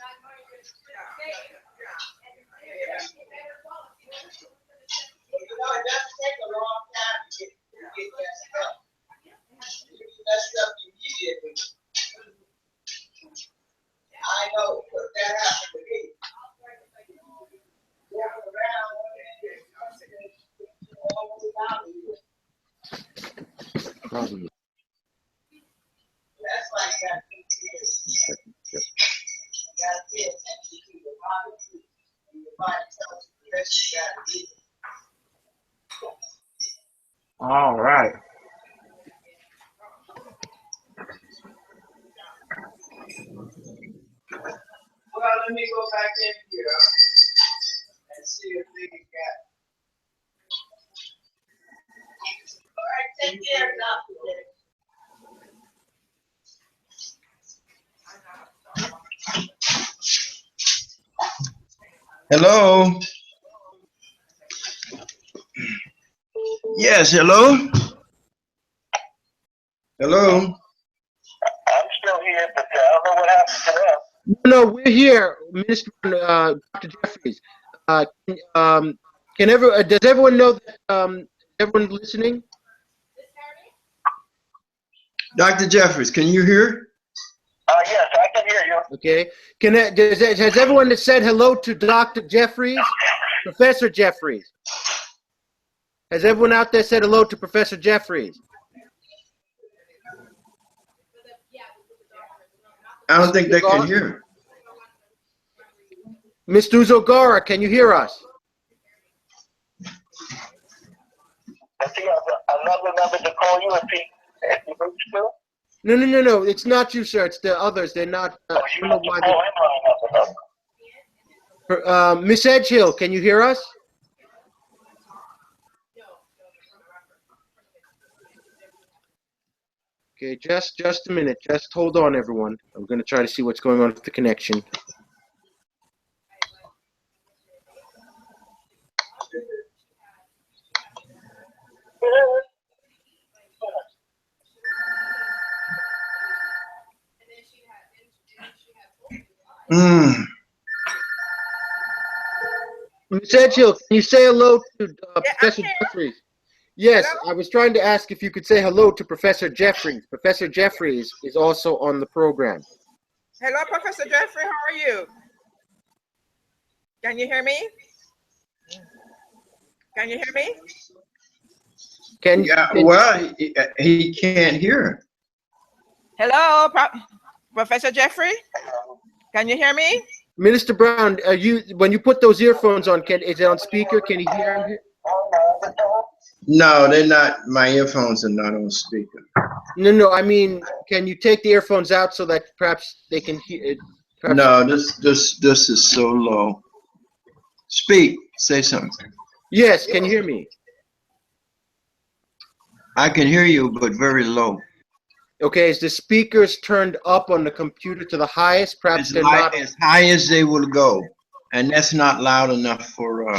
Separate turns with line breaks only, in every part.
You know, it doesn't take a long time to get that stuff. You get that stuff immediately. I know, but that happened to me. Walking around all the way down here. That's why you got to be serious. You got to pay attention to your body too. And your body tells you the rest you got to do.
All right.
Well, let me go back in here and see if they got. All right, take care, Doctor.
Hello. Yes, hello. Hello.
I'm still here, but I don't know what happened to them.
No, we're here, Minister Dr. Jeffries. Does everyone know that? Everyone listening?
Dr. Jeffries, can you hear?
Yes, I can hear you.
Okay. Has everyone said hello to Dr. Jeffries? Professor Jeffries? Has everyone out there said hello to Professor Jeffries?
I don't think they can hear.
Mr. Uzogara, can you hear us?
Does he have another number to call you if he moves to?
No. It's not you, sir. It's the others. They're not. I don't know why. Miss Edgehill, can you hear us? Okay, just a minute. Just hold on, everyone. I'm going to try to see what's going on with the connection. Ms. Edgehill, can you say hello to Professor Jeffries? Yes, hello? I was trying to ask if you could say hello to Professor Jeffries. Professor Jeffries is also on the program.
Hello, Professor Jeffrey. How are you? Can you hear me? Can you hear me?
Well, he can't hear.
Hello, Professor Jeffrey. Can you hear me?
Minister Brown, when you put those earphones on, is it on speaker? Can you hear him?
No, they're not. My earphones are not on speaker.
No. I mean, can you take the earphones out so that perhaps they can hear it?
No, this is so low. Speak. Say something.
Yes. Can you hear me?
I can hear you, but very low.
Okay. Is the speakers turned up on the computer to the highest? Perhaps they're not
as high as they will go, and that's not loud enough for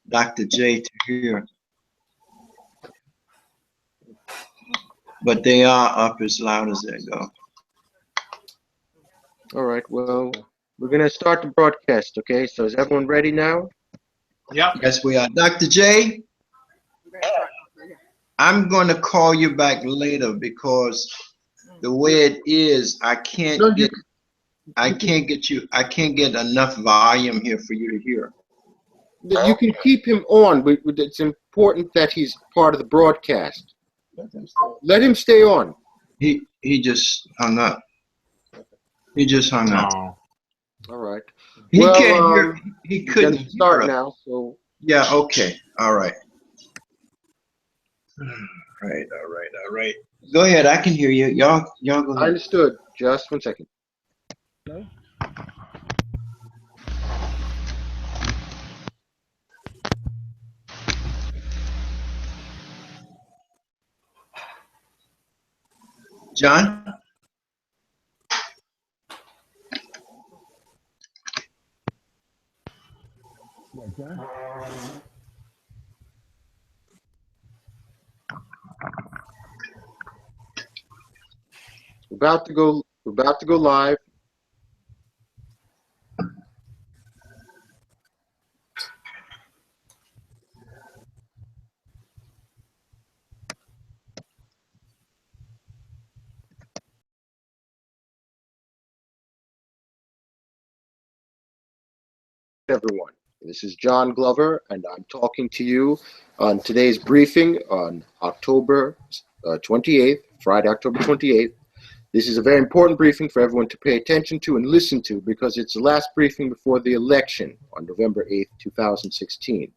Dr. J to hear. But they are up as loud as they go.
All right. Well, we're going to start the broadcast, okay? So is everyone ready now?
Yeah. Yes, we are. Dr. J, I'm going to call you back later because the way it is, I can't get enough volume here for you to hear.
You can keep him on, but it's important that he's part of the broadcast. Let him stay on.
He just hung up. He just hung up.
All right.
He can't hear. He couldn't
start now. So
yeah. Okay. All right. All right. Go ahead. I can hear you. Y'all go ahead.
I understood. Just 1 second. No?
John?
We're about to go live. everyone. This is John Glover, and I'm talking to you on today's briefing on October 28th, Friday, October 28th. This is a very important briefing for everyone to pay attention to and listen to because it's the last briefing before the election on November 8th, 2016.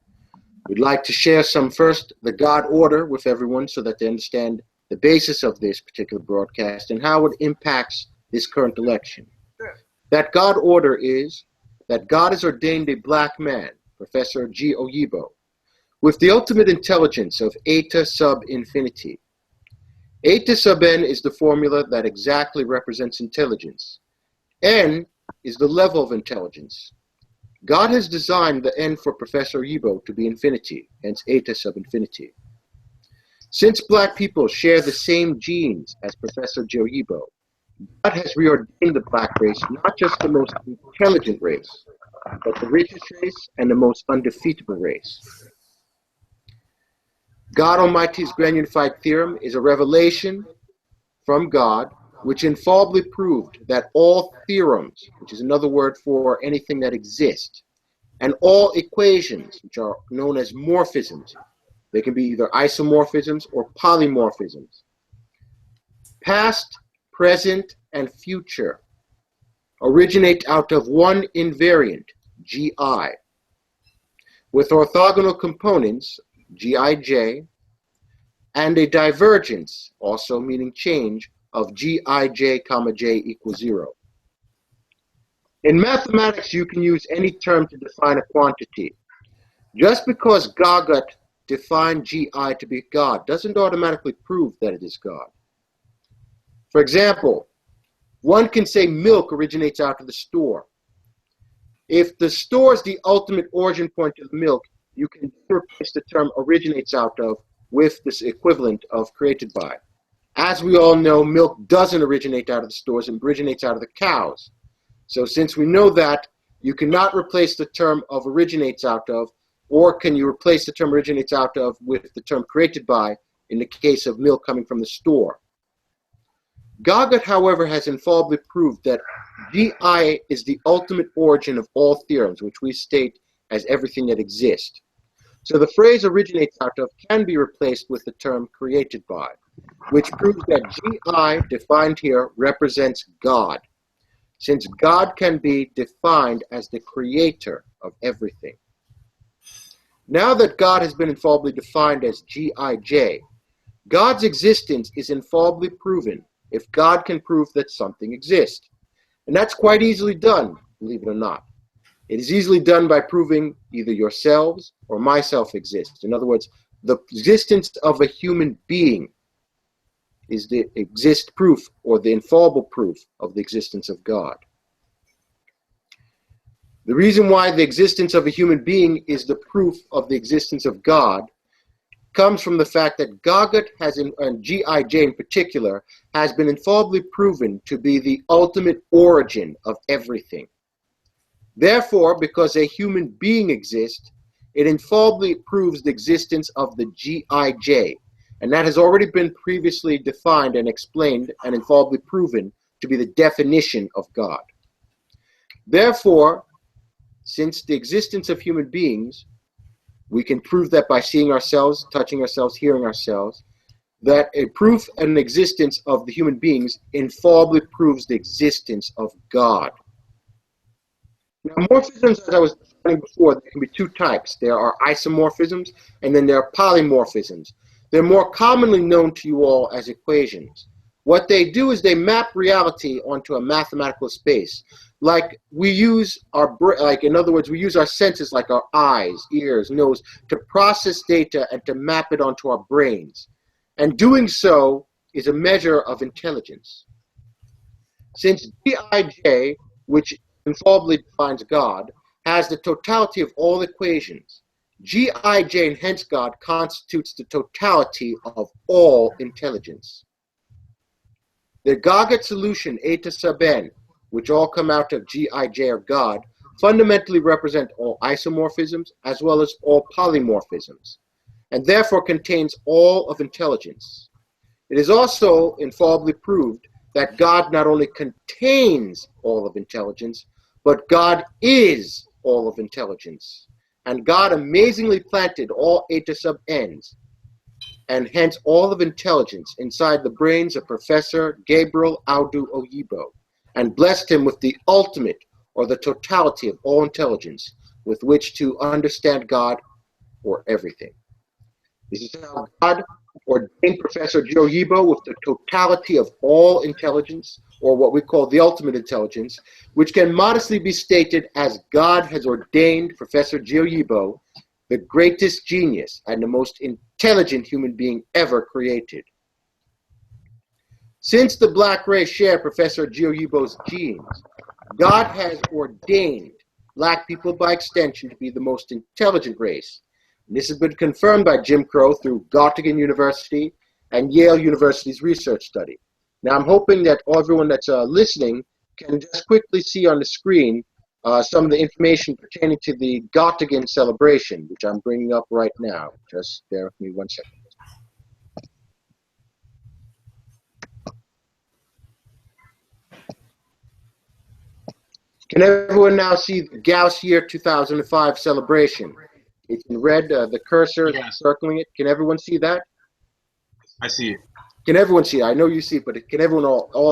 We'd like to share the God order with everyone so that they understand the basis of this particular broadcast and how it impacts this current election. That God order is that God has ordained a black man, Professor G. Oyibo, with the ultimate intelligence of eta sub infinity. Eta sub n is the formula that exactly represents intelligence. N is the level of intelligence. God has designed the n for Professor Oyibo to be infinity, hence eta sub infinity. Since black people share the same genes as Professor G. Oyibo, God has reordained the black race, not just the most intelligent race, but the richest race and the most undefeatable race. God Almighty's Grand Unified Theorem is a revelation from God which infallibly proved that all theorems, which is another word for anything that exists, and all equations, which are known as morphisms, they can be either isomorphisms or polymorphisms, past, present, and future, originate out of one invariant, Gi, with orthogonal components, Gij, and a divergence, also meaning change, of Gij, comma j equals 0. In mathematics, you can use any term to define a quantity. Just because GAGUT defined Gi to be God doesn't automatically prove that it is God. For example, one can say milk originates out of the store. If the store is the ultimate origin point of the milk, you can replace the term originates out of with this equivalent of created by. As we all know, milk doesn't originate out of the stores, it originates out of the cows. So since we know that, you cannot replace the term of originates out of, or can you replace the term originates out of with the term created by in the case of milk coming from the store. GAGUT, however, has infallibly proved that Gi is the ultimate origin of all theorems, which we state as everything that exists. So the phrase originates out of can be replaced with the term created by, which proves that Gi, defined here, represents God, since God can be defined as the creator of everything. Now that God has been infallibly defined as Gij, God's existence is infallibly proven if God can prove that something exists. And that's quite easily done, believe it or not. It is easily done by proving either yourselves or myself exists. In other words, the existence of a human being is the proof or the infallible proof of the existence of God. The reason why the existence of a human being is the proof of the existence of God comes from the fact that GAGUT and Gij in particular, has been infallibly proven to be the ultimate origin of everything. Therefore, because a human being exists, it infallibly proves the existence of the Gij, and that has already been previously defined and explained and infallibly proven to be the definition of God. Therefore, since the existence of human beings, we can prove that by seeing ourselves, touching ourselves, hearing ourselves, that a proof and existence of the human beings infallibly proves the existence of God. Now, morphisms, as I was saying before, there can be two types. There are isomorphisms, and then there are polymorphisms. They're more commonly known to you all as equations. What they do is they map reality onto a mathematical space. Like we use in other words, we use our senses like our eyes, ears, nose to process data and to map it onto our brains. And doing so is a measure of intelligence. Since Gij, which infallibly defines God, has the totality of all equations, Gij and hence God constitutes the totality of all intelligence. The GAGUT solution, eta sub n, which all come out of Gij or God, fundamentally represent all isomorphisms as well as all polymorphisms, and therefore contains all of intelligence. It is also infallibly proved that God not only contains all of intelligence, but God is all of intelligence. And God amazingly planted all eta sub n's, and hence all of intelligence, inside the brains of Professor Gabriel Audu Oyibo, and blessed him with the ultimate, or the totality of all intelligence, with which to understand God or everything. This is how God ordained Professor Oyibo with the totality of all intelligence, or what we call the ultimate intelligence, which can modestly be stated as God has ordained Professor Oyibo the greatest genius and the most intelligent human being ever created. Since the black race share Professor Oyibo's genes, God has ordained black people by extension to be the most intelligent race. And this has been confirmed by Jim Crow through Göttingen University and Yale University's research study. Now, I'm hoping that everyone that's listening can just quickly see on the screen some of the information pertaining to the Göttingen celebration, which I'm bringing up right now. Just bear with me 1 second. Can everyone now see the Gauss year 2005 celebration? It's in red, the cursor circling it. Can everyone see that?
I see it.
Can everyone see it? I know you see it, but can everyone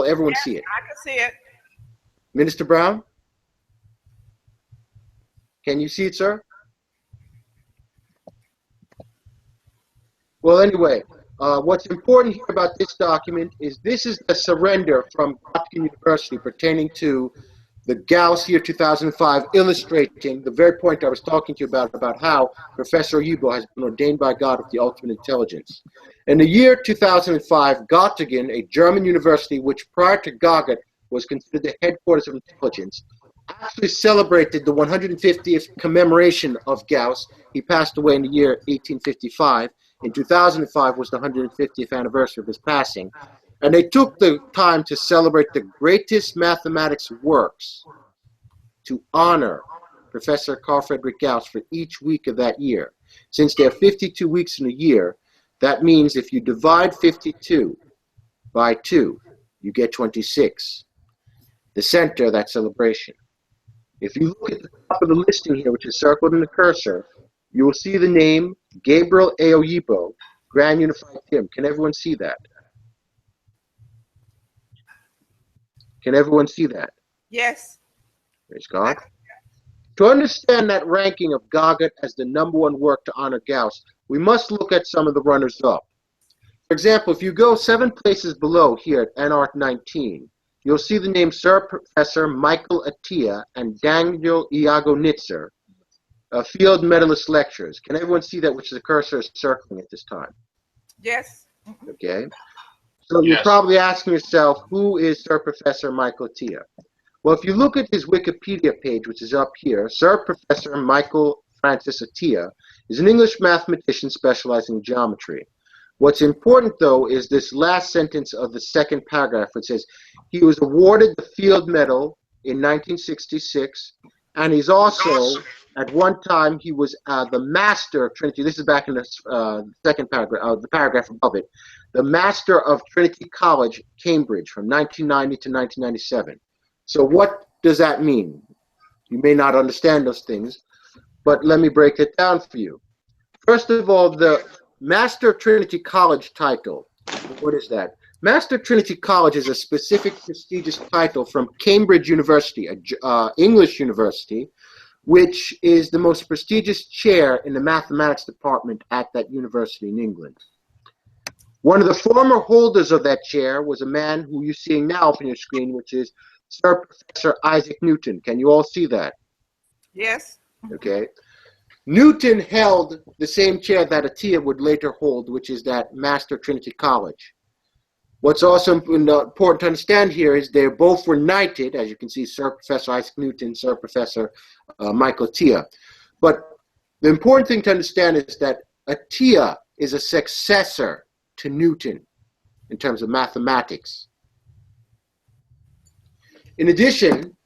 everyone
Yes,
see it?
I can see it.
Minister Brown? Can you see it, sir? Well, anyway, what's important here about this document is this is the surrender from Göttingen University pertaining to the Gauss year 2005, illustrating the very point I was talking to you about how Professor Oyibo has been ordained by God with the ultimate intelligence. In the year 2005, Göttingen, a German university which prior to GAGUT was considered the headquarters of intelligence, actually celebrated the 150th commemoration of Gauss. He passed away in the year 1855. In 2005 was the 150th anniversary of his passing. And they took the time to celebrate the greatest mathematics works to honor Professor Carl Friedrich Gauss for each week of that year. Since there are 52 weeks in a year, that means if you divide 52 by 2, you get 26. The center of that celebration. If you look at the top of the listing here, which is circled in the cursor, you will see the name Gabriel A. Oyibo, Grand Unified Theorem. Can everyone see that? Can everyone see that?
Yes.
Praise God. To understand that ranking of GAGUT as the #1 work to honor Gauss, we must look at some of the runners-up. For example, if you go 7 places below here at NR 19, you'll see the name Sir Professor Michael Attia and Daniel Iago Nitzer, field medalist lecturers. Can everyone see that, which the cursor is circling at this time?
Yes.
Okay. So you're probably asking yourself, who is Sir Professor Michael Attia? Well, if you look at his Wikipedia page, which is up here, Sir Professor Michael Francis Attia is an English mathematician specializing in geometry. What's important, though, is this last sentence of the second paragraph, which says he was awarded the Field Medal in 1966, and he's also, at one time, he was the Master of Trinity. This is back in the second paragraph, the paragraph above it. The Master of Trinity College, Cambridge, from 1990 to 1997. So what does that mean? You may not understand those things, but let me break it down for you. First of all, the Master of Trinity College title, what is that? Master of Trinity College is a specific prestigious title from Cambridge University, an English university, which is the most prestigious chair in the mathematics department at that university in England. One of the former holders of that chair was a man who you're seeing now up on your screen, which is Sir Professor Isaac Newton. Can you all see that?
Yes.
Okay. Newton held the same chair that Attia would later hold, which is that Master of Trinity College. What's also important to understand here is they both were knighted, as you can see, Sir Professor Isaac Newton, Sir Professor Michael Attia. But the important thing to understand is that Attia is a successor to Newton in terms of mathematics. In addition,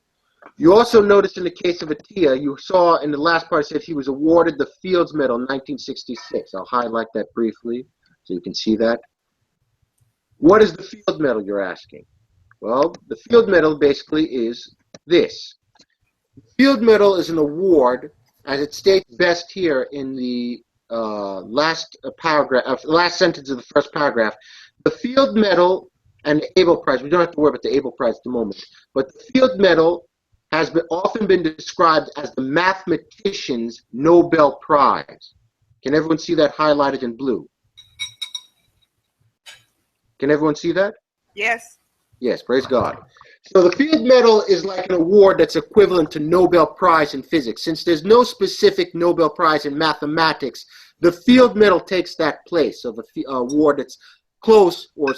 you also noticed in the case of Attia, you saw in the last part it said he was awarded the Fields Medal in 1966. I'll highlight that briefly so you can see that. What is the Field Medal, you're asking? Well, the Field Medal basically is this. The Field medal is an award, as it states best here in the last sentence of the first paragraph. The field medal and the Abel Prize, we don't have to worry about the Abel Prize at the moment, but the field medal has often been described as the mathematician's Nobel Prize. Can everyone see that highlighted in blue? Can everyone see that?
Yes.
Yes, praise God. So the field medal is like an award that's equivalent to Nobel Prize in physics. Since there's no specific Nobel Prize in mathematics, the field medal takes that place of an award that's close or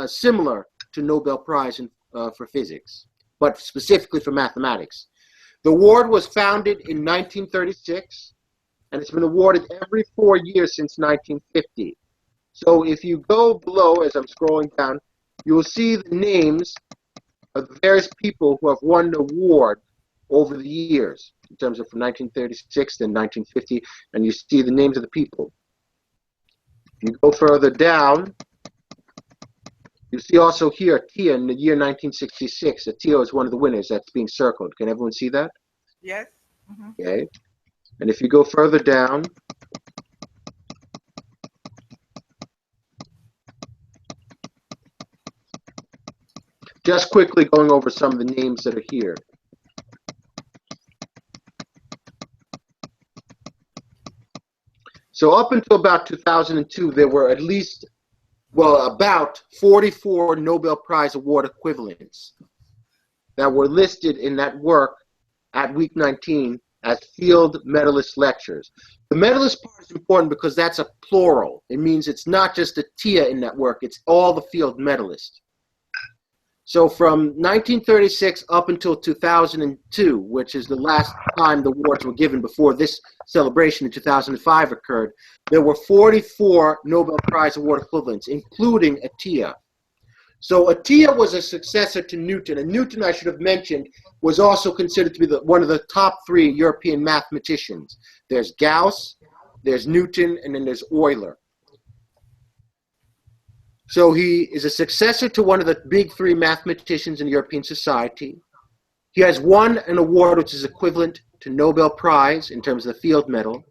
similar to Nobel Prize for physics, but specifically for mathematics. The award was founded in 1936, and it's been awarded every 4 years since 1950. So if you go below, as I'm scrolling down, you will see the names of the various people who have won the award over the years, in terms of from 1936 to 1950, and you see the names of the people. If you go further down, you see also here Tia in the year 1966. Tia is one of the winners that's being circled. Can everyone see that?
Yes. Mm-hmm.
Okay. And if you go further down, just quickly going over some of the names that are here. So up until about 2002, there were at least, about 44 Nobel Prize Award equivalents that were listed in that work at week 19 as field medalist lectures. The medalist part is important because that's a plural. It means it's not just a Tia in that work, it's all the field medalists. So from 1936 up until 2002, which is the last time the awards were given before this celebration in 2005 occurred, there were 44 Nobel Prize Award equivalents, including Atiyah. So Atiyah was a successor to Newton, and Newton, I should have mentioned, was also considered to be one of the top 3 European mathematicians. There's Gauss, there's Newton, and then there's Euler. So he is a successor to one of the big 3 mathematicians in European society. He has won an award which is equivalent to Nobel Prize in terms of the field medal,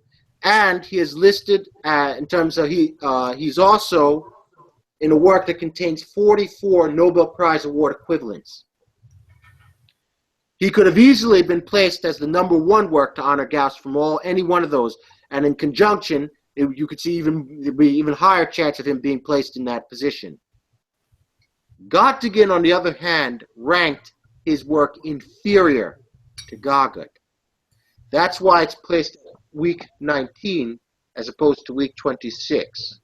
and he is listed in terms of he's also in a work that contains 44 Nobel Prize Award equivalents. He could have easily been placed as the #1 work to honor Gauss from any one of those, and in conjunction, you could see there'd be even higher chance of him being placed in that position. Göttingen, on the other hand, ranked his work inferior to GAGUT. That's why it's placed at week 19 as opposed to week 26.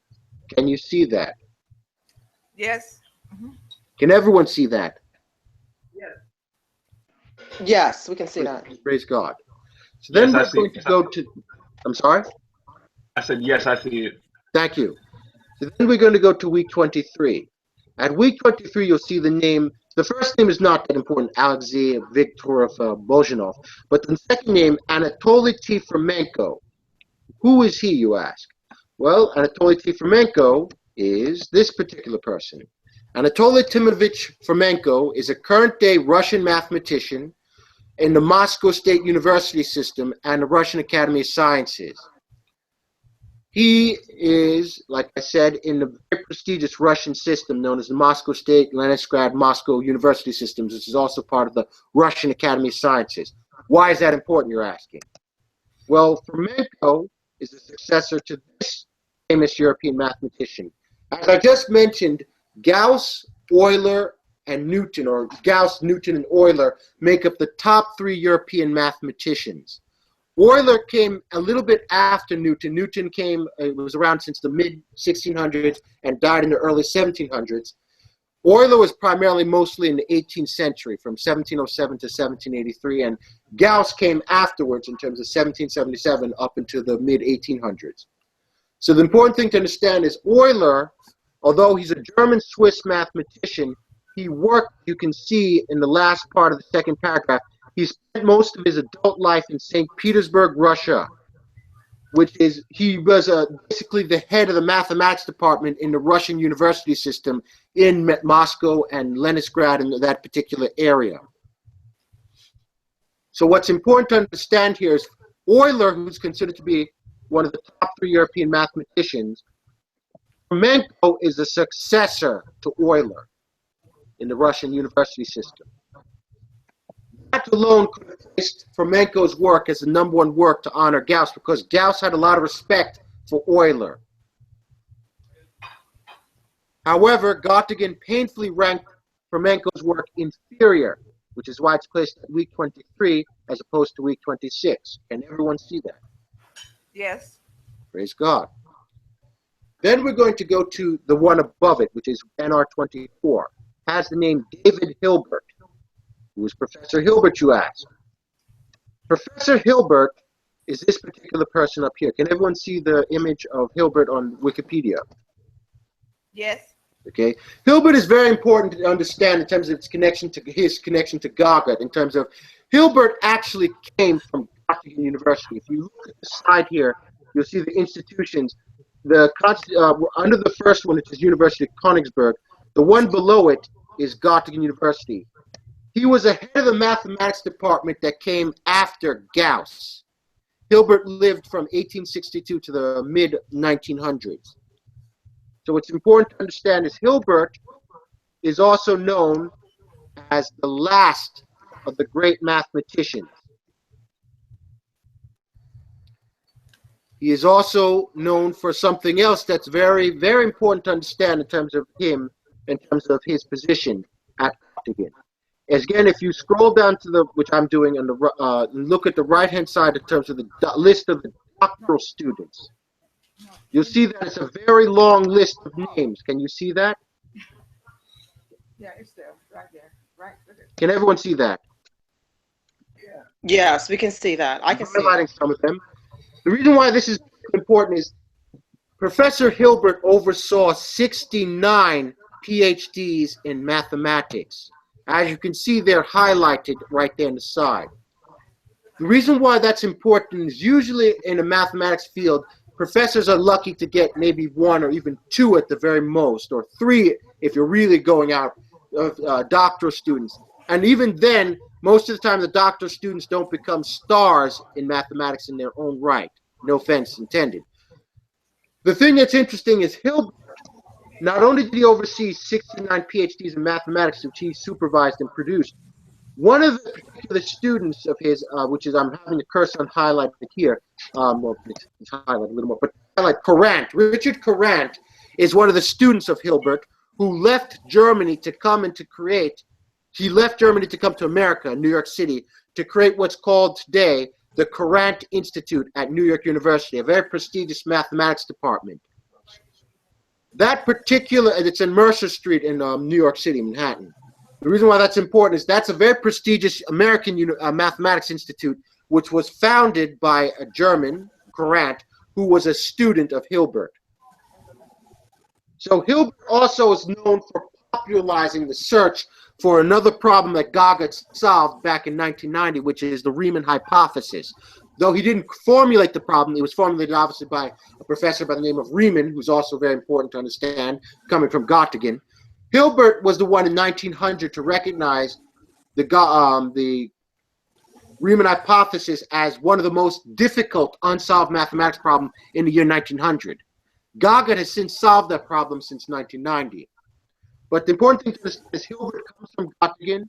Can you see that?
Yes. Mm-hmm.
Can everyone see that?
Yes, we can see that.
Praise God. So then
Yes,
we're going to go to, I'm sorry?
I said, yes, I see it.
Thank you. So then we're going to go to week 23. At week 23, you'll see the name. The first name is not that important, Alexei Viktorov Bozhinov, but the second name, Anatoly Tifermenko. Who is he, you ask? Well, Anatoly Tifermenko is this particular person. Anatoly Timorovich Fermenko is a current-day Russian mathematician in the Moscow State University system and the Russian Academy of Sciences. He is, like I said, in the very prestigious Russian system known as the Moscow State, Leningrad, Moscow University systems, which is also part of the Russian Academy of Sciences. Why is that important, you're asking? Well, Fermenko is the successor to this famous European mathematician. As I just mentioned, Gauss, Euler, and Newton, or Gauss, Newton, and Euler, make up the top 3 European mathematicians. Euler came a little bit after Newton. Newton was around since the mid-1600s and died in the early 1700s. Euler was mostly in the 18th century, from 1707 to 1783, and Gauss came afterwards in terms of 1777 up into the mid-1800s. So the important thing to understand is Euler, although he's a German-Swiss mathematician, he worked, you can see in the last part of the second paragraph, he spent most of his adult life in St. Petersburg, Russia, he was basically the head of the mathematics department in the Russian university system in Moscow and Leningrad in that particular area. So what's important to understand here is Euler, who's considered to be one of the top 3 European mathematicians, Fomenko is a successor to Euler in the Russian university system. That alone could have placed Fomenko's work as the #1 work to honor Gauss, because Gauss had a lot of respect for Euler. However, Göttingen painfully ranked Fomenko's work inferior, which is why it's placed at week 23 as opposed to week 26. Can everyone see that?
Yes.
Praise God. Then we're going to go to the one above it, which is NR24. Has the name David Hilbert. Who is Professor Hilbert, you ask? Professor Hilbert is this particular person up here. Can everyone see the image of Hilbert on Wikipedia?
Yes.
Okay. Hilbert is very important to understand in terms of his connection to GAGUT, in terms of Hilbert actually came from Göttingen University. If you look at the slide here, you'll see the institutions. Under the first one, which is University of Königsberg, the one below it is Göttingen University. He was a head of the mathematics department that came after Gauss. Hilbert lived from 1862 to the mid-1900s. So what's important to understand is Hilbert is also known as the last of the great mathematicians. He is also known for something else that's very, very important to understand in terms of him, in terms of his position at Göttingen. Again, if you scroll down to the, which I'm doing, on the look at the right-hand side in terms of the list of the doctoral students, you'll see that it's a very long list of names. Can you see that?
Yeah, it's there, right there, right there.
Can everyone see that?
Yes, we can see that. I can see
highlighting
it.
some of them. The reason why this is important is Professor Hilbert oversaw 69 PhDs in mathematics. As you can see, they're highlighted right there on the side. The reason why that's important is usually in a mathematics field, professors are lucky to get maybe 1 or even 2 at the very most, or 3 if you're really going out of doctoral students. And even then, most of the time, the doctoral students don't become stars in mathematics in their own right. No offense intended. The thing that's interesting is Hilbert, not only did he oversee 69 PhDs in mathematics, which he supervised and produced, one of the particular students of his, which is, I'm having a cursor on highlighted here, well, it's highlighted a little more, but highlight Courant. Richard Courant is one of the students of Hilbert who left Germany to come and to create, he left Germany to come to America, New York City, to create what's called today the Courant Institute at New York University, a very prestigious mathematics department. That particular, and it's in Mercer Street in New York City, Manhattan. The reason why that's important is that's a very prestigious American mathematics institute, which was founded by a German, Courant, who was a student of Hilbert. So Hilbert also is known for popularizing the search for another problem that GAGUT solved back in 1990, which is the Riemann hypothesis. Though he didn't formulate the problem, it was formulated obviously by a professor by the name of Riemann, who's also very important to understand, coming from Göttingen. Hilbert was the one in 1900 to recognize the Riemann hypothesis as one of the most difficult unsolved mathematics problem in the year 1900. GAGUT has since solved that problem since 1990. But the important thing to understand is Hilbert comes from Göttingen,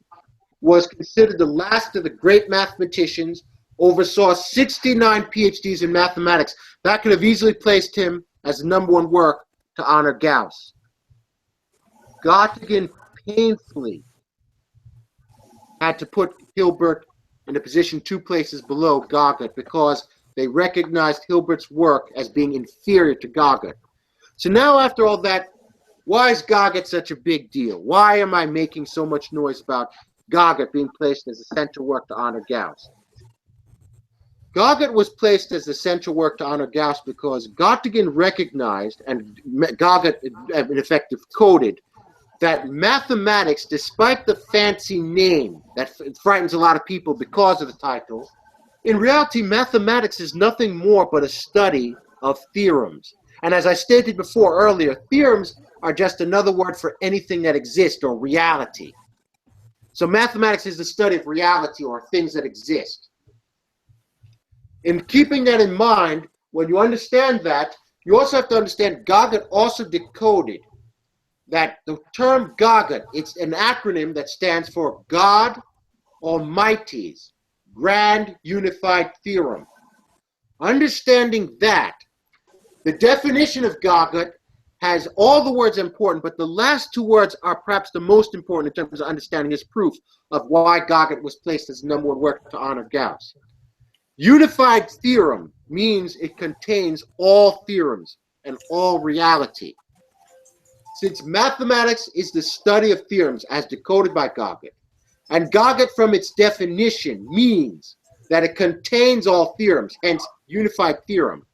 was considered the last of the great mathematicians, oversaw 69 PhDs in mathematics. That could have easily placed him as the #1 work to honor Gauss. Göttingen painfully had to put Hilbert in a position 2 places below GAGUT because they recognized Hilbert's work as being inferior to GAGUT. So now after all that, why is GAGUT such a big deal? Why am I making so much noise about GAGUT being placed as a central work to honor Gauss? GAGUT was placed as the central work to honor Gauss because Göttingen recognized, and GAGUT in effect coded, that mathematics, despite the fancy name that frightens a lot of people because of the title, in reality, mathematics is nothing more but a study of theorems. And as I stated before earlier, theorems are just another word for anything that exists or reality. So mathematics is the study of reality or things that exist. In keeping that in mind, when you understand that, you also have to understand GAGUT also decoded that the term GAGUT, it's an acronym that stands for God Almighty's Grand Unified Theorem. Understanding that, the definition of GAGUT has all the words important, but the last two words are perhaps the most important in terms of understanding his proof of why GAGUT was placed as the number one work to honor Gauss. Unified theorem means it contains all theorems and all reality. Since mathematics is the study of theorems as decoded by GAGUT, and GAGUT from its definition means that it contains all theorems, hence unified theorem,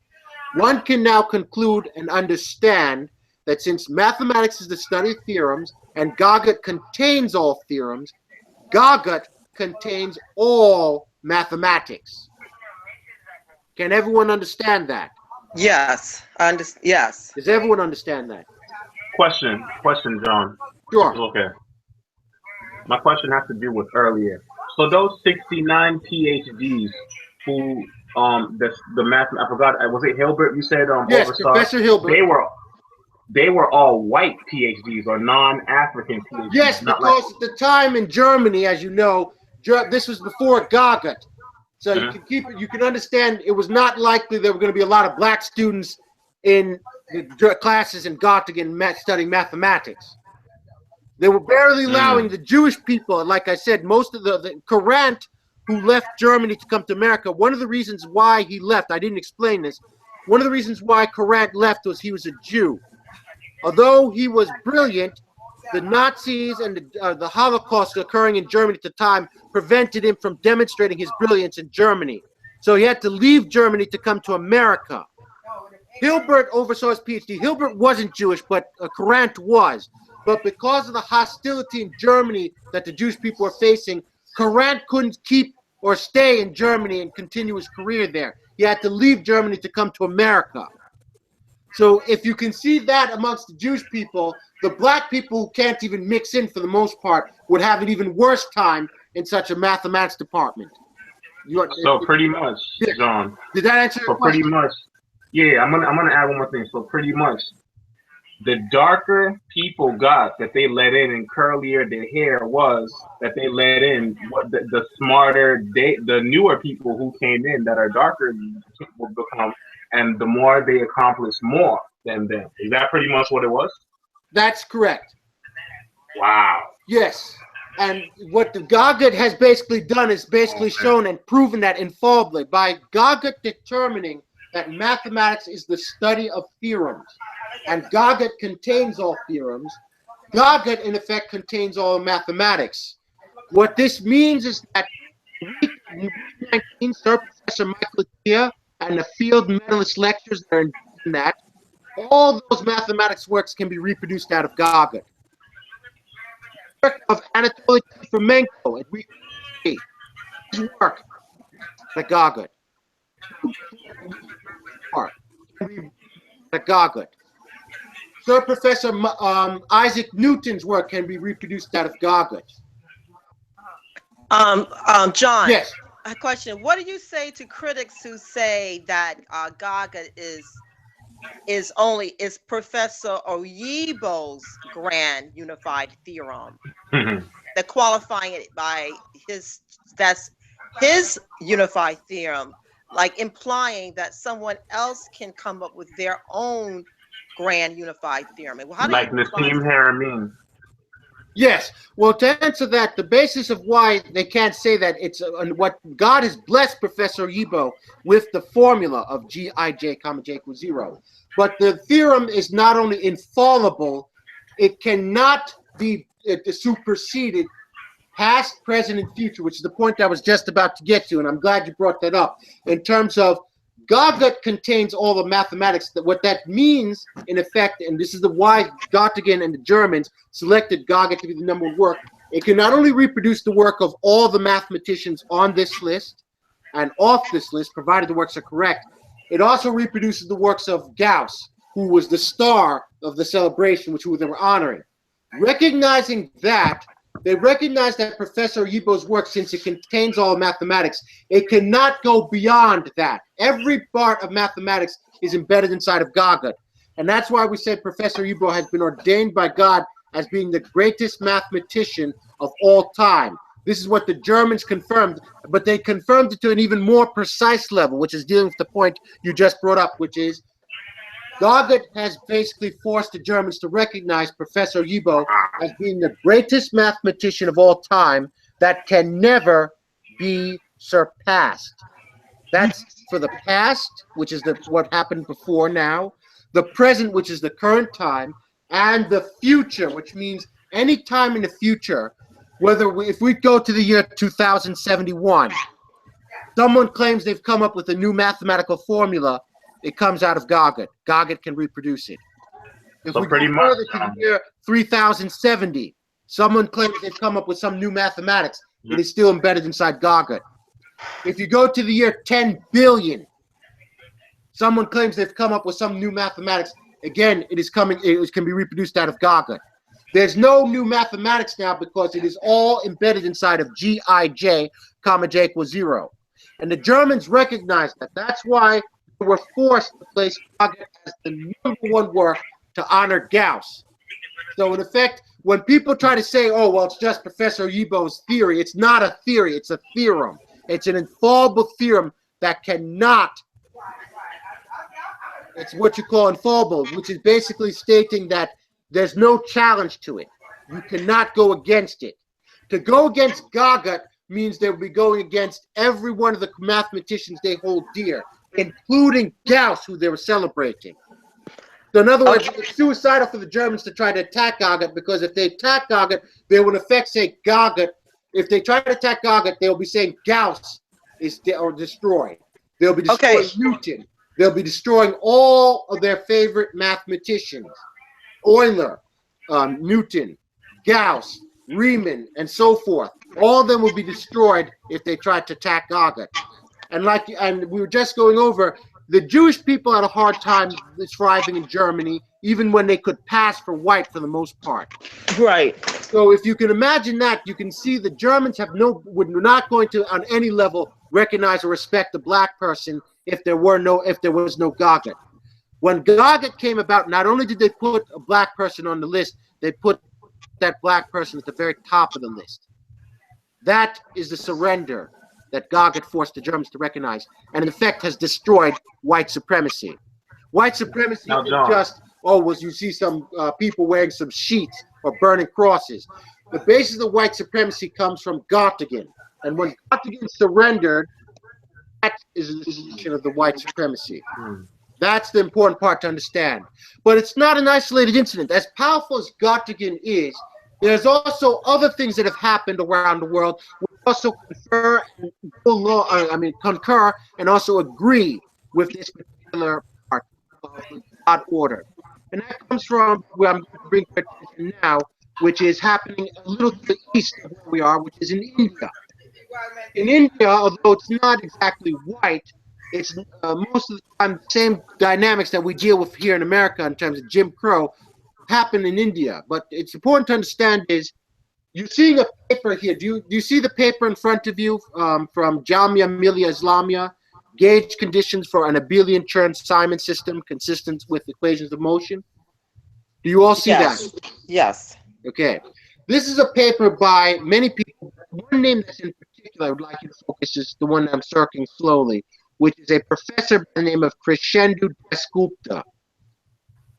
one can now conclude and understand that since mathematics is the study of theorems and GAGUT contains all theorems, GAGUT contains all mathematics. Can everyone understand that?
Yes. Yes.
Does everyone understand that?
Question, John.
Sure.
Okay. My question has to do with earlier. So those 69 PhDs who the math, I forgot, was it Hilbert you said
Yes,
oversaw?
Professor Hilbert.
They were all white PhDs or non-African PhDs.
Yes, because at the time in Germany, as you know, this was before GAGUT. So you can understand it was not likely there were going to be a lot of black students in the classes in Göttingen studying mathematics. They were barely allowing the Jewish people, like I said, most of the Courant, who left Germany to come to America. One of the reasons why he left, I didn't explain this, one of the reasons why Courant left was he was a Jew. Although he was brilliant, the Nazis and the Holocaust occurring in Germany at the time prevented him from demonstrating his brilliance in Germany. So he had to leave Germany to come to America. Hilbert oversaw his PhD. Hilbert wasn't Jewish, but Courant was. But because of the hostility in Germany that the Jewish people were facing, Courant couldn't keep or stay in Germany and continue his career there. He had to leave Germany to come to America. So if you can see that amongst the Jewish people, the black people who can't even mix in for the most part would have an even worse time in such a mathematics department.
So pretty much, John.
Did that answer your question?
Pretty much, yeah. I'm gonna add one more thing. So pretty much, the darker people got that they let in and curlier their hair was that they let in, what the smarter the newer people who came in that are darker will become, and the more they accomplish more than them. Is that pretty much what it was?
That's correct.
Wow.
Yes. And what the GAGUT has basically done is basically shown and proven that infallibly by GAGUT determining that mathematics is the study of theorems, and GAGUT contains all theorems. GAGUT, in effect, contains all mathematics. What this means is that in 19, Sir Professor Michael Atiyah and the field medalist lectures that are in that, all those mathematics works can be reproduced out of GAGUT. The work of Anatoly Fomenko and his work, the GAGUT. The GAGUT. Sir Professor Isaac Newton's work can be reproduced out of GAGUT.
John.
Yes.
A question. What do you say to critics who say that GAGUT is Professor Oyibo's grand unified theorem? They're qualifying it by that's his unified theorem, like implying that someone else can come up with their own grand unified theorem. How do
like Nassim Haramein.
Yes. Well, to answer that, the basis of why they can't say that it's what God has blessed Professor Oyibo with the formula of G2j, comma j equals 0. But the theorem is not only infallible, it cannot be superseded past, present, and future, which is the point I was just about to get to, and I'm glad you brought that up. In terms of GAGUT contains all the mathematics. What that means, in effect, and this is the why Göttingen and the Germans selected GAGUT to be the number one work, it can not only reproduce the work of all the mathematicians on this list and off this list, provided the works are correct, it also reproduces the works of Gauss, who was the star of the celebration, which they were honoring. Recognizing that, They recognize that Professor Oyibo's work, since it contains all mathematics, it cannot go beyond that. Every part of mathematics is embedded inside of GAGUT. And that's why we said Professor Oyibo has been ordained by God as being the greatest mathematician of all time. This is what the Germans confirmed, but they confirmed it to an even more precise level, which is dealing with the point you just brought up, which is GAGUT has basically forced the Germans to recognize Professor Oyibo as being the greatest mathematician of all time that can never be surpassed. That's for the past, which is what happened before now, the present, which is the current time, and the future, which means any time in the future, if we go to the year 2071, someone claims they've come up with a new mathematical formula, it comes out of GAGUT. GAGUT can reproduce it. If we go further to the year 3070, someone claims they've come up with some new mathematics, it is still embedded inside GAGUT. If you go to the year 10 billion, someone claims they've come up with some new mathematics, again, it can be reproduced out of GAGUT. There's no new mathematics now because it is all embedded inside of G2j, comma j equals 0. And the Germans recognize that. That's why they were forced to place GAGUT as the #1 work to honor Gauss. So in effect, when people try to say, oh, well, it's just Professor Oyibo's theory, it's not a theory, it's a theorem. It's an infallible theorem that cannot, it's what you call infallible, which is basically stating that there's no challenge to it. You cannot go against it. To go against GAGUT means they'll be going against every one of the mathematicians they hold dear, including Gauss, who they were celebrating. So in other words, it's suicidal for the Germans to try to attack GAGUT, because if they attack GAGUT, they will in effect say GAGUT. If they try to attack GAGUT, they'll be saying Gauss is destroyed. They'll be destroying Newton. They'll be destroying all of their favorite mathematicians. Euler, Newton, Gauss, Riemann, and so forth. All of them will be destroyed if they try to attack GAGUT. And we were just going over, the Jewish people had a hard time thriving in Germany, even when they could pass for white for the most part.
Right.
So if you can imagine that, you can see the Germans were not going to, on any level, recognize or respect a black person if there was no GAGUT. When GAGUT came about, not only did they put a black person on the list, they put that black person at the very top of the list. That is the surrender that GAGUT forced the Germans to recognize, and in effect has destroyed white supremacy. White supremacy isn't just, you see some people wearing some sheets or burning crosses. The basis of white supremacy comes from Göttingen, and when Göttingen surrendered, that is the decision of the white supremacy. That's the important part to understand. But it's not an isolated incident. As powerful as Göttingen is, there's also other things that have happened around the world. We also concur and also agree with this particular part of the God order. And that comes from where I'm going to bring attention now, which is happening a little to the east of where we are, which is in India. In India, although it's not exactly white, it's most of the time the same dynamics that we deal with here in America in terms of Jim Crow happen in India. But it's important to understand is, you're seeing a paper here. Do you see the paper in front of you from Jamia Millia Islamia, Gauge Conditions for an Abelian Chern-Simon System consistent with equations of motion? Do you all see that?
Yes.
Okay. This is a paper by many people. One name that's in particular I would like you to focus is the one I'm circling slowly, which is a professor by the name of Krishendu Dasgupta.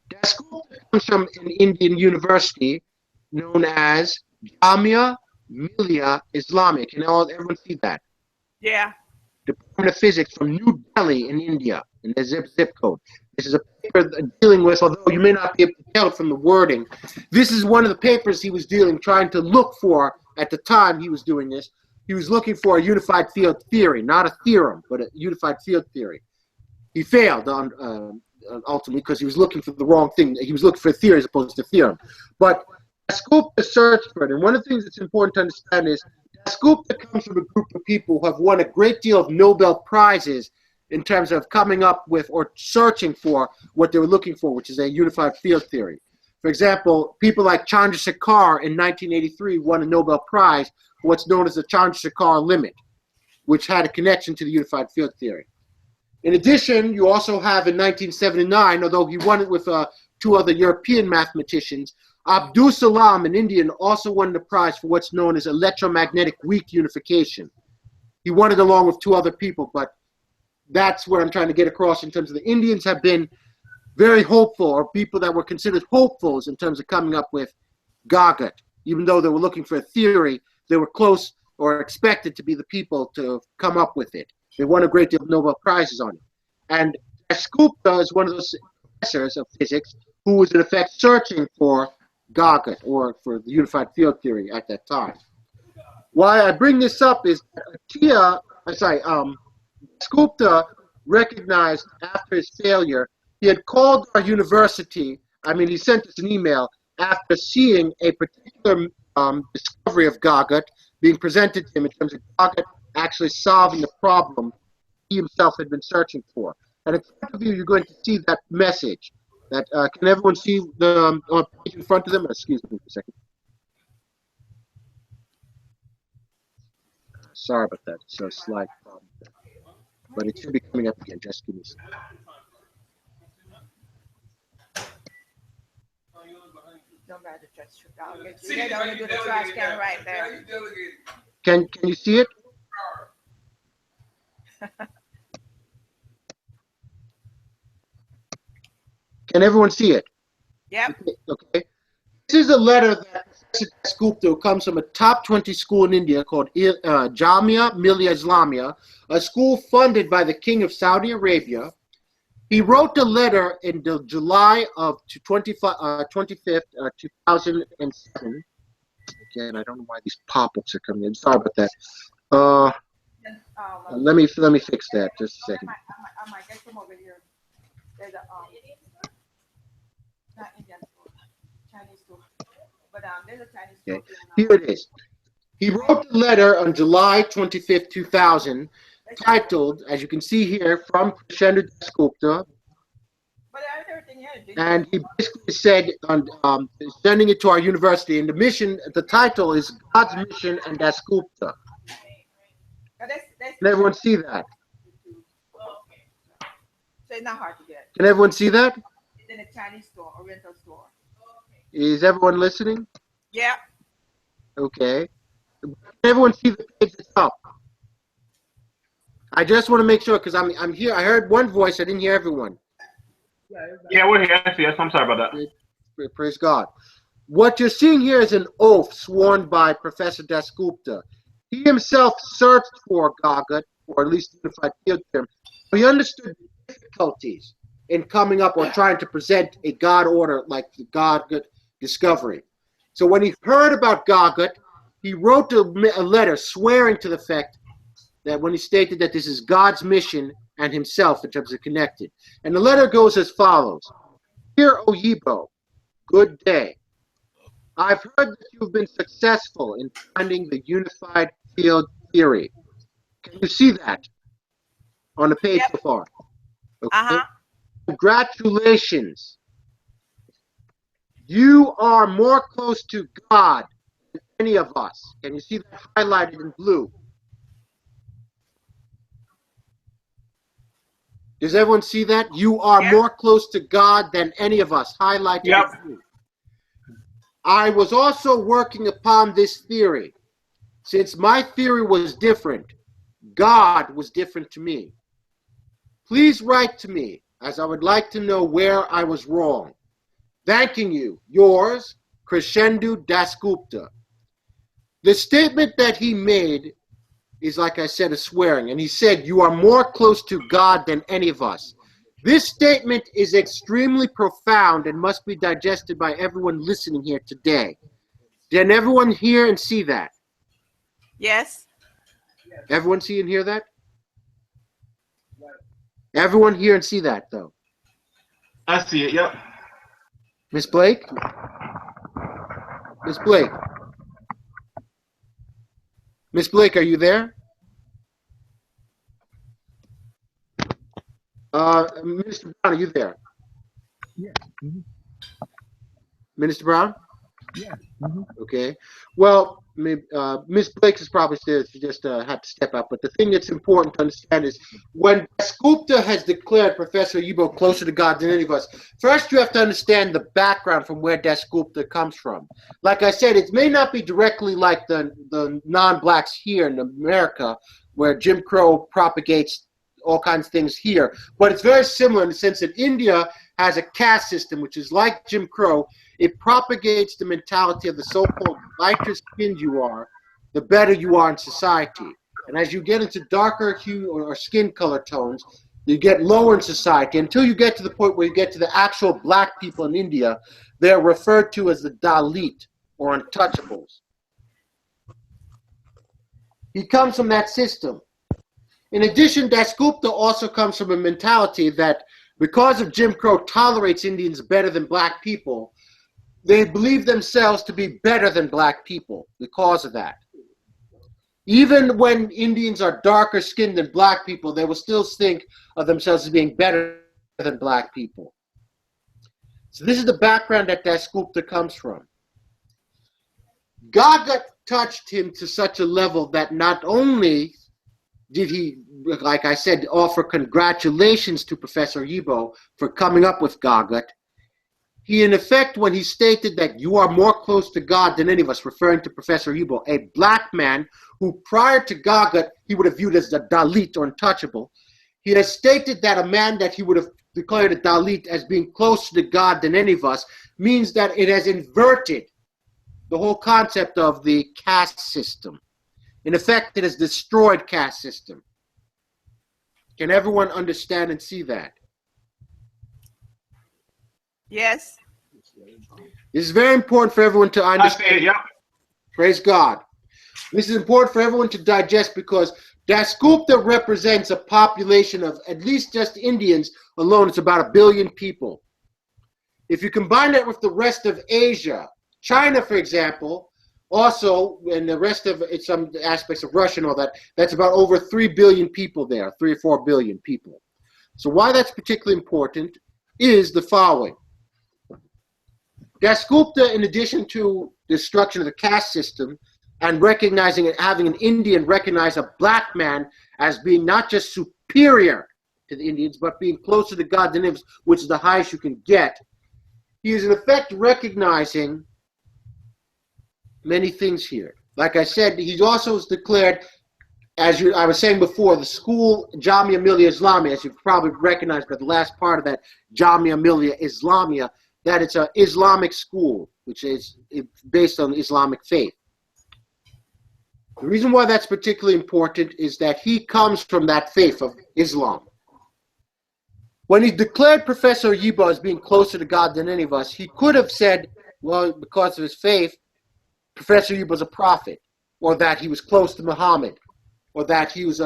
Dasgupta comes from an Indian university known as Jamia Millia Islamia. Can everyone see that?
Yeah.
Department of Physics from New Delhi in India, in the zip code. This is a paper dealing with, although you may not be able to tell from the wording, this is one of the papers he was trying to look for at the time he was doing this. He was looking for a unified field theory, not a theorem, but a unified field theory. He failed ultimately because he was looking for the wrong thing. He was looking for a theory as opposed to theorem. But Dasgupta searched for it, and one of the things that's important to understand is Dasgupta comes from a group of people who have won a great deal of Nobel Prizes in terms of coming up with or searching for what they were looking for, which is a unified field theory. For example, people like Chandrasekhar in 1983 won a Nobel Prize for what's known as the Chandrasekhar limit, which had a connection to the unified field theory. In addition, you also have in 1979, although he won it with two other European mathematicians, Abdus Salam, an Indian, also won the prize for what's known as electromagnetic weak unification. He won it along with two other people, but that's what I'm trying to get across in terms of the Indians have been very hopeful, or people that were considered hopefuls in terms of coming up with GAGUT. Even though they were looking for a theory, they were close or expected to be the people to come up with it. They won a great deal of Nobel Prizes on it. And Dasgupta is one of those professors of physics who was in effect searching for GAGUT, or for the unified field theory at that time. Why I bring this up is Dasgupta recognized after his failure, he had called our university, he sent us an email after seeing a particular discovery of GAGUT being presented to him in terms of GAGUT actually solving the problem he himself had been searching for. And in front of you, you're going to see that message. That can everyone see the page in front of them? Excuse me for a second. Sorry about that. It's a slight problem. But it should be coming up again. Just give me a second.
Don't matter, just they're gonna do the trash can right there.
Can you see it? Can everyone see it?
Yep.
Okay. This is a letter that Professor Dasgupta comes from a top 20 school in India called Jamia Millia Islamia, a school funded by the King of Saudi Arabia. He wrote a letter in the July of 25th, 2007. Again, I don't know why these pop-ups are coming in. Sorry about that. Let me fix that. Just a second.
I might get some over here. There's a not Indian store, Chinese store, but there's a Chinese store.
Okay. Here it is. He wrote the letter on July 25th, 2000, titled, as you can see here, from Crescendo Dasgupta. And he basically said, on sending it to our university, and the title is God's Mission and Dasgupta. Can everyone see that?
So it's not hard to get.
Can everyone see that?
It's in a Chinese store, Oriental store.
Is everyone listening?
Yeah.
Okay. Can everyone see the page that's up? I just want to make sure, because I'm here. I heard one voice. I didn't hear everyone.
Yeah, we're here. Yes, I'm sorry about that.
Praise God. What you're seeing here is an oath sworn by Professor Dasgupta. He himself searched for GAGUT, or at least unified field theorem. He understood the difficulties in coming up or trying to present a God order like the GAGUT discovery. So when he heard about GAGUT, he wrote a letter swearing to the fact that when he stated that this is God's mission and himself in terms of connected. And the letter goes as follows. Dear Oyibo, good day. I've heard that you've been successful in finding the unified field theory. Can you see that on the page so far? Okay. Congratulations. You are more close to God than any of us. Can you see that highlighted in blue? Does everyone see that? You are more close to God than any of us, highlighted in blue. I was also working upon this theory. Since my theory was different, God was different to me. Please write to me, as I would like to know where I was wrong. Thanking you, yours, Crescendo Dasgupta. The statement that he made is, like I said, a swearing. And he said, you are more close to God than any of us. This statement is extremely profound and must be digested by everyone listening here today. Can everyone hear and see that?
Yes.
Everyone see and hear that? Everyone hear and see that, though?
I see it, yep.
Miss Blake? Miss Blake? Miss Blake, are you there? Mr. Brown, are you there?
Yeah. Mm-hmm.
Minister Brown?
Yeah.
Okay. Well, Ms. Blake is probably still, she just had to step out. But the thing that's important to understand is when Gupta has declared Professor Oyibo closer to God than any of us, first you have to understand the background from where Gupta comes from. Like I said, it may not be directly like the non-blacks here in America, where Jim Crow propagates all kinds of things here, but it's very similar in the sense that India has a caste system, which is like Jim Crow. It propagates the mentality of the so-called lighter skinned you are, the better you are in society. And as you get into darker hue or skin color tones, you get lower in society until you get to the point where you get to the actual black people in India. They're referred to as the Dalit or untouchables. He comes from that system. In addition, Dasgupta also comes from a mentality that because of Jim Crow tolerates Indians better than black people, they believe themselves to be better than black people because of that. Even when Indians are darker skinned than black people, they will still think of themselves as being better than black people. So this is the background that Dasgupta comes from. GAGUT touched him to such a level that not only did he, like I said, offer congratulations to Professor Oyibo for coming up with GAGUT, he, in effect, when he stated that you are more close to God than any of us, referring to Professor Oyibo, a black man who prior to GAGUT he would have viewed as a Dalit or untouchable, he has stated that a man that he would have declared a Dalit as being closer to God than any of us means that it has inverted the whole concept of the caste system. In effect, it has destroyed caste system. Can everyone understand and see that?
Yes.
This is very important for everyone to understand.
I see it, yeah.
Praise God. This is important for everyone to digest because Dasgupta represents a population of at least just Indians alone. It's about 1 billion people. If you combine that with the rest of Asia, China, for example, also, and the rest of some aspects of Russia and all that, that's about over 3 billion people there, 3 or 4 billion people. So why that's particularly important is the following. Dasgupta, in addition to the destruction of the caste system and recognizing and having an Indian recognize a black man as being not just superior to the Indians, but being closer to God than him, which is the highest you can get, he is in effect recognizing many things here. Like I said, he also has declared, as I was saying before, the school Jamia Millia Islamia, as you've probably recognized by the last part of that, Jamia Millia Islamia, that it's an Islamic school, which is based on Islamic faith. The reason why that's particularly important is that he comes from that faith of Islam. When he declared Professor Oyibo as being closer to God than any of us, he could have said, well, because of his faith, Professor Oyibo was a prophet, or that he was close to Muhammad, or that he was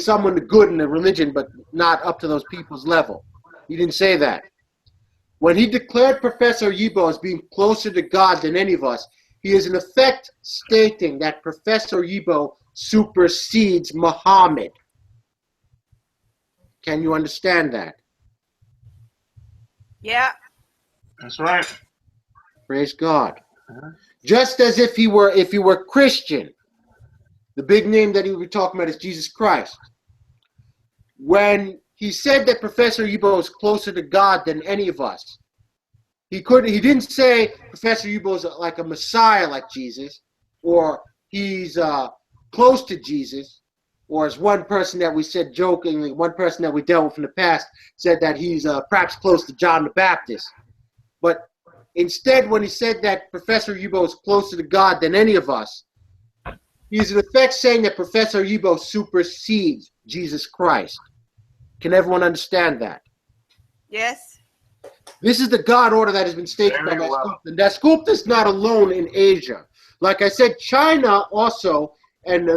someone good in the religion, but not up to those people's level. He didn't say that. When he declared Professor Oyibo as being closer to God than any of us, he is in effect stating that Professor Oyibo supersedes Muhammad. Can you understand that?
Yeah.
That's right.
Praise God. Just as if he were Christian, the big name that he would be talking about is Jesus Christ. When he said that Professor Oyibo is closer to God than any of us, he didn't say Professor Oyibo is like a Messiah like Jesus, or he's close to Jesus, or as one person that we said jokingly, one person that we dealt with in the past said that he's perhaps close to John the Baptist. But instead, when he said that Professor Oyibo is closer to God than any of us, he's in effect saying that Professor Oyibo supersedes Jesus Christ. Can everyone understand that?
Yes.
This is the God order that has been stated by Dasgupta. And Dasgupta is not alone in Asia. Like I said, China also, and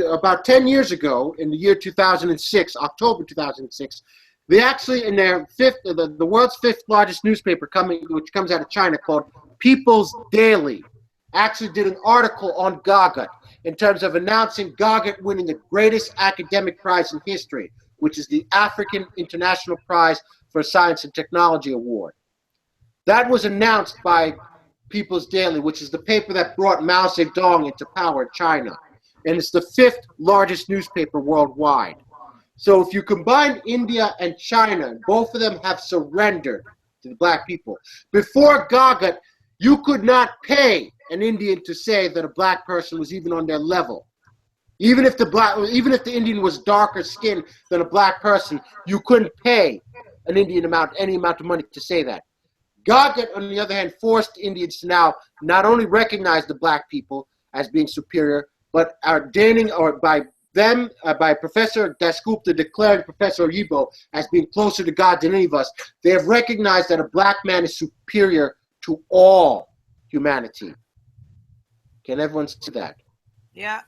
about 10 years ago, in the year 2006, October 2006, they actually, in their the world's 5th largest newspaper, which comes out of China, called People's Daily, actually did an article on GAGUT in terms of announcing GAGUT winning the greatest academic prize in history, which is the African International Prize for Science and Technology Award. That was announced by People's Daily, which is the paper that brought Mao Zedong into power in China. And it's the 5th largest newspaper worldwide. So if you combine India and China, both of them have surrendered to the black people. Before GAGUT, you could not pay an Indian to say that a black person was even on their level. Even if the Indian was darker skinned than a black person, you couldn't pay an Indian any amount of money to say that. GAGUT, on the other hand, forced Indians to now not only recognize the black people as being superior, but ordaining, or by Professor Dasgupta declaring Professor Oyibo as being closer to God than any of us, they have recognized that a black man is superior to all humanity. Can everyone see that?
Yeah.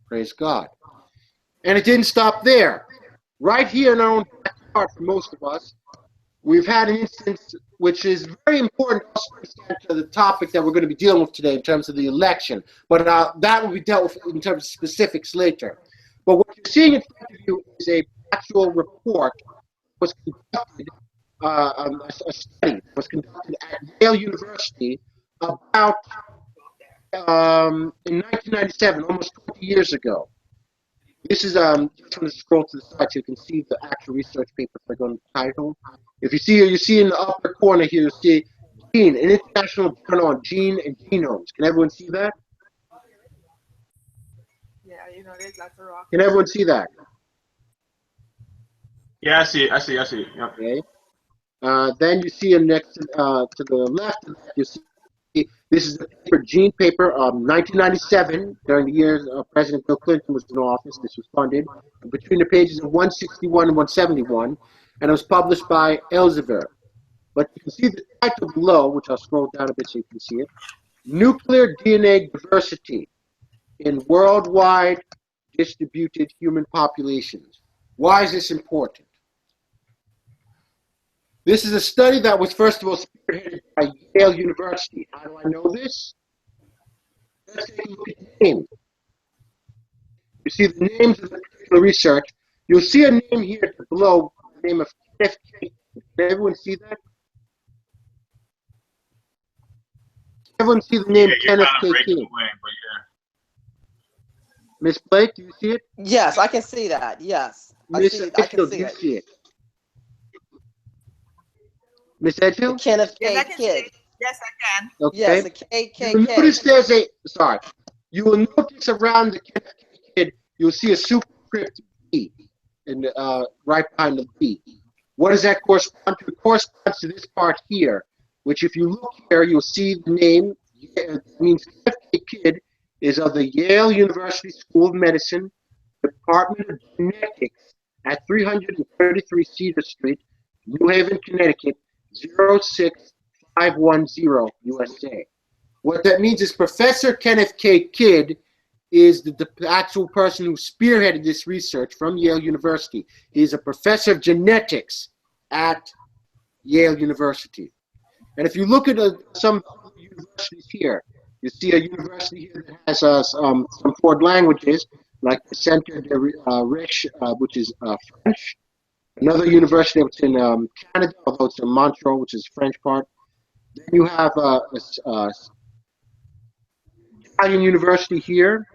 Praise God. And it didn't stop there. Right here in our own backyard for most of us, we've had an instance which is very important to the topic that we're going to be dealing with today in terms of the election. But that will be dealt with in terms of specifics later. But what you're seeing in front of you is an actual report was conducted, a study was conducted at Yale University about in 1997, almost 20 years ago. This is, just going to scroll to the side so you can see the actual research paper if I go to the title. If you see here, you see in the upper corner here, you see Gene, an international journal on gene and genomes. Can everyone see that?
Yeah, you know, there's lots of rock.
Can everyone see that?
Yeah, I see it. Yep.
Okay. Then you see next to the left, you see this is the paper, Gene paper, 1997, during the years President Bill Clinton was in office. This was funded between the pages of 161 and 171, and it was published by Elsevier. But you can see the title below, which I'll scroll down a bit so you can see it. Nuclear DNA Diversity in Worldwide Distributed Human Populations. Why is this important? This is a study that was, first of all, spearheaded by Yale University. How do I know this? Let's take a look at the names. You see the names of the particular research. You'll see a name here below, the name of Kenneth K. Can everyone see that? Everyone see the name Kenneth K. King? Miss Blake, do you see it?
Yes, I can see that. Yes. I
Miss
can
Edgehill,
see
do you
it.
see it? Miss Edgehill?
Kenneth
Yes,
K.
I can see
Kid.
it. Yes, I can.
Okay.
Yes, the
You will notice there's a, sorry, you will notice around the Kenneth K. Kid, you'll see a superscript B in, right behind the B. What does that correspond to? It corresponds to this part here, which if you look here, you'll see the name, it means Kenneth K. Kid is of the Yale University School of Medicine, Department of Genetics at 333 Cedar Street, New Haven, Connecticut, 06510, USA. What that means is Professor Kenneth K. Kidd is the actual person who spearheaded this research from Yale University. He is a professor of genetics at Yale University. And if you look at some universities here, you see a university here that has some foreign languages, like the Centre de Richest, which is French. Another university that's in Canada, although it's in Montreal, which is the French part. Then you have Italian university here.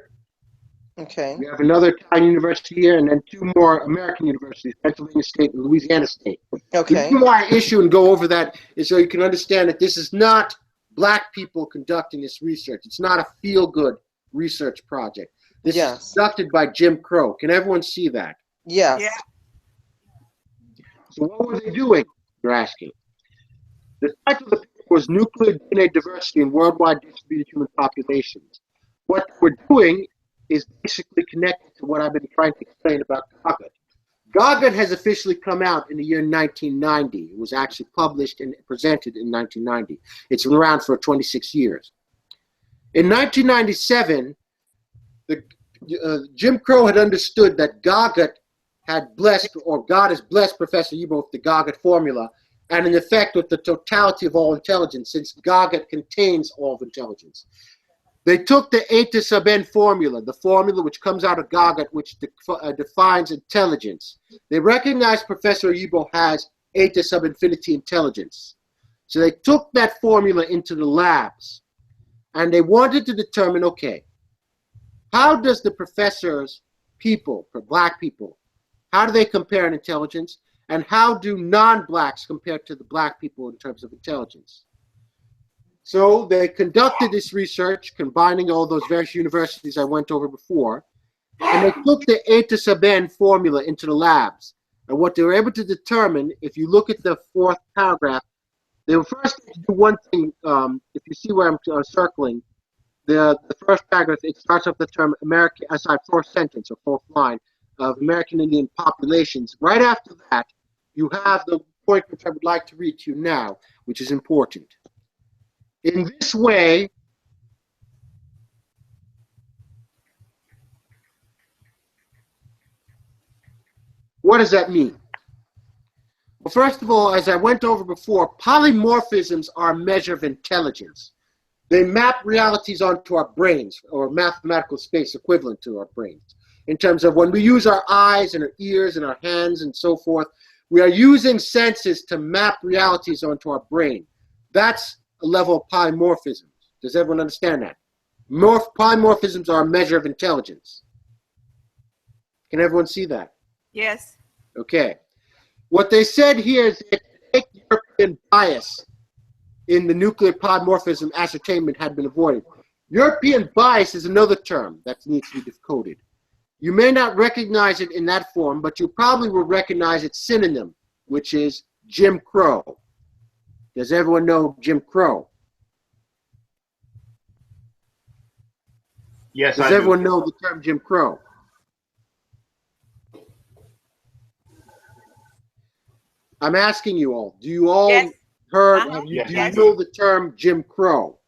Okay.
We have another Italian university here, and then two more American universities, Pennsylvania State and Louisiana State.
Okay.
The reason why I issue and go over that is so you can understand that this is not black people conducting this research. It's not a feel-good research project. This is conducted by Jim Crow. Can everyone see that?
Yes.
Yeah.
So what were they doing, you're asking? The title of the paper was Nuclear DNA Diversity in Worldwide Distributed Human Populations. What we're doing is basically connected to what I've been trying to explain about GAGUT. GAGUT has officially come out in the year 1990. It was actually published and presented in 1990. It's been around for 26 years. In 1997, Jim Crow had understood that GAGUT had blessed, or God has blessed Professor Oyibo with the GAGUT formula, and in effect with the totality of all intelligence, since GAGUT contains all of intelligence. They took the eta sub n formula, the formula which comes out of GAGUT, which defines intelligence. They recognized Professor Oyibo has eta sub infinity intelligence. So they took that formula into the labs, and they wanted to determine, okay, how does the professor's people, for black people, how do they compare in intelligence, and how do non-blacks compare to the black people in terms of intelligence? So they conducted this research, combining all those various universities I went over before, and they took the eta sub n formula into the labs. And what they were able to determine, if you look at the fourth paragraph, they were first to do one thing. If you see where I'm circling, the first paragraph, it starts off the term American, fourth sentence or fourth line of American Indian populations. Right after that, you have the point which I would like to read to you now, which is important. In this way, what does that mean? Well, first of all, as I went over before, polymorphisms are a measure of intelligence. They map realities onto our brains, or mathematical space equivalent to our brains, in terms of when we use our eyes and our ears and our hands and so forth, we are using senses to map realities onto our brain. That's a level of polymorphisms. Does everyone understand that? Polymorphisms are a measure of intelligence. Can everyone see that?
Yes.
Okay. What they said here is that European bias in the nuclear polymorphism ascertainment had been avoided. European bias is another term that needs to be decoded. You may not recognize it in that form, but you probably will recognize its synonym, which is Jim Crow. Does everyone know Jim Crow?
Yes,
Does everyone know the term Jim Crow? I'm asking you all. Do you all
Yes.
heard?
Uh-huh.
Do you
Yes.
know the term Jim Crow?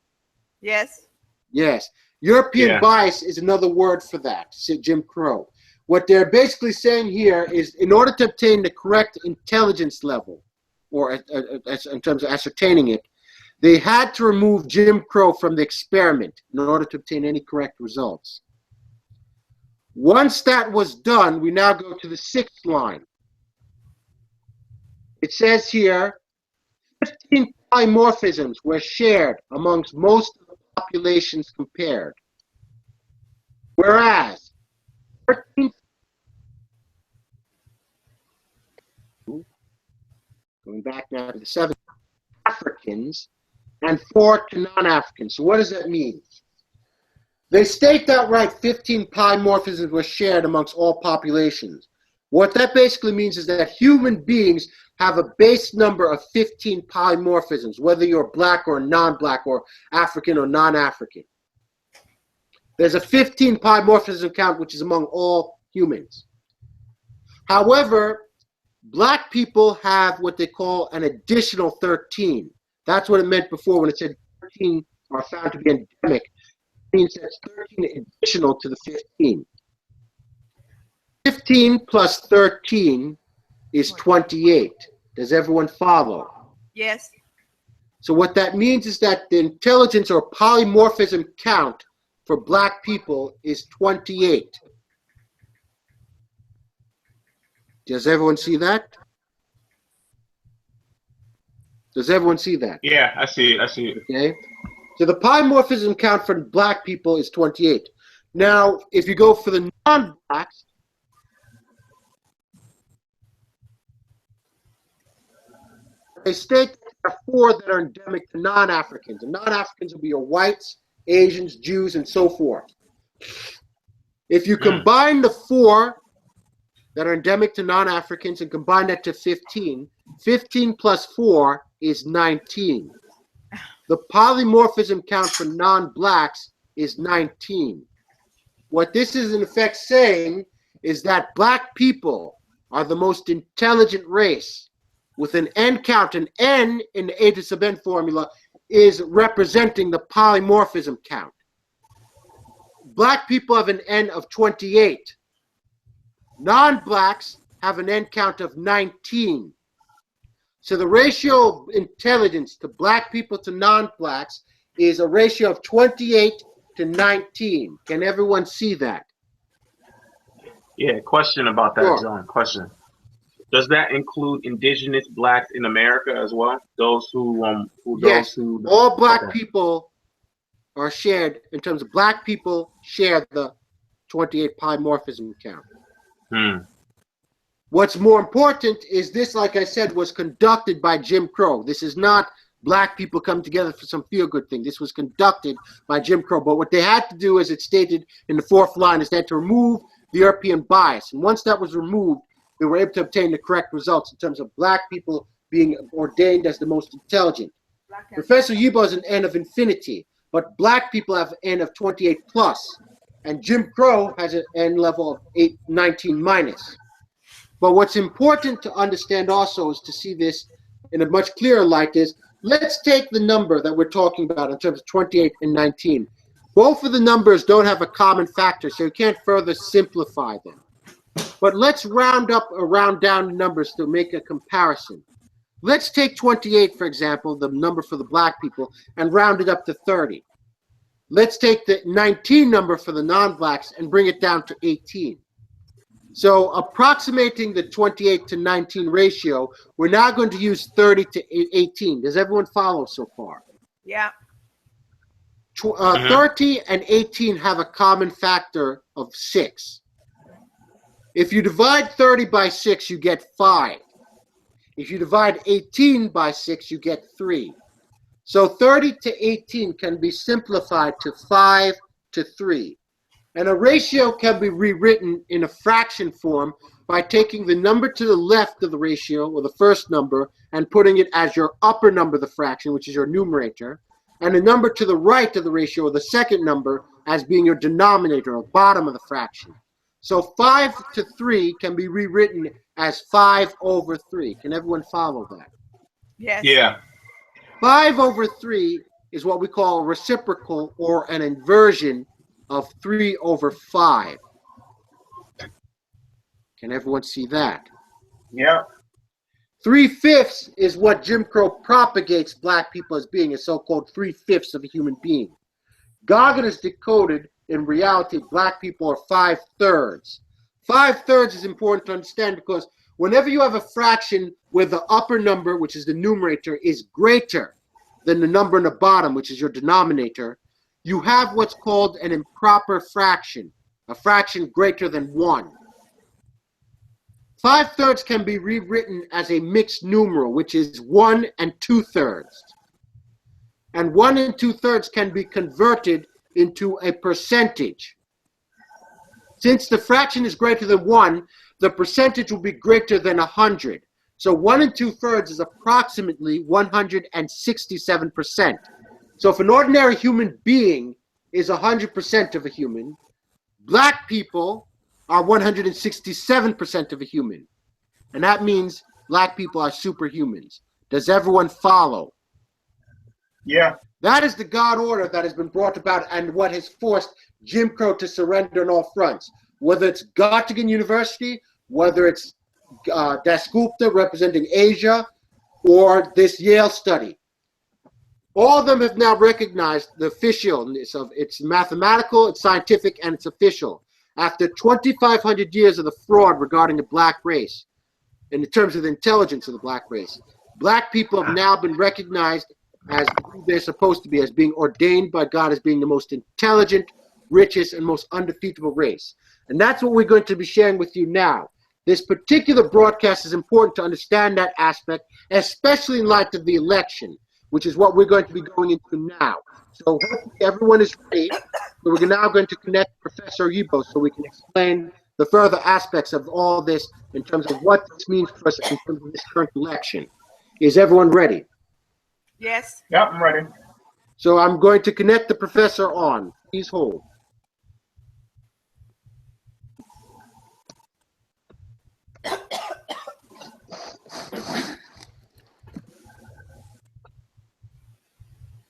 Yes.
Yes. European
Yeah.
bias is another word for that, Jim Crow. What they're basically saying here is in order to obtain the correct intelligence level, or in terms of ascertaining it, they had to remove Jim Crow from the experiment in order to obtain any correct results. Once that was done, we now go to the sixth line. It says here, 15 polymorphisms were shared amongst most of the populations compared. Whereas, 13, going back now to the 7 Africans and 4 to non-Africans. So what does that mean? They state outright 15 polymorphisms were shared amongst all populations. What that basically means is that human beings have a base number of 15 polymorphisms, whether you're black or non-black or African or non-African. There's a 15 polymorphism count, which is among all humans. However, black people have what they call an additional 13. That's what it meant before when it said 13 are found to be endemic. It means that's 13 additional to the 15. 15 plus 13 is 28. Does everyone follow?
Yes.
So what that means is that the intelligence or polymorphism count for black people is 28. Does everyone see that? Does everyone see that?
Yeah, I see it. I see it.
Okay. So the polymorphism count for black people is 28. Now, if you go for the non-blacks, they state there are 4 that are endemic to non-Africans. And non-Africans will be your whites, Asians, Jews, and so forth. If you combine the 4 that are endemic to non-Africans and combine that to 15, 15 plus 4 is 19. The polymorphism count for non-blacks is 19. What this is in effect saying is that black people are the most intelligent race with an N count. An N in the eta sub n formula is representing the polymorphism count. Black people have an N of 28. Non-blacks have an N count of 19. So the ratio of intelligence to black people to non-blacks is a ratio of 28 to 19. Can everyone see that?
Yeah, question about that,
Sure.
John. Question. Does that include indigenous blacks in America as well? Those who
Yes,
those who
all black
okay.
people are shared in terms of black people share the 28 pi morphism count. What's more important is this, like I said, was conducted by Jim Crow. This is not black people come together for some feel-good thing. This was conducted by Jim Crow. But what they had to do, as it's stated in the fourth line, is they had to remove the European bias. And once that was removed, they were able to obtain the correct results in terms of black people being ordained as the most intelligent. Professor Oyibo has an N of infinity, but black people have an N of 28 plus, and Jim Crow has an N level of 19 minus. But what's important to understand also is to see this in a much clearer light is, let's take the number that we're talking about in terms of 28 and 19. Both of the numbers don't have a common factor, so you can't further simplify them. But let's round up or round down numbers to make a comparison. Let's take 28, for example, the number for the black people, and round it up to 30. Let's take the 19 number for the non-blacks and bring it down to 18. So approximating the 28 to 19 ratio, we're now going to use 30 to 18. Does everyone follow so far?
Yeah.
30 and 18 have a common factor of 6. If you divide 30 by 6, you get 5. If you divide 18 by 6, you get 3. So 30 to 18 can be simplified to 5 to 3. And a ratio can be rewritten in a fraction form by taking the number to the left of the ratio, or the first number, and putting it as your upper number of the fraction, which is your numerator, and the number to the right of the ratio, or the second number, as being your denominator, or bottom of the fraction. So 5 to 3 can be rewritten as 5 over 3. Can everyone follow that?
Yes.
Yeah.
5 over 3 is what we call a reciprocal or an inversion of 3 over 5. Can everyone see that?
Yeah.
3/5 is what Jim Crow propagates black people as being, a so-called 3/5 of a human being. GAGUT is decoded. In reality, black people are 5/3. 5/3 is important to understand because whenever you have a fraction where the upper number, which is the numerator, is greater than the number in the bottom, which is your denominator, you have what's called an improper fraction, a fraction greater than 1. 5/3 can be rewritten as a mixed numeral, which is 1 2/3. And 1 2/3 can be converted into a percentage. Since the fraction is greater than 1, the percentage will be greater than 100. So 1 2/3 is approximately 167%. So if an ordinary human being is 100% of a human, black people are 167% of a human. And that means black people are superhumans. Does everyone follow?
Yeah.
That is the God order that has been brought about and what has forced Jim Crow to surrender on all fronts. Whether it's Göttingen University, whether it's Das Gupta representing Asia, or this Yale study. All of them have now recognized the officialness of it's mathematical, it's scientific, and it's official. After 2,500 years of the fraud regarding the black race, in terms of the intelligence of the black race, black people have now been recognized as who they're supposed to be, as being ordained by God as being the most intelligent, richest, and most undefeatable race. And that's what we're going to be sharing with you now. This particular broadcast is important to understand that aspect, especially in light of the election, which is what we're going to be going into now. So hopefully everyone is ready. So we're now going to connect Professor Oyibo so we can explain the further aspects of all this in terms of what this means for us in terms of this current election. Is everyone ready?
Yes.
Yep, I'm ready.
So I'm going to connect the professor on. Please hold.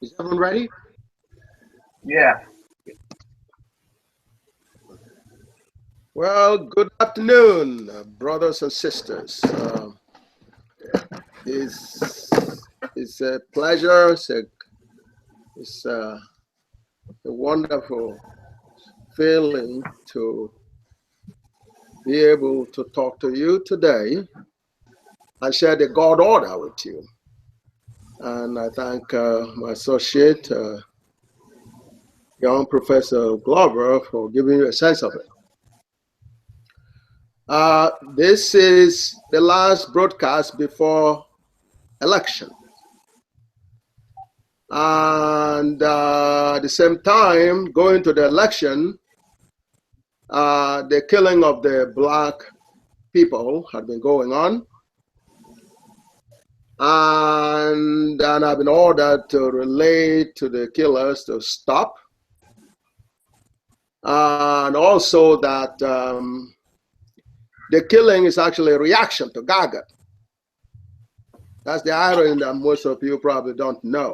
Is everyone ready?
Yeah.
Well, good afternoon, brothers and sisters. It's a pleasure. It's a wonderful feeling to be able to talk to you today and share the God order with you. And I thank my associate, young Professor Glover, for giving you a sense of it. This is the last broadcast before election. And at the same time, going to the election, the killing of the black people had been going on. And I've been ordered to relate to the killers to stop. And also that the killing is actually a reaction to GAGUT. That's the irony that most of you probably don't know.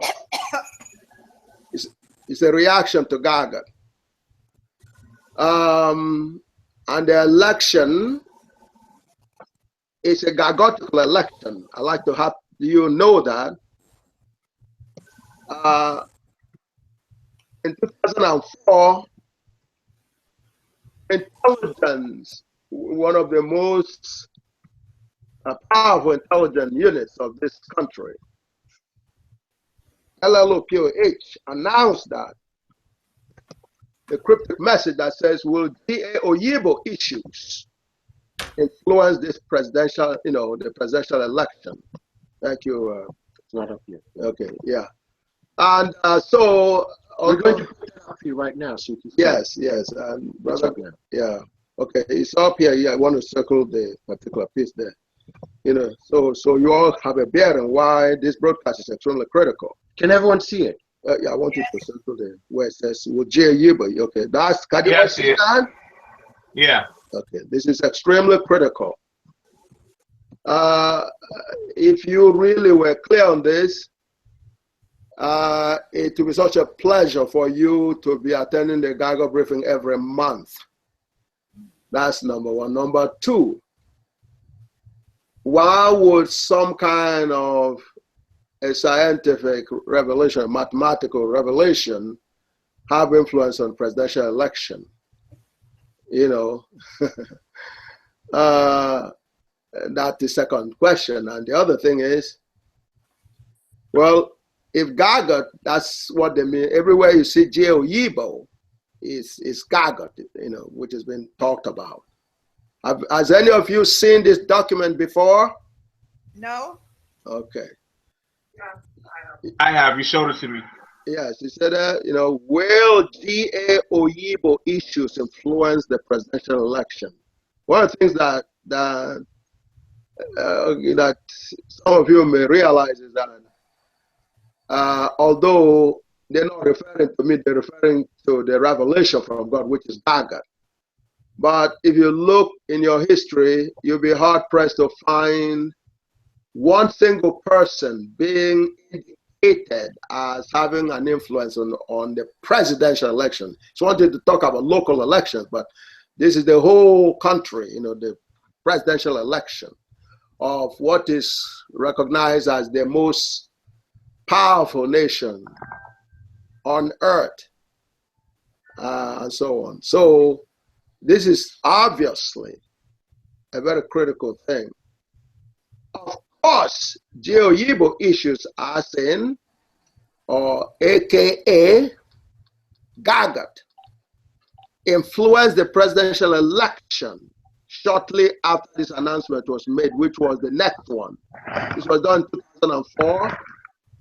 It's a reaction to GAGUT. And the election is a GAGUTical election. I like to have you know that. In 2004, intelligence, one of the most powerful intelligence units of this country, LLOPOH, announced that the cryptic message that says, will Oyibo issues influence this presidential, the presidential election? Thank you.
It's not up yet.
Okay, yeah. And so
we're going to put it up for you right now, so you can see.
Yes.
It's up now.
Yeah. Okay, it's up here. Yeah, I want to circle the particular piece there. So you all have a bearing why this broadcast is extremely critical.
Can everyone see it?
Yeah, I want you to circle the where it says "Will Oyibo." Okay, that's. Can you see that?
Yeah.
Okay, this is extremely critical. If you really were clear on this, it will be such a pleasure for you to be attending the GAGUT briefing every month. That's number one. Number two, why would some kind of a scientific revelation, a mathematical revelation, have influence on presidential election? That's the second question. And the other thing is, well, if GAGUT, that's what they mean. Everywhere you see Oyibo is GAGUT, which has been talked about. Has any of you seen this document before?
No.
Okay.
I have. You showed it to me.
Yes, he said, will Oyibo issues influence the presidential election? One of the things that some of you may realize is that although they're not referring to me, they're referring to the revelation from God, which is GAGUT. But if you look in your history, you'll be hard-pressed to find one single person being indicated as having an influence on the presidential election. So I wanted to talk about local elections, but this is the whole country, the presidential election of what is recognized as the most powerful nation on earth, and so on. So this is obviously a very critical thing. Of course, Oyibo issues as in, or AKA, GAGUT, influenced the presidential election shortly after this announcement was made, which was the next one. This was done in 2004.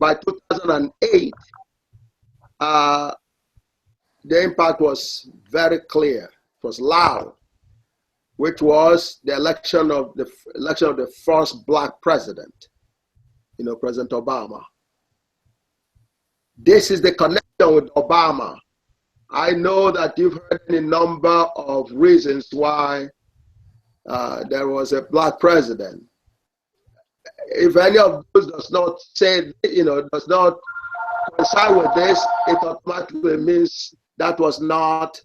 By 2008, the impact was very clear. It was loud, which was the election of the first black president, President Obama. This is the connection with Obama. I know that you've heard any number of reasons why there was a black president. If any of those does not say, does not coincide with this, it automatically means that was not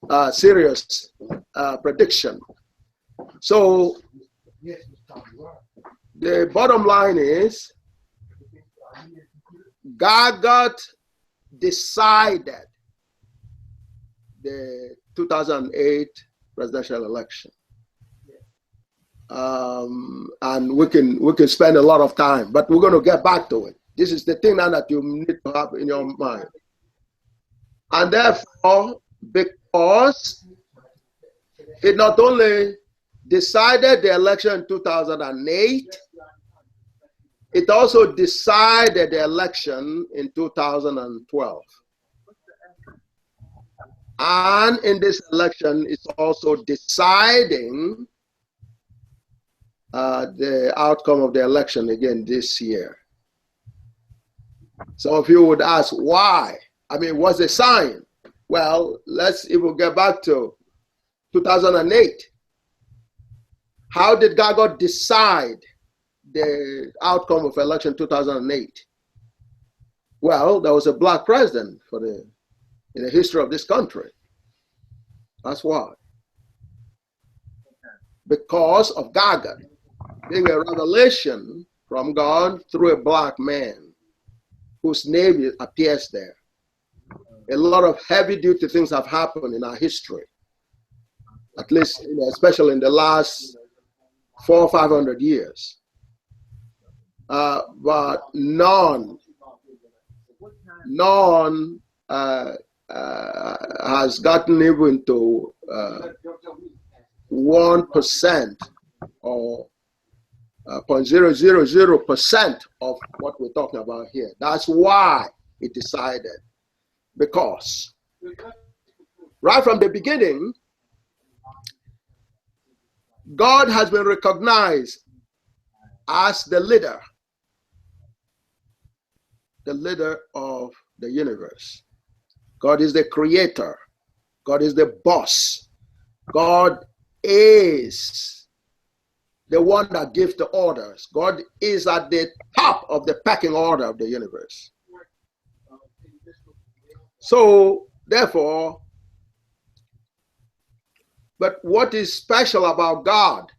a serious prediction. So the bottom line is, GAGUT decided the 2008 presidential election. And we can spend a lot of time, but we're going to get back to it. This is the thing now that you need to have in your mind. And therefore, because it not only decided the election in 2008, it also decided the election in 2012. And in this election, it's also deciding the outcome of the election again this year. Some of you would ask, why? I mean, what's the sign? Well, if we get back to 2008, how did GAGUT decide the outcome of election 2008? Well, there was a black president in the history of this country. That's why. Because of GAGUT being a revelation from God through a black man whose name appears there. A lot of heavy-duty things have happened in our history, at least, especially in the last 400 or 500 years. But none has gotten even to 1% or 0.000% of what we're talking about here. That's why it decided. Because right from the beginning, God has been recognized as the leader of the universe. God is the creator. God is the boss. God is the one that gives the orders. God is at the top of the pecking order of the universe. So, therefore, but what is special about God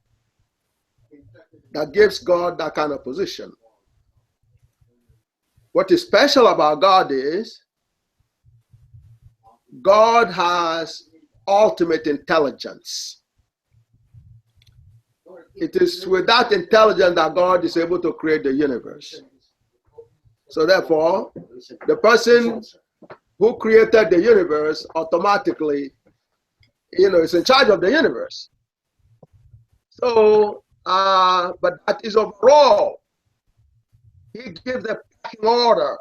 that gives God that kind of position? What is special about God is God has ultimate intelligence. It is with that intelligence that God is able to create the universe. So therefore, the person who created the universe automatically, is in charge of the universe. So, but that is overall. He gives the pecking order.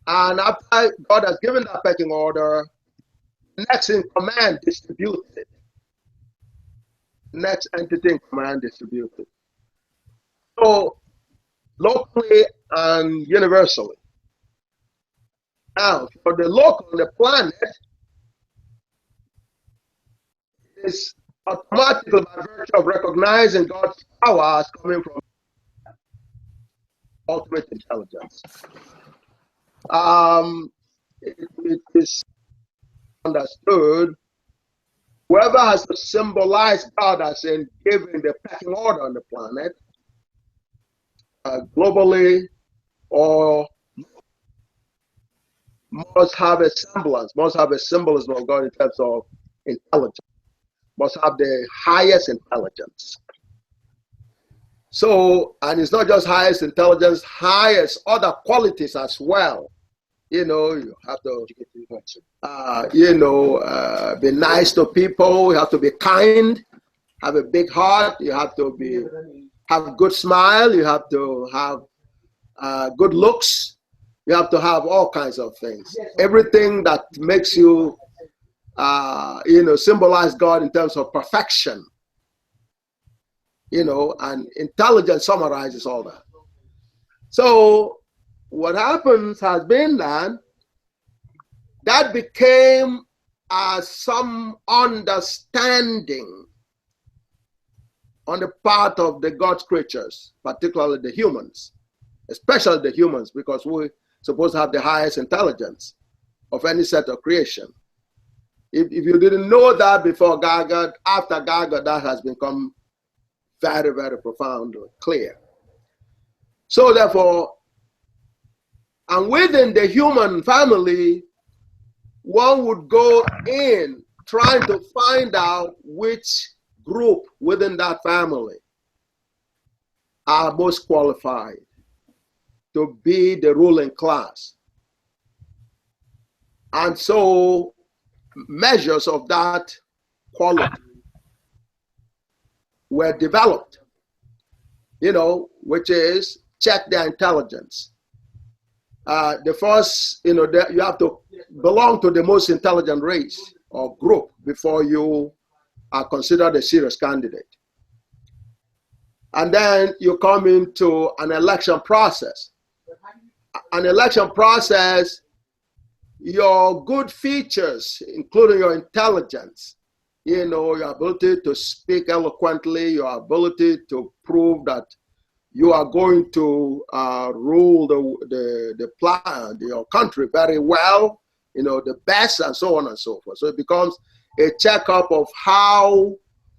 And after God has given that pecking order, next in command distributes it. Next entity in command distributes it. So, locally and universally. Now, for the local, the planet is automatically by virtue of recognizing God's power as coming from ultimate intelligence. It is understood whoever has to symbolize God as in giving the pecking order on the planet, globally, or must have a semblance, must have a symbolism of God in terms of intelligence, must have the highest intelligence. So, and it's not just highest intelligence, highest other qualities as well. You have to, be nice to people. You have to be kind, have a big heart. You have to have a good smile. You have to have good looks. You have to have all kinds of things. Everything that makes you, symbolize God in terms of perfection. And intelligence summarizes all that. So what happens has been that became some understanding on the part of the God's creatures, particularly the humans, especially the humans, because we're supposed to have the highest intelligence of any set of creation. If you didn't know that before GAGUT, after GAGUT, that has become very, very profound or clear. So therefore, and within the human family, one would go in trying to find out which group within that family are most qualified to be the ruling class. And so measures of that quality were developed, which is check their intelligence. The first, you have to belong to the most intelligent race or group before you are considered a serious candidate. And then you come into an election process. An election process, your good features, including your intelligence, your ability to speak eloquently, your ability to prove that you are going to rule your country very well, the best, and so on and so forth. So it becomes a checkup of how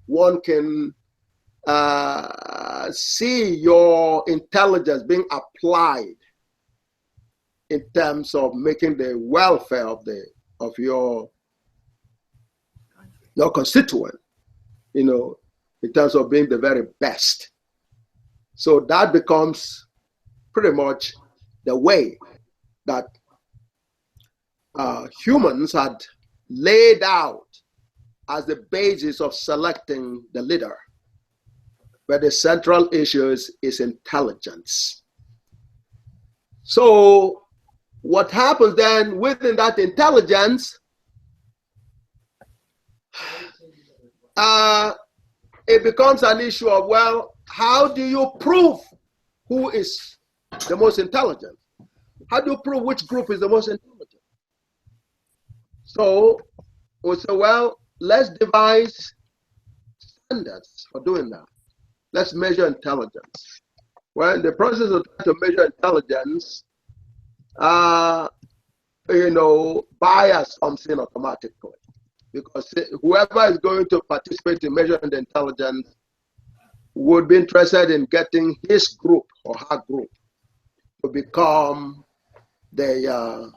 one can see your intelligence being applied in terms of making the welfare of your constituent, in terms of being the very best. So that becomes pretty much the way that humans had laid out as the basis of selecting the leader. But the central issue is intelligence. So what happens then within that intelligence, it becomes an issue of, well, how do you prove who is the most intelligent? How do you prove which group is the most intelligent? So we say, well, let's devise standards for doing that. Let's measure intelligence. Well, in the process of trying to measure intelligence, bias comes in automatically, because whoever is going to participate in measuring the intelligence would be interested in getting his group or her group to become the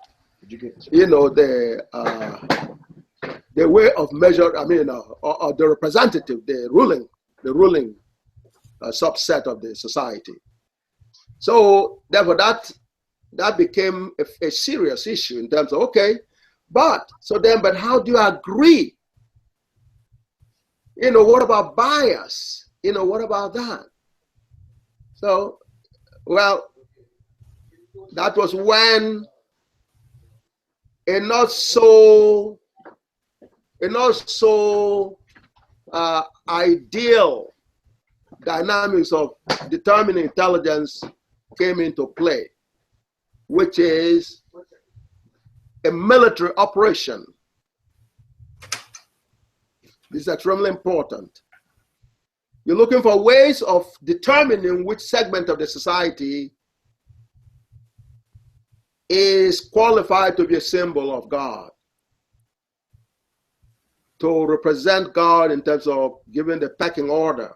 way of measure. Or the representative, the ruling subset of the society. So therefore, that became a serious issue in terms of, but how do you agree? What about bias? What about that? So, well, that was when a not so ideal dynamics of determining intelligence came into play, which is a military operation. This is extremely important. You're looking for ways of determining which segment of the society is qualified to be a symbol of God, to represent God in terms of giving the pecking order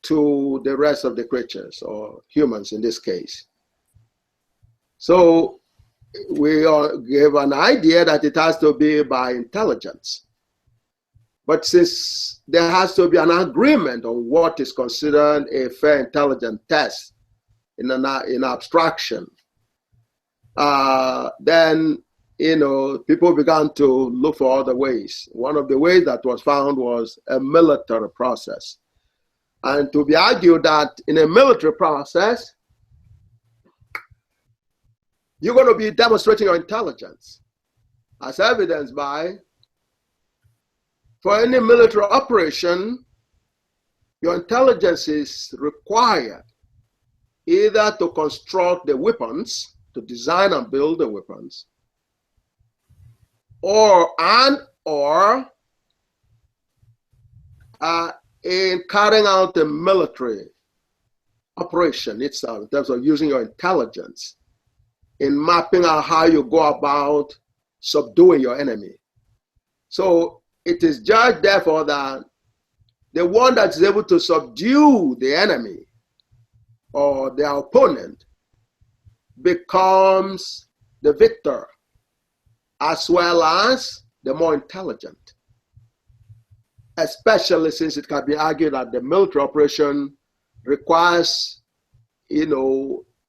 to the rest of the creatures, or humans in this case. So we give an idea that it has to be by intelligence. But since there has to be an agreement on what is considered a fair intelligence test in abstraction, then people began to look for other ways. One of the ways that was found was a military process. And to be argued that in a military process, you're going to be demonstrating your intelligence, as evidenced by, for any military operation, your intelligence is required either to construct the weapons, to design and build the weapons, or in carrying out the military operation itself, in terms of using your intelligence in mapping out how you go about subduing your enemy. So it is judged, therefore, that the one that is able to subdue the enemy or their opponent becomes the victor, as well as the more intelligent. especially since it can be argued that the military operation requires,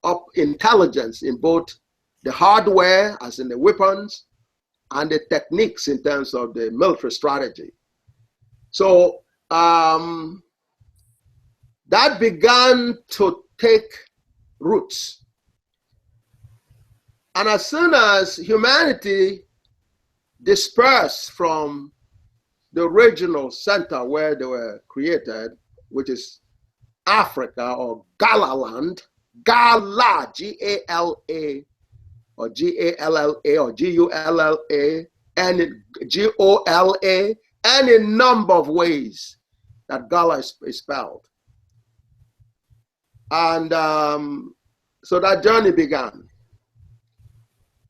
up intelligence in both the hardware, as in the weapons, and the techniques in terms of the military strategy. So that began to take roots. And as soon as humanity dispersed from the original center where they were created, which is Africa or Galaland, Gala, G-A-L-A, or G-A-L-L-A, or G-U-L-L-A, and G-O-L-A, and a number of ways that Gala is spelled. And so that journey began.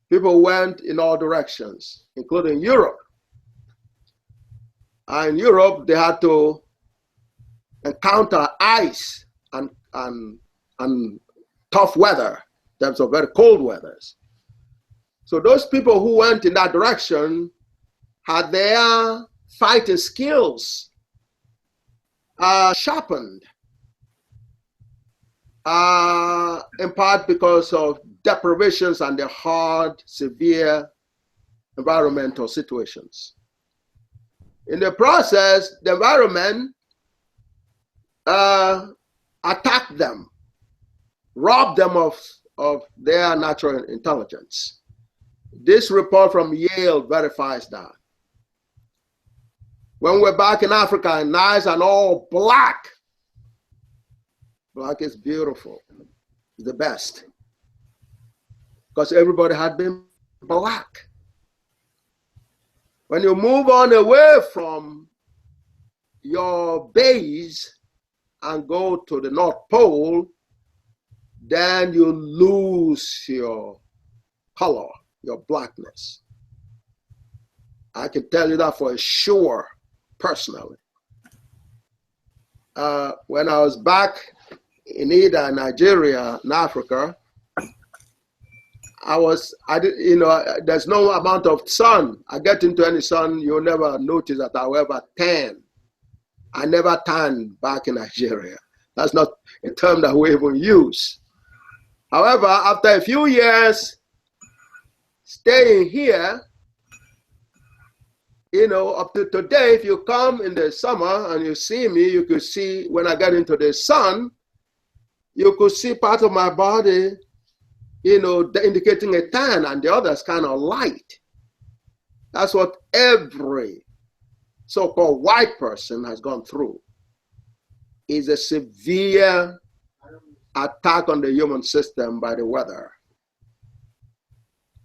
People went in all directions, including Europe. And in Europe, they had to encounter ice and tough weather, in terms of very cold weathers. So those people who went in that direction had their fighting skills sharpened, in part because of deprivations and the hard, severe environmental situations. In the process, the environment attacked them, robbed them of their natural intelligence. This report from Yale verifies that. When we're back in Africa and nice and all black, black is beautiful, it's the best, because everybody had been black. When you move on away from your base and go to the North Pole, then you lose your color, your blackness. I can tell you that for sure, personally. When I was back in either Nigeria and Africa, there's no amount of sun. I get into any sun, you'll never notice that I will ever tan. I never tan back in Nigeria. That's not a term that we even use. However, after a few years staying here, up to today, if you come in the summer and you see me, you could see when I get into the sun, you could see part of my body, indicating a tan, and the other's kind of light. That's what every so-called white person has gone through, is a severe attack on the human system by the weather.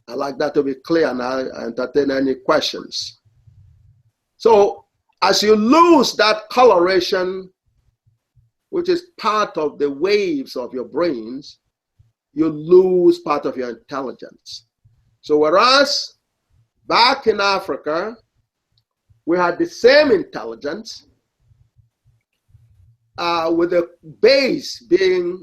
I'd like that to be clear, and I entertain any questions. So as you lose that coloration, which is part of the waves of your brains, you lose part of your intelligence. So whereas back in Africa, we had the same intelligence, with the base being,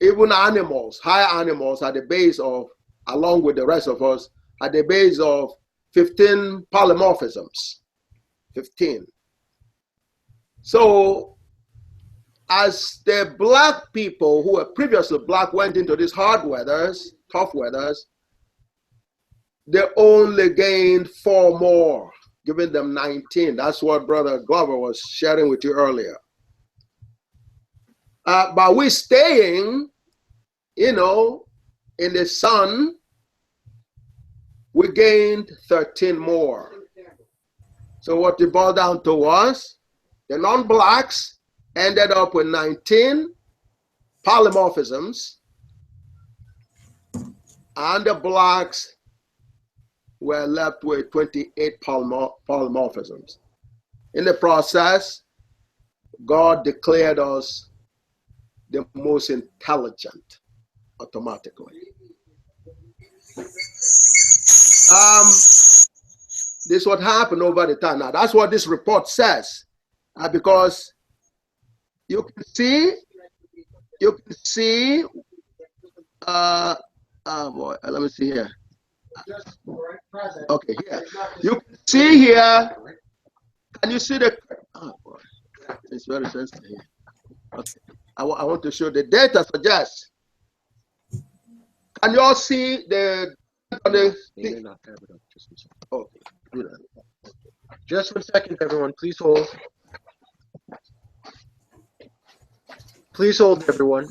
even animals, higher animals at the base of, along with the rest of us, at the base of 15 polymorphisms, 15. So as the black people who were previously black went into these hard weathers, tough weathers, they only gained 4 more, giving them 19. That's what Brother Glover was sharing with you earlier. But we staying, in the sun, we gained 13 more. So what it boiled down to was the non-blacks ended up with 19 polymorphisms, and the blacks were left with 28 polymorphisms. In the process, God declared us the most intelligent automatically. This is what happened over the time. Now, that's what this report says, because you can see, boy, let me see here. Okay, here. You can see here Can you see the? Oh boy, it's very sensitive here. Okay. I want to show the data suggests. Can you all see the?
They may not have it up. Just a second.
Okay. Do that.
Just 1 second, everyone. Please hold. Please hold, everyone.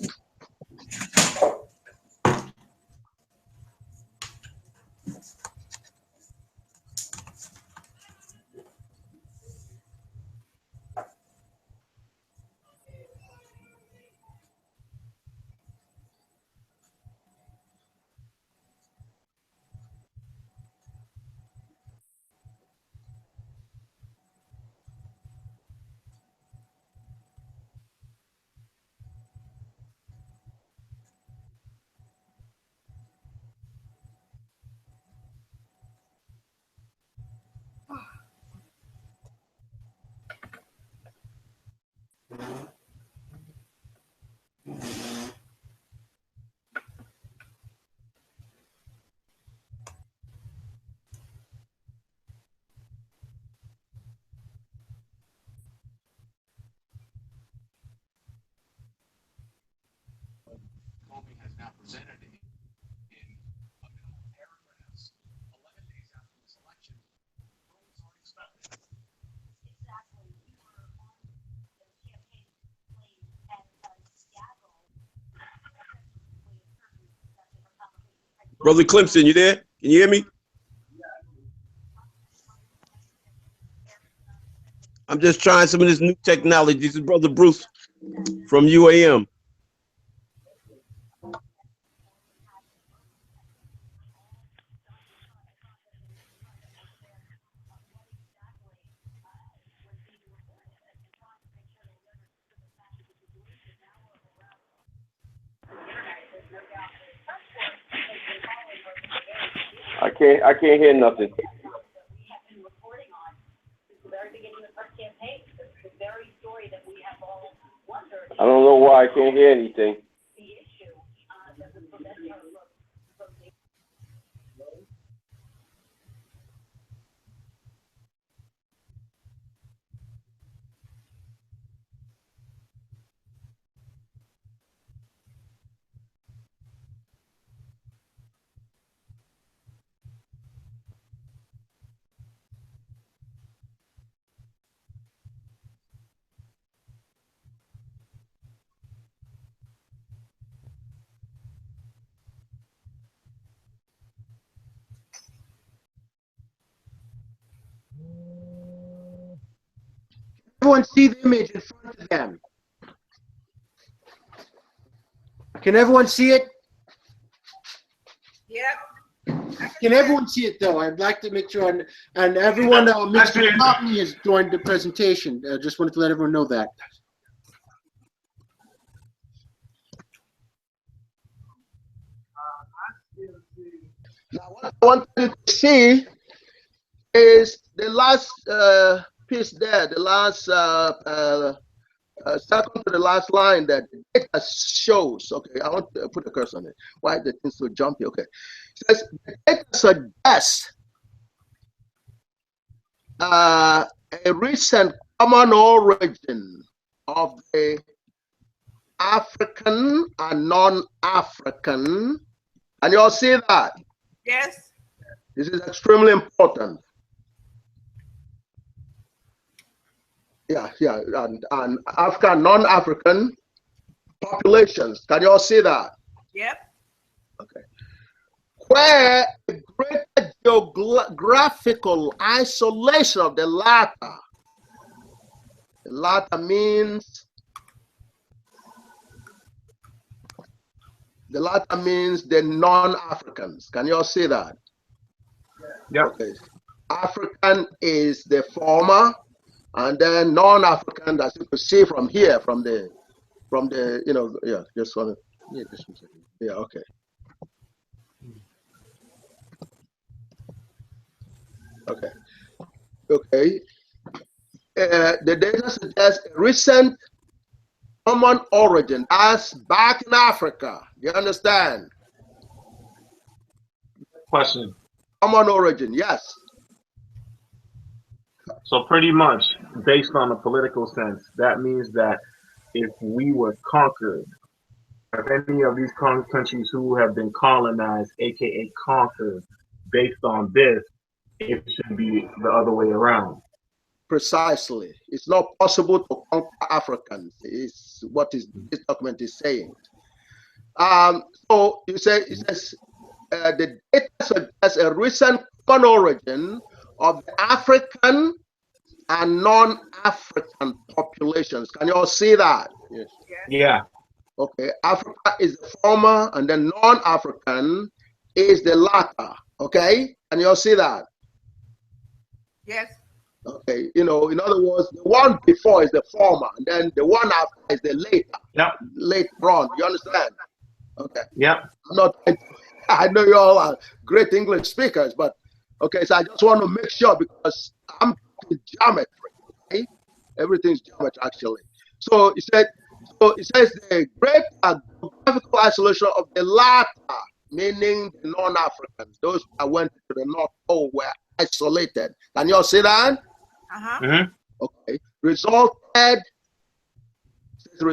Brother Clemson, you there? Can you hear me? I'm just trying some of this new technology. This is Brother Bruce from UAM. I can't hear nothing. I don't know why I can't hear anything.
Everyone see the image in front of them? Can everyone see it?
Yep.
Can everyone see it though? I'd like to make sure, and everyone, Mr. Courtney has joined the presentation. Just wanted to let everyone know that.
Now, what I want you to see is the last piece there, the last second to the last line that the data shows. Okay, I want to put a cursor on it. Why the thing so jumpy? Okay, it says the data suggests a recent common origin of the African and non-African. And you all see that?
Yes.
This is extremely important. Yeah, and African, non-African populations. Can you all see that?
Yep.
Okay. Where a greater geographical isolation of the latter means the non-Africans. Can you all see that?
Yep.
Okay. African is the former, and then non-African, as you can see from here, from the yeah, just one, yeah, just 1 second. Yeah, okay. Okay. Okay. The data suggests a recent common origin as back in Africa. You understand?
Question.
Common origin, yes.
So pretty much, based on the political sense, that means that if we were conquered, if any of these countries who have been colonized, aka conquered, based on this, it should be the other way around.
Precisely. It's not possible to conquer Africans, is what this document is saying. So you say, it says, the data suggests a recent common origin of the African and non-African populations. Can you all see that?
Yes. Yeah.
Okay, Africa is the former, and then non-African is the latter. Okay, can you all see that?
Yes.
Okay, you know, in other words, the one before is the former, and then the one after is the later.
Yep.
Later on, you understand? Okay.
Yep.
I'm not. I know you all are great English speakers, but okay. So I just want to make sure because I'm in geometry. Okay, everything's geometry actually. So it said. So it says the great geographical isolation of the latter, meaning the non-Africans, those that went to the North Pole were isolated. Can you all see that?
Uh-huh.
Okay. Resulted in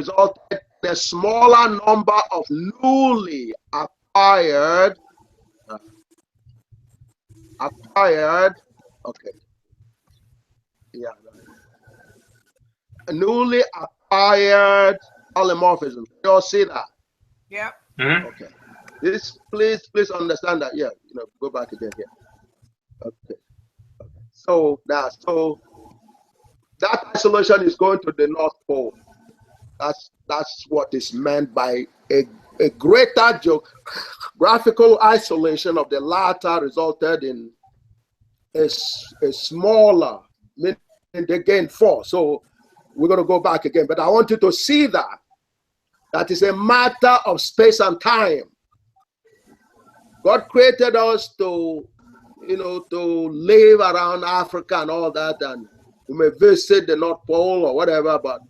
a smaller number of newly acquired. Okay. Yeah. Newly acquired polymorphism. You all see that?
Yep.
Okay. This, please understand that. Yeah. You know, go back again here. Okay. So that isolation is going to the North Pole. That's what is meant by a greater geographical isolation of the latter resulted in a smaller, meaning they gained 4. So we're going to go back again, but I want you to see that is a matter of space and time. God created us to, you know, to live around Africa and all that, and we may visit the North Pole or whatever, but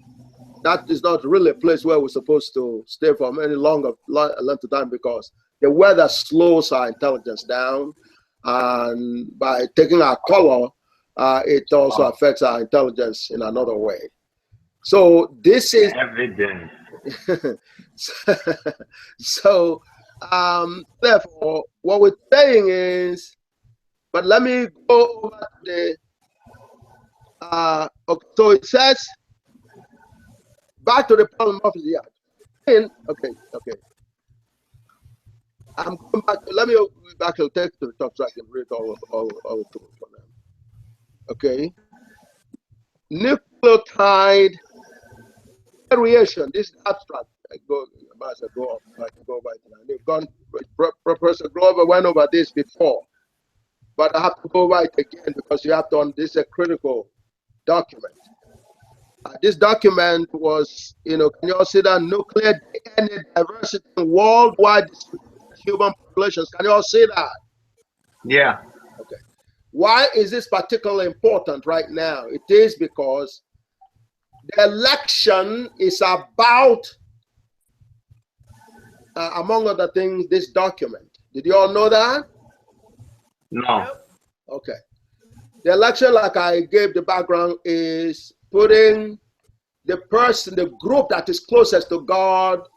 that is not really a place where we're supposed to stay for any length of time, because the weather slows our intelligence down, and by taking our color, it also affects our intelligence in another way. So this is
evident.
So therefore, what we're saying is, but let me go over the okay, so it says back to the polymorphism. Yeah. Okay. I'm going back. Let me go back to the text to the top so I can read all two for them. Okay. Nucleotide variation. This is abstract. I might as well go by it now. They've gone. Professor Glover went over this before, but I have to go over it again because you have to. This is a critical document. This document was, you know, can you all see that nuclear DNA diversity in worldwide human populations? Can you all see that?
Yeah.
Okay. Why is this particularly important right now? It is because the election is about, among other things, this document. Did you all know that?
No.
Okay. The election, like I gave the background, is putting the person, the group that is closest to God,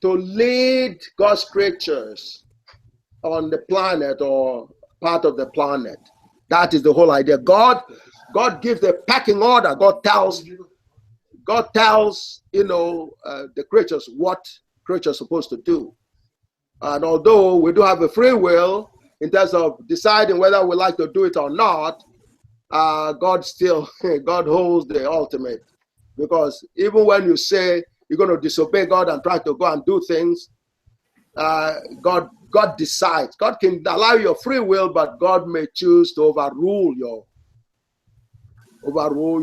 to lead God's creatures on the planet or part of the planet. That is the whole idea. God gives the pecking order. God tells, you know, the creatures what creatures are supposed to do. And although we do have a free will in terms of deciding whether we like to do it or not, God holds the ultimate. Because even when you say you're going to disobey God and try to go and do things, God decides. God can allow your free will, but God may choose to overrule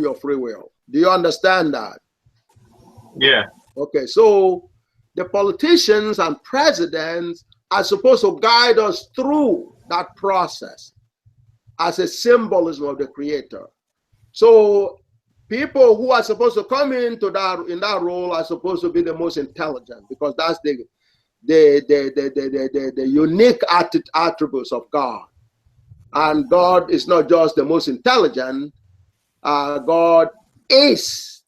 your free will. Do you understand that?
Yeah.
Okay, so the politicians and presidents are supposed to guide us through that process as a symbolism of the Creator. So people who are supposed to come into that role are supposed to be the most intelligent, because that's the unique attributes of God. And God is not just the most intelligent, God is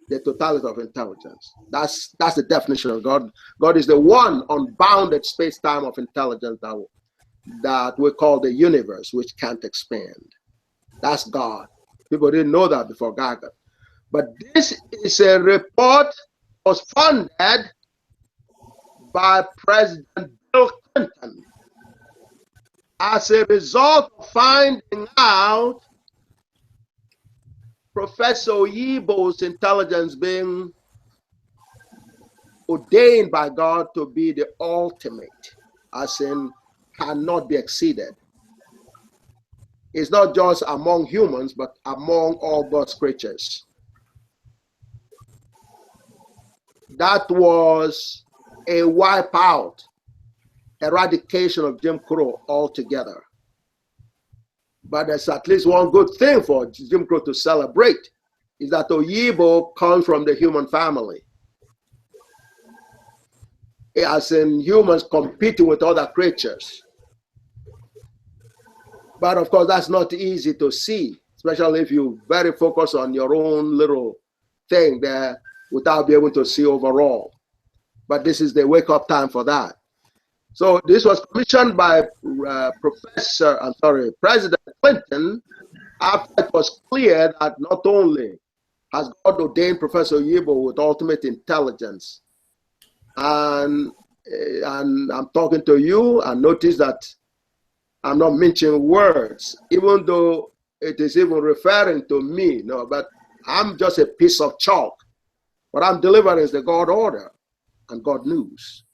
the totality of intelligence. That's the definition of God. God is the one unbounded space-time of intelligence that we call the universe, which can't expand. That's God. People didn't know that before GAGUT. But this is a report was funded by President Bill Clinton as a result of finding out Professor Oyibo's intelligence being ordained by God to be the ultimate, as in cannot be exceeded. It's not just among humans, but among all God's creatures. That was a wipeout, eradication of Jim Crow altogether. But there's at least one good thing for Jim Crow to celebrate, is that Oyibo comes from the human family. As in humans competing with other creatures. But of course, that's not easy to see, especially if you very focus on your own little thing there without being able to see overall. But this is the wake-up time for that. So this was commissioned by President Clinton after it was clear that not only has God ordained Professor Oyibo with ultimate intelligence, and I'm talking to you, and notice that I'm not mentioning words, even though it is even referring to me, no, but I'm just a piece of chalk. What I'm delivering is the God order and God news.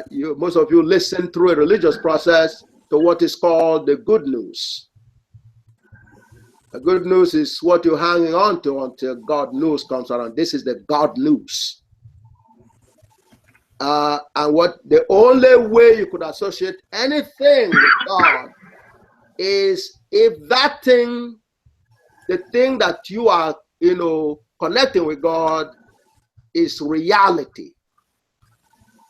Most of you listen through a religious process to what is called the good news. The good news is what you're hanging on to until God news comes around. This is the God news. And what the only way you could associate anything with God is if that thing, the thing that you are, connecting with God is reality.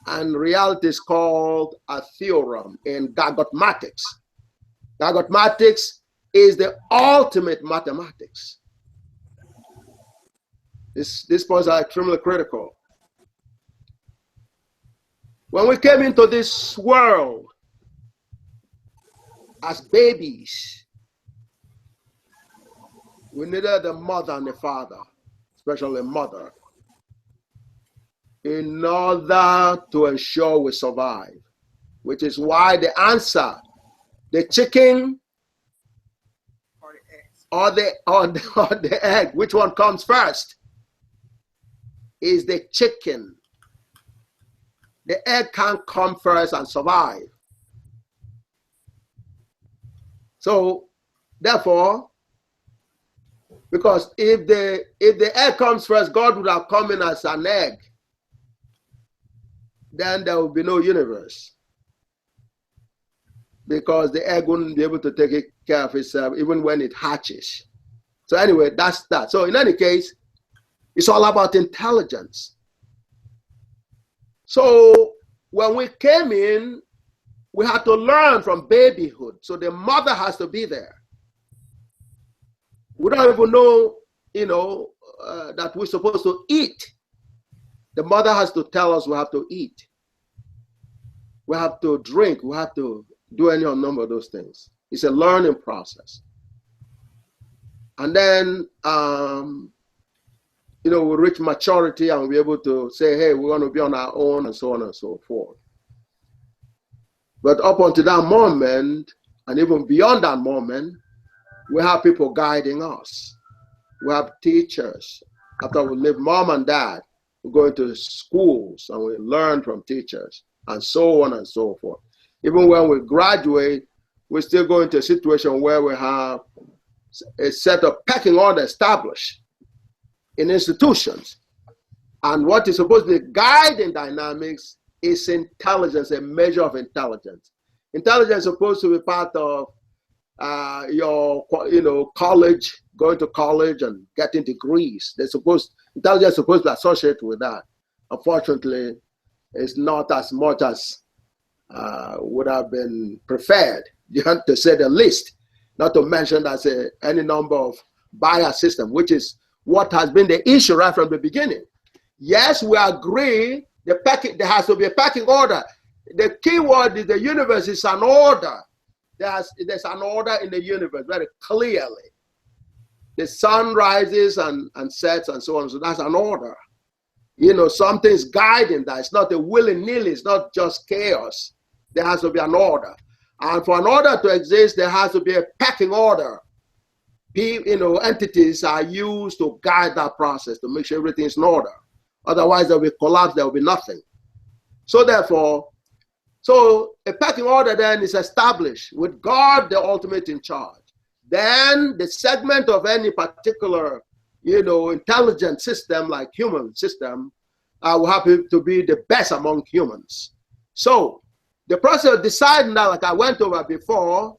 And reality is called a theorem in GAGUTmatics. GAGUTmatics is the ultimate mathematics. These points are extremely critical. When we came into this world as babies, we needed a mother and a father, especially a mother, in order to ensure we survive, which is why the answer, the chicken or the egg, which one comes first, is the chicken. The egg can't come first and survive. So, therefore, because if the egg comes first, God would have come in as an egg, then there will be no universe. Because the egg wouldn't be able to take care of itself even when it hatches. So anyway, that's that. So in any case, it's all about intelligence. So when we came in, we had to learn from babyhood. So the mother has to be there. We don't even know, that we're supposed to eat. The mother has to tell us we have to eat. We have to drink. We have to do any number of those things. It's a learning process. And then, we reach maturity and we're able to say, hey, we want to be on our own and so on and so forth. But up until that moment, and even beyond that moment, we have people guiding us. We have teachers. After we leave mom and dad, we go into schools and we learn from teachers and so on and so forth. Even when we graduate, we still go into a situation where we have a set of pecking order established in institutions. And what is supposed to be guiding dynamics is intelligence, a measure of intelligence. Intelligence is supposed to be part of your, college, going to college and getting degrees. Intelligence is supposed to be associated with that. Unfortunately, it's not as much as would have been preferred. to say the least, not to mention that's any number of bias system, which is what has been the issue right from the beginning. Yes, we agree there has to be a pecking order. The key word is the universe is an order. There's an order in the universe very clearly. The sun rises and sets and so on. So that's an order. You know, something's guiding that. It's not a willy-nilly. It's not just chaos. There has to be an order. And for an order to exist, there has to be a pecking order. Entities are used to guide that process to make sure everything is in order. Otherwise, there will be collapse. There will be nothing. So therefore, a pecking order then is established with God, the ultimate in charge. Then the segment of any particular, intelligent system like human system will have to be the best among humans. So the process of deciding that, like I went over before,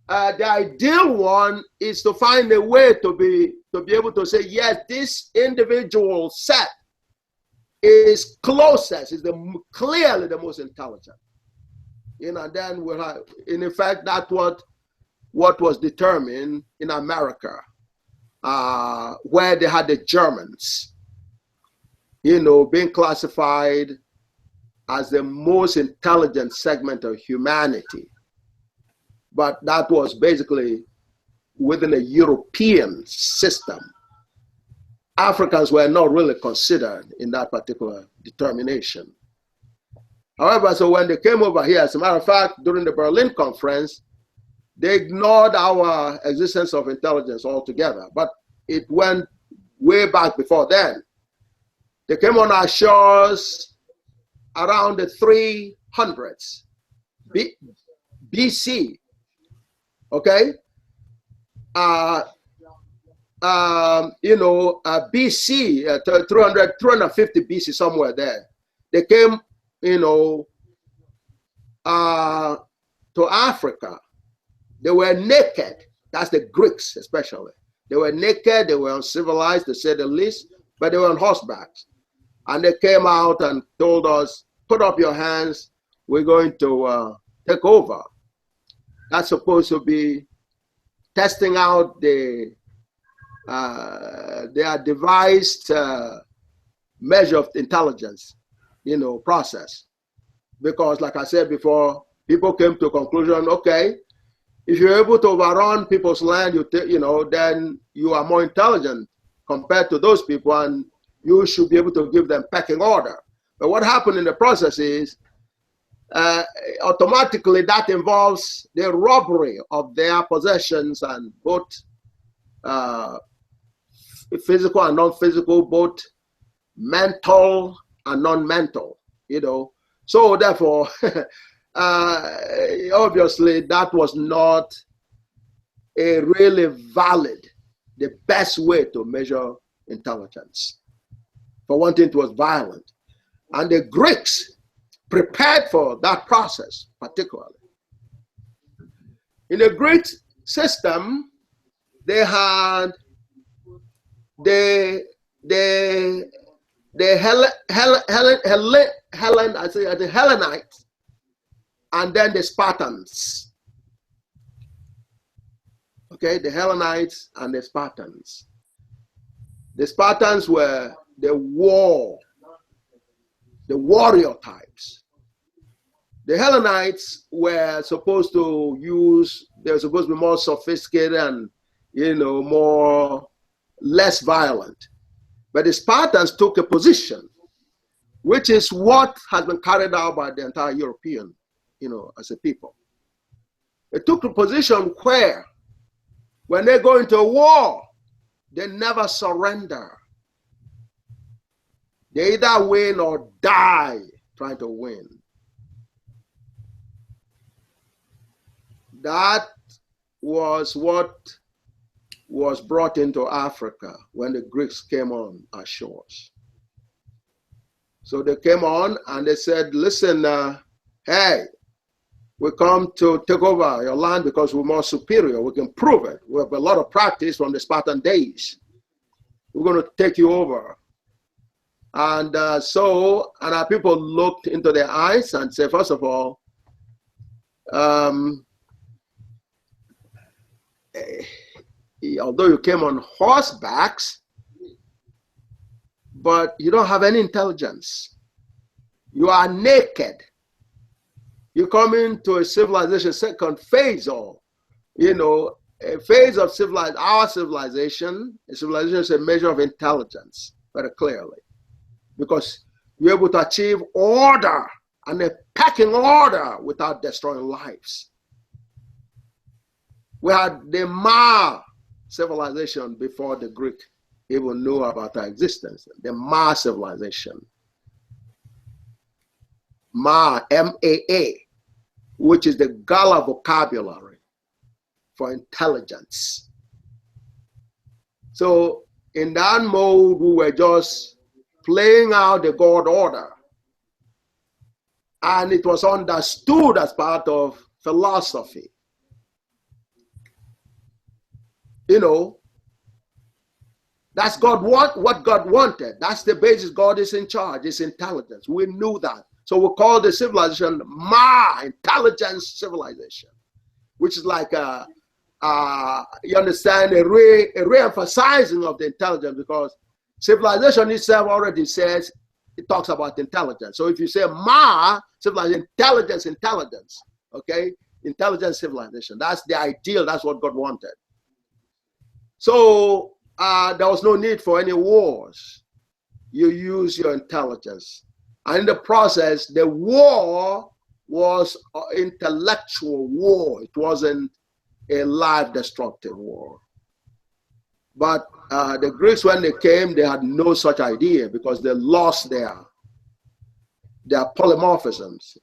the ideal one is to find a way to be able to say, yes, this individual set is closest, is clearly the most intelligent. And then we'll have, in effect, that's what was determined in America, where they had the Germans, being classified as the most intelligent segment of humanity. But that was basically within a European system. Africans were not really considered in that particular determination. However, so when they came over here, as a matter of fact, during the Berlin Conference, they ignored our existence of intelligence altogether. But it went way back before then. They came on our shores around the 300s BC. Okay? BC, 350 BC, somewhere there. They came, to Africa. They were naked. That's the Greeks, especially. They were naked, they were uncivilized, to say the least, but they were on horseback. And they came out and told us, put up your hands, we're going to take over. That's supposed to be testing out their devised measure of intelligence, process. Because like I said before, people came to a conclusion, okay, if you're able to overrun people's land, then you are more intelligent compared to those people, and you should be able to give them pecking order. But what happened in the process is, automatically that involves the robbery of their possessions, and both physical and non-physical, both mental and non-mental, So therefore, obviously that was not a really valid, the best way to measure intelligence. For one thing, it was violent. And the Greeks prepared for that process, particularly. In the Greek system, they had the Hellenites, and then the Spartans. Okay, the Hellenites and the Spartans. The Spartans were the warrior types. The Hellenites were supposed to they were supposed to be more sophisticated and, less violent. But the Spartans took a position, which is what has been carried out by the entire European, as a people. They took a position where, when they go into a war, they never surrender. They either win or die trying to win. That was what was brought into Africa when the Greeks came on our shores. So they came on and they said, listen, hey, we come to take over your land because we're more superior. We can prove it. We have a lot of practice from the Spartan days. We're going to take you over. And our people looked into their eyes and said, first of all, although you came on horsebacks, but you don't have any intelligence. You are naked. You come into a civilization second phase, or a phase of our civilization. A civilization is a measure of intelligence, very clearly, because you're able to achieve order and a pecking order without destroying lives. We had the Ma civilization before the Greek even knew about our existence. The Ma civilization. Ma, M-A-A, which is the Gala vocabulary for intelligence. So in that mode, we were just playing out the God order. And it was understood as part of philosophy. That's what God wanted. That's the basis. God is in charge. It's intelligence. We knew that. So we call the civilization Ma, intelligence civilization, which is like you understand, a re-emphasizing of the intelligence, because civilization itself already says, it talks about intelligence. So if you say Ma, civilization, intelligence, okay? Intelligence civilization. That's the ideal. That's what God wanted. So there was no need for any wars. You use your intelligence. And in the process, the war was intellectual war. It wasn't a life-destructive war. But the Greeks, when they came, they had no such idea, because they lost their polymorphisms,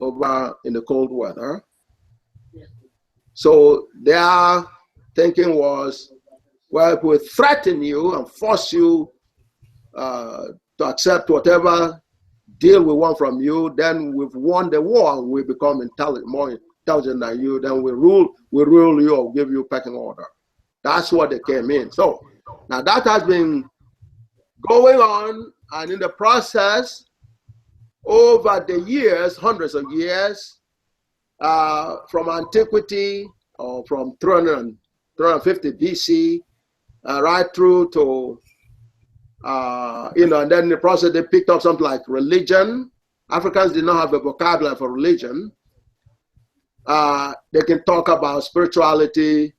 over in the cold weather. So their thinking was, well, if we threaten you and force you to accept whatever deal we want from you, then we've won the war and we become more intelligent than you. Then we rule you or give you pecking order. That's what they came in. So now that has been going on, and in the process, over the years, hundreds of years, from antiquity, or from 350 BC, right through to and then in the process they picked up something like religion. Africans did not have a vocabulary for religion. They can talk about spirituality.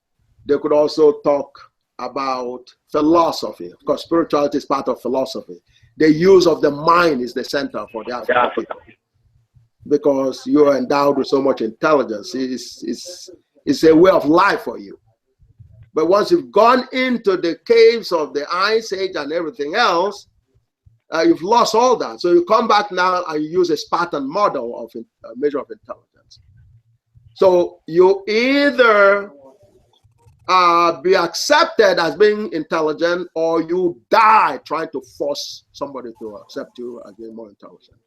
They could also talk about philosophy. Of course, spirituality is part of philosophy. The use of the mind is the center for the African people, because you are endowed with so much intelligence. It's a way of life for you. But once you've gone into the caves of the Ice Age and everything else, you've lost all that. So you come back now and you use a Spartan model of a measure of intelligence. So you either be accepted as being intelligent, or you die trying to force somebody to accept you as being more intelligent.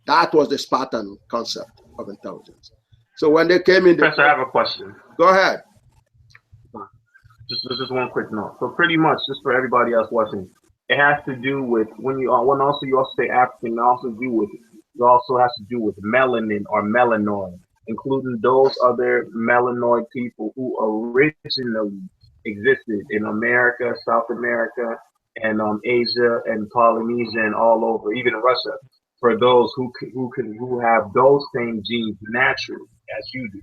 That was the Spartan concept of intelligence. So when they came in,
Professor, I have a question.
Go ahead.
Just one quick note. So pretty much, just for everybody else watching, it has to do with you also say African, it also has to do with melanin or melanoid, including those other melanoid people who originally existed in America, South America, and Asia and Polynesia and all over, even Russia. For those who have those same genes naturally as you do.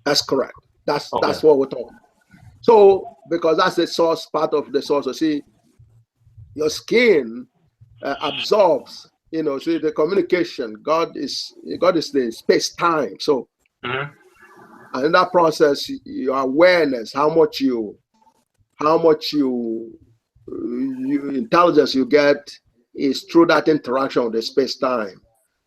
That's correct. That's what we're talking about. So, because that's the source, part of the source. You see, your skin absorbs, so the communication, God is the space-time. So, and in that process, your awareness, how much intelligence you get is through that interaction with the space-time.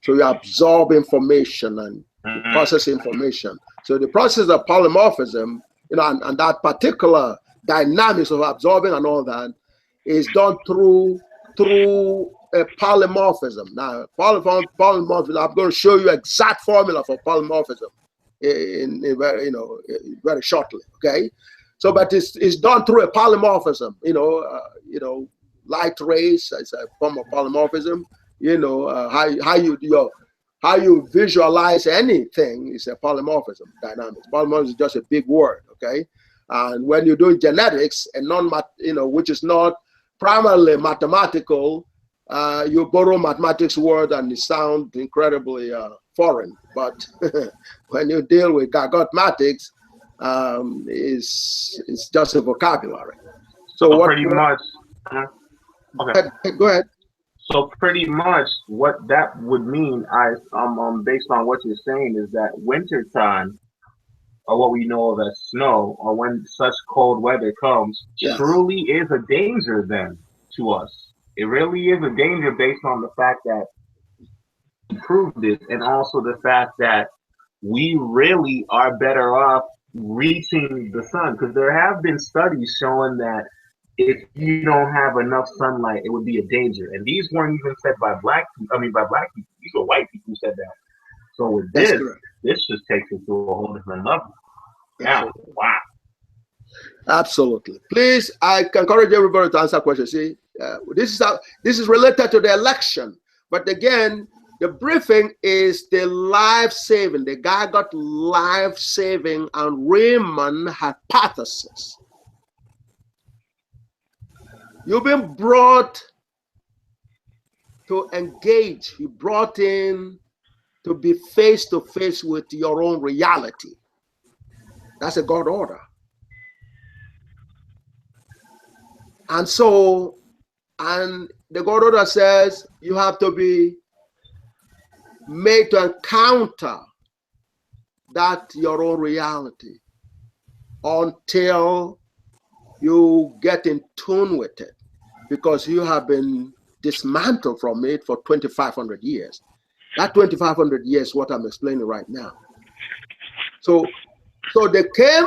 So you absorb information and process information. So the process of polymorphism, and that particular dynamics of absorbing and all that is done through a polymorphism. Now, polymorphism, I'm going to show you exact formula for polymorphism in very shortly. Okay, so but it's done through a polymorphism. Light rays is a form of polymorphism. How you how you visualize anything is a polymorphism dynamics. Polymorphism is just a big word, okay? And when you're doing genetics and which is not primarily mathematical, you borrow mathematics word and it sounds incredibly foreign. But when you deal with GAGUT, it's just a vocabulary. So
pretty much. Okay.
Go ahead.
So pretty much what that would mean, based on what you're saying, is that wintertime, or what we know of as snow, or when such cold weather comes,
Yes.
truly is a danger then to us. It really is a danger based on the fact that we proved it, and also the fact that we really are better off reaching the sun, because there have been studies showing that if you don't have enough sunlight, it would be a danger. And these weren't even said by black people. These were white people who said that. So with this just takes it to a whole different level. Yeah, wow.
Absolutely. Please, I encourage everybody to answer questions. See, this is related to the election. But again, the briefing is the life-saving, the GAGUT life-saving and Riemann hypothesis. You've been brought to engage. You're brought in to be face-to-face with your own reality. That's a God order. And so, and the God order says you have to be made to encounter that your own reality until you get in tune with it, because you have been dismantled from it for 2,500 years. That 2,500 years is what I'm explaining right now. So they came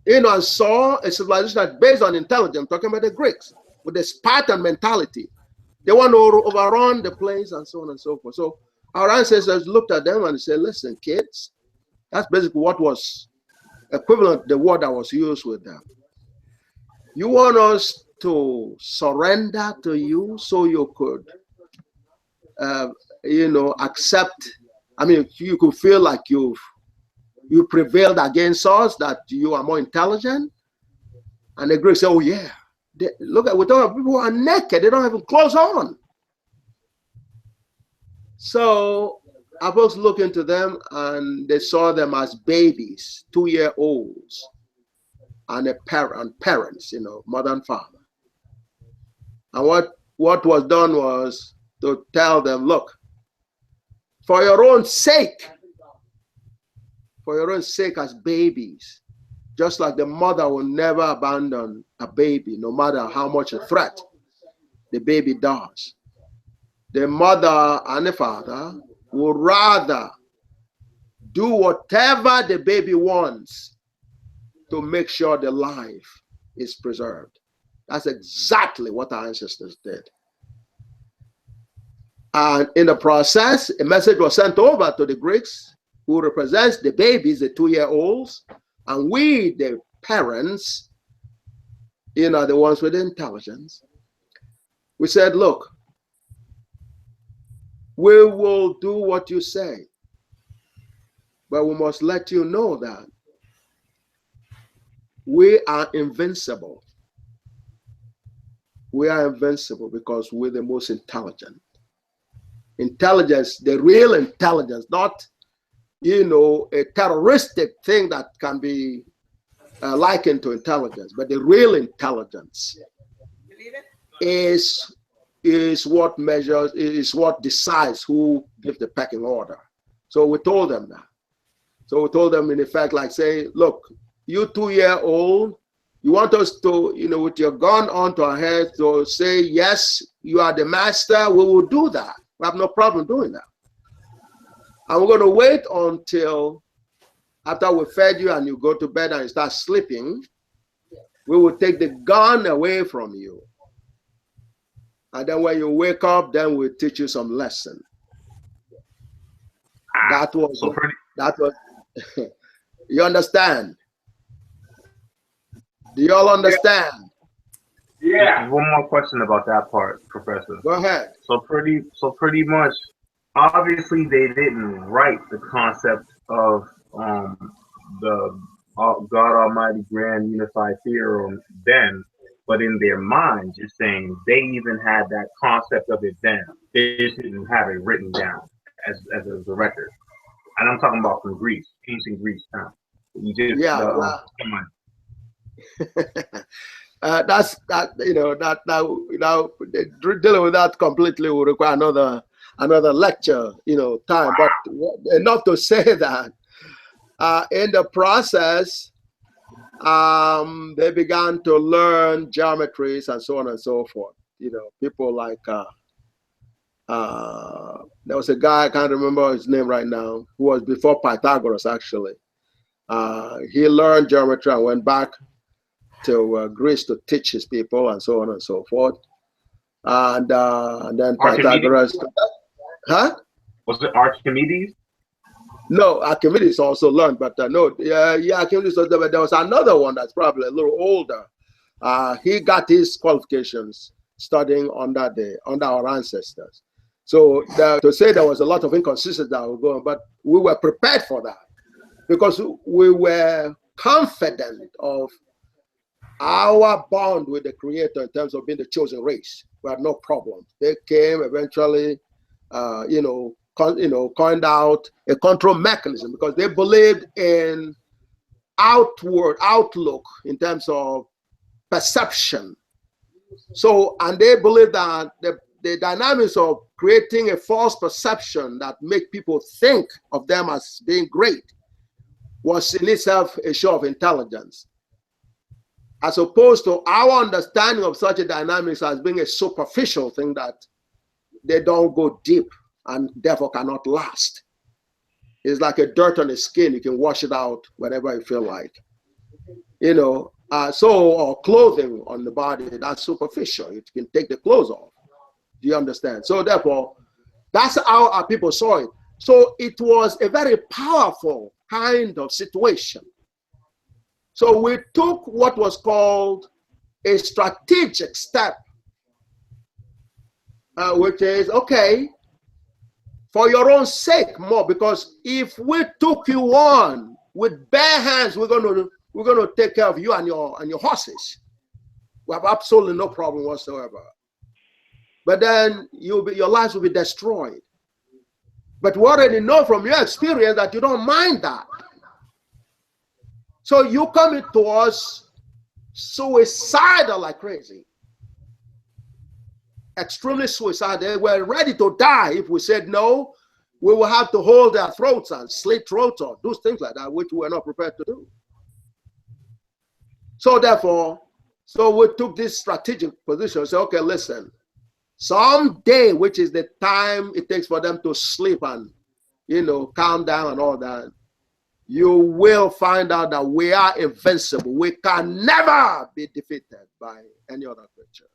and saw a civilization that's based on intelligence. I'm talking about the Greeks with the Spartan mentality. They want to overrun the place and so on and so forth. So our ancestors looked at them and said, listen, kids, that's basically what was equivalent to the word that was used with them. You want us to surrender to you so you could, accept. I mean, you could feel like you prevailed against us, that you are more intelligent. And the Greeks say, oh yeah, look at, we don't have people who are naked, they don't have clothes on. So our folks looked into them and they saw them as babies, 2-year-olds, and parents, mother and father. And what was done was to tell them, look, for your own sake as babies, just like the mother will never abandon a baby, no matter how much a threat the baby does. The mother and the father would rather do whatever the baby wants to make sure the life is preserved. That's exactly what our ancestors did. And in the process, a message was sent over to the Greeks, who represents the babies, the 2-year-olds, and we, the parents, the ones with intelligence. We said, look, we will do what you say, but we must let you know that we are invincible. We are invincible because we're the most intelligent. Intelligence, the real intelligence, not, a terroristic thing that can be likened to intelligence, but the real intelligence is what measures, is what decides who gives the pecking order. So we told them that. So we told them, in effect, like say, look, you 2-year-old, you want us to, with your gun onto our heads, to say, yes, you are the master, we will do that. We have no problem doing that. And we're going to wait until after we fed you and you go to bed and you start sleeping, we will take the gun away from you. And then when you wake up, then we'll teach you some lesson. That was, you understand? Do you all understand?
Yeah. One more question about that part, Professor.
Go ahead.
So pretty much, obviously they didn't write the concept of the God Almighty Grand Unified Theorem then, but in their minds, you're saying they even had that concept of it then. They just didn't have it written down as a record. And I'm talking about from Greece, ancient Greece time. Egypt,
Yeah, well, that's that. You know that now dealing with that completely will require another lecture. You know, time. But enough to say that in the process, they began to learn geometries and so on and so forth. You know, people like there was a guy, I can't remember his name right now, who was before Pythagoras actually. He learned geometry and went back to Greece to teach his people and so on and so forth. And then Pythagoras. Huh?
Was it Archimedes?
No, Archimedes also learned, but no, Archimedes was there, but there was another one that's probably a little older. He got his qualifications studying under our ancestors. So to say there was a lot of inconsistency that were going, but we were prepared for that because we were confident of our bond with the Creator in terms of being the chosen race. We had no problem. They came eventually, coined out a control mechanism because they believed in outward outlook in terms of perception. So, and they believe that the dynamics of creating a false perception that make people think of them as being great was in itself a show of intelligence, as opposed to our understanding of such a dynamics as being a superficial thing that they don't go deep and therefore cannot last. It's like a dirt on the skin. You can wash it out whenever you feel like. Or clothing on the body, that's superficial. You can take the clothes off. Do you understand? So therefore, that's how our people saw it. So it was a very powerful kind of situation. So we took what was called a strategic step, which is, okay, for your own sake more, because if we took you on with bare hands, we're going to take care of you and your horses. We have absolutely no problem whatsoever. But then your lives will be destroyed. But we already know from your experience that you don't mind that. So you come to us suicidal like crazy. Extremely suicidal. They were ready to die if we said no. We will have to hold their throats and slit throats or do things like that, which we were not prepared to do. So therefore, we took this strategic position. Say, okay, listen, someday, which is the time it takes for them to sleep and, calm down and all that, you will find out that we are invincible. We can never be defeated by any other creature.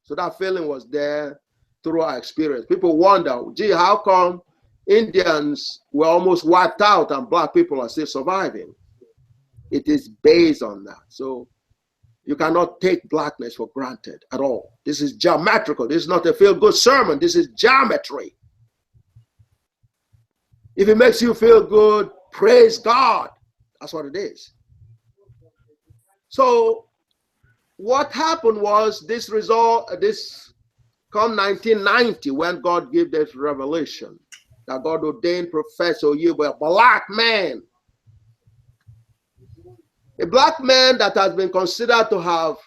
So that feeling was there through our experience. People wonder, gee, how come Indians were almost wiped out and black people are still surviving? It is based on that. So you cannot take blackness for granted at all. This is geometrical. This is not a feel-good sermon. This is geometry. If it makes you feel good, praise God. That's what it is. So what happened was this come 1990, when God gave this revelation that God ordained Professor Oyibo, a black man. A black man that has been considered to have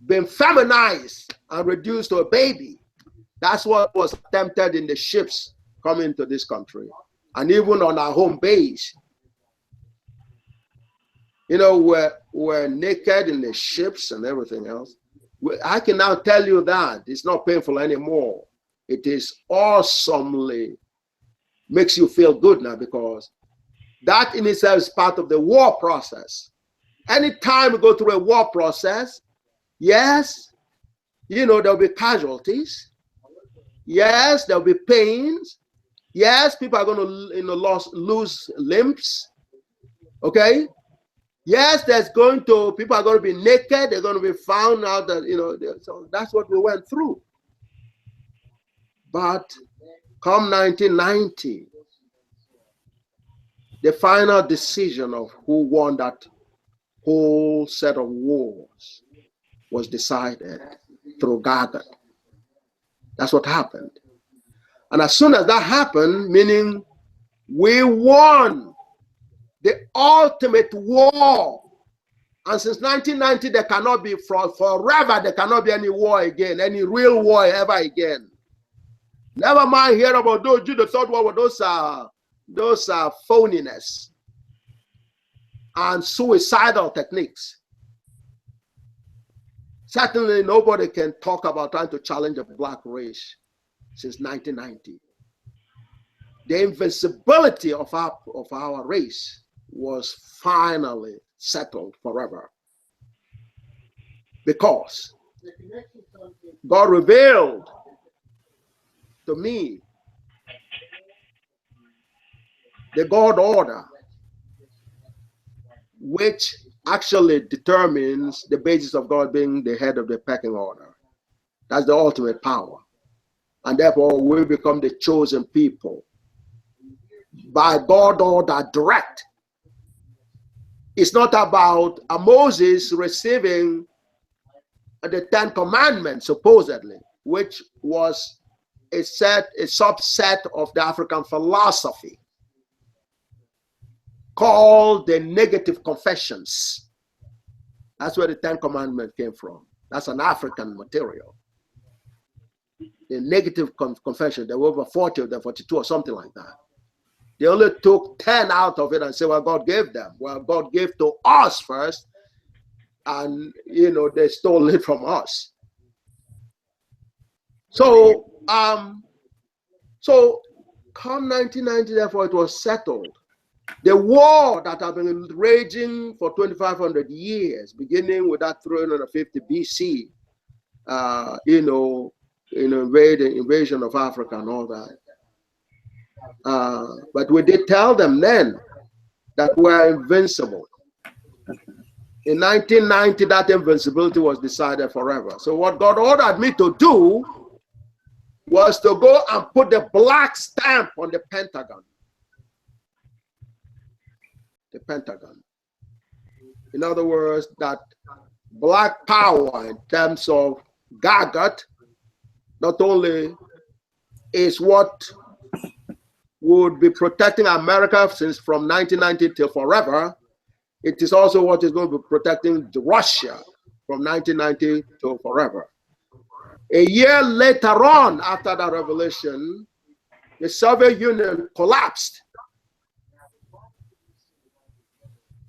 been feminized and reduced to a baby. That's what was attempted in the ships coming to this country. And even on our home base. We're naked in the ships and everything else. I can now tell you that it's not painful anymore. It is awesomely, makes you feel good now, because that in itself is part of the war process. Anytime we go through a war process, yes, there'll be casualties. Yes, there'll be pains. Yes, people are going to lose limbs. Okay? Yes, people are going to be naked. They're going to be found out that, so that's what we went through. But come 1990, the final decision of who won that whole set of wars was decided through GAGUT. That's what happened. And as soon as that happened, meaning we won the ultimate war. And since 1990, there cannot be, forever, there cannot be any war again, any real war ever again. Never mind hear about those, the third war, those are phoniness and suicidal techniques. Certainly nobody can talk about trying to challenge the black race since 1990. The invincibility of our race was finally settled forever, because God revealed to me the God order, which actually determines the basis of God being the head of the pecking order. That's the ultimate power. And therefore, we become the chosen people by God order direct. It's not about Moses receiving the 10 Commandments, supposedly, which was a subset of the African philosophy called the negative confessions. That's where the 10 Commandments came from. That's an African material. The negative confession, there were over 40 of them, 42 or something like that. They only took 10 out of it and said, well, God gave them. Well, God gave to us first, and, they stole it from us. So, come 1990, therefore, it was settled. The war that had been raging for 2,500 years, beginning with that 350 BC, invasion of Africa and all that. But we did tell them then that we are invincible. In 1990, that invincibility was decided forever. So what God ordered me to do was to go and put the black stamp on the Pentagon. The Pentagon. In other words, that black power in terms of GAGUT not only is what would be protecting America since from 1990 till forever, it is also what is going to be protecting Russia from 1990 till forever. A year later on, after that revelation, the Soviet Union collapsed.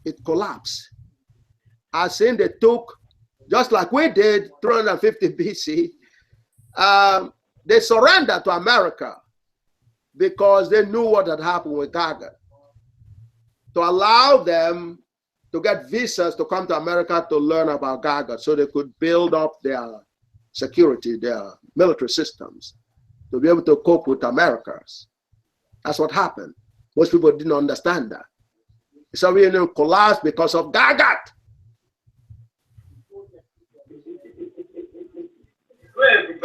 It collapsed. As in they took, just like we did 350 BC, they surrendered to America because they knew what had happened with GAGUT. To allow them to get visas to come to America to learn about GAGUT so they could build up their security, their military systems, to be able to cope with Americans. That's what happened. Most people didn't understand that. The Soviet Union collapsed because of GAGUT.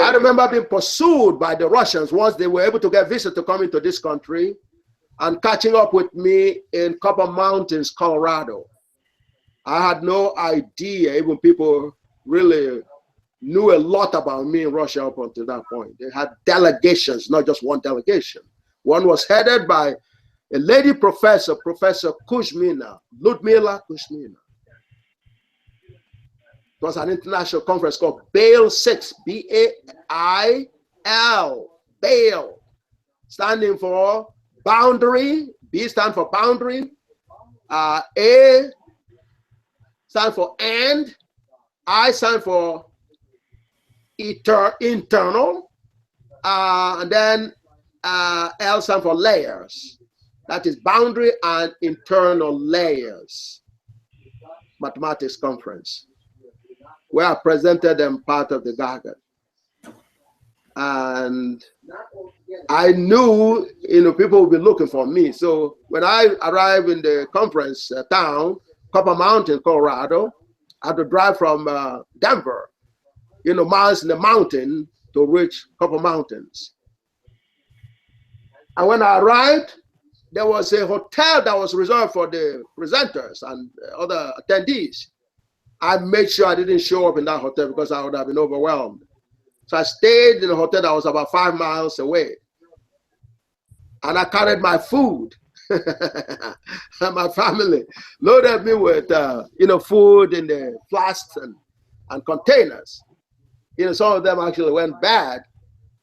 I remember being pursued by the Russians once they were able to get visas to come into this country and catching up with me in Copper Mountains, Colorado. I had no idea, even people really knew a lot about me in Russia up until that point. They had delegations, not just one delegation. One was headed by a lady professor, Professor Kuzmina, Ludmila Kuzmina. It was an international conference called BAIL 6, B-A-I-L, BAIL, standing for boundary, B stands for boundary, A stands for and, I stand for internal, and then L stands for layers. That is boundary and internal layers. Mathematics conference, where I presented them part of the GAGUT. And I knew, people would be looking for me. So when I arrived in the conference town, Copper Mountain, Colorado, I had to drive from Denver, miles in the mountain to reach Copper Mountains. And when I arrived, there was a hotel that was reserved for the presenters and other attendees. I made sure I didn't show up in that hotel because I would have been overwhelmed. So I stayed in a hotel that was about 5 miles away. And I carried my food. And my family loaded me with, food in the flasks and containers. Some of them actually went bad,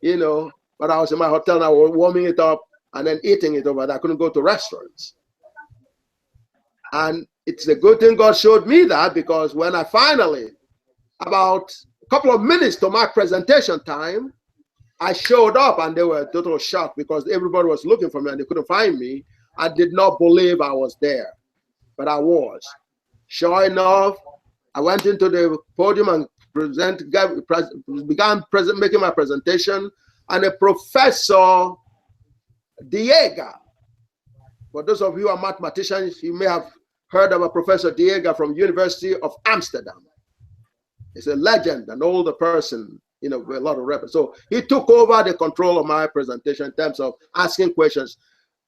but I was in my hotel and I was warming it up and then eating it over. I couldn't go to restaurants. And it's a good thing God showed me that, because when I finally, about a couple of minutes to my presentation time, I showed up and they were total shocked because everybody was looking for me and they couldn't find me. I did not believe I was there, but I was. Sure enough, I went into the podium and began making my presentation, and a Professor Diega. For those of you who are mathematicians, you may have heard of a Professor Diega from University of Amsterdam. He's a legend, an older person, with a lot of reference. So he took over the control of my presentation in terms of asking questions.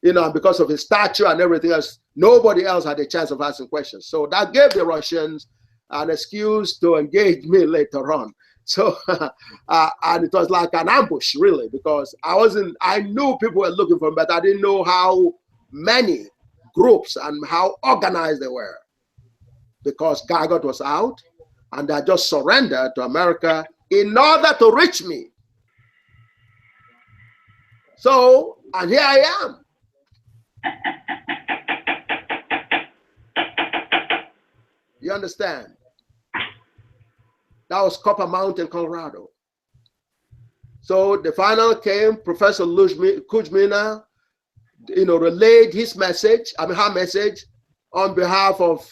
Because of his stature and everything else, nobody else had a chance of asking questions. So that gave the Russians an excuse to engage me later on. So, and it was like an ambush, really, because I knew people were looking for me, but I didn't know how many groups and how organized they were, because GAGUT was out and I just surrendered to America in order to reach me. So, and here I am. You understand? That was Copper Mountain, Colorado. So the final came, Professor Kuzmina, relayed her message on behalf of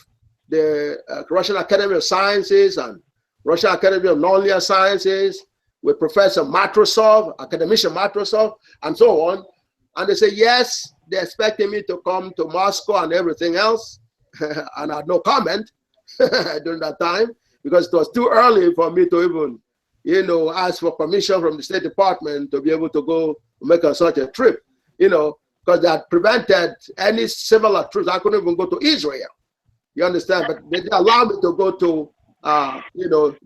the Russian Academy of Sciences and Russian Academy of Nonlinear Sciences with Professor Matrosov, academician Matrosov, and so on. And they say, yes, they're expecting me to come to Moscow and everything else. And I had no comment during that time, because it was too early for me to even, ask for permission from the State Department to be able to go make such a trip, because they had prevented any similar trips. I couldn't even go to Israel, you understand? But they allowed me to go to,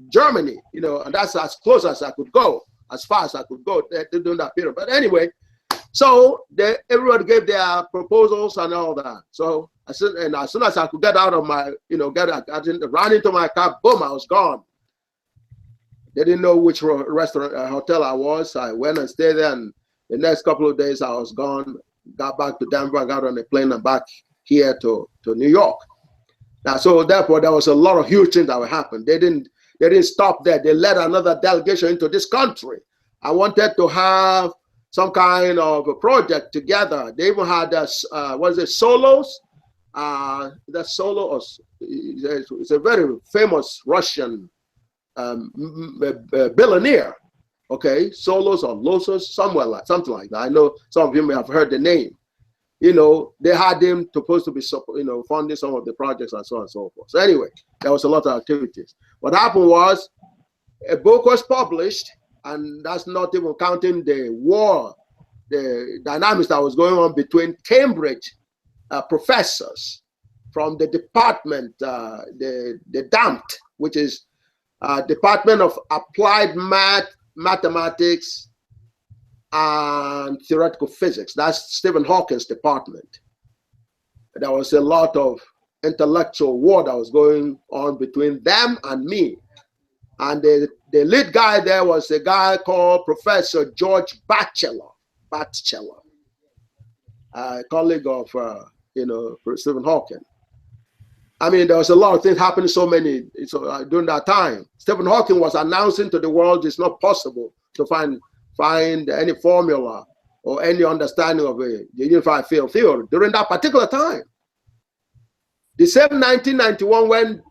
Germany, and that's as close as I could go, as far as I could go during that period. But anyway, so everybody gave their proposals and all that. So as soon as I could get out of my, I ran into my car, boom, I was gone. They didn't know which hotel I was. I went and stayed there, and the next couple of days I was gone. Got back to Denver, got on a plane and back here to New York. Now, so therefore, there was a lot of huge things that would happen. They didn't stop there. They led another delegation into this country. I wanted to have some kind of a project together. They even had solos. That solo is a very famous Russian billionaire. Okay, Solos or Losos, something like that. I know some of you may have heard the name. They had him supposed to be, funding some of the projects and so on and so forth. So anyway, there was a lot of activities. What happened was a book was published, and that's not even counting the war, the dynamics that was going on between Cambridge professors from the department, the DAMT, which is Department of Applied Mathematics and Theoretical Physics. That's Stephen Hawking's department. There was a lot of intellectual war that was going on between them and me. And the lead guy there was a guy called Professor George Batchelor, a colleague of Stephen Hawking. I mean, there was a lot of things happening, during that time. Stephen Hawking was announcing to the world it's not possible to find any formula or any understanding of the unified field theory during that particular time. The same 1991, when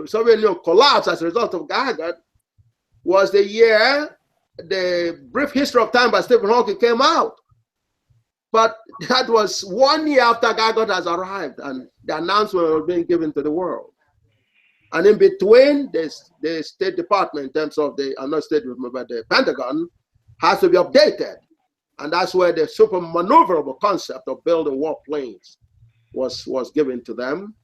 Soviet Union collapsed as a result of GAGUT, was the year the Brief History of Time by Stephen Hawking came out. But that was 1 year after GAGUT has arrived and the announcement was being given to the world. And in between, the State Department, in terms of the Pentagon, has to be updated. And that's where the super maneuverable concept of building warplanes was given to them.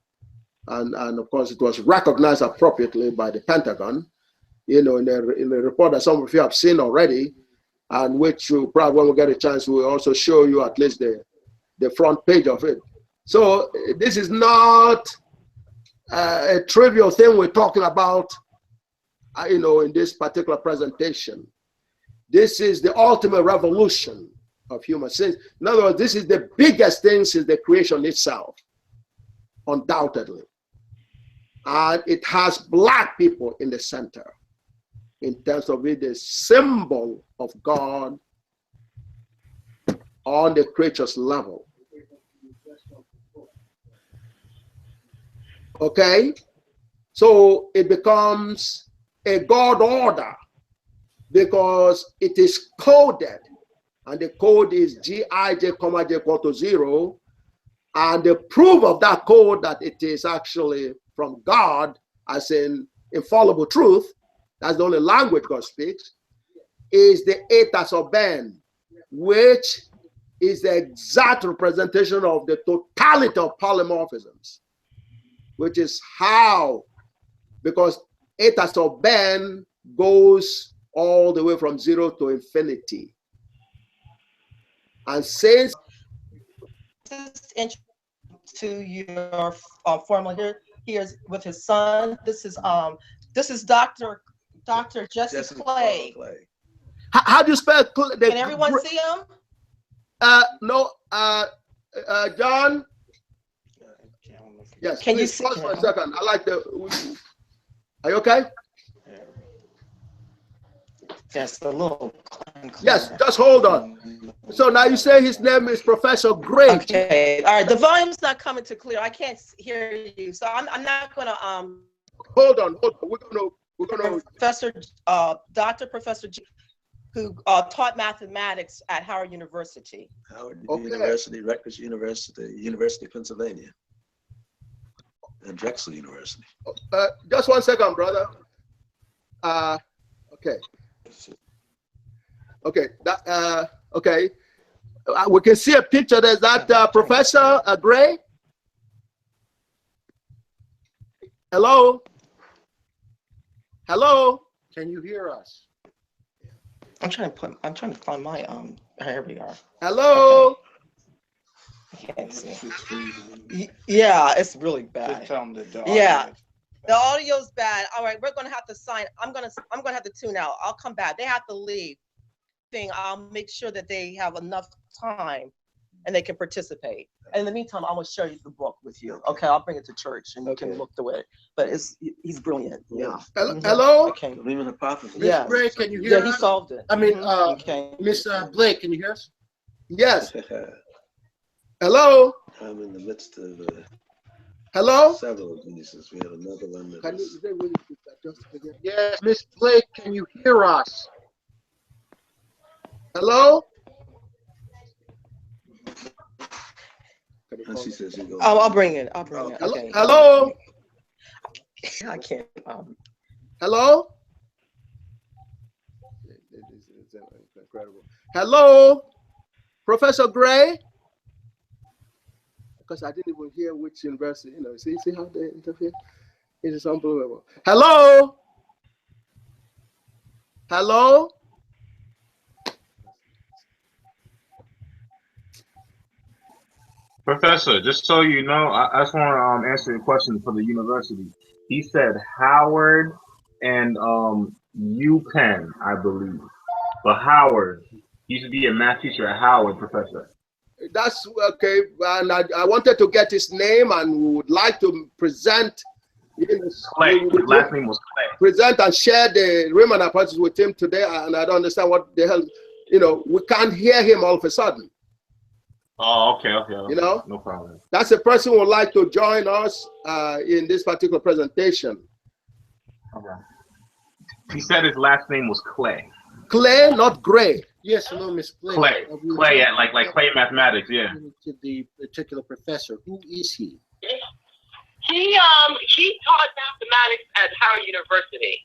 And of course, it was recognized appropriately by the Pentagon, in the report that some of you have seen already, and which you probably, when we get a chance, we'll also show you at least the front page of it. So this is not a trivial thing we're talking about, in this particular presentation. This is the ultimate revolution of human science. In other words, this is the biggest thing since the creation itself, undoubtedly. And it has black people in the center in terms of it, the symbol of God on the creature's level. Okay? So it becomes a God order because it is coded, and the code is Gij, comma j equal to 0, and the proof of that code that it is actually from God, as in infallible truth, that's the only language God speaks, is the eta sub n, which is the exact representation of the totality of polymorphisms, which is how, because eta sub n goes all the way from 0 to infinity. And since
to your formula here, here's with his son. This is Dr. Jesse Clay.
How do you spell?
Can everyone see him?
No. John. Yes.
Can you
please,
see
pause
him?
for a second? I like the. Are you okay?
Just a little.
Yes. Just hold on. So now you say his name is Professor Gray.
Okay. All right. The volume's not coming too clear. I can't hear you, so I'm not gonna
Hold on. We're gonna.
Professor Dr. Professor G, who taught mathematics at Howard University.
Howard
Okay.
University, Rutgers University, University of Pennsylvania, and Drexel University.
Just 1 second, brother. Okay. Okay. Okay. We can see a picture. There's that Professor Gray. Hello. Hello.
Can you hear us?
I'm trying to find my here we are.
Hello.
Okay. I can't see. Yeah, it's really bad. Yeah. The audio's bad. All right, we're gonna have to sign. I'm gonna have to tune out. I'll come back. They have to leave. I'll make sure that they have enough time and they can participate. And in the meantime, I'm gonna share you the book with you. Okay, I'll bring it to church and you can look through it. But he's brilliant. Yeah.
Hello.
Okay.
Riemann hypothesis.
Miss Gray, can you hear us?
Yeah, he solved it.
I mean,
okay.
Miss Blake, can you hear us?
Yes. Hello.
I'm in the midst of
Hello.
several of these. We have another one that
Can you,
is,
is there really just again?
Yes, Miss Blake, can you hear us?
Hello.
and she says you go.
I'll bring it. I'll bring it.
Hello.
Okay.
Hello.
I can't.
Hello. It's incredible. Hello, Professor Gray. Because I didn't even hear which university. See how they interfere. It is unbelievable. Hello. Hello.
Professor, just so you know, I just want to answer your question for the university. He said Howard and UPenn, I believe. But Howard, he used to be a math teacher at Howard, Professor.
That's okay. And I wanted to get his name, and we would like to present.
Clay. His last name was Clay.
Present and share the Riemann hypothesis with him today, and I don't understand what the hell. We can't hear him all of a sudden.
Oh, okay. No problem.
That's the person who would like to join us in this particular presentation.
Okay. He said his last name was Clay.
Clay, not Gray.
Yes, hello, Miss Blake.
Clay, like Clay mathematics, yeah.
To the particular professor, who is he?
He taught mathematics at Howard University.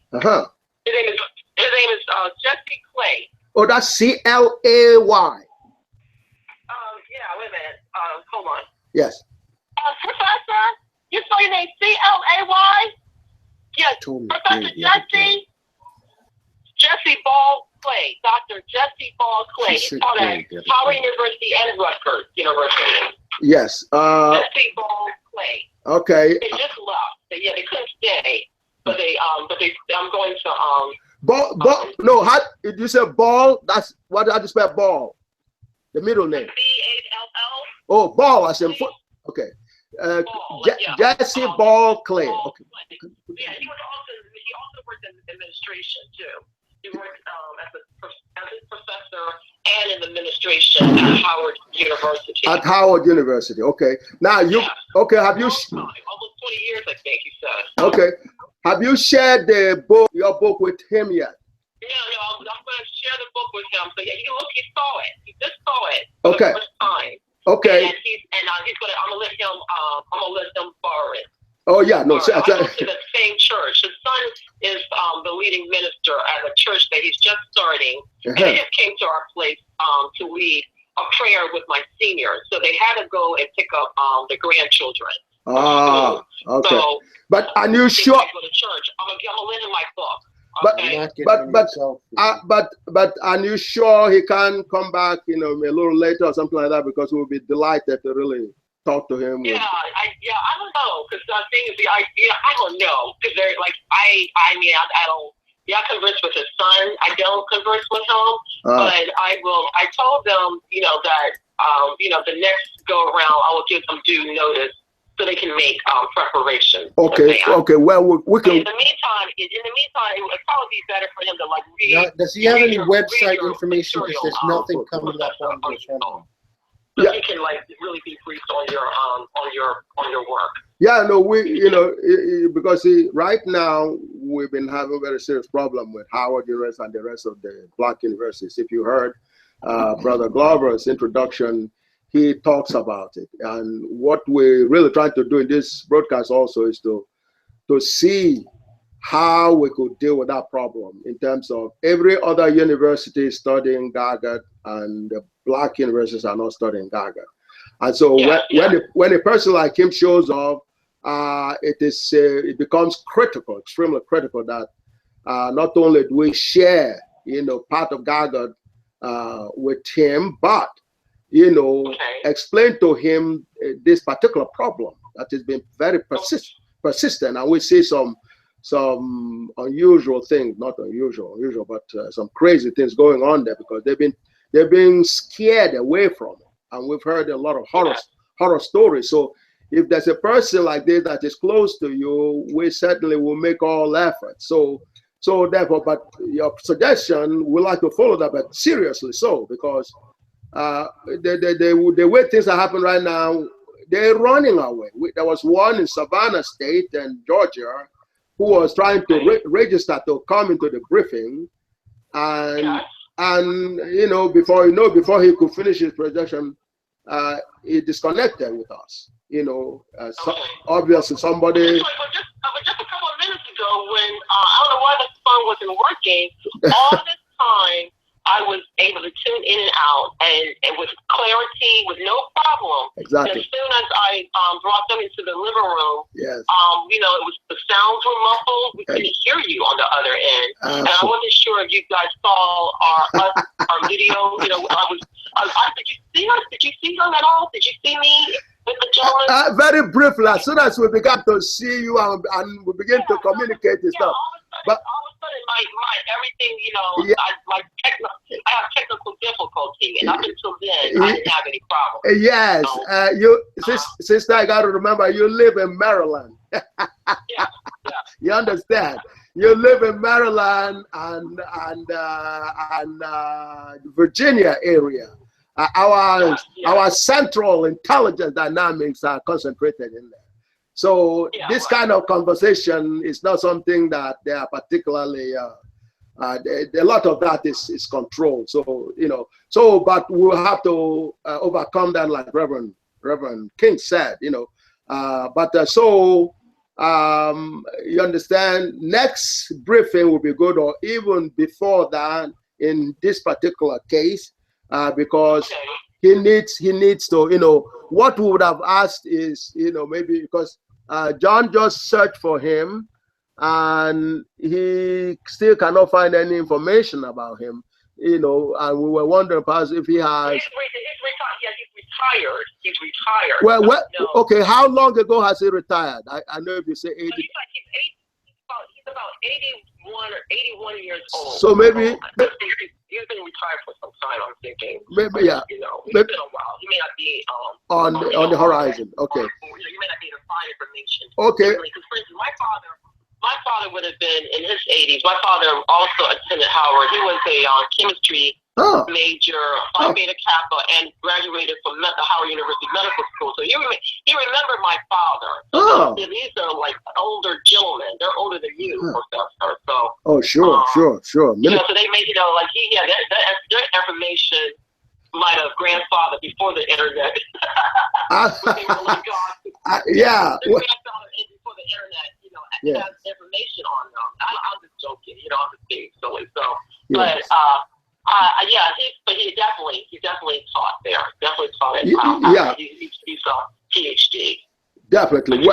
His name is Jesse Clay.
Oh, that's C-L-A-Y.
Yeah, wait a minute. Hold on.
Yes.
Professor, you spell your name C-L-A-Y? Yes, Professor Jesse Ball Clay, Dr. Jesse Ball Clay. He's taught at Howard University and Rutgers University.
Yes.
Jesse Ball Clay.
Okay.
They just left. Yeah, they couldn't stay, but I'm going to
Ball. No, how did you say Ball? That's what? How do you spell Ball? The middle name.
B-A-L-L.
Oh, Ball. I said foot. Okay. Jesse Ball Clay. Okay.
Yeah, he also worked in administration too. He worked as a professor and in administration at Howard University.
At Howard University. Okay. Now you. Okay. Have you?
Almost 20 years, I think he said.
Okay. Have you shared your book with him yet?
No, I'm going to share the book with him. So yeah, he saw it. He just saw it.
Okay.
For the first time.
Okay.
And I'm gonna let him borrow it.
Oh yeah, no.
I go to the same church. His son is the leading minister at a church that he's just starting. And they just came to our place to lead a prayer with my seniors. So they had to go and pick up the grandchildren.
Ah, okay.
So,
but are you sure?
Go to church. I'm gonna lend him my book. Okay?
But are you sure he can come back, a little later or something like that? Because we'll be delighted to really talk to him.
Yeah, I don't know, because the thing is, I don't know, because they're like, I don't. Yeah, I converse with his son. I don't converse with him, but I will. I told them, that, the next go around, I will give them due notice so they can make preparation.
Okay. Well, we can.
In the meantime, it would probably be better for him to read.
Does he have any website information? Because there's nothing coming up on his phone.
So he can really be briefed on your work.
Yeah, no, because right now we've been having a very serious problem with Howard University and the rest of the Black universities. If you heard Brother Glover's introduction, he talks about it. And what we're really trying to do in this broadcast also is to see how we could deal with that problem in terms of every other university studying GAGUT and the Black universities are not studying GAGUT. And so when a person like him shows up, it becomes critical, extremely critical, that not only do we share, part of GAGUT with him, but explain to him this particular problem that has been very persistent, and we see some unusual things, not unusual, but some crazy things going on there, because they're being scared away from it, and we've heard a lot of horror stories. So if there's a person like this that is close to you, we certainly will make all efforts. So therefore, but your suggestion, we like to follow that, but seriously so, because the way things are happening right now, they're running away. There was one in Savannah State and Georgia who was trying to register to come into the briefing, and before he could finish his projection, he disconnected with us. Obviously somebody.
But just a couple of minutes ago, when I don't know why the phone wasn't working, all this time I was able to tune in and out, and with clarity, with no problem.
Exactly.
And as soon as I brought them into the living room,
yes,
it was, the sounds were muffled. We couldn't hear you on the other end, and I wasn't sure if you guys saw our video. Did you see us? Did you see them at all? Did you see me with the gentleman?
Very briefly, as soon as we began to see you and we begin to communicate and stuff. But
all of a sudden, my everything, I have technical difficulty, and up until then, I didn't have any problem.
Yes, sister, I got to remember, you live in Maryland. You understand? You live in Maryland and Virginia area. Our central intelligence dynamics are concentrated in there. So this kind of conversation is not something that they are particularly. A lot of that is controlled. So but we'll have to overcome that, like Reverend King said. You understand, next briefing will be good, or even before that in this particular case, because he needs to, you know, what we would have asked is, you know, maybe because John just searched for him and he still cannot find any information about him, you know, and we were wondering perhaps if he has.
He's retired. He's retired.
Well,
no.
Okay, how long ago has he retired? I know if you say 80.
He's about 81 or 81 years old.
So maybe
he's been retired for some time, I'm thinking.
Maybe, yeah.
You know, it's been a while. He may not be
on the horizon. Okay.
You may not be able to find information.
Okay.
Because, for instance, my father would have been in his 80s. My father also attended Howard. He was a chemistry major, Phi Beta Kappa, and graduated from the Howard University Medical School. So he remembered my father. So these are like older gentlemen. They're older than you, Professor. So.
Sure.
You know, so they made, you know, like their information might have grandfathered before the internet.
Yeah.
Before the internet, you know, has information on them. I'm just joking, you know, I'm just being silly. So, but he definitely taught there. Definitely taught at he's a PhD.
Definitely.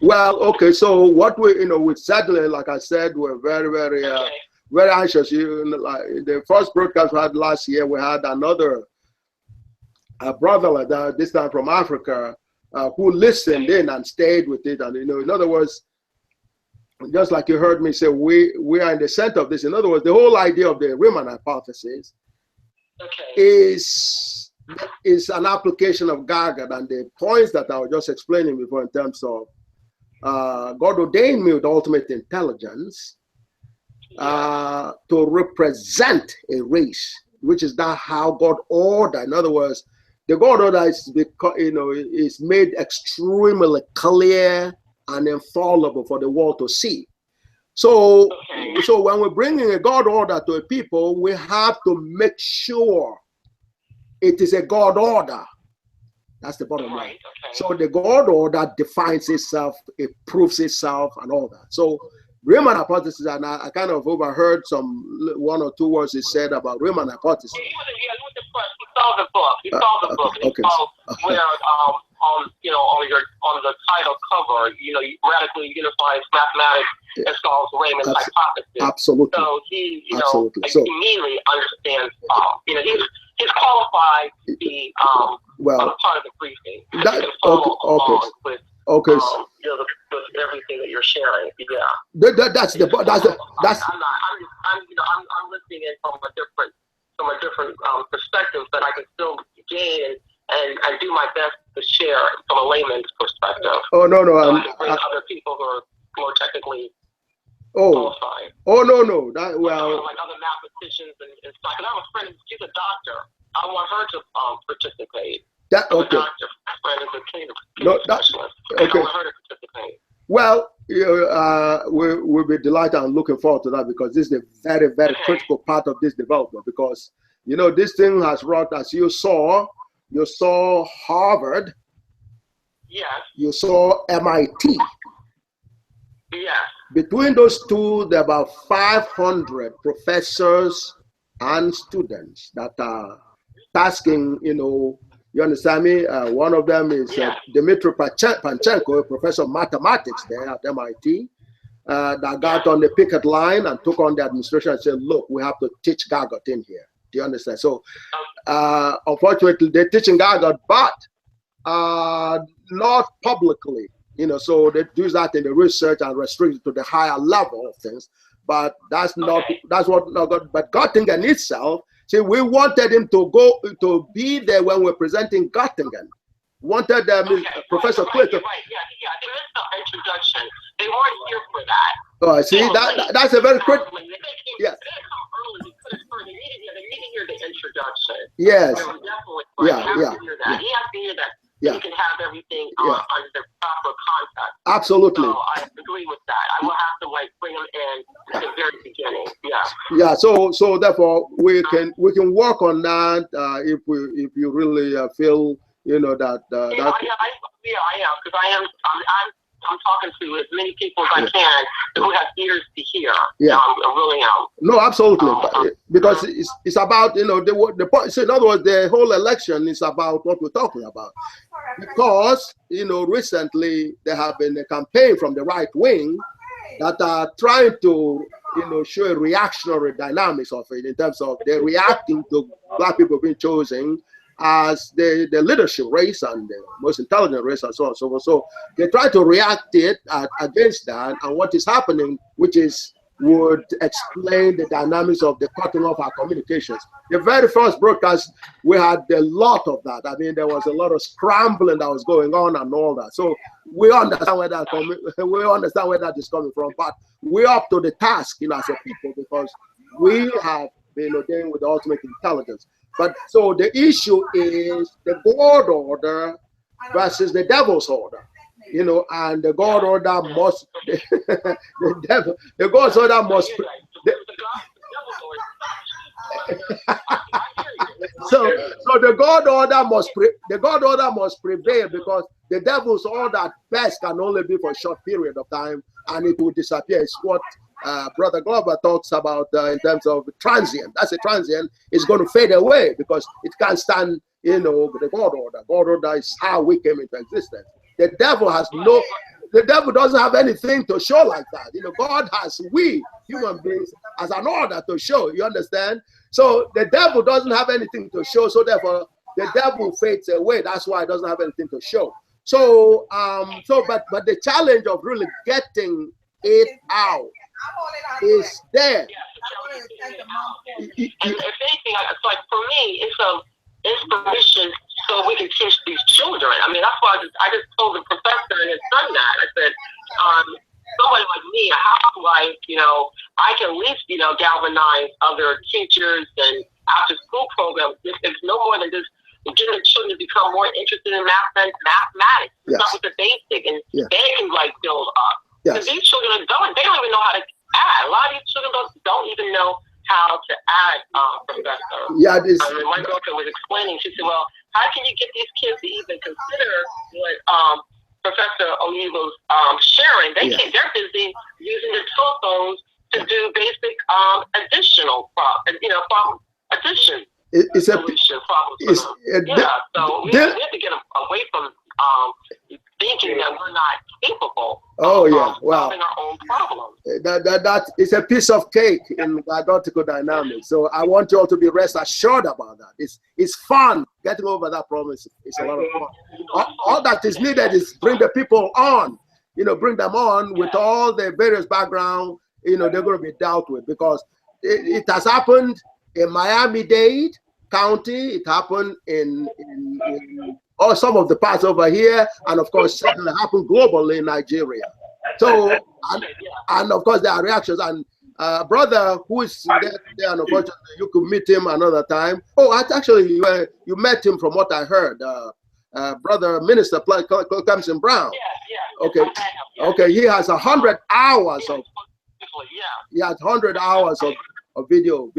Well, okay. So what we, you know, we sadly, like I said, we're very, very, very anxious. You know, like the first broadcast we had last year, we had another brother like that, this time from Africa, who listened in and stayed with it. And, you know, in other words, just like you heard me say, we are in the center of this. In other words, the whole idea of the Riemann hypothesis is an application of GAGUT, and the points that I was just explaining before in terms of God ordained me with ultimate intelligence to represent a race, which is not how God ordered. In other words, the God order is, you know, is made extremely clear and infallible for the world to see. So, so when we're bringing a God order to a people, we have to make sure it is a God order. That's the bottom line. So the God order defines itself, it proves itself, and all that. So Riemann hypothesis, and I kind of overheard one or two words he said about Riemann hypothesis.
He saw the book. He saw the book. He saw where on the title cover, you know, radically unifies mathematics as solves Riemann's hypothesis.
Absolutely.
So he, you know, immediately understands. You know, he's qualified to be part of the briefing. With with everything that you're sharing. Yeah.
That's
I'm listening in from a different perspective, but I can still gain and do my best to share from a layman's perspective.
Oh no,
I can bring other people who are more technically qualified.
Oh no, that
like other mathematicians and stuff. And I have a friend, she's a doctor. I want her to participate. A doctor friend is a clinical specialist. I want her to participate.
Well, we'll be delighted and looking forward to that, because this is a very, very critical part of this development. Because, you know, this thing has wrought, as you saw Harvard.
Yes.
You saw MIT.
Yes.
Between those two, there are about 500 professors and students that are tasking, you know, you understand me? One of them is Dmitry Panchenko, a professor of mathematics there at MIT, that got on the picket line and took on the administration and said, look, we have to teach GAGUT in here. Do you understand? So, unfortunately, they're teaching GAGUT, but not publicly. You know, so they do that in the research and restrict it to the higher level of things. But that's not, that's what not God, but Göttingen itself. See, we wanted him to be there when we're presenting Göttingen. Wanted Professor Clinton.
Right, yeah. There is no introduction. They weren't here for that.
Oh, see, that's a very critical.
Yeah. They needed to hear the introduction.
Yes.
He has to hear that.
Yeah.
You can have everything under the proper context.
Absolutely.
So I agree with that. I will have to bring them in at the very beginning. Yeah.
Yeah. So therefore we can work on that if you really feel, you know, that.
I am, because I'm talking to as many people as I can who have ears to hear.
Yeah.
I really am.
No, absolutely, because it's about, you know, the point. So in other words, the whole election is about what we're talking about. Because, you know, recently there have been a campaign from the right wing that are trying to, you know, show a reactionary dynamics of it in terms of they're reacting to black people being chosen as the leadership race and the most intelligent race and so on and so forth. So they try to react it against that, and what is happening, which is would explain the dynamics of the cutting off our communications. The very first broadcast, we had a lot of that. I mean, there was a lot of scrambling that was going on and all that. So we understand where that is coming from, but we're up to the task, you know, as a people, because we have been ordained with the ultimate intelligence. But so the issue is the God order versus the devil's order. You know, and the God order must, the God's order must. So the God order must prevail, because the devil's order at best can only be for a short period of time, and it will disappear. It's what Brother Glover talks about in terms of transient. That's a transient. It's going to fade away because it can't stand, you know, the God order. God order is how we came into existence. The devil has the devil doesn't have anything to show like that. You know, God has, we human beings, as an order to show. You understand? So the devil doesn't have anything to show. So therefore, the devil fades away. That's why it doesn't have anything to show. So, but the challenge of really getting it out is there.
And if anything, it's like for me, it's a inspiration so we can teach these children. I mean, that's why I just told the professor and his son that. I said, somebody like me, a housewife, you know, I can at least, you know, galvanize other teachers and after school programs. It's no more than just getting the children to become more interested in mathematics.
Yes.
Start with the basic, and they can like build up.
Yes.
Because these children they don't even know how to add. A lot of these children don't even know how to add, Professor.
Yeah, this.
I mean, my girlfriend was explaining. She said, "Well, how can you get these kids to even consider what Professor Oyibo's sharing? They're busy using the telephones to do basic additional problem addition.
It's a
solution problem. So we have to get away from thinking that we're not capable of solving our own problems.
That is a piece of cake in dialectical dynamics. So I want you all to be rest assured about that. It's fun. Getting over that problem is a lot of fun. All that is needed is bring the people on. You know, bring them on with all the various background. You know, they're going to be dealt with, because it has happened in Miami-Dade County. It happened in some of the parts over here, and of course, certainly happened globally in Nigeria. So, and of course, there are reactions. And brother who is there, and unfortunately, you could meet him another time. Oh, actually, you met him from what I heard. Brother Minister Clemson Brown. Okay. He has 100 hours of. He has 100 hours of video.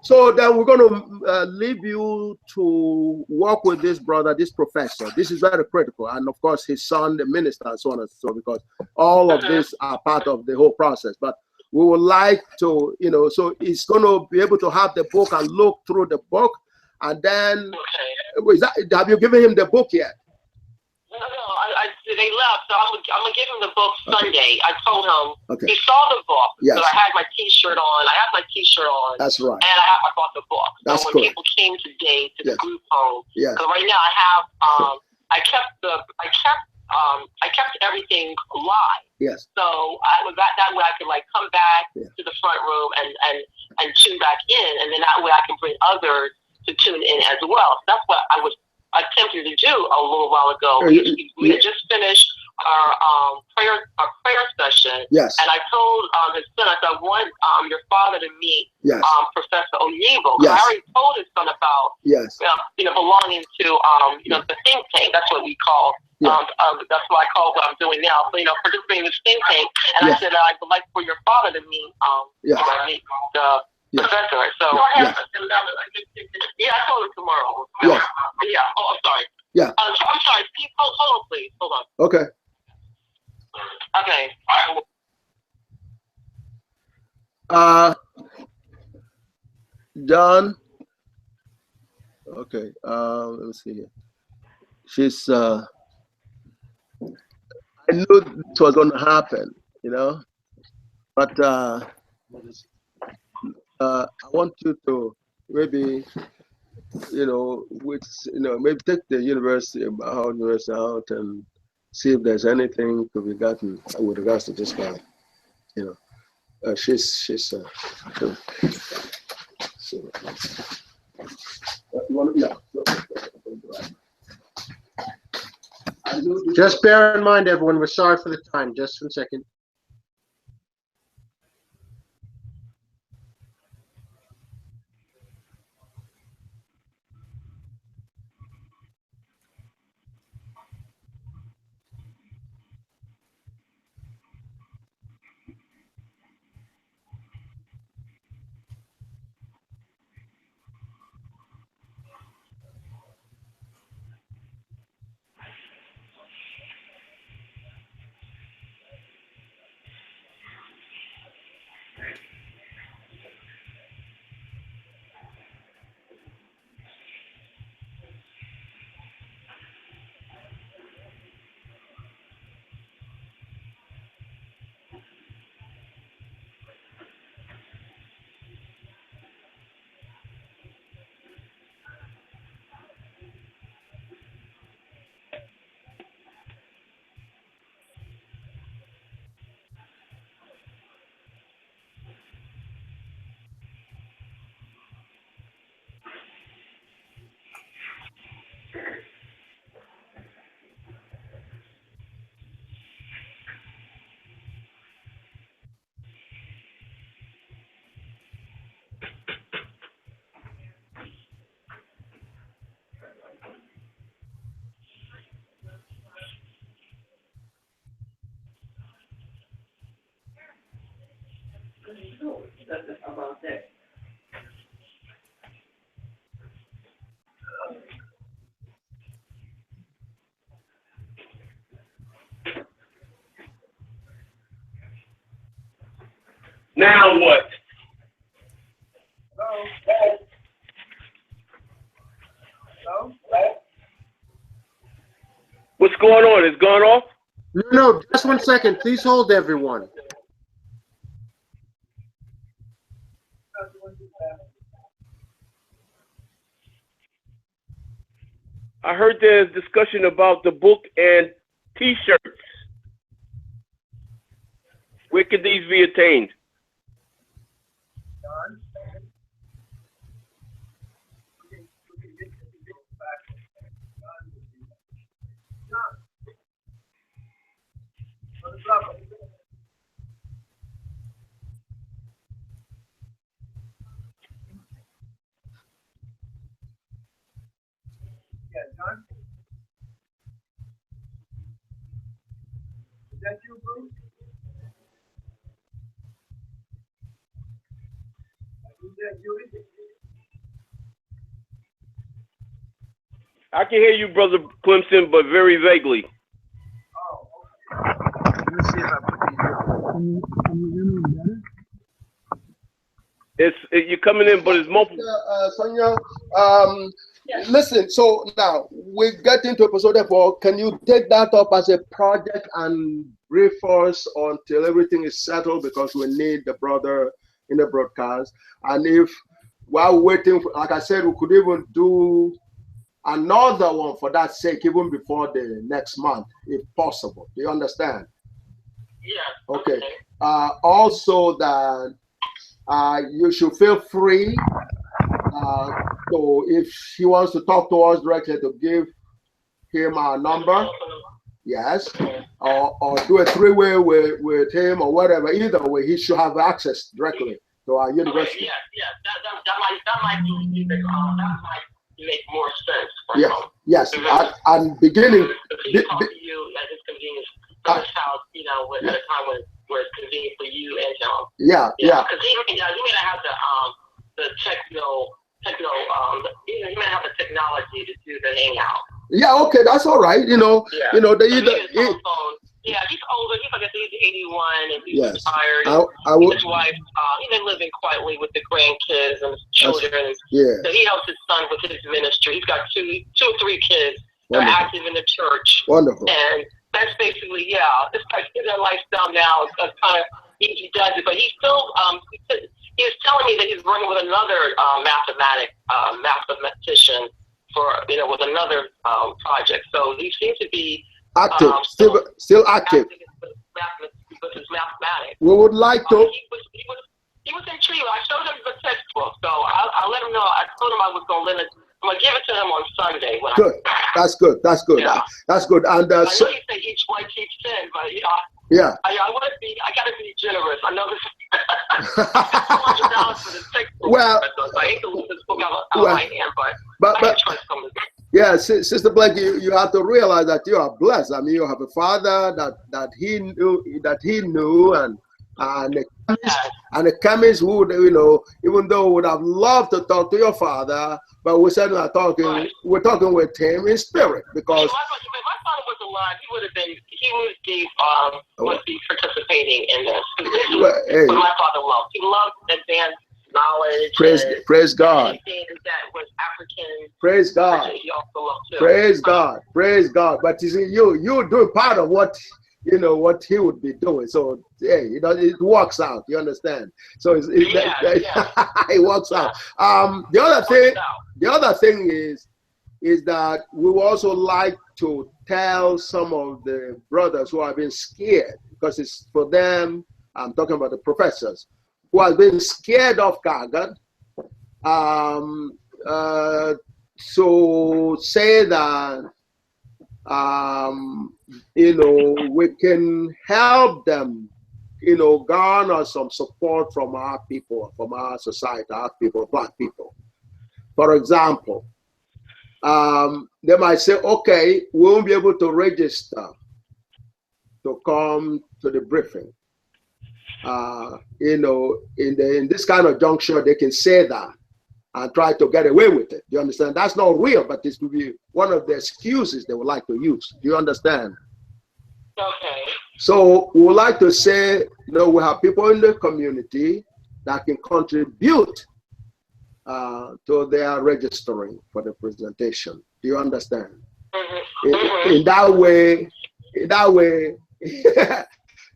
So then we're going to leave you to work with this brother, this professor. This is very critical. And of course, his son, the minister, and so on and so on, because all of this are part of the whole process. But we would like to, you know, so he's going to be able to have the book and look through the book. And then, have you given him the book yet?
No, they left, so I'm gonna give him the book Sunday. I told him he saw the book, so I had my T-shirt on.
That's right.
And I bought the book.
That's
so when
cool.
people came today to the group home,
Yes.
so right now I have I kept everything live.
Yes.
So that way I could like come back to the front room and tune back in, and then that way I can bring others to tune in as well. So that's what I was attempted to do a little while ago. We had just finished our prayer session.
Yes.
And I told his son, I said, I want your father to meet Professor Oyibo.
Yes.
I already told his son about belonging to the think tank. That's what we call. That's what I call what I'm doing now. So participating in the think tank. And I said I would like for your father to meet meet the professor. So I told him tomorrow.
Yes.
Oh, I'm sorry.
Yeah.
I'm sorry. Hold on, please. Hold on.
Okay.
Okay. All right.
John. Okay. Let me see here. She's. I knew this was going to happen, you know, but I want you to maybe, you know, maybe take the university out and see if there's anything to be gotten with regards to this guy. You know, she's so, yeah.
Just bear in mind, everyone, we're sorry for the time. Just 1 second.
About that.
Now what? What's going on? It's going off?
No, just 1 second. Please hold, everyone.
I heard there's discussion about the book and T-shirts. Where can these be attained?
Yeah, John? Is that you, Bruce? Is that you?
I can hear you, Brother Clemson, but very vaguely.
Oh, okay. Let me see if I put these on. Can you hear me better?
You're coming in, but it's multiple.
Sonia, listen, so now we get into episode 4. Can you take that up as a project and brief us until everything is settled, because we need the brother in the broadcast? And if while waiting, like I said, we could even do another one for that sake, even before the next month, if possible. Do you understand?
Yeah.
Okay. Also that you should feel free. So if he wants to talk to us directly, to give him our number, yes, or do a 3-way with him or whatever. Either way, he should have access directly to our university.
Yeah. That might make more sense.
Yeah. Yes. And beginning.
He talk to you at his convenience from his house, you know, at a time where it's convenient for you and him.
Yeah.
Because he may not have the techno he may have the technology to do the hangout.
Yeah, okay, that's all right.
Yeah. Yeah, he's older. He's like he's 81 and he's retired. His wife, they're living quietly with the grandkids and his children. So he helps his son with his ministry. He's got two or three kids that are active in the church.
Wonderful.
And that's basically, it's like their lifestyle now. It's kind of he does it, but he's still he was telling me that he's working with another mathematician for with another project. So he seems to be
active, still active
with his mathematics.
We would like to.
He was intrigued. I showed him the textbook, so I let him know. I told him I was going to lend it. I'm gonna give it to him on Sunday.
Good. That's good. That's good. Yeah. That's good. And
I know you say each one keeps 10, but I want to be. I gotta be generous. I know this. $200 for the textbook.
Well,
so I hate to lose this book out of my hand, but I can trust him.
Yeah, Sister Blake, you have to realize that you are blessed. I mean, you have a father that he knew, and a chemist who even though would have loved to talk to your father, but we're certainly not talking. Right. We're talking with him in spirit because.
If my father was alive, he would be participating in this. What my father loved. He loved advanced knowledge.
Praise God.
That was African.
Praise God.
He also loved too.
Praise God. Praise God. But you see, you're doing part of what he would be doing. So it works out. You understand? So it works out. The other thing is that we would also like to tell some of the brothers who have been scared, because it's for them. I'm talking about the professors who have been scared of GAGUT. So say that we can help them, garner some support from our people, from our society, our people, Black people. For example, they might say, okay, we won't be able to register to come to the briefing. In this kind of juncture, they can say that and try to get away with it. Do you understand? That's not real, but this will be one of the excuses they would like to use. Do you understand?
Okay.
So we would like to say, we have people in the community that can contribute to their registering for the presentation. Do you understand? Mm-hmm. In that way,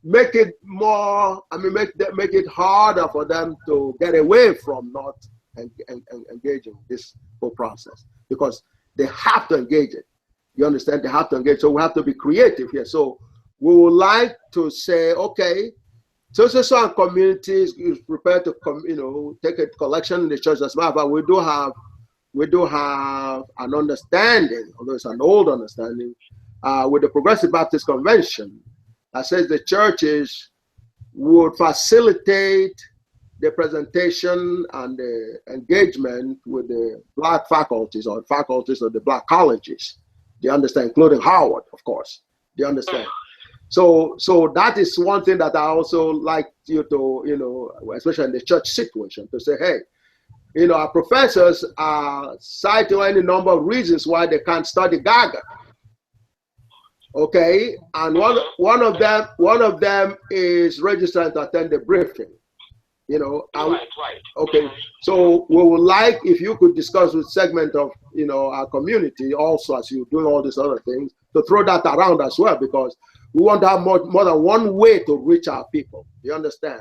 make it more. Make it harder for them to get away from not engaging this whole process, because they have to engage it. You understand? They have to engage. So we have to be creative here. So we would like to say, okay, so communities is prepared to take a collection in the church as well, but we do have an understanding, although it's an old understanding, with the Progressive Baptist Convention that says the churches would facilitate the presentation and the engagement with the Black faculties or faculties of the Black colleges. Do you understand? Including Howard, of course. Do you understand? So that is one thing that I also like you to, especially in the church situation, to say, hey, our professors are citing any number of reasons why they can't study GAGUT. Okay, and one of them is registering to attend the briefing.
Right.
Okay, so we would like if you could discuss with segment of our community also, as you're doing all these other things, to throw that around as well, because we want to have more than one way to reach our people. Do you understand?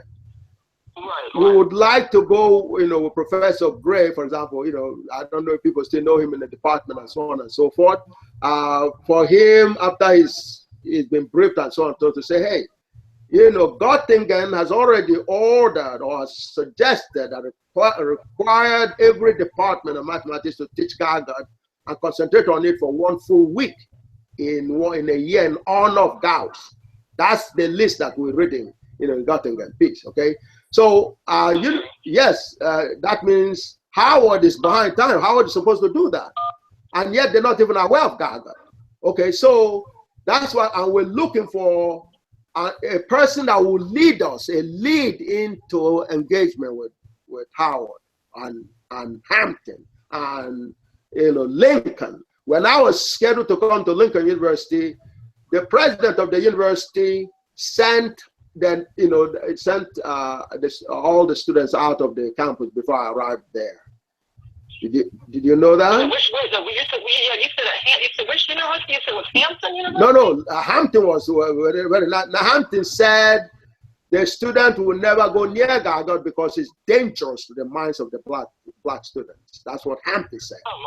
Right.
We would like to go, with Professor Gray, for example. I don't know if people still know him in the department and so on and so forth. For him, after he's been briefed and so on, to say, hey, Göttingen has already ordered or has suggested that required every department of mathematics to teach GAGUT and concentrate on it for 1 full week in a year in honor of Gauss. That's the list that we're reading, in Göttingen piece. Okay, so that means Howard is behind time. Howard is supposed to do that, and yet they're not even aware of GAGUT. Okay, so that's why, and we're looking for a person that will lead us, a lead into engagement with Howard and Hampton and Lincoln. When I was scheduled to come to Lincoln University, the president of the university sent all the students out of the campus before I arrived there. Did you know that?
Which was it? You said which university? You said it was Hampton University?
No, Hampton was very nice. Now, Hampton said the student will never go near GAGUT because it's dangerous to the minds of the black students. That's what Hampton said.
Oh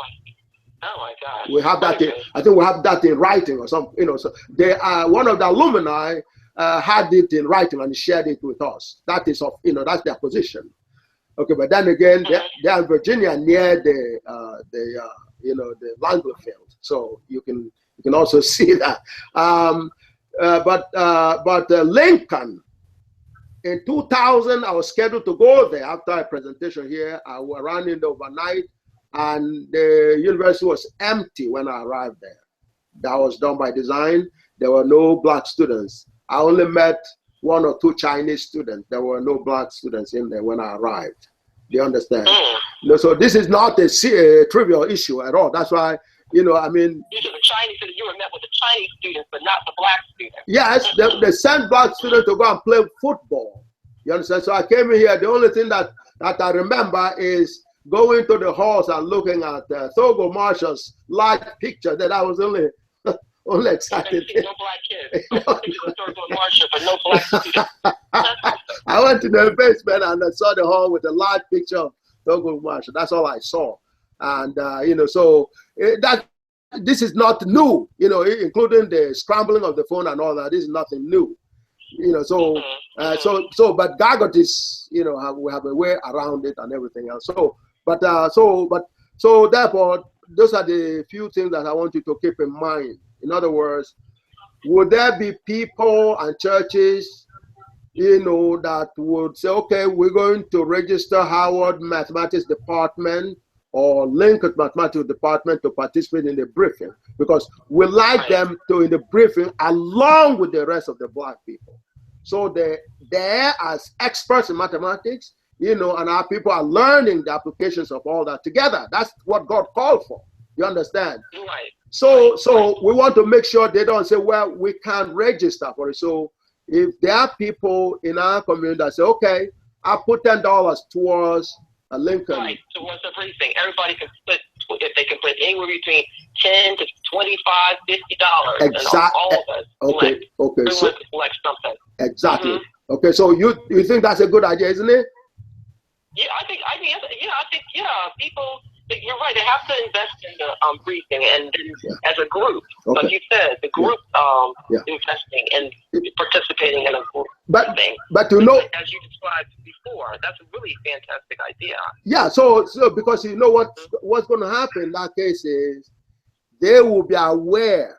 my God.
We have that. I think we have that in writing or something. So they one of the alumni had it in writing and shared it with us. That is that's their position. Okay, but then again, they're in Virginia near the Langley field, so you can also see that. But Lincoln, in 2000, I was scheduled to go there after a presentation here. I ran in the overnight, and the university was empty when I arrived there. That was done by design. There were no black students. I only met 1 or 2 Chinese students. There were no black students in there when I arrived. Do you understand? So this is not a trivial issue at all. That's why, I mean.
You said the Chinese, you were met with the Chinese students, but not the black students.
Yes, they sent black students to go and play football. You understand? So I came in here. The only thing that I remember is going to the halls and looking at Thurgood Marshall's large picture that I was only excited.
No black kids. Thurgood Marshall, but no black students.
I went to the basement and I saw the hall with a large picture of Thurgood Marshall. That's all I saw. And, so this is not new, including the scrambling of the phone and all that. This is nothing new. But GAGUT is, we have a way around it and everything else. So therefore, those are the few things that I want you to keep in mind. In other words, would there be people and churches, that would say, okay, we're going to register Howard Mathematics Department or Lincoln Mathematics Department to participate in the briefing, because we like them to in the briefing along with the rest of the black people. So they're as experts in mathematics, and our people are learning the applications of all that together. That's what God called for. You understand?
Right.
So we want to make sure they don't say, well, we can't register for it. So if there are people in our community that say, okay, I'll put $10 towards a Lincoln.
Right, towards the briefing. Everybody can split, if they can put anywhere between $10 to $25, $50.
Exactly.
And all of us
Okay. So
select something.
Exactly. Okay, so you think that's a good idea, isn't it?
Yeah, I think people. You're right. They have to invest in the briefing, and as a group, like you said, the group investing and participating in a group thing.
But
as you described before, that's a really fantastic idea.
Yeah. So because what's going to happen in that case is they will be aware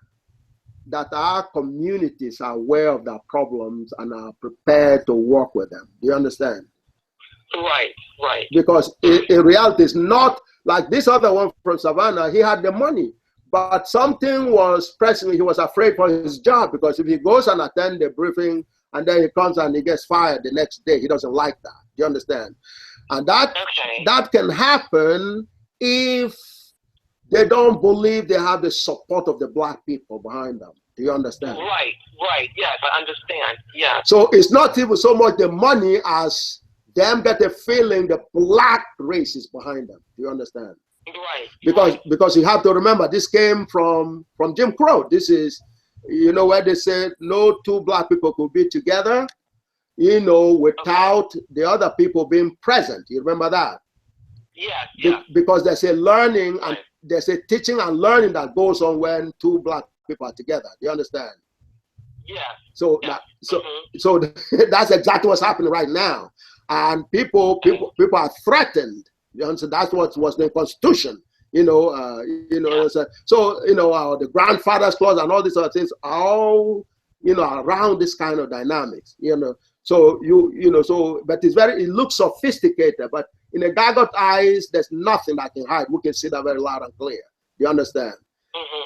that our communities are aware of their problems and are prepared to work with them. Do you understand?
Right.
Because in reality, it's not like this other one from Savannah. He had the money, but something was pressing. He was afraid for his job, because if he goes and attend the briefing and then he comes and he gets fired the next day, he doesn't like that. Do you understand? And that can happen if they don't believe they have the support of the black people behind them. Do you understand?
Right. Yes, I understand. Yeah.
So it's not even so much the money as them get a feeling the black race is behind them. Do you understand?
Right.
Because you have to remember, this came from Jim Crow. This is, where they said no 2 black people could be together, without the other people being present. You remember that?
Yeah.
Because there's a learning and there's a teaching and learning that goes on when 2 black people are together. Do you understand?
Yeah.
So that's exactly what's happening right now. And people are threatened. You understand? That's what was the Constitution. So the grandfather's clause and all these other things are all around this kind of dynamics. So but it looks sophisticated. But in the GAGUT eyes, there's nothing that can hide. We can see that very loud and clear. You understand?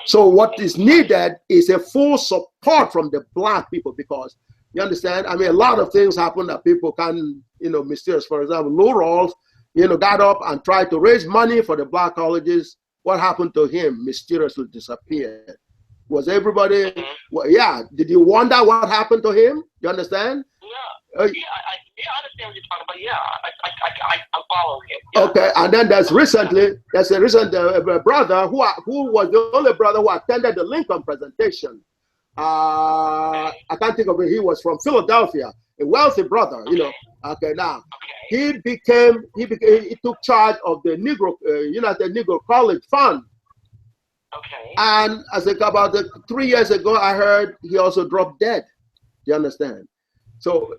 So what is needed is a full support from the black people, because you understand? I mean, a lot of things happen that people can, mysterious. For example, Lou Rawls, got up and tried to raise money for the black colleges. What happened to him? Mysteriously disappeared. Was everybody, well, yeah, did you wonder what happened to him? You understand?
Yeah, I understand what you're talking about. Yeah, I'm following him. Yeah.
Okay, and then there's a recent brother who was the only brother who attended the Lincoln presentation. I can't think of it. He was from Philadelphia, a wealthy brother, Okay, now he took charge of the United Negro College Fund.
Okay.
And I think about 3 years ago, I heard he also dropped dead. Do you understand? So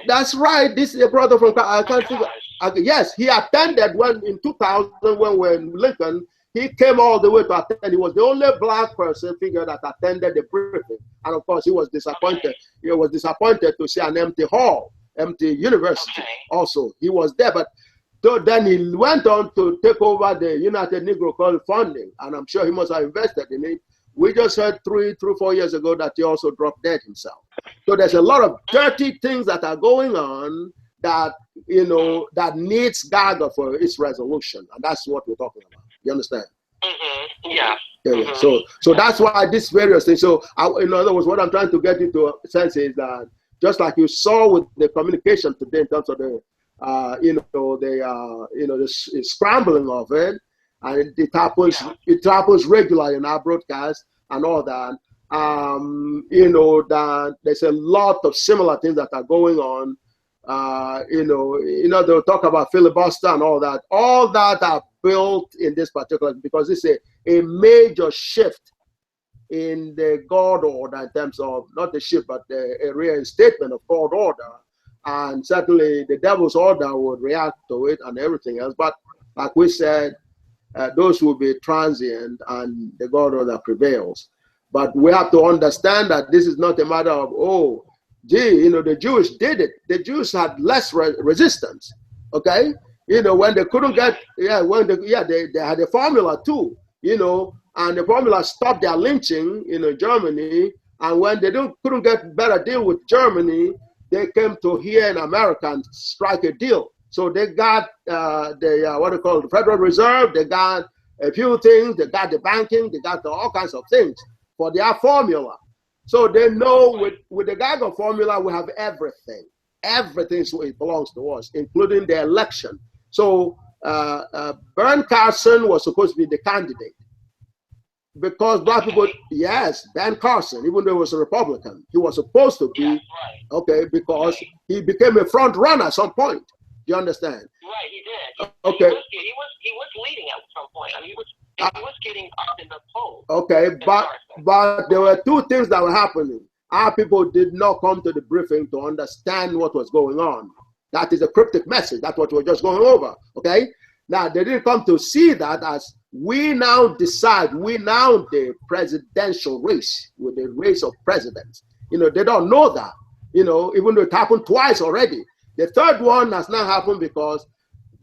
that's right. This is a brother from, I can't think of, yes, he attended in 2000 when Lincoln, he came all the way to attend. He was the only black person figure that attended the briefing. And of course, he was disappointed.
Okay.
He was disappointed to see an empty hall, empty university.
Okay.
Also, he was there, but then he went on to take over the United Negro College funding, and I'm sure he must have invested in it. We just heard 4 years ago that he also dropped dead himself. So there's a lot of dirty things that are going on that, that needs GAGUT for its resolution, and that's what we're talking about. You understand?
Yeah.
Yeah. So that's why these various things. So in other words, what I'm trying to get you to sense is that just like you saw with the communication today in terms of the the scrambling of it, and it happens regularly in our broadcast and all that. That there's a lot of similar things that are going on. They'll talk about filibuster and all that. All that are built in this particular, because it's a major shift in the God order in terms of not the shift, but a reinstatement of God order. And certainly the devil's order would react to it and everything else. But like we said, those will be transient and the God order prevails. But we have to understand that this is not a matter of, the Jews did it. The Jews had less resistance, okay? When they couldn't get, they had a formula too, and the formula stopped their lynching in Germany. And when they couldn't get better deal with Germany, they came to here in America and strike a deal. So they got the Federal Reserve, they got a few things, they got the banking, they got all kinds of things for their formula. So they know with the GAGUT formula, we have everything. Everything belongs to us, including the election. So Ben Carson was supposed to be the candidate. Because black people, yes, Ben Carson, even though he was a Republican, he was supposed to be, okay, because he became a front runner at some point. Do you understand?
Right, he did.
Okay.
He was leading at some point. I mean, he was getting up in the polls.
Okay, but there were two things that were happening. Our people did not come to the briefing to understand what was going on. That is a cryptic message. That's what we're just going over. Okay? Now, they didn't come to see that as we now decide, the presidential race, with the race of presidents. They don't know that, even though it happened twice already. The third one has now happened because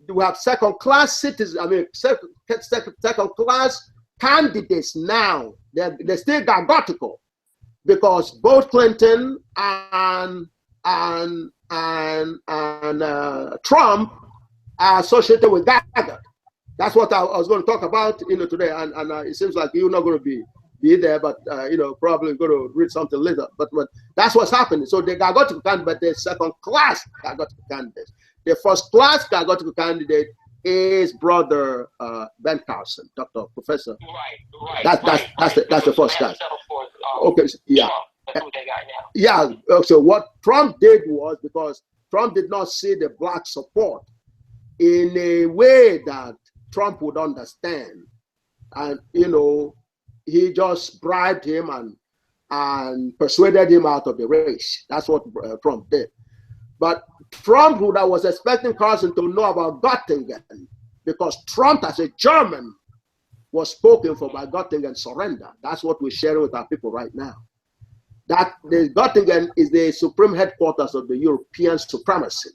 we have second-class citizens, second-class candidates now. They're still GAGUTical because both Clinton and Trump are associated with GAGUT. That's what I was going to talk about, today, and it seems like you're not going to be there, but probably going to read something later. But that's what's happening. So the GAGUTical candidate, but the second-class GAGUTical candidate. The first-class GAGUTical candidate is brother Ben Carson, professor.
Right.
That's the first class. Okay, yeah.
That's who they got now.
Yeah. So what Trump did was, because Trump did not see the black support in a way that Trump would understand, and he just bribed him and persuaded him out of the race. That's what Trump did. But Trump was expecting Carson to know about Göttingen, because Trump, as a German, was spoken for by Göttingen surrender. That's what we're sharing with our people right now. That the Göttingen is the supreme headquarters of the European supremacy.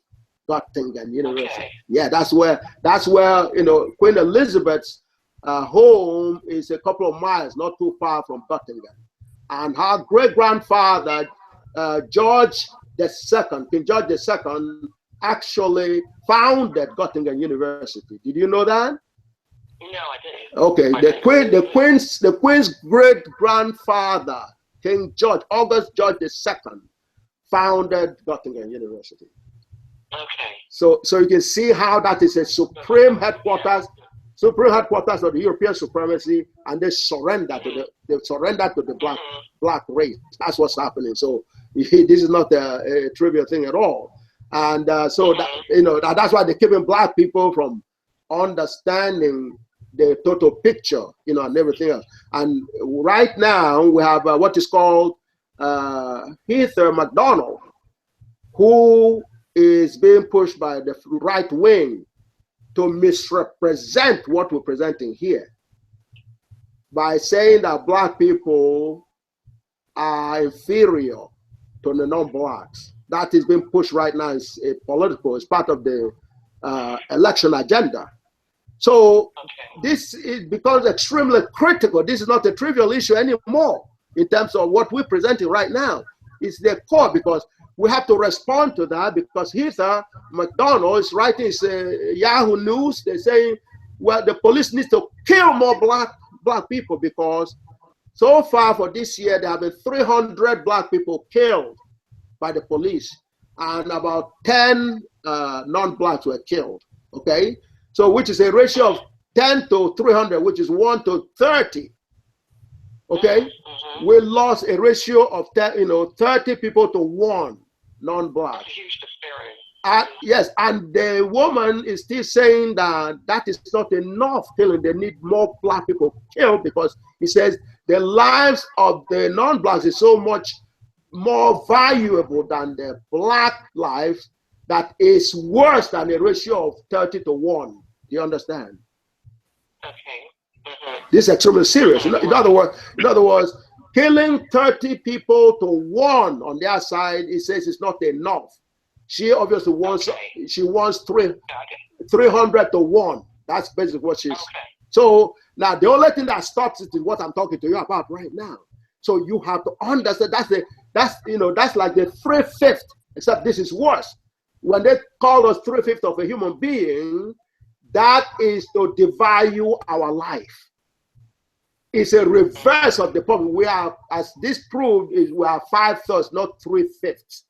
Göttingen University. Okay. Yeah, that's where Queen Elizabeth's home is a couple of miles, not too far from Göttingen. And her great grandfather, King George II, actually founded Göttingen University. Did you know that?
No, I didn't.
Okay, the Queen's great grandfather, King George, August George II, founded Göttingen University.
Okay.
So you can see how that is a supreme headquarters of the European supremacy, and they surrender to the black race. That's what's happening. So this is not a trivial thing at all. And so that, that's why they're keeping black people from understanding the total picture, and everything else. And right now we have what is called Heather McDonald, who is being pushed by the right wing to misrepresent what we're presenting here by saying that black people are inferior to the non-blacks. That is being pushed right now. It's it's part of the election agenda. So this becomes extremely critical. This is not a trivial issue anymore in terms of what we're presenting right now. It's the core, because we have to respond to that, because Heather McDonald is writing Yahoo News. They're saying, well, the police needs to kill more black people, because so far for this year, there have been 300 black people killed by the police, and about 10 non-blacks were killed, okay? So which is a ratio of 10 to 300, which is 1 to 30, okay? We lost a ratio of 30 people to 1 non-black.
Huge disparity.
Yes, and the woman is still saying that that is not enough killing. They need more black people killed, because he says the lives of the non-blacks is so much more valuable than the black lives, that is worse than a ratio of 30 to 1. Do you understand?
Okay.
This is extremely serious. In other words, killing 30 people to 1 on their side, he says it's not enough. She obviously wants 300 to 1. That's basically what she's. So now the only thing that stops it is what I'm talking to you about right now. So you have to understand that's like the 3/5, except this is worse. When they call us 3/5 of a human being, that is to devalue our life. It's a reverse of the problem. We are, as this proved, we are 5/3, not 3/5.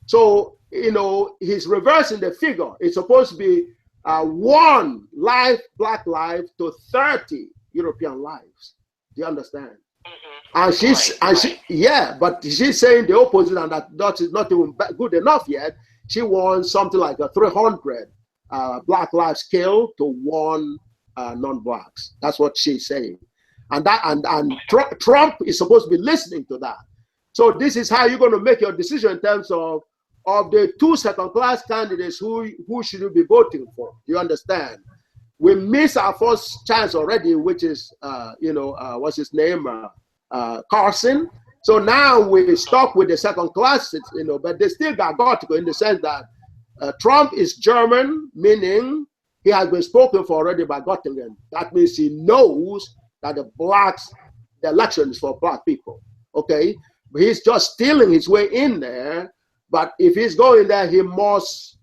So he's reversing the figure. It's supposed to be 1 life, black life, to 30 European lives. Do you understand? And but she's saying the opposite, and that is not even good enough yet. She wants something like 300 black lives killed to 1 non-blacks. That's what she's saying, and Trump is supposed to be listening to that. So this is how you're going to make your decision in terms of the 2 second-class candidates. Who should you be voting for? Do you understand? We missed our first chance already, which is what's his name, Carson. So now we're stuck with the second class, but they still got GAGUT in the sense that Trump is German, meaning he has been spoken for already by Göttingen. That means he knows that the election is for black people, okay? But he's just stealing his way in there. But if he's going there, he must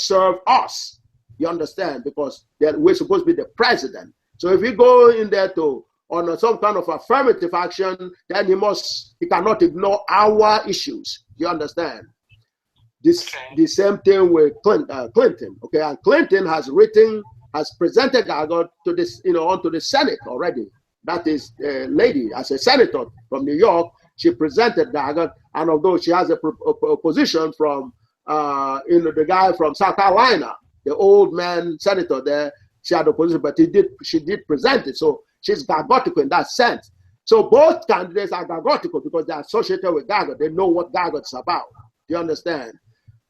serve us. You understand? Because we're supposed to be the president. So if he go in there on some kind of affirmative action, then he cannot ignore our issues. You understand? The same thing with Clinton. Okay, and Clinton has presented GAGUT to this, onto the Senate already. That is a lady, as a senator from New York, she presented GAGUT, and although she has a position from the guy from South Carolina, the old man senator there, she had a position, but she did present it. So she's GAGUTical in that sense. So both candidates are GAGUTical because they're associated with GAGUT. They know what GAGUT is about. Do you understand?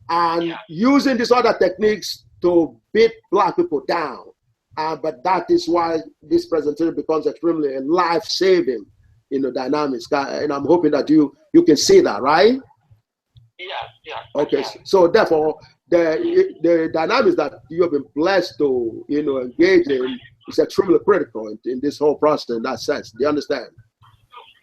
And using these other techniques to beat black people down. But that is why this presentation becomes extremely life-saving dynamics. And I'm hoping that you can see that, right?
Yeah.
Okay, so therefore, the dynamics that you have been blessed to engage in is extremely critical in this whole process in that sense. Do you understand?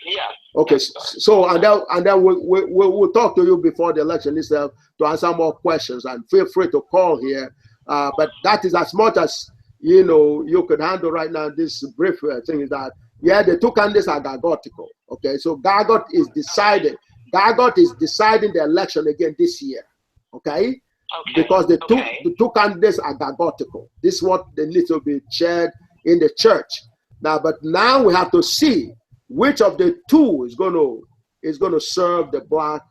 Yeah.
Okay, so and then we'll talk to you before the election itself to answer more questions, and feel free to call here. But that is as much as you could handle right now. This brief thing is that, yeah, the two candidates are GAGUTical. Okay, so GAGUT is decided. GAGUT is deciding the election again this year. Okay, because the two candidates are GAGUTical. This is what they need to be shared in the church. But now we have to see which of the two is going to serve the black,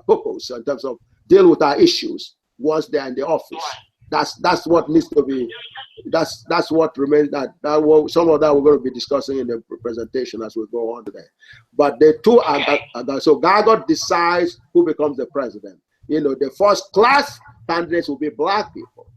purpose in terms of deal with our issues once they're in the office. That's what needs to be. That's what remains. Some of that we're going to be discussing in the presentation as we go on today. But the two are so GAGUT decides who becomes the president. The first class candidates will be black people,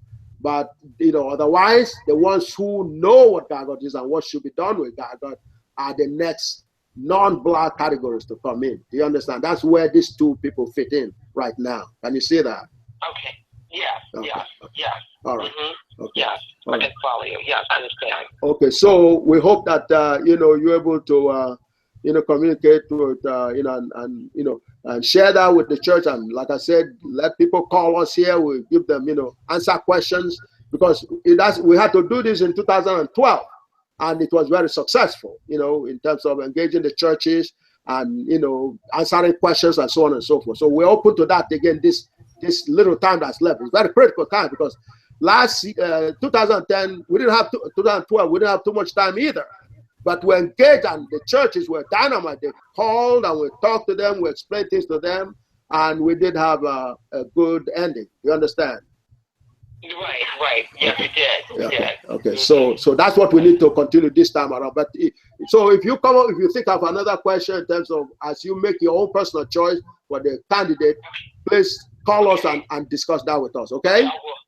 but otherwise the ones who know what GAGUT is and what should be done with GAGUT are the next non-black categories to come in. Do you understand? That's where these two people fit in right now. Can you see that?
Okay. Yes.
Okay.
Yes. Yes.
All right.
Mm-hmm.
Okay.
Yes. I can follow you. Yes, I understand.
Okay. So we hope that you're able to communicate with and share that with the church. And like I said, let people call us here. We give them answer questions, because we had to do this in 2012. And it was very successful, in terms of engaging the churches and, answering questions and so on and so forth. So we're open to that again, this little time that's left. It's very critical time, because last 2010, 2012, we didn't have too much time either. But we engaged, and the churches were dynamite. They called and we talked to them, we explained things to them, and we did have a good ending. You understand?
Right. Yes, you did.
Yeah. Okay. So that's what we need to continue this time around. But so if you think of another question in terms of as you make your own personal choice for the candidate, please call us and discuss that with us. Okay?
I will.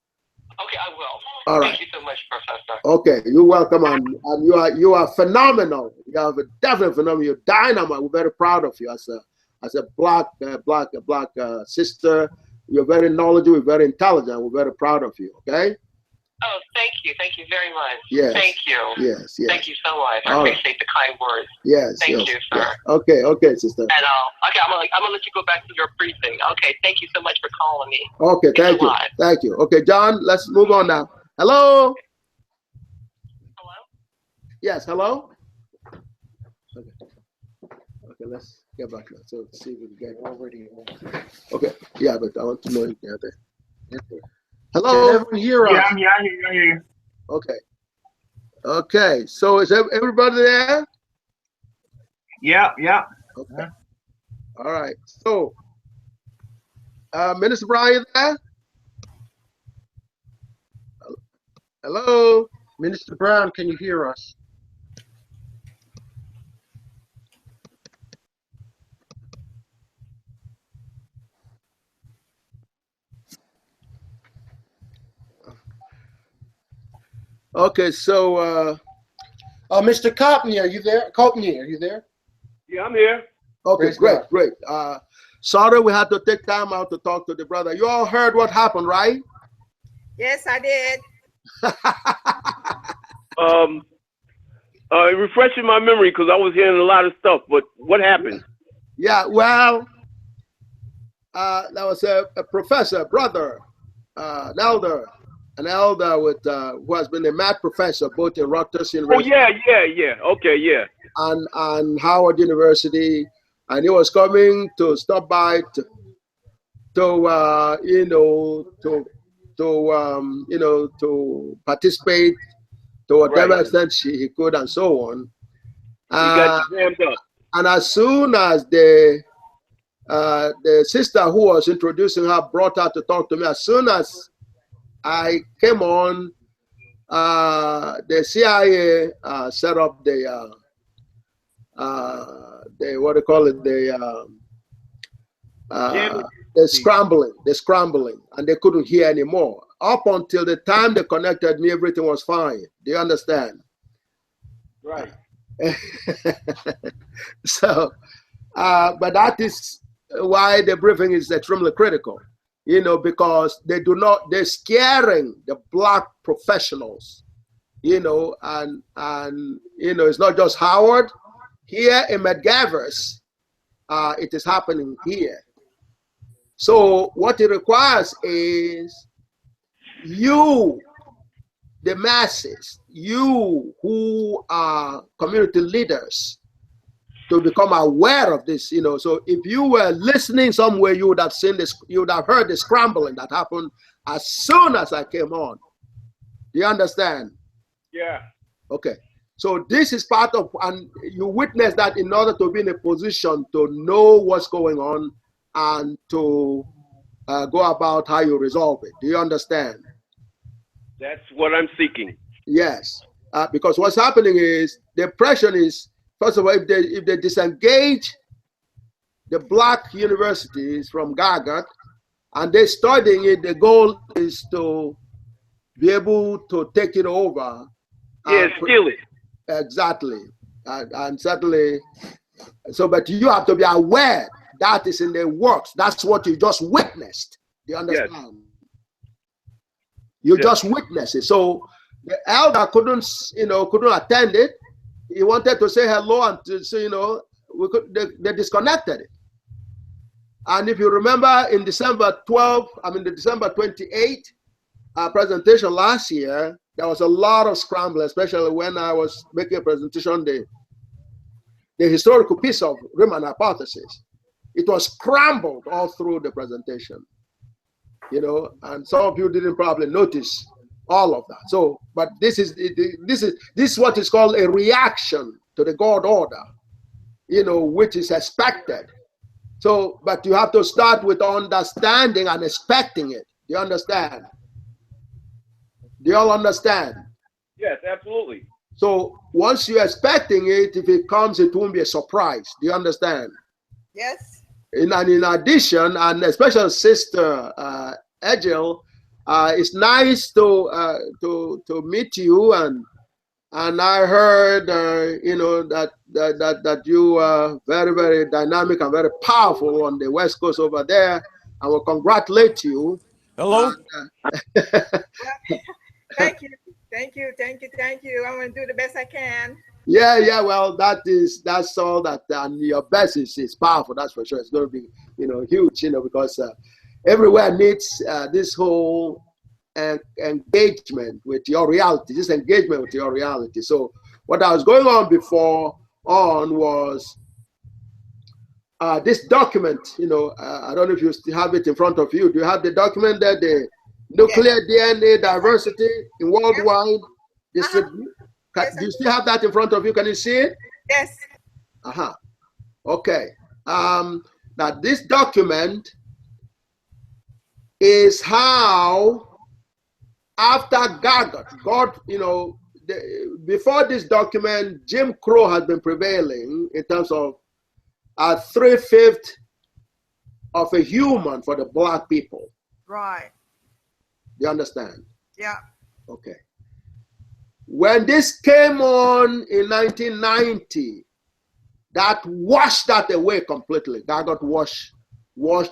Okay, I will.
All right.
Thank you so much, Professor.
Okay, you're welcome, and you are phenomenal. You are definitely phenomenal. You're dynamite. We're very proud of you as a black sister. You're very knowledgeable, very intelligent. We're very proud of you. Okay.
Oh, thank you. Thank you very much.
Yes.
Thank you.
Yes.
Thank you so much. I appreciate the kind words.
Yes.
Thank you, sir.
Yes. Okay, sister.
And okay, I'm gonna let you go back to your briefing. Okay, thank you so much for calling me.
Okay, thank you. Thank you. Okay, John, let's move on now. Hello.
Hello.
Yes. Hello. Okay, let's get back now. So see if we can get already. Okay. Yeah, but I want to know if they're there. Hello.
Can everyone hear us?
Yeah, I'm here. I hear you.
Okay. Okay. So is everybody there?
Yeah.
Okay. All right. So, Minister Brown, you there? Hello.
Minister Brown, can you hear us?
Okay, so
Mr. Copney, are you there? Copney, are you there?
Yeah, I'm here.
Okay, great. Sorry, we had to take time out to talk to the brother. You all heard what happened, right?
Yes, I did.
Refreshing my memory, because I was hearing a lot of stuff, but what happened?
Yeah, well, that was a professor, brother, an elder with who has been a math professor both in Rutgers University.
Oh yeah. Okay, yeah.
And Howard University, and he was coming to stop by to participate to whatever extent he could, and so on.
He got jammed up.
And as soon as the sister who was introducing her brought her to talk to me, as soon as I came on, the CIA set up the scrambling, and they couldn't hear anymore. Up until the time they connected me, everything was fine. Do you understand?
Right.
So, but that is why the briefing is extremely critical, because they're scaring the black professionals, and it's not just Howard. Here in McGavers, it is happening here. So what it requires is you, the masses, you who are community leaders, to become aware of this, you know. So if you were listening somewhere, you would have seen this, you would have heard the scrambling that happened as soon as I came on. Do you understand?
Yeah.
Okay. So this is part of, and you witness that in order to be in a position to know what's going on and to go about how you resolve it. Do you understand?
That's what I'm seeking.
Yes. Because what's happening is the impression is, first of all, if they disengage the black universities from GAGUT and they're studying it, the goal is to be able to take it over.
Yeah, steal it.
Exactly. And certainly, so, but you have to be aware that is in the works. That's what you just witnessed. Do you understand? Yes. You just witnessed it. So the elder couldn't attend it. He wanted to say hello and to say, you know, they disconnected it. And if you remember in December 28 presentation last year, there was a lot of scramble, especially when I was making a presentation, the historical piece of Riemann hypothesis. It was scrambled all through the presentation, you know, and some of you didn't probably notice all of that. So, but this is what is called a reaction to the God order, you know, which is expected. So, but you have to start with understanding and expecting it. Do you understand? Do you all understand?
Yes, absolutely.
So once you're expecting it, if it comes, it won't be a surprise. Do you understand?
Yes.
In addition, and especially Sister Egil, it's nice to meet you, and I heard you know that you are very, very dynamic and very powerful on the West Coast over there. I will congratulate you.
Hello.
Thank you. I'm going to do the best I can.
Yeah. Well, that's all that, and your best is powerful. That's for sure. It's going to be, you know, huge, you know, because everywhere needs this whole engagement with your reality. This engagement with your reality. So what I was going on before was this document. You know, I don't know if you still have it in front of you. Do you have the document there? The nuclear DNA diversity in worldwide. Do you still have that in front of you? Can you see it?
Yes.
Okay. Now this document is how, after GAGUT, God, you know, before this document, Jim Crow has been prevailing in terms of 3/5 of a human for the black people.
Right.
You understand?
Yeah.
Okay. When this came on in 1990, that washed that away completely. GAGUT washed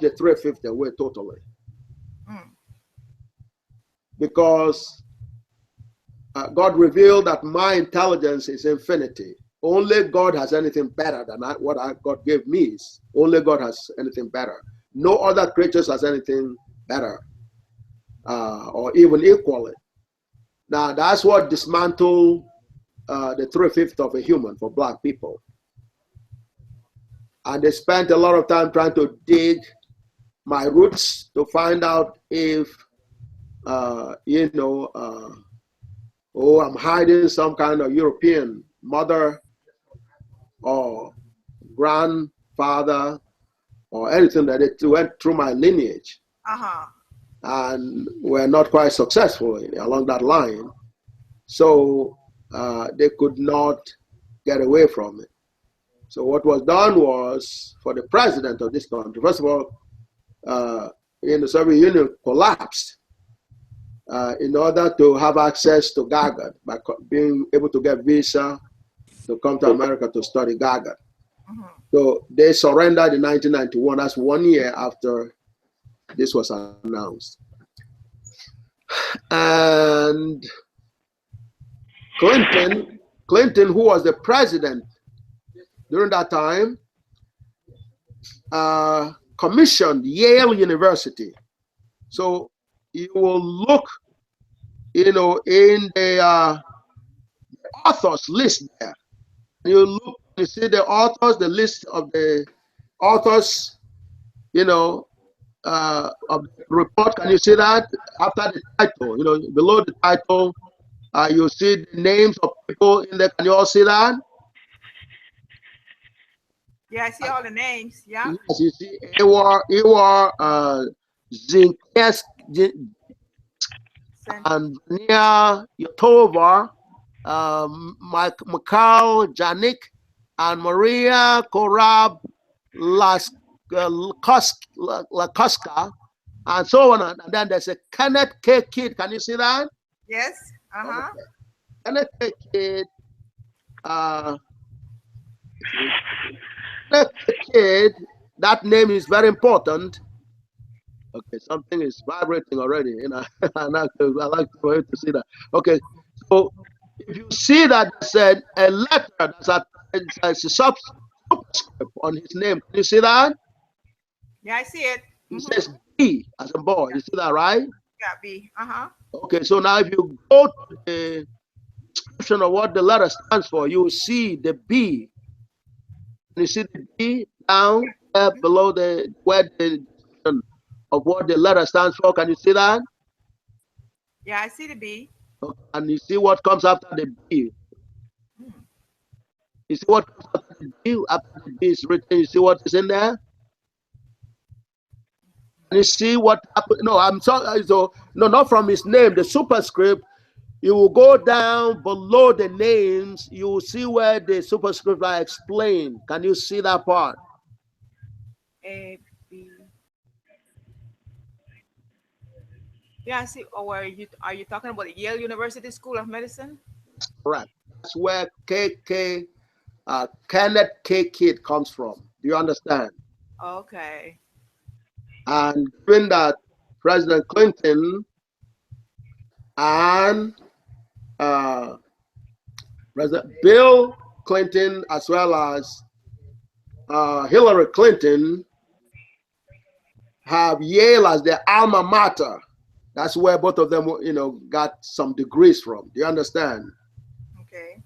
the 3/5 away totally. Because God revealed that my intelligence is infinity. Only God has anything better than what God gave me. Only God has anything better. No other creatures has anything better. Or even equally. Now that's what dismantled the 3/5 of a human for black people. And they spent a lot of time trying to dig my roots to find out if, you know, I'm hiding some kind of European mother or grandfather or anything that it went through my lineage. And we're not quite successful along that line. So they could not get away from it. So what was done was, for the president of this country, first of all, the Soviet Union collapsed in order to have access to GAGUT, by being able to get visa to come to America to study GAGUT. So they surrendered in 1991. That's 1 year after this was announced. And Clinton, who was the president during that time, commissioned Yale University. So you will look, in the authors list there. You look, you see the authors, the list of the authors, of the report. Can you see that after the title? Below the title, you see the names of people in there. Can you all see that?
Yeah, I see all the names. Yeah.
Yes, you see Iwar Zinkesk and Nia Yotova, Mikhail Janik, and Maria Korab Lakoska, and so on. And then there's a Kenneth K. Kidd. Can you see that?
Yes. Uh-huh.
Okay. Kenneth K. Kidd. Kenneth K. Kidd, that name is very important. Okay, something is vibrating already. I like for you to see that. Okay, so if you see that there's a letter that's a subscript on his name, can you see that?
Yeah, I see it.
It says B as a boy. You see that, right?
Yeah, B. Uh-huh.
Okay, so now if you go to the description of what the letter stands for, you will see the B. Can you see the B down there below where the of what the letter stands for? Can you see that?
Yeah, I see the B.
Okay. And you see what comes after the B. You see what comes after the B? After the B is written, you see what is in there? And you see what happened? No, I'm sorry. So, no, not from his name, the superscript. You will go down below the names. You will see where the superscript are explained. Can you see that part?
A, B. Yeah, I see. Or are you talking about the Yale University School of Medicine?
Correct. That's where Kenneth K. Kidd comes from. Do you understand?
Okay.
And given that President Clinton and President Bill Clinton, as well as Hillary Clinton, have Yale as their alma mater. That's where both of them, got some degrees from. Do you understand?
Okay.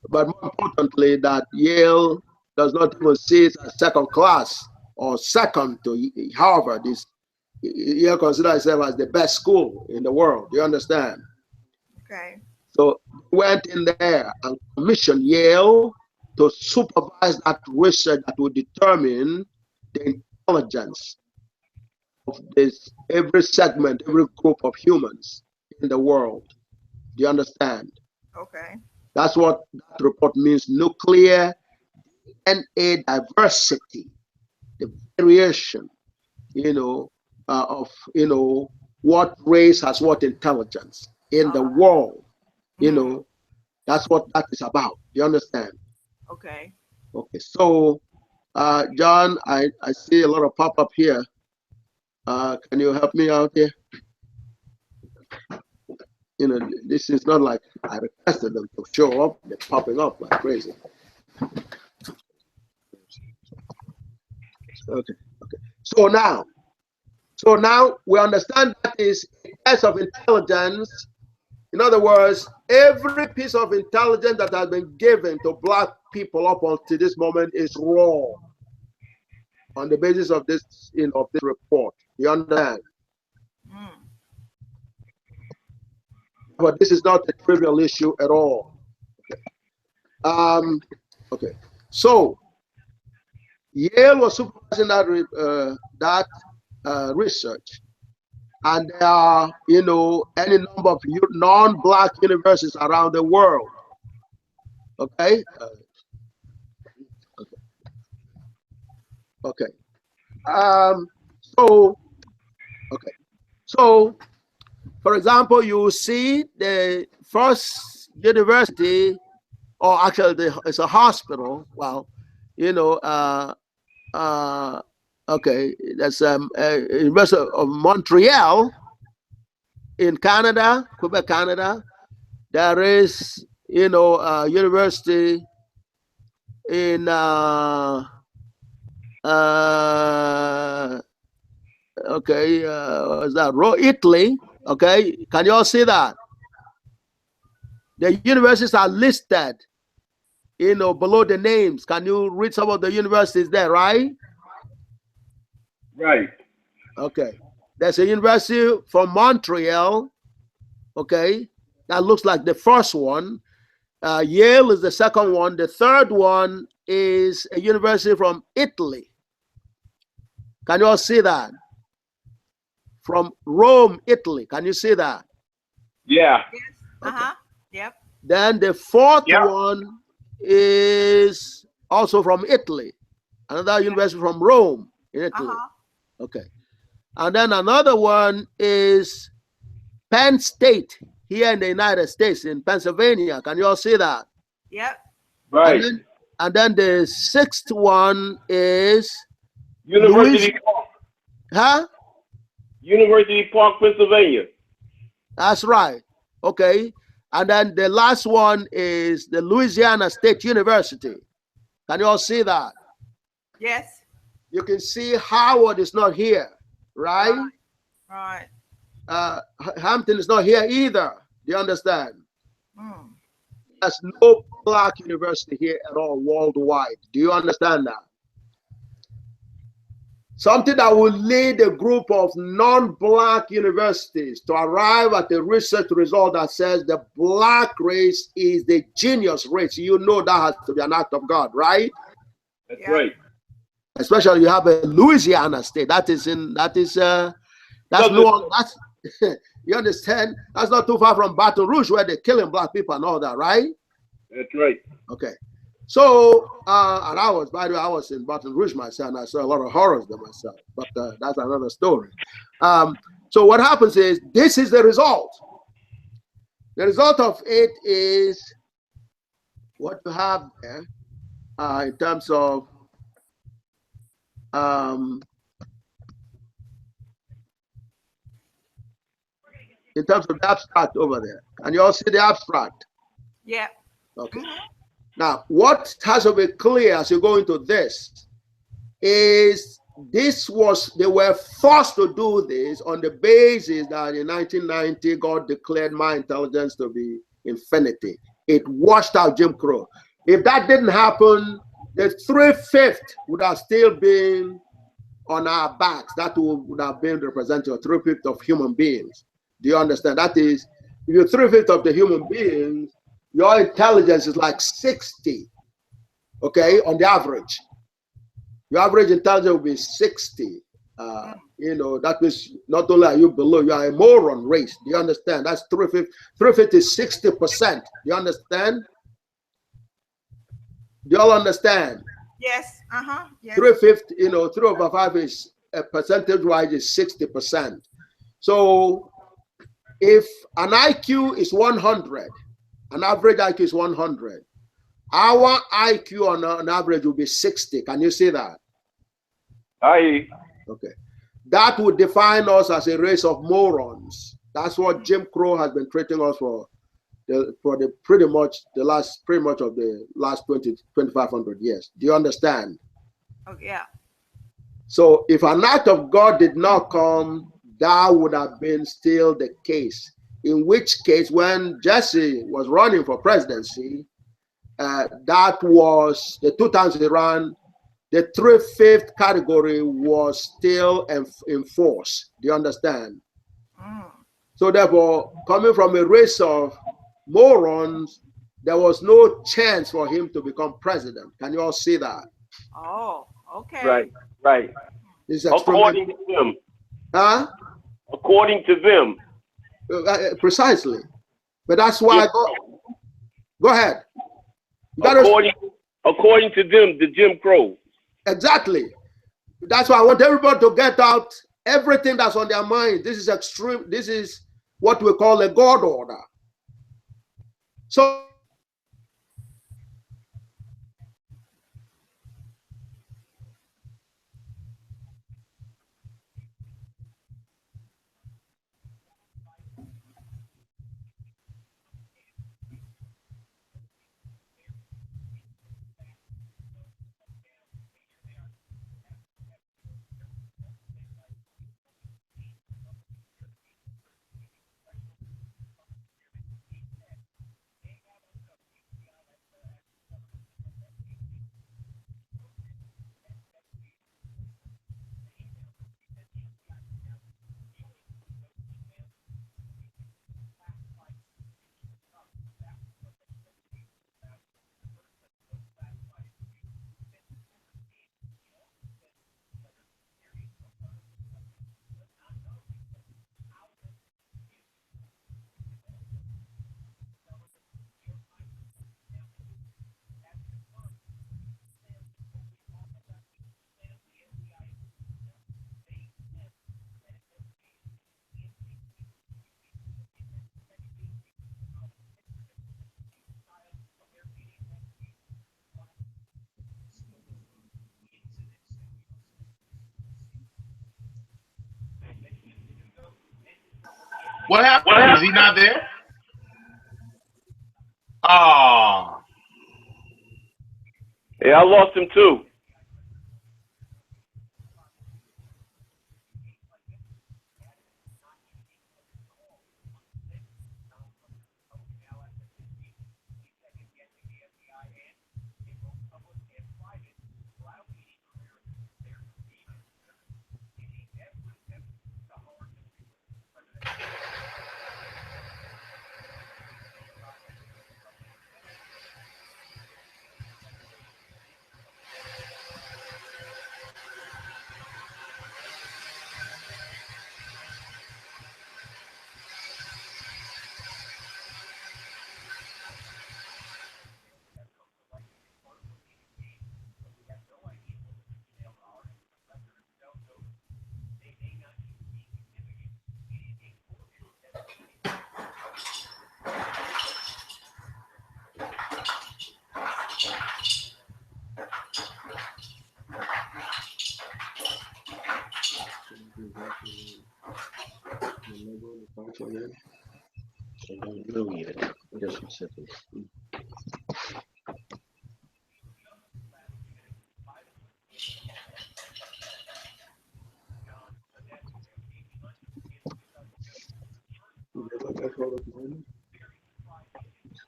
But more importantly, that Yale does not even see it as second class or second to Harvard. Yale considers itself as the best school in the world. Do you understand?
Okay.
So we went in there and commissioned Yale to supervise that research that would determine the intelligence of every segment, every group of humans in the world. Do you understand?
Okay.
That's what that report means: nuclear DNA diversity, the variation, of what race has what intelligence in the world. That's what that is about. Do you understand?
Okay.
Okay. So, John, I see a lot of pop up here. Can you help me out here? This is not like I requested them to show up. They're popping up like crazy. Okay. So now we understand that is a test of intelligence. In other words, every piece of intelligence that has been given to black people up until this moment is raw on the basis of this, of this report. You understand? But this is not a trivial issue at all. Okay. So Yale was supervising that research, and there are any number of non-black universities around the world. Okay. Okay. So, for example, you see the first university, or actually it's a hospital. Well, okay, that's University of Montreal in Canada, Quebec, Canada. There is, university in Okay, is that Italy? Okay, can you all see that? The universities are listed, below the names. Can you read some of the universities there, right?
Right.
Okay. There's a university from Montreal. Okay, that looks like the first one. Yale is the second one. The third one is a university from Italy. Can you all see that? From Rome, Italy. Can you see that?
Yeah.
Yes.
Okay.
Yep.
Then the fourth
Yeah.
one is also from Italy. Another university from Rome in Italy. Okay. And then another one is Penn State here in the United States, in Pennsylvania. Can you all see that?
Yep.
Right.
And then the sixth one is
University Park.
Huh?
University Park, Pennsylvania.
That's right. Okay. And then the last one is the Louisiana State University. Can you all see that?
Yes.
You can see Howard is not here, right?
Right.
Hampton is not here either. Do you understand?
Mm.
There's no black university here at all worldwide. Do you understand that? Something that will lead a group of non-black universities to arrive at a research result that says the black race is the genius race. You know that has to be an act of God, right?
That's right.
Especially you have a Louisiana state. That's you understand? That's not too far from Baton Rouge where they're killing black people and all that, right?
That's right.
Okay. So, and by the way, I was in Baton Rouge myself, and I saw a lot of horrors there myself, but that's another story. So what happens is, this is the result. The result of it is what you have there in terms of the abstract over there. Can you all see the abstract?
Yeah.
Okay. Now, what has to be clear as you go into this is they were forced to do this on the basis that in 1990, God declared my intelligence to be infinity. It washed out Jim Crow. If that didn't happen, the 3/5 would have still been on our backs. That would have been representing 3/5 of human beings. Do you understand? That is, if you're 3/5 of the human beings, your intelligence is like 60, okay, on the average. Your average intelligence will be 60. That means not only are you below, you are a moron race. Do you understand? That's 3/5. 3/5 is 60%. Do you understand? Do you all understand?
Yes. Yes.
3/5, 3/5 is percentage-wise is 60%. So if an IQ is 100, an average IQ is 100. Our IQ on average will be 60. Can you see that?
Okay.
That would define us as a race of morons. That's what Jim Crow has been treating us for pretty much of the last 2,500 years. Do you understand?
Oh, yeah.
So if an act of God did not come, that would have been still the case. In which case, when Jesse was running for presidency, that was the 2 times he ran, the 3/5 category was still in force. Do you understand? So therefore, coming from a race of morons, there was no chance for him to become president. Can you all see that?
Oh, okay.
Right. According to them.
Huh?
According to them.
Precisely. But that's why go ahead.
According to them, the Jim Crow.
Exactly. That's why I want everybody to get out everything that's on their mind. This is extreme. This is what we call a God order. So
What happened? Is he not there? Oh.
Yeah, I lost him too.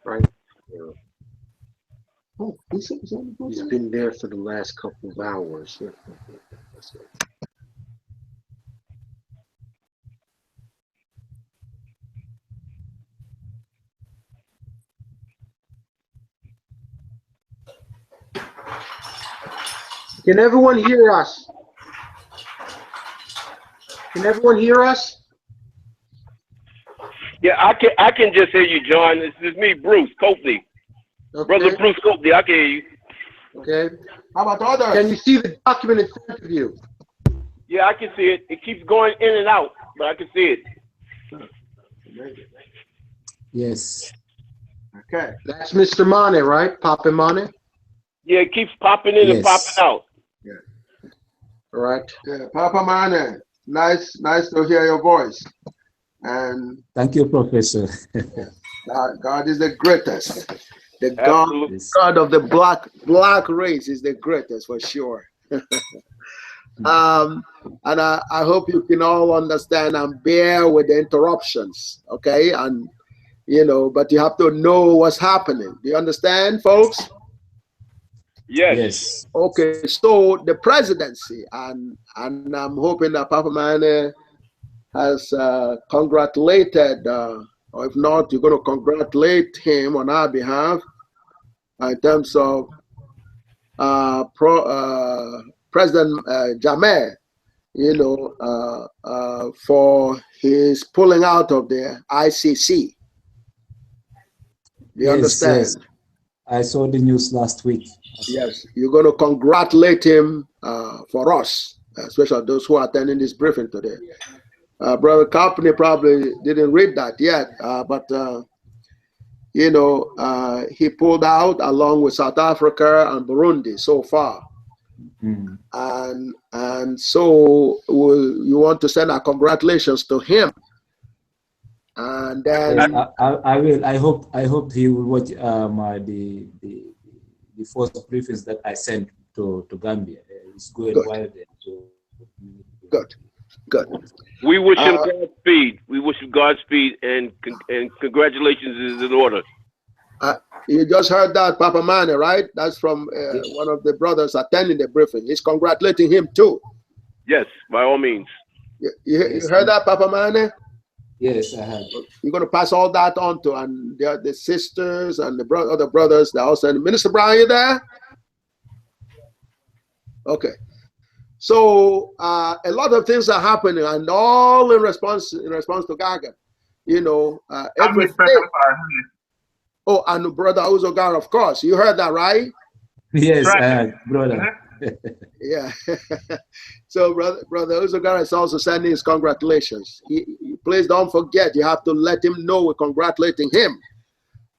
Right. Oh, he's been there for the last couple of hours. Can everyone hear us? Can everyone hear us?
Yeah, I can just hear you, John. This is me, Bruce Copley.
Okay.
Brother Bruce Copley, I can hear you.
Okay. How about the others? Can you see the document in front of you?
Yeah, I can see it. It keeps going in and out, but I can see it.
Yes.
Okay. That's Mr. Mane, right? Papa Mane?
Yeah, it keeps popping in and popping out.
Yeah.
All right.
Yeah, Papa Mane, nice to hear your voice. And
thank you, Professor.
God is the greatest. The God of the black race is the greatest for sure. And I hope you can all understand and bear with the interruptions, okay? And but you have to know what's happening. Do you understand, folks?
Yes.
Okay, so the presidency, and I'm hoping that Papa Mane has congratulated, or if not, you're going to congratulate him on our behalf in terms of President Jammeh, for his pulling out of the ICC. Do you understand?
Yes. I saw the news last week.
Yes, you're going to congratulate him for us, especially those who are attending this briefing today. Brother Company probably didn't read that yet, but he pulled out along with South Africa and Burundi so far. And so you want to send our congratulations to him. And then
yes, I will. I hope he will watch the first briefings that I sent to Gambia. It's going well there. So
good.
We wish him Godspeed. We wish him Godspeed, and congratulations is in order.
You just heard that, Papa Mane, right? That's from one of the brothers attending the briefing. He's congratulating him too.
Yes, by all means.
You heard that, Papa Mane?
Yes, I have.
You're going to pass all that on to and the sisters and the other brothers. They're also Minister Brown, you there? Okay. So a lot of things are happening, and all in response to GAGUT. Every day. Oh, and Brother Uzogar, of course. You heard that, right?
Yes, brother.
Yeah. So Brother Uzogar is also sending his congratulations. Please don't forget, you have to let him know we're congratulating him.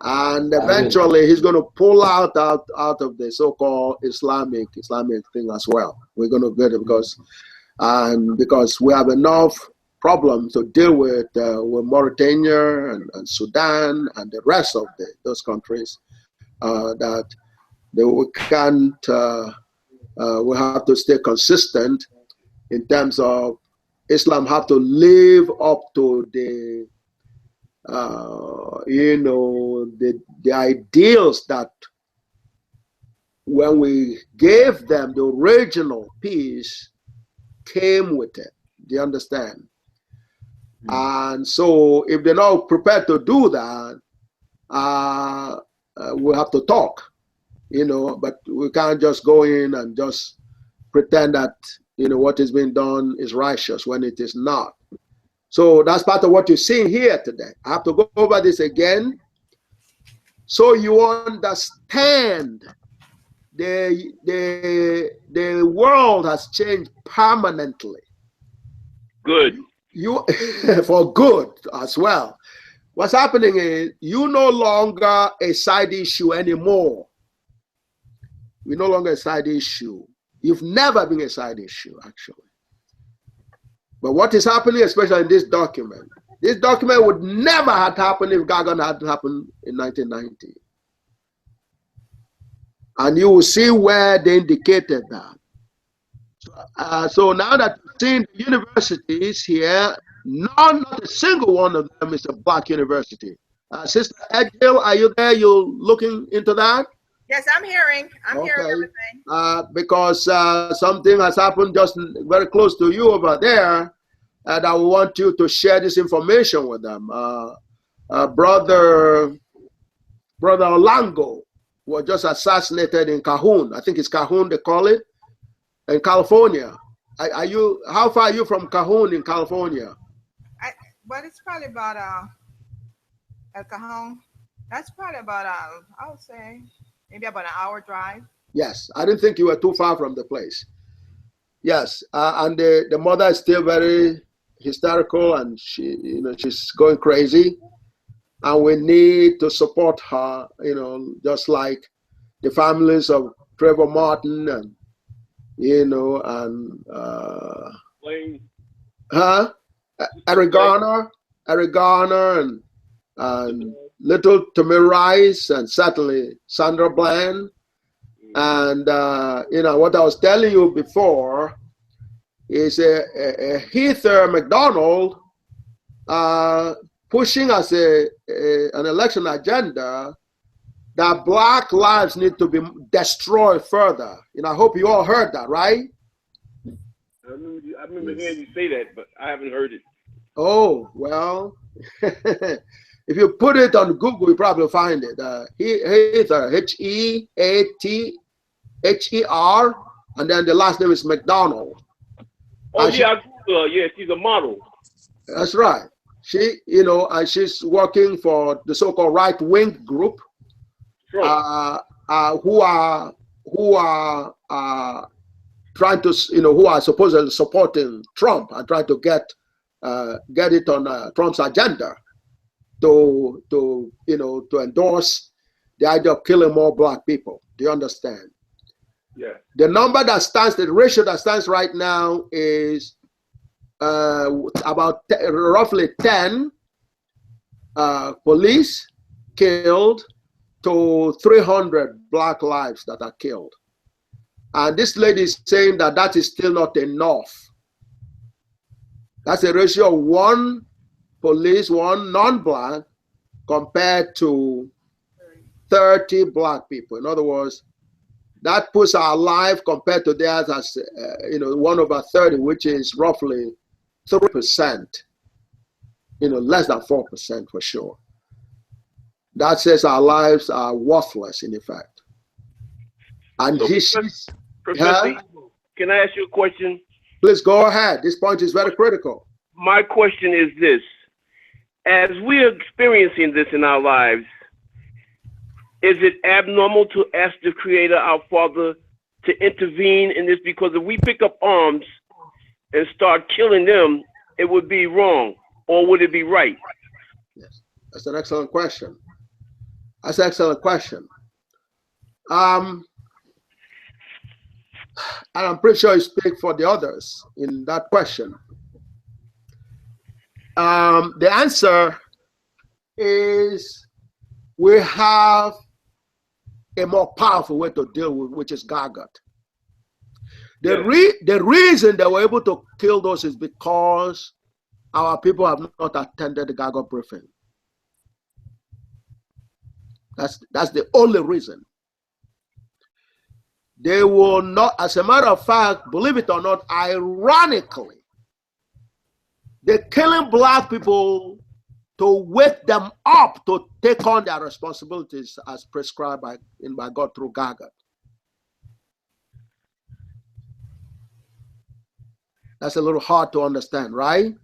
And eventually he's going to pull out of the so-called Islamic thing as well. We're going to get it because we have enough problems to deal with Mauritania and Sudan and the rest of those countries, that we can't, we have to stay consistent in terms of Islam have to live up to the, the ideals that when we gave them the original peace came with it. Do you understand? And so if they're not prepared to do that, we'll have to talk, but we can't just go in and just pretend that, what is being done is righteous when it is not. So that's part of what you're seeing here today. I have to go over this again so you understand the world has changed permanently.
Good.
You for good as well. What's happening is you no longer a side issue anymore. We're no longer a side issue. You've never been a side issue, actually. But what is happening, especially in this document would never have happened if GAGUT hadn't happened in 1990. And you will see where they indicated that. So now that you've seen the universities here, not a single one of them is a black university. Sister Edgil, are you there? You're looking into that?
Yes, I'm hearing. I'm hearing everything.
Because something has happened just very close to you over there, and I want you to share this information with them. Brother Olango was just assassinated in Cajon. I think it's Cajon they call it, in California. How far are you from Cajon in California?
But it's probably about El Cajon. That's probably about I would say maybe about an hour drive.
Yes, I didn't think you were too far from the place. Yes, and the mother is still very hysterical, and she's going crazy, and we need to support her. Just like the families of Trevor Martin and Eric Garner, and little Tamir Rice, and certainly Sandra Bland. And what I was telling you before is a Heather McDonald pushing as an election agenda that black lives need to be destroyed further. I hope you all heard that, right?
I remember hearing you say that, but I haven't heard it.
Oh, well, if you put it on Google, you probably find it. Heather, Heather, and then the last name is McDonald.
Oh, yeah, she's a model.
That's right. She, and she's working for the so-called right-wing group, right. Who are trying to, who are supposedly supporting Trump and trying to get it on Trump's agenda to endorse the idea of killing more black people. Do you understand?
Yeah.
The number that stands, the ratio that stands right now is about roughly 10 police killed to 300 black lives that are killed. And this lady is saying that that is still not enough. That's a ratio of 1 police, 1 non-black, compared to 30 black people. In other words, that puts our life compared to theirs as 1/30, which is roughly 3%. Less than 4% for sure. That says our lives are worthless, in effect. And
so Professor, can I ask you a question?
Please go ahead. This point is very critical.
My question is this. As we are experiencing this in our lives, is it abnormal to ask the Creator, our Father, to intervene in this? Because if we pick up arms and start killing them, it would be wrong, or would it be right?
Yes, that's an excellent question. That's an excellent question. And I'm pretty sure you speak for the others in that question. The answer is we have a more powerful way to deal with, which is GAGUT. The reason they were able to kill those is because our people have not attended the GAGUT briefing. That's the only reason. They will not, as a matter of fact, believe it or not, ironically, they're killing black people to wake them up to take on their responsibilities as prescribed by God through GAGUT. That's a little hard to understand, right?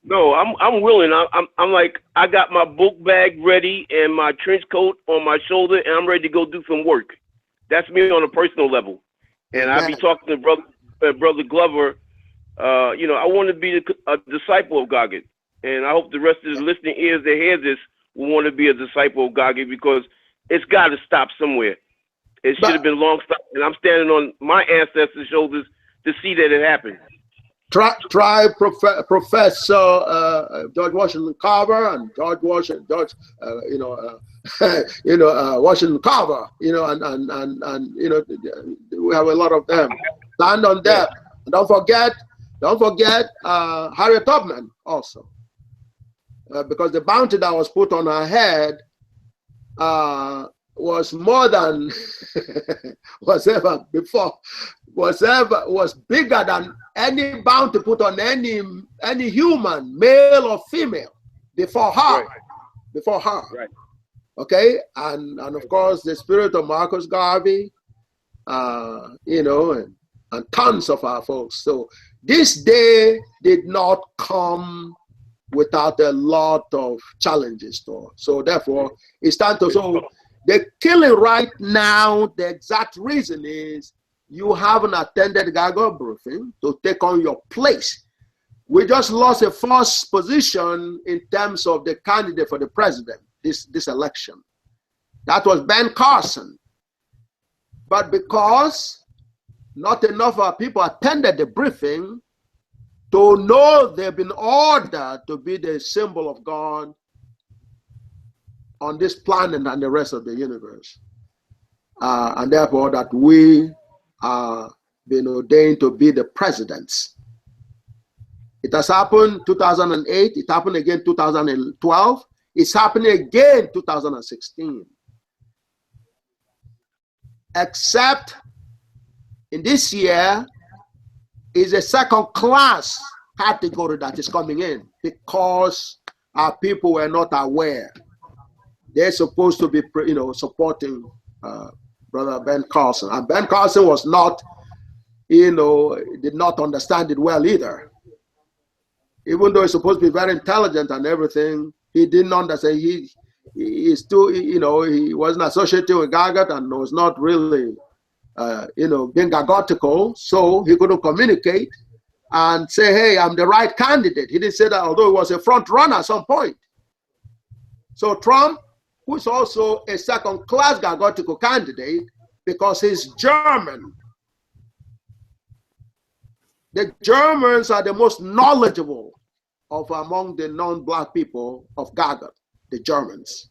No, I'm willing. I'm like, I got my book bag ready and my trench coat on my shoulder, and I'm ready to go do some work. That's me on a personal level. And I be talking to brother Glover. You know, I want to be a disciple of GAGUT, and I hope the rest of the listening ears that hear this will want to be a disciple of GAGUT, because it's got to stop somewhere. It should have been long stopped, and I'm standing on my ancestors' shoulders to see that it happened.
Try Professor George Washington Carver and Washington Carver, you know, and you know, we have a lot of them. Stand on them. And don't forget Harriet Tubman also, because the bounty that was put on her head was more than was bigger than any bounty put on any human, male or female, before her. Right. Okay, and of course the spirit of Marcus Garvey, you know, and tons of our folks. So this day did not come without a lot of challenges to us. So therefore, it's time to, so the killing right now, the exact reason is you haven't attended GAGUT briefing to take on your place. We just lost a first position in terms of the candidate for the president this election. That was Ben Carson. But because not enough of our people attended the briefing to know they've been ordered to be the symbol of God on this planet and the rest of the universe. And therefore that we are being ordained to be the presidents. It has happened 2008, it happened again 2012, it's happening again 2016. Except in this year is a second class category that is coming in because our people were not aware. They're supposed to be, you know, supporting Brother Ben Carson. And Ben Carson was not, you know, did not understand it well either. Even though he's supposed to be very intelligent and everything, he didn't understand. He still, you know, he wasn't associated with GAGUT and was not really, you know, being GAGUTical, so he couldn't communicate and say, hey, I'm the right candidate. He didn't say that, although he was a front runner at some point. So Trump, who is also a second-class GAGUTical candidate because he's German. The Germans are the most knowledgeable of among the non-black people of GAGUT, the Germans.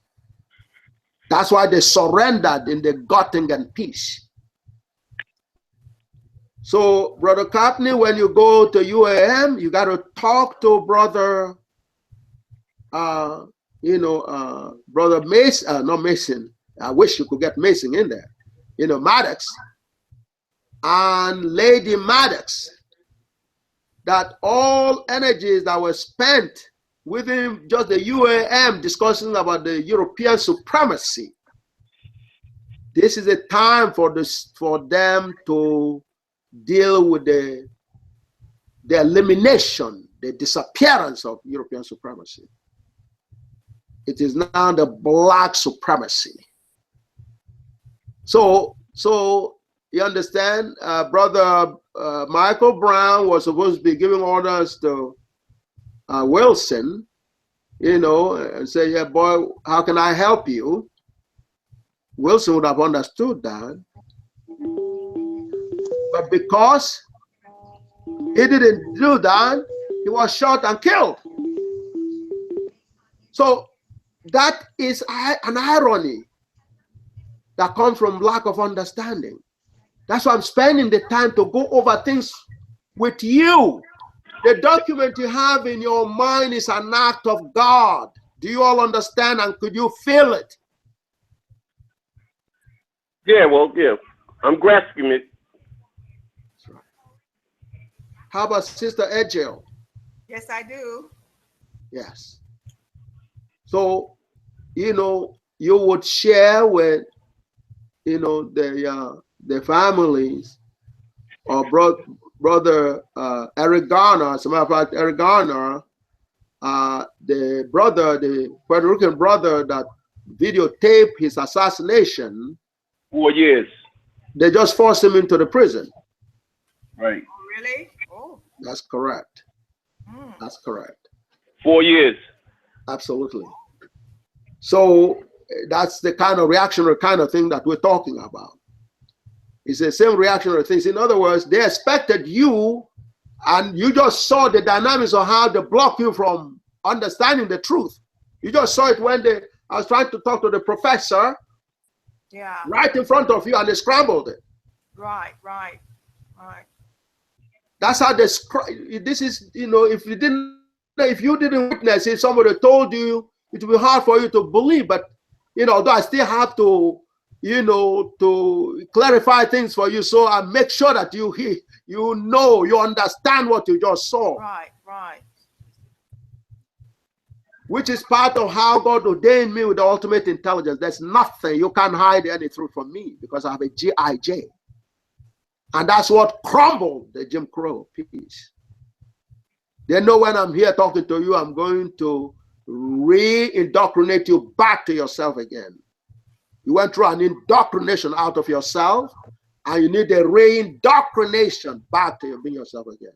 That's why they surrendered in the Göttingen peace. So, Brother Courtney, when you go to UAM, you got to talk to Brother, you know, Brother Mason, not Mason. I wish you could get Mason in there. You know, Maddox and Lady Maddox. That all energies that were spent within just the UAM discussing about the European supremacy. This is a time for them to deal with the elimination, the disappearance of European supremacy. It is now the black supremacy. So you understand, Brother Michael Brown was supposed to be giving orders to Wilson, you know, and say, yeah, boy, how can I help you? Wilson would have understood that. But because he didn't do that, he was shot and killed. So that is an irony that comes from lack of understanding. That's why I'm spending the time to go over things with you. The document you have in your mind is an act of God. Do you all understand, and could you feel it?
Yeah, well, yeah. I'm grasping it.
That's right. How about Sister Edgel?
Yes, I do.
Yes. So, you would share with, the families, or brother Eric Garner. As a matter of fact, Eric Garner, the Puerto Rican brother that videotaped his assassination.
4 years.
They just forced him into the prison.
Right.
Really? Oh.
That's correct. That's correct.
4 years.
Absolutely. So that's the kind of reactionary kind of thing that we're talking about. It's the same reactionary things. In other words, they expected you, and you just saw the dynamics of how they block you from understanding the truth. You just saw it when I was trying to talk to the professor.
Yeah.
Right in front of you, and they scrambled it.
Right.
That's how they. This is, if you didn't witness it, somebody told you, it will be hard for you to believe. But although I still have to, to clarify things for you, so I make sure that you understand what you just saw.
Right.
Which is part of how God ordained me with the ultimate intelligence. There's nothing, you can't hide any truth from me, because I have a GIJ. And that's what crumbled the Jim Crow peace. They know when I'm here talking to you, I'm going to re-indoctrinate you back to yourself again. You went through an indoctrination out of yourself, and you need a re-indoctrination back to being yourself again.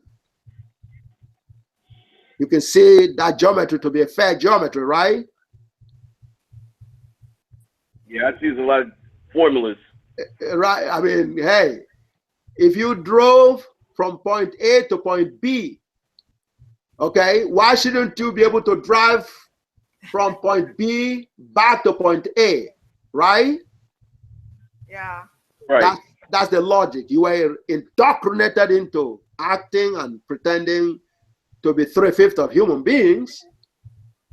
You can see that geometry to be a fair geometry, right?
Yeah, I see a lot of formulas.
Right. I mean, hey, if you drove from point A to point B, okay, why shouldn't you be able to drive from point B back to point A, right?
Yeah.
Right.
That's the logic. You were indoctrinated into acting and pretending to be 3/5 of human beings.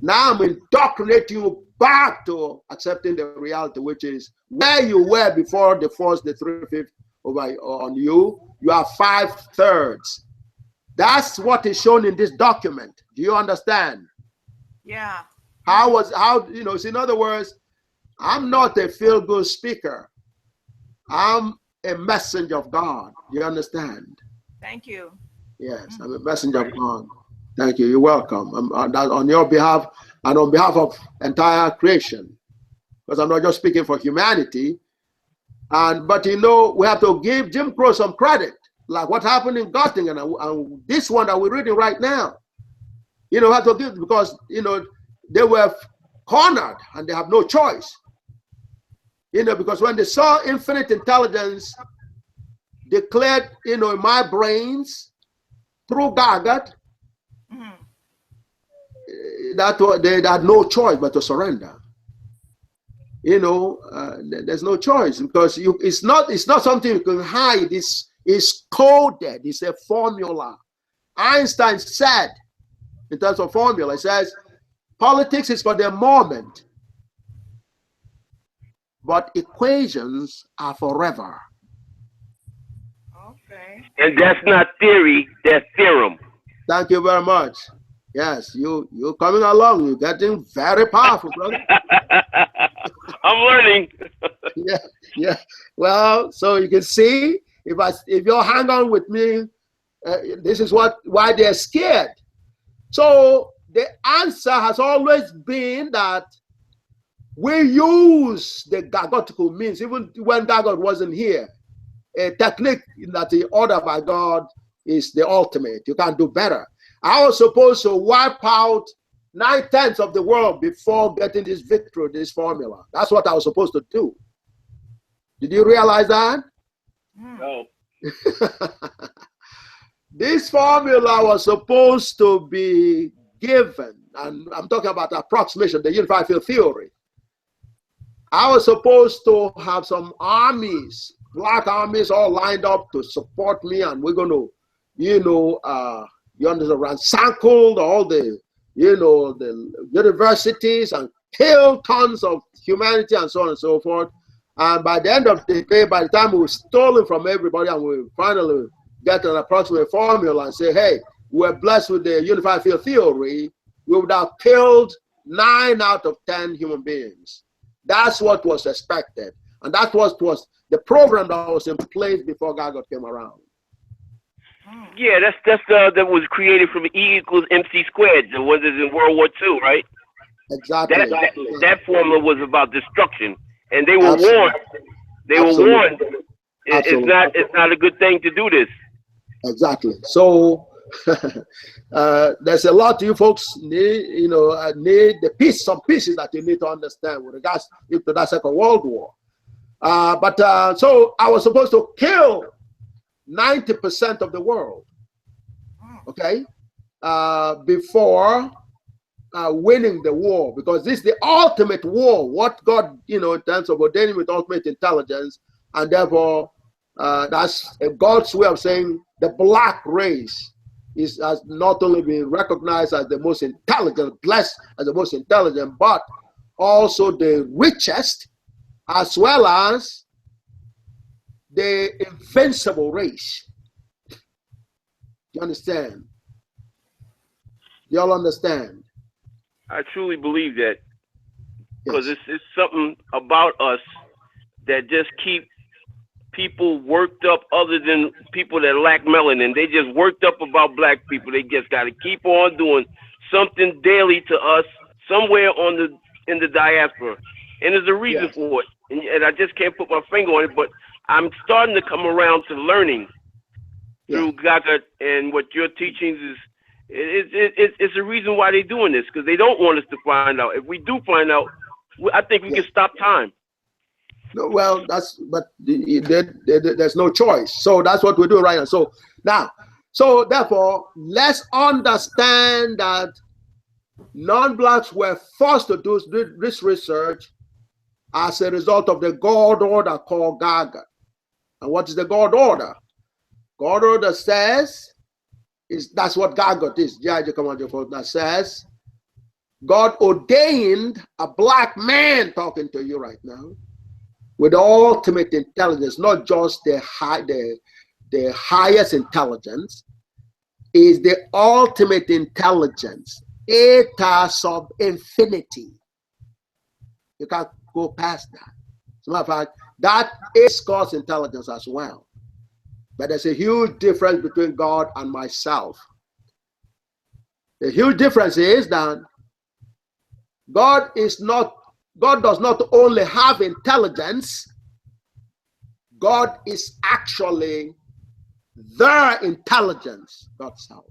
Now I'm indoctrinating you back to accepting the reality, which is where you were before they forced the 3/5 on you. You are 5/3. That's what is shown in this document. Do you understand?
Yeah.
So in other words, I'm not a feel-good speaker. I'm a messenger of God. Do you understand?
Thank you.
Yes, I'm a messenger of God. Thank you. You're welcome. I'm on your behalf and on behalf of entire creation, because I'm not just speaking for humanity. But we have to give Jim Crow some credit, like what happened in Göttingen and this one that we're reading right now. We have to give, because they were cornered and they have no choice. Because when they saw infinite intelligence declared, in my brains through GAGUT, they had no choice but to surrender. There's no choice, because it's not something you can hide. It's coded. It's a formula. Einstein said, in terms of formula, he says, politics is for the moment, but equations are forever.
Okay.
And that's not theory, that's theorem.
Thank you very much. Yes, you're coming along. You're getting very powerful, brother.
I'm learning.
Yeah. Well, so you can see, if you hang on with me, this is why they're scared. So the answer has always been that we use the GAGUTical means, even when GAGUT wasn't here. A technique that the order by God is the ultimate. You can't do better. I was supposed to wipe out 9/10 of the world before getting this victory, this formula. That's what I was supposed to do. Did you realize that?
No.
This formula was supposed to be given, and I'm talking about approximation, the unified field theory, I was supposed to have some armies, black armies all lined up to support me, and we're going to, you understand, ransackle all the, the universities and kill tons of humanity and so on and so forth. And by the end of the day, by the time we've stolen from everybody and we finally get an approximate formula and say, hey, we're blessed with the unified field theory, we would have killed 9 out of 10 human beings. That's what was expected. And that was the program that was in place before GAGUT came around.
Yeah, that was created from E equals MC squared. That was in World War II, right?
Exactly.
That formula was about destruction. And they were warned. They were warned. It's not a good thing to do this.
Exactly. So there's a lot you folks need, need some pieces that you need to understand with regards to that Second World War. So I was supposed to kill 90% of the world, okay, before winning the war, because this is the ultimate war, what God, in terms of ordaining with ultimate intelligence, and therefore that's God's way of saying the black race has not only been recognized as the most intelligent, blessed as the most intelligent, but also the richest, as well as the invincible race. You understand? Y'all understand?
I truly believe that, because it's something about us that just keep people worked up, other than people that lack melanin. They just worked up about black people. They just got to keep on doing something daily to us somewhere in the diaspora. And there's a reason for it. And I just can't put my finger on it, but I'm starting to come around to learning through GAGUT and what your teachings is. It's a reason why they're doing this, because they don't want us to find out. If we do find out, I think we can stop time.
No, well, there's no choice. So that's what we're doing right now. So therefore, let's understand that non-blacks were forced to do this research as a result of the God order called GAGUT. And what is the God order? God order says, that's what GAGUT is, G2j command that says, God ordained a black man, talking to you right now, with ultimate intelligence, not just the highest intelligence, is the ultimate intelligence, eta sub infinity. You can't go past that. As a matter of fact, that is God's intelligence as well. But there's a huge difference between God and myself. The huge difference is that God does not only have intelligence, God is actually the intelligence, God's self.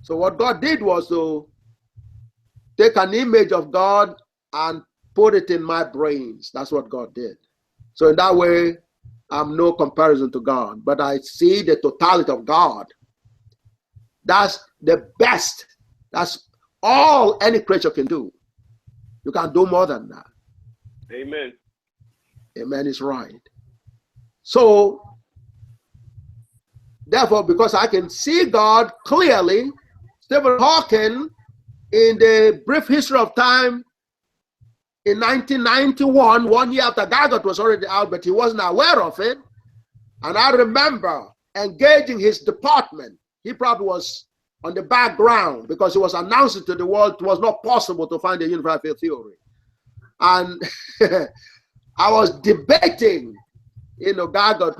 So what God did was to take an image of God and put it in my brains. That's what God did. So in that way, I'm no comparison to God, but I see the totality of God. That's the best. That's all any creature can do. You can't do more than that.
Amen.
Amen is right. So, therefore, because I can see God clearly, Stephen Hawking, in the brief history of time, in 1991, 1 year after GAGUT was already out, but he wasn't aware of it. And I remember engaging his department. He probably was on the background because he was announcing to the world it was not possible to find a unified field theory. And I was debating, GAGUT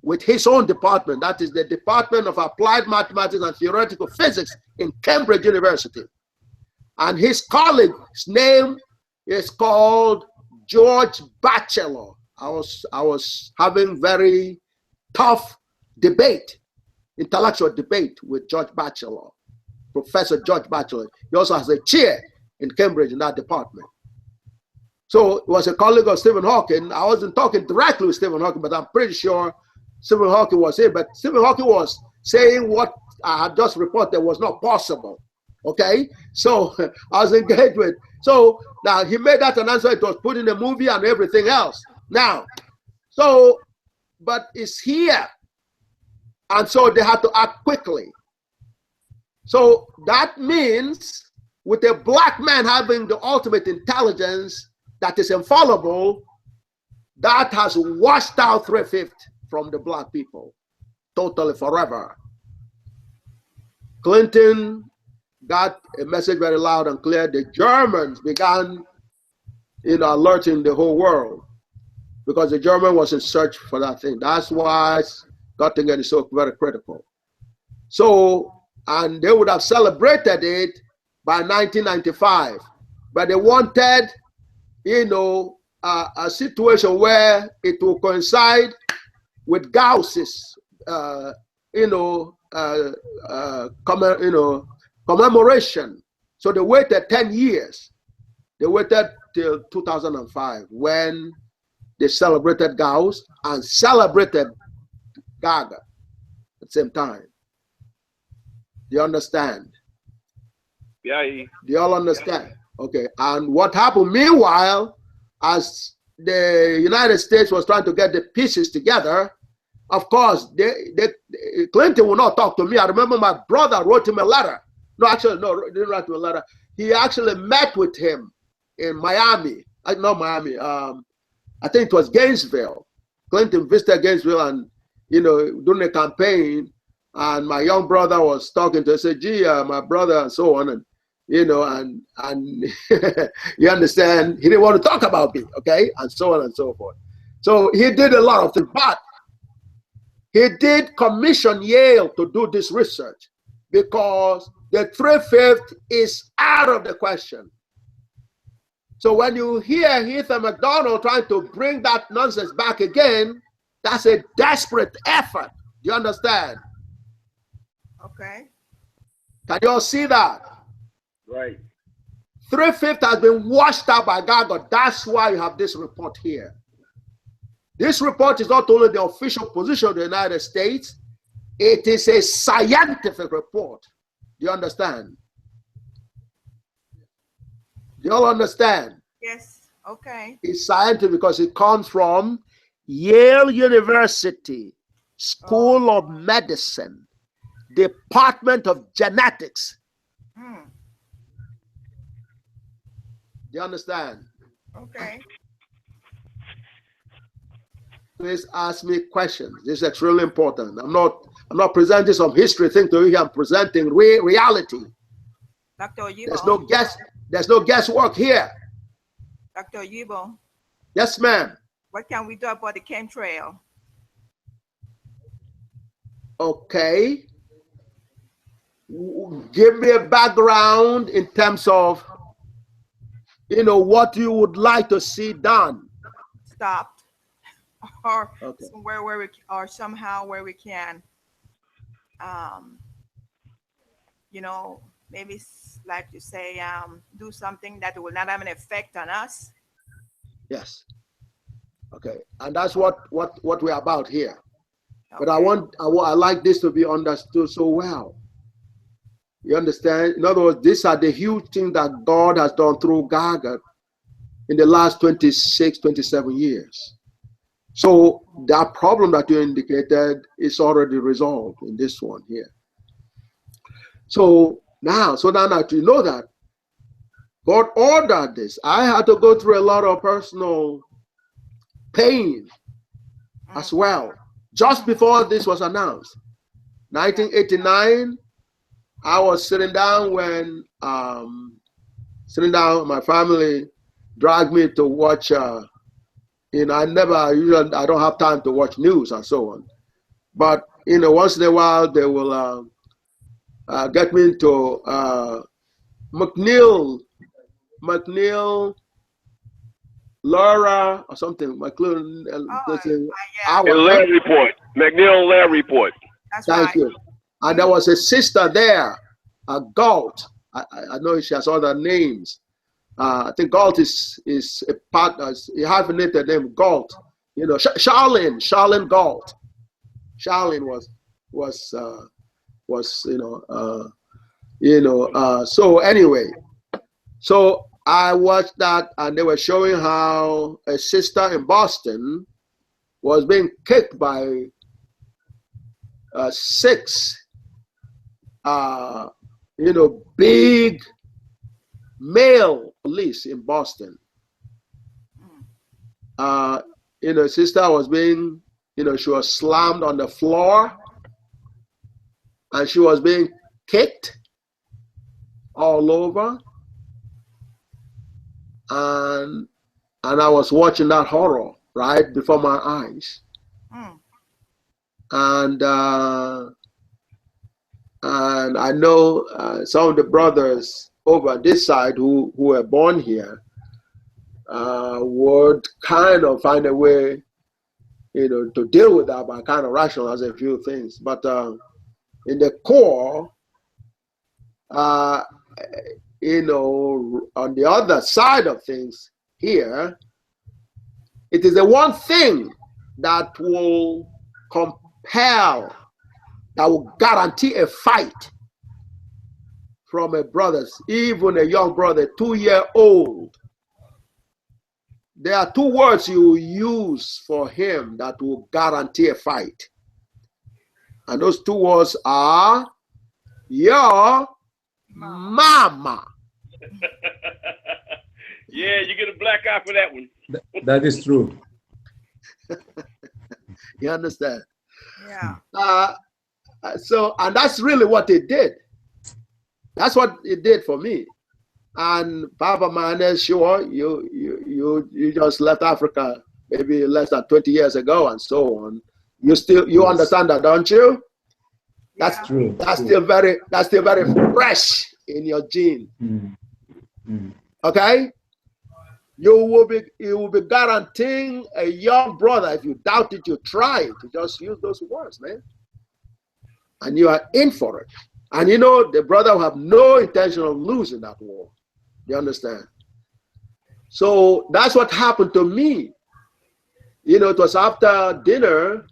with his own department. That is the Department of Applied Mathematics and Theoretical Physics in Cambridge University. And his colleague's name is called George Batchelor. I was having very tough debate, intellectual debate with George Batchelor, Professor George Batchelor. He also has a chair in Cambridge in that department. So it was a colleague of Stephen Hawking. I wasn't talking directly with Stephen Hawking, but I'm pretty sure Stephen Hawking was here. But Stephen Hawking was saying what I had just reported was not possible. Okay, so I was engaged with. So now he made that announcement. It was put in the movie and everything else. Now, so, but it's here. And so they had to act quickly. So that means with a black man having the ultimate intelligence that is infallible, that has washed out 3/5 from the black people, totally forever. Clinton got a message very loud and clear. The Germans began, alerting the whole world because the German was in search for that thing. That's why Göttingen is so very critical. So, and they would have celebrated it by 1995, but they wanted, a situation where it will coincide with Gauss's, commemoration. So they waited 10 years. They waited till 2005 when they celebrated Gauss and celebrated GAGUT at the same time. Do you understand?
Yeah.
Do you all understand? Okay. And what happened meanwhile, as the United States was trying to get the pieces together, of course, Clinton will not talk to me. I remember my brother wrote him a letter. No, actually, no, he didn't write him a letter. He actually met with him in Miami. Not Miami. I think it was Gainesville. Clinton visited Gainesville and, during the campaign, and my young brother was talking to him, said, gee, my brother, and so on, and, and you understand, he didn't want to talk about me, okay, and so on and so forth. So he did a lot of things, but he did commission Yale to do this research because the 3/5 is out of the question. So when you hear Heath and McDonald trying to bring that nonsense back again, that's a desperate effort. Do you understand?
Okay.
Can you all see that?
Right.
3/5 has been washed out by GAGUT. That's why you have this report here. This report is not only the official position of the United States, it is a scientific report. Do you understand? Do you all understand?
Yes. Okay.
It's scientific because it comes from Yale University School of Medicine, Department of Genetics.
Hmm.
Do you understand?
Okay.
Please ask me questions. This is extremely important. I'm not presenting some history thing to you here. I'm presenting reality.
Dr. Oyibo.
There's no guesswork here.
Dr. Oyibo.
Yes, ma'am.
What can we do about the chemtrail?
Okay. Give me a background in terms of, what you would like to see done.
Stopped. Or
okay.
somewhere where somehow where we can, maybe like you say, do something that will not have an effect on us.
Yes. Okay, and that's what we're about here. Okay. But I like this to be understood so well. You understand? In other words, these are the huge things that God has done through GAGUT in the last 26, 27 years. So that problem that you indicated is already resolved in this one here. So now that you know that, God ordered this. I had to go through a lot of personal pain as well. Just before this was announced, 1989, I was sitting down when, my family dragged me to watch, I don't have time to watch news and so on. But, once in a while, they will get me into McNeil, Laura, or something.
Lair report. McNeil Lair report.
That's
Thank
right.
you. And there was a sister there, GALT. I know she has other names. I think GALT is a partner, a hyphenated name, GALT. Charlene GALT. Charlene was was, so anyway, so I watched that, and they were showing how a sister in Boston was being kicked by 6, big male police in Boston. Sister was being, she was slammed on the floor, and she was being kicked all over. And I was watching that horror right before my eyes. And I know some of the brothers over this side who were born here would kind of find a way, to deal with that by kind of rationalize a few things. But in the core, on the other side of things here, it is the one thing that will compel, that will guarantee a fight from a brother, even a young brother, 2-year-old. There are 2 words you use for him that will guarantee a fight. And those 2 words are your mama.
Yeah, you get a black eye for that one.
That is true.
You understand?
Yeah.
And that's really what it did. That's what it did for me. And Papa Mane, sure, you just left Africa maybe less than 20 years ago and so on. You understand that, don't you? That's
true.
That's still very fresh in your gene. Okay? You will be guaranteeing a young brother, if you doubt it, you try to just use those words, man. And you are in for it. And the brother will have no intention of losing that war. You understand? So that's what happened to me. It was after dinner,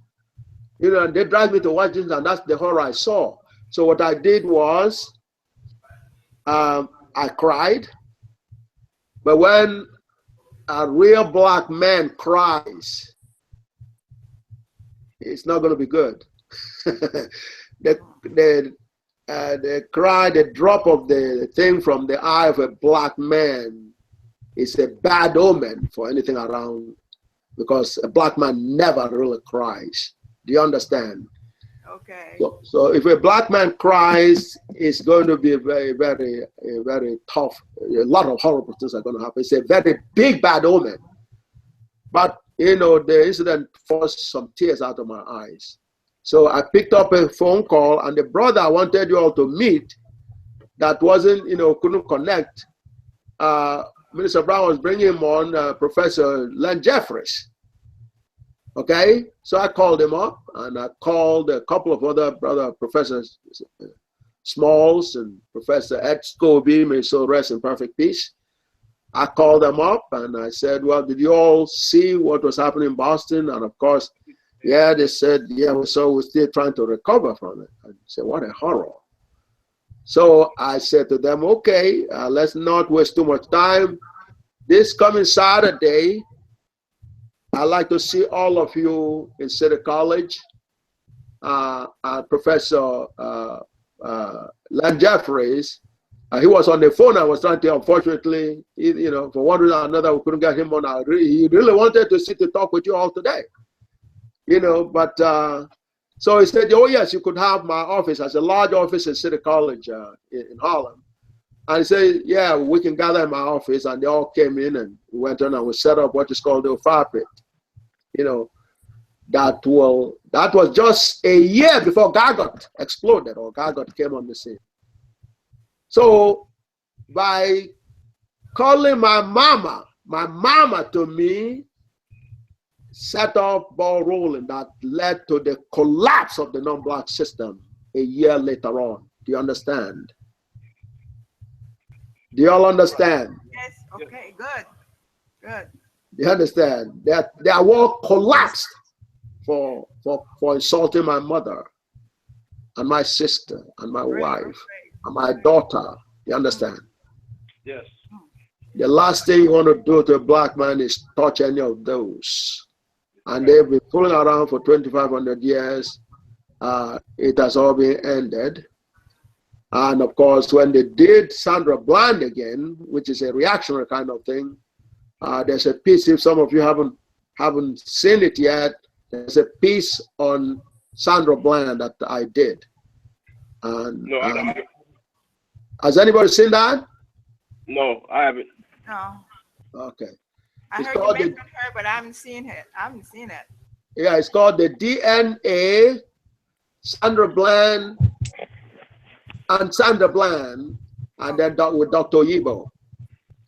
and they dragged me to watch this, and that's the horror I saw. So what I did was, I cried. But when a real black man cries, it's not going to be good. The cry, the drop of the thing from the eye of a black man is a bad omen for anything around, because a black man never really cries. Do you understand?
Okay.
So if a black man cries, it's going to be very, very tough. A lot of horrible things are going to happen. It's a very big bad omen. But the incident forced some tears out of my eyes. So I picked up a phone call, and the brother I wanted you all to meet, that wasn't, couldn't connect. Minister Brown was bringing him on, Professor Len Jeffries. Okay, so I called him up, and I called a couple of other brother professors, Smalls and Professor Ed Scobie, may so rest in perfect peace. I called them up, and I said, well, did you all see what was happening in Boston? And of course, yeah, they said, yeah, so we're still trying to recover from it. I said, what a horror. So I said to them, okay, let's not waste too much time. This coming Saturday, I'd like to see all of you in City College. Professor Len Jeffries, he was on the phone. I was trying to, unfortunately, for one reason or another, we couldn't get him on. He really wanted to sit to talk with you all today. But so he said, oh yes, you could have my office. As a large office in City College in Harlem. And he said, yeah, we can gather in my office. And they all came in, and we went on and we set up what is called the fire pit. That was just a year before GAGUT exploded, or GAGUT came on the scene. So by calling my mama to me, set off ball rolling that led to the collapse of the non-black system a year later on. Do you understand? Do you all understand?
Yes. Okay. Good. Good.
Do you understand? Their war collapsed for insulting my mother. and my sister and my wife and my daughter. You understand?
Yes.
The last thing you want to do to a black man is touch any of those. And they've been fooling around for 2,500 years. It has all been ended. And of course, when they did Sandra Bland again, which is a reactionary kind of thing, there's a piece, if some of you haven't seen it yet, there's a piece on Sandra Bland that I did. And,
no, I haven't.
Has anybody seen that?
No, I haven't.
No.
Okay.
I
It's
heard you
called
mention her, but I haven't seen it.
Yeah, it's called the DNA Sandra Bland and Sandra Bland, and then with Dr. Oyibo.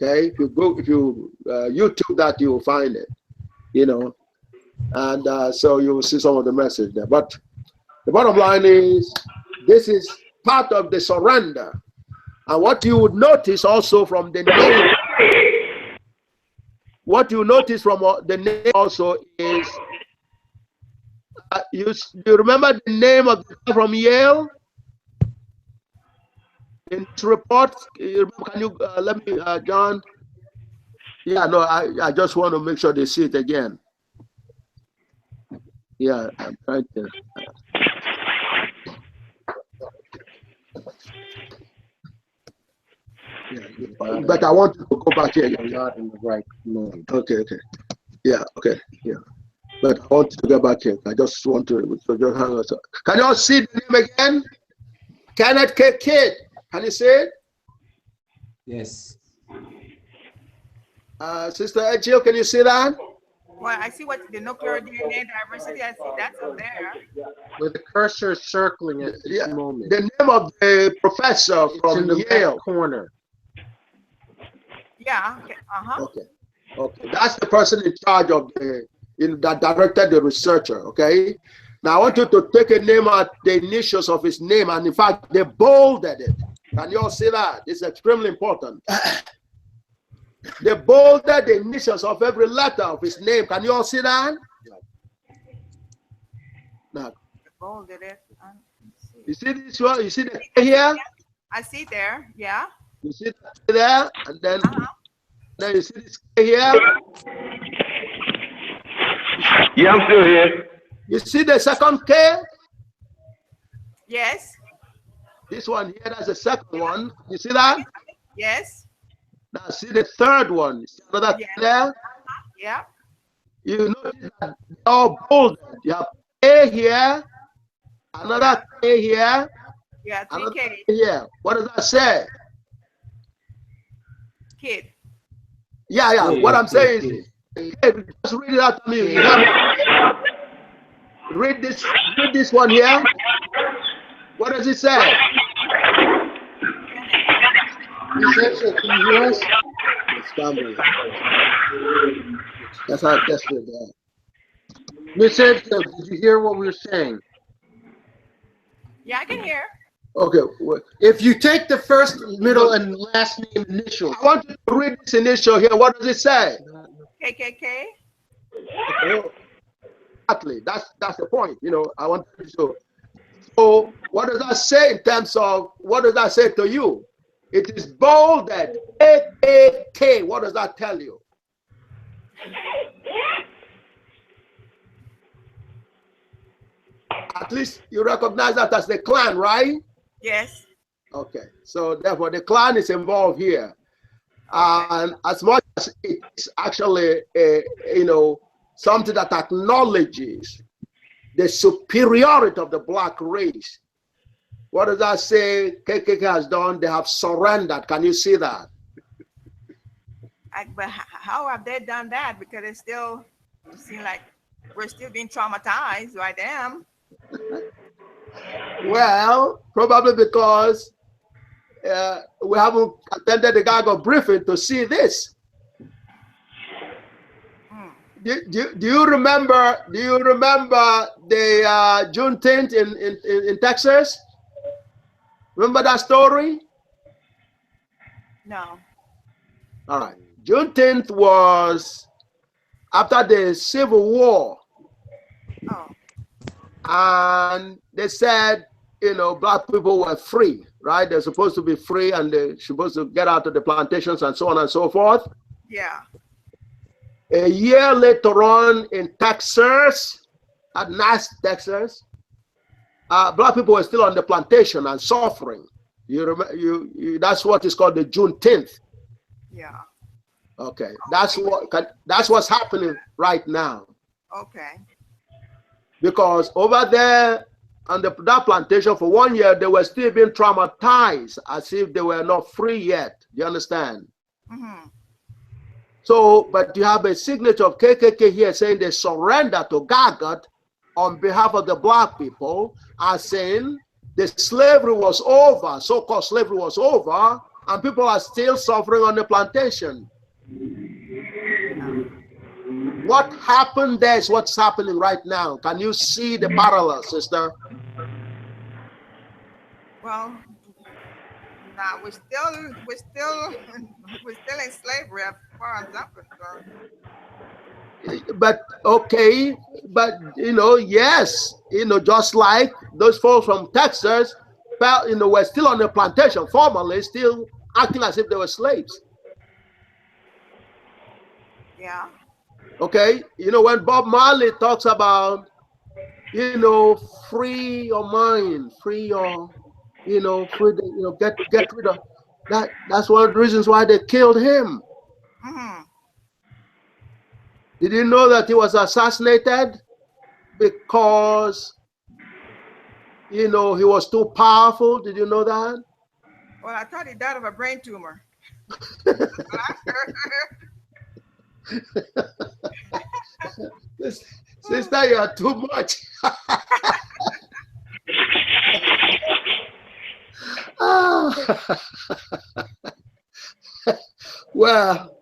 Okay, if you YouTube that, you will find it. You know, and so you will see some of the message there. But the bottom line is, this is part of the surrender. And what you would notice also from the name, what you notice from the name also is, you remember the name of the guy from Yale? In this report, can you let me, John? Yeah, no, I just want to make sure they see it again. Yeah, I'm trying to. Yeah, but I want you to go back here. You're not in the right mode. Okay, okay. Yeah, okay, yeah. But I want you to get back here. I just want to, so just hang on. Can you all see the name again? Kenneth K. Kidd. Can you see it?
Yes.
Sister Ejio, can you see that?
Well, I see what the nuclear DNA diversity, I see that's up there.
With the cursor circling at this moment.
The name of the professor from
in the
Yale.
left corner.
Yeah, okay.
Okay. Okay. That's the person in charge of that directed the researcher. Okay. Now I want you to take a name at the initials of his name, and in fact, they bolded it. Can you all see that? It's extremely important. They bolded the initials of every letter of his name. Can you all see that? Now,
bolded it.
You see this one? You see the here?
I see there. Yeah.
You see there, and then then you see this here.
Yeah, I'm still here.
You see the second K?
Yes.
This one here, that's the second one. You see that?
Yes.
Now see the third one. See another K there?
Yeah.
You notice that they're all bolded. You have A here, another K here,
Yeah,
another
3K.
K here. What does that say?
Kid.
Yeah, yeah. What I'm saying is, hey, just read it out to me. Read this one here. What does it say?
Can you hear us?
That's how that's it.
Miss Edson, did you hear what we were saying?
Yeah, I can hear.
Okay.
If you take the first, middle, and last name initial.
I want you to read this initial here. What does it say?
KKK.
Exactly. That's the point. You know, I want you to. So what does that say in terms of, what does that say to you? It is bolded. KKK. What does that tell you? At least you recognize that as the clan, right?
Yes.
Okay. So therefore, the clan is involved here. And as much as it's actually, something that acknowledges the superiority of the black race. What does that say KKK has done? They have surrendered. Can you see that?
But how have they done that? Because it seems like we're still being traumatized by them.
Well, probably because we haven't attended the GAGUT briefing to see this. Do you remember the Juneteenth in Texas? Remember that story?
No.
All right. Juneteenth was after the Civil War.
Oh.
And they said you know, black people were free, right? They're supposed to be free and they're supposed to get out of the plantations and so on and so forth.
Yeah.
A year later on in Texas, at Nass, Texas, black people were still on the plantation and suffering. You remember? That's what is called the Juneteenth.
Yeah.
Okay, that's what's happening right now.
Okay.
Because over there on that plantation for 1 year, they were still being traumatized as if they were not free yet. Do you understand?
Mm-hmm.
So, but you have a signature of KKK here saying they surrender to GAGUT on behalf of the black people, as saying the slavery was over, so-called slavery was over, and people are still suffering on the plantation. What happened there is what's happening right now. Can you see the parallel, sister?
Well, nah, we're still in slavery as far as I'm concerned.
But okay, but you know, yes, you know, just like those folks from Texas, you know, were still on the plantation formally, still acting as if they were slaves.
Yeah.
Okay, you know, when Bob Marley talks about, you know, free your mind, free your, you know, free the, you know, get rid of that. That's one of the reasons why they killed him.
Mm-hmm.
Did you know that he was assassinated because, you know, he was too powerful? Did you know that?
Well, I thought he died of a brain tumor.
Sister, you are too much. Well,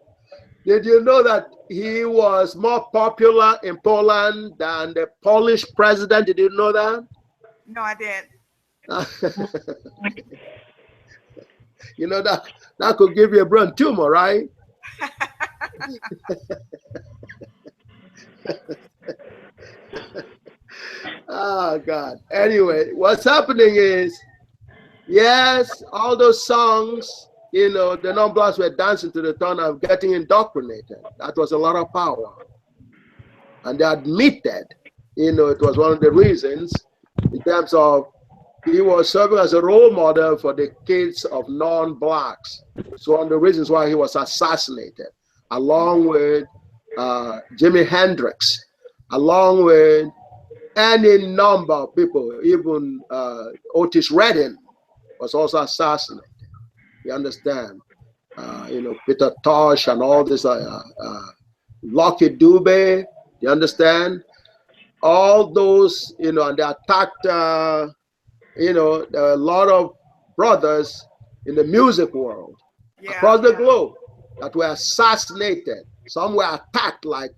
did you know that he was more popular in Poland than the Polish president? Did you know that?
No, I didn't.
You know, that could give you a brain tumor, right? Oh, God. Anyway, what's happening is, yes, all those songs, you know, the non-blacks were dancing to the tune of getting indoctrinated. That was a lot of power. And they admitted, you know, it was one of the reasons in terms of he was serving as a role model for the kids of non-blacks. So one of the reasons why he was assassinated, along with Jimi Hendrix, along with any number of people, even Otis Redding was also assassinated. You understand? You know, Peter Tosh and all this, Lucky Dube, you understand? All those, you know, and they attacked, you know, there are a lot of brothers in the music world across the globe that were assassinated. Some were attacked, like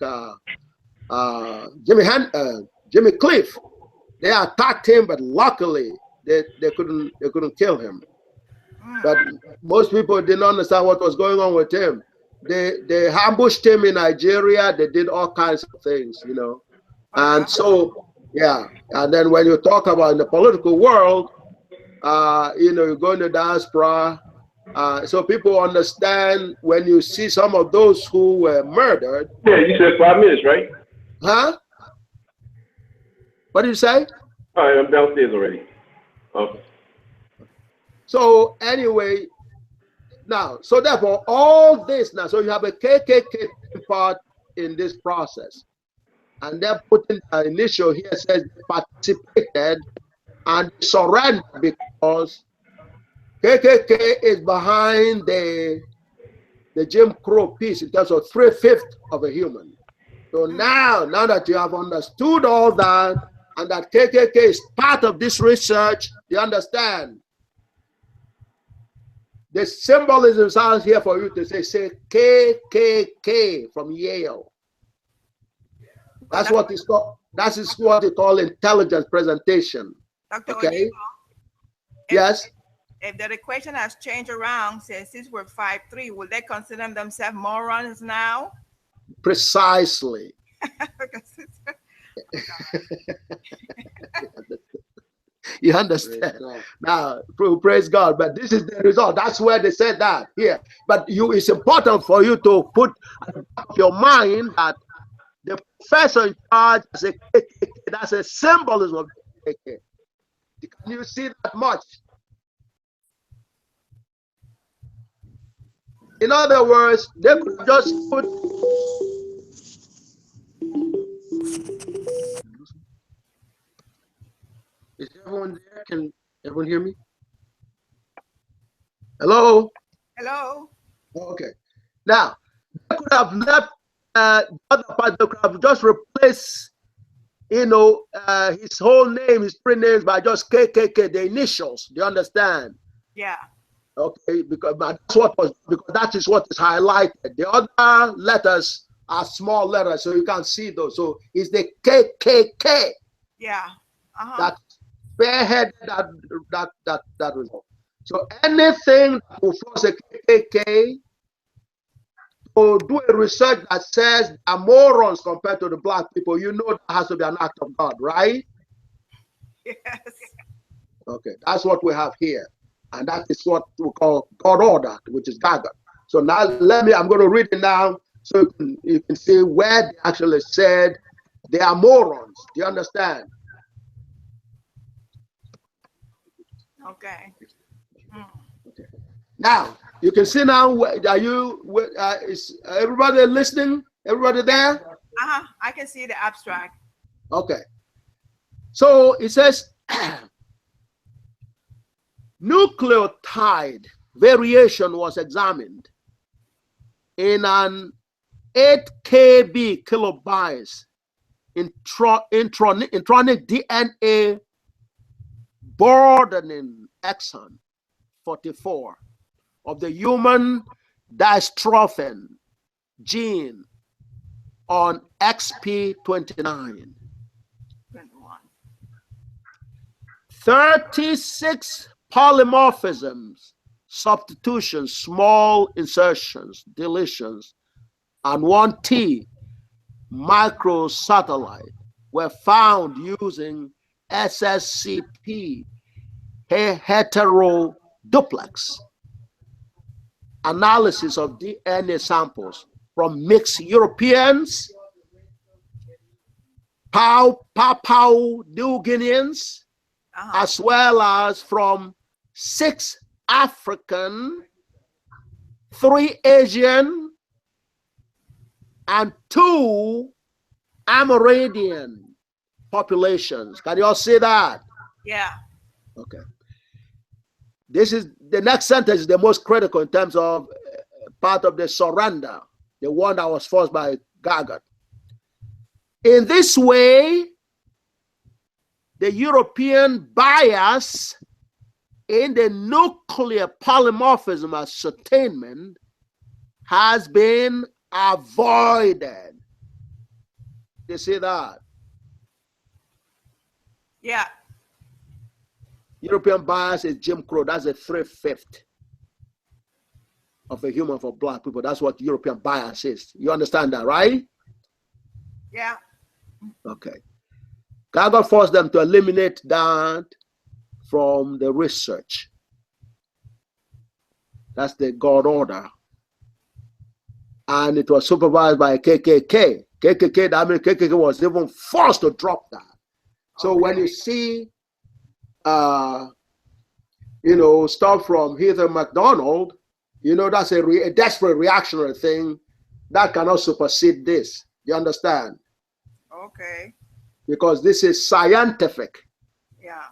Jimmy Cliff. They attacked him, but luckily they couldn't kill him. But most people didn't understand what was going on with him. They ambushed him in Nigeria. They did all kinds of things, you know. And so, yeah. And then when you talk about in the political world, you know, you go in the diaspora. So people understand when you see some of those who were murdered.
Yeah, you said 5 minutes, right?
Huh? What did you say?
All right, I'm downstairs already. Okay.
So anyway, now, so therefore, all this now, so you have a KKK part in this process. And they're putting the initial here says participated and surrendered because KKK is behind the Jim Crow piece in terms of 3/5 of a human. So now that you have understood all that, and that KKK is part of this research, you understand. The symbolism sounds here for you to say KKK from Yale. That's what it's called. That is what they call intelligence presentation.
Dr.
Okay.
Oyibo,
Yes.
If the equation has changed around, since we're 5'3", will they consider themselves morons now?
Precisely. You understand? Now, praise God. But this is the result. That's where they said that here. But it's important for you to put at the back of your mind that the professor in charge is a KKK. That's a symbolism of the KKK. Can you see that much? In other words, they could just put. Is everyone there? Can everyone hear me? Hello?
Hello?
Okay. Now, they could have left the other part, they could have just replaced, his whole name, his three names by just KKK, the initials. Do you understand?
Yeah.
Okay, because that is what is highlighted. The other letters are small letters, so you can't see those. So it's the KKK.
Yeah.
That spearheaded that result. So anything that will force a KKK to do a research that says they are morons compared to the black people, you know that has to be an act of God, right?
Yes.
Okay, that's what we have here. And that is what we call God order, which is GAGUT. So now I'm going to read it now so you can see where they actually said they are morons. Do you understand?
Okay.
Okay. Now, you can see now, is everybody listening? Everybody there?
I can see the abstract.
Okay. So it says, nucleotide variation was examined in an 8 kb kilobytes intronic DNA broadening exon 44 of the human dystrophin gene on XP29. 36 polymorphisms, substitutions, small insertions, deletions, and 1 T microsatellite were found using SSCP heteroduplex analysis of DNA samples from mixed Europeans, Papua New Guineans, as well as from 6 African, 3 Asian, and 2 Amerindian populations. Can you all see that?
Yeah.
Okay. This is the next sentence is the most critical in terms of part of the surrender, the one that was forced by GAGUT. In this way, the European bias in the nuclear polymorphism ascertainment has been avoided. You see that?
Yeah.
European bias is Jim Crow. That's a 3/5 of a human for black people. That's what European bias is. You understand that, right?
Yeah.
Okay. GAGUT forced them to eliminate that from the research. That's the God order. And it was supervised by KKK. That means KKK was even forced to drop that. So when you see, stuff from Heather McDonald, that's a desperate reactionary thing that cannot supersede this. You understand?
Okay.
Because this is scientific.
Yeah.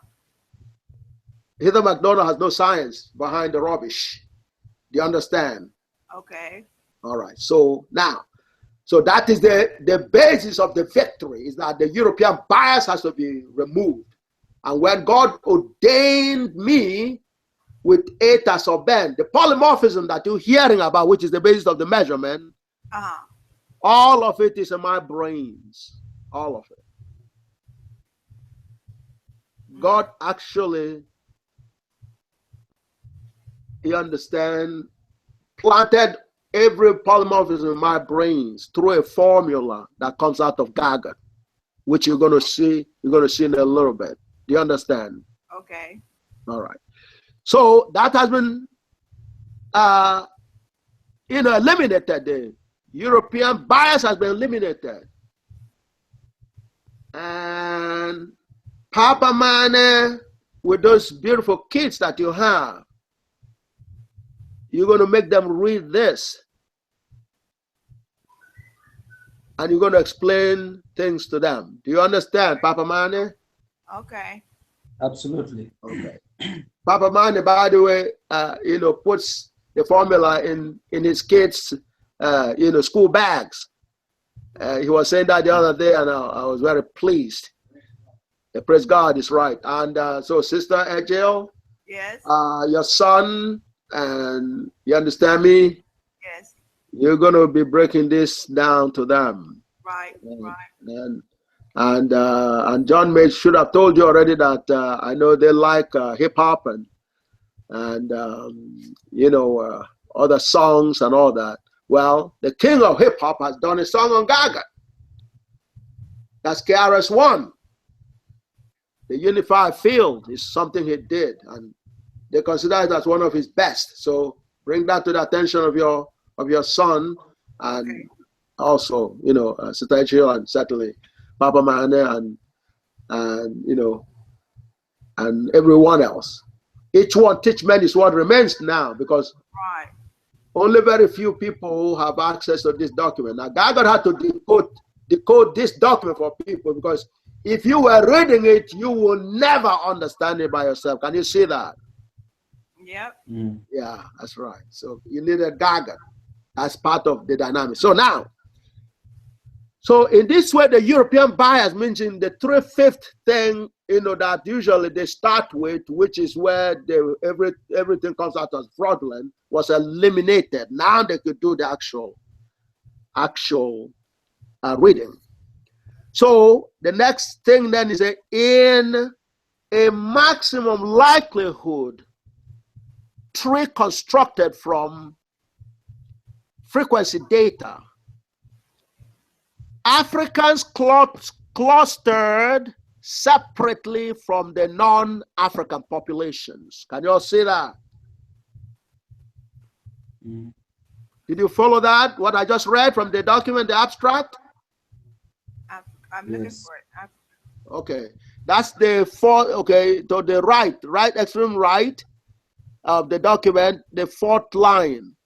Heather McDonald has no science behind the rubbish. Do you understand?
Okay.
All right. So now, that is the basis of the victory, is that the European bias has to be removed. And when God ordained me with eta sub n, the polymorphism that you're hearing about, which is the basis of the measurement, all of it is in my brains. All of it. God actually, you understand, planted every polymorphism in my brains through a formula that comes out of GAGUT, which you're going to see in a little bit. Do you understand?
Okay.
All right. So that has been, eliminated. The European bias has been eliminated. And Papa Mane, with those beautiful kids that you have, you're going to make them read this. And you're going to explain things to them. Do you understand, Papa Mane?
Okay.
Absolutely.
Okay. Papa Mane, by the way, puts the formula in his kids' school bags. He was saying that the other day, and I was very pleased. Praise God is right. And so, Sister Ejel,
yes,
your son, and you understand me?
yes,
You're going to be breaking this down to them.
right, right.
And John should have told you already that I know they like hip hop and other songs and all that. Well, the king of hip hop has done a song on GAGUT. That's KRS-One. The unified field is something he did, and they consider it as one of his best. So bring that to the attention of your son, and also, Sister Echio, and certainly Papa Mane, and everyone else. Each one teach men is what remains now, because only very few people have access to this document. Now, GAGUT had to decode this document for people, because if you were reading it, you will never understand it by yourself. Can you see that?
Yep.
Yeah, that's right. So you need a GAGUT as part of the dynamic. So now, in this way, the European bias means in the 3/5 thing, that usually they start with, which is where everything comes out as fraudulent, was eliminated. Now they could do the actual reading. So the next thing then is in a maximum likelihood tree constructed from frequency data, Africans clustered separately from the non-African populations. Can you all see that? Did you follow that? What I just read from the document, the abstract?
I'm looking for it.
Okay, that's the to the right extreme right of the document, the fourth line.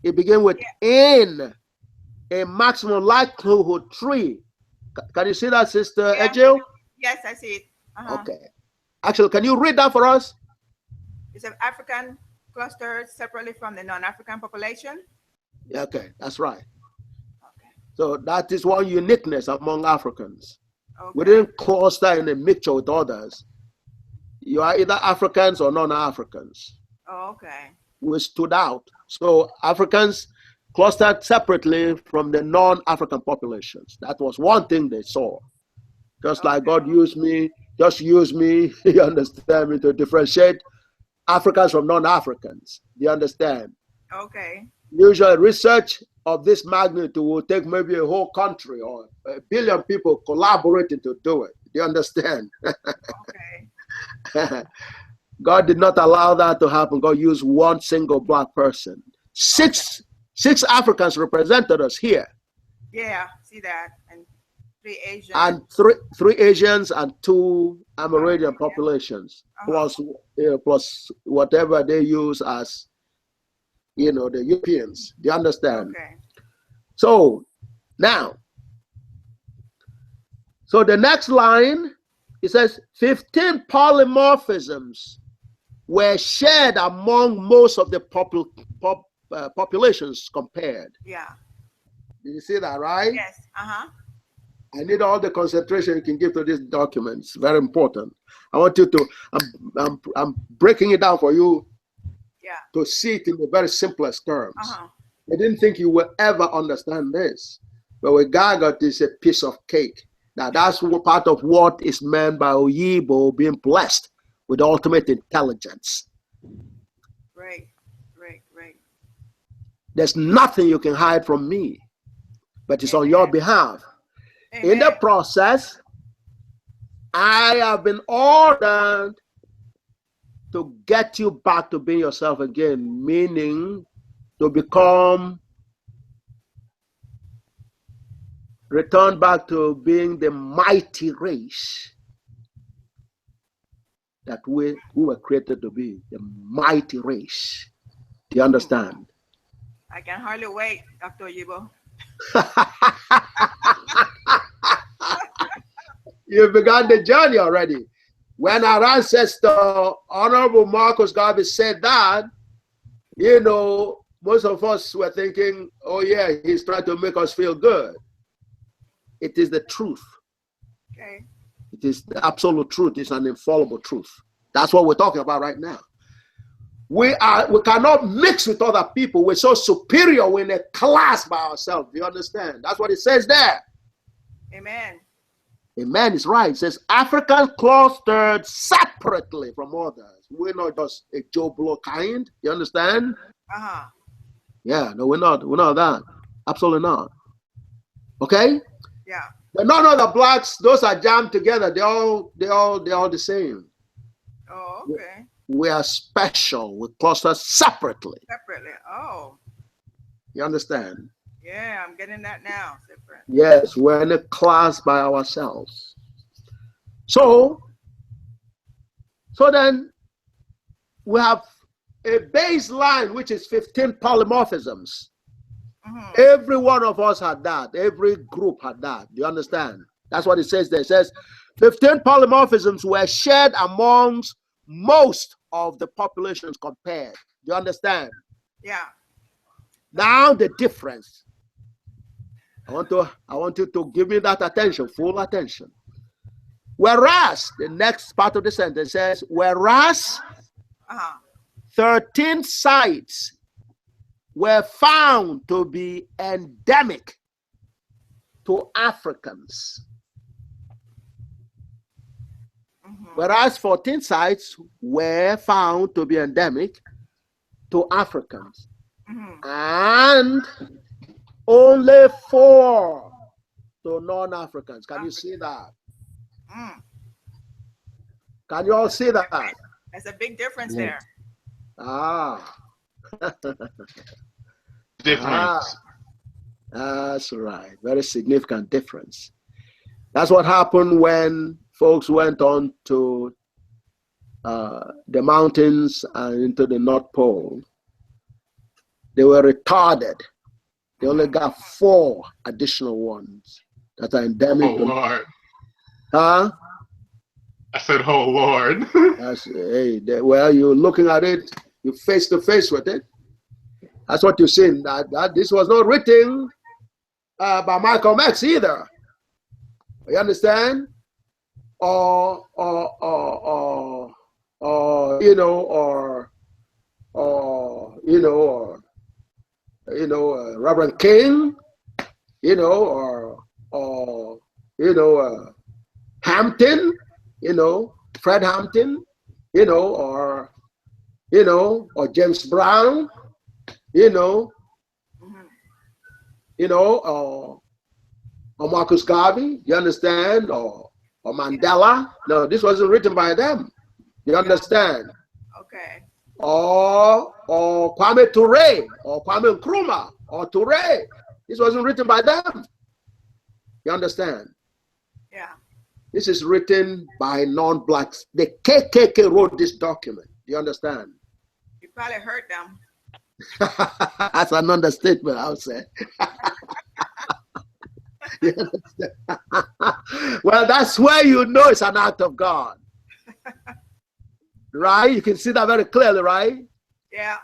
It begins with in a maximum likelihood tree. Can you see that, Sister Ejil?
Yes, I see it.
Okay. Actually, can you read that for us?
It's an African clustered separately from the non-African population.
Okay, that's right. So that is one uniqueness among Africans. We didn't cluster in a mixture with others. You are either Africans or non-Africans.
Oh, okay.
We stood out. So Africans clustered separately from the non-African populations. That was one thing they saw. Just like God used me, you understand me, to differentiate Africans from non-Africans. Do you understand?
Okay.
Usually research of this magnitude will take maybe a whole country or 1 billion people collaborating to do it. Do you understand?
Okay.
God did not allow that to happen. God used one single black person. Six Africans represented us here.
Yeah, see that. And 3 Asians.
And three Asians and 2 Amerindian populations, plus whatever they use as, the Europeans. Do you understand?
Okay.
So now, the next line, it says 15 polymorphisms were shared among most of the populations compared.
Yeah.
Did you see that, right?
Yes. Uh-huh.
I need all the concentration you can give to this document. It's very important. I want you to, I'm breaking it down for you to see it in the very simplest terms. I didn't think you will ever understand this. But with GAGUT, it's a piece of cake. Now, that's part of what is meant by Oyibo being blessed with ultimate intelligence.
Right.
There's nothing you can hide from me, but it's on your behalf. In the process, I have been ordered to get you back to being yourself again, meaning to become, return back to being the mighty race that we were created to be, the mighty race. Do you understand?
I can hardly wait, Dr. Oyibo.
You began the journey already. When our ancestor, Honorable Marcus Garvey, said that, you know, most of us were thinking, oh yeah, he's trying to make us feel good. It is the truth.
Okay.
It is the absolute truth. It's an infallible truth. That's what we're talking about right now. We cannot mix with other people. We're so superior. We're in a class by ourselves. Do you understand? That's what it says there.
Amen.
Amen is right. It says Africans clustered separately from others. We're not just a Joe Blow kind. You understand?
Uh-huh.
Yeah, no, we're not. We're not that. Absolutely not. Okay?
Yeah.
But none of the blacks, those are jammed together. They're all the same.
Oh, okay.
We are special. We cluster separately.
Separately. Oh.
You understand?
Yeah, I'm getting that now. Separate.
Yes, we're in a class by ourselves. So then we have a baseline, which is 15 polymorphisms. Mm-hmm. Every one of us had that. Every group had that. Do you understand? That's what it says there. It says 15 polymorphisms were shared amongst most of the populations compared. Do you understand?
Yeah.
Now the difference. I want you to give me that attention, full attention. Whereas, the next part of the sentence says, whereas 13 sites were found to be endemic to Africans. Whereas 14 sites were found to be endemic to Africans. And only 4 to non-Africans. Can you see that? Can you all see that?
There's a big difference there.
Difference.
That's right. Very significant difference. That's what happened when folks went on to the mountains and into the North Pole. They were retarded. They only got 4 additional ones that are endemic.
Oh, Lord.
Huh?
I said, oh, Lord.
Well, you're looking at it, you're face to face with it. That's what you're seeing. That this was not written by Malcolm X either. You understand? Or Reverend King, or Hampton, Fred Hampton, or James Brown, or Marcus Garvey, you understand, or Mandela. No, this wasn't written by them. You understand?
Okay.
Or Kwame Ture, or Kwame Nkrumah, or Ture. This wasn't written by them. You understand?
Yeah.
This is written by non-blacks. The KKK wrote this document. Do you understand?
You probably heard them.
That's an understatement, I would say. You understand? Well, that's where you know it's an act of God. Right? You can see that very clearly, right?
Yeah.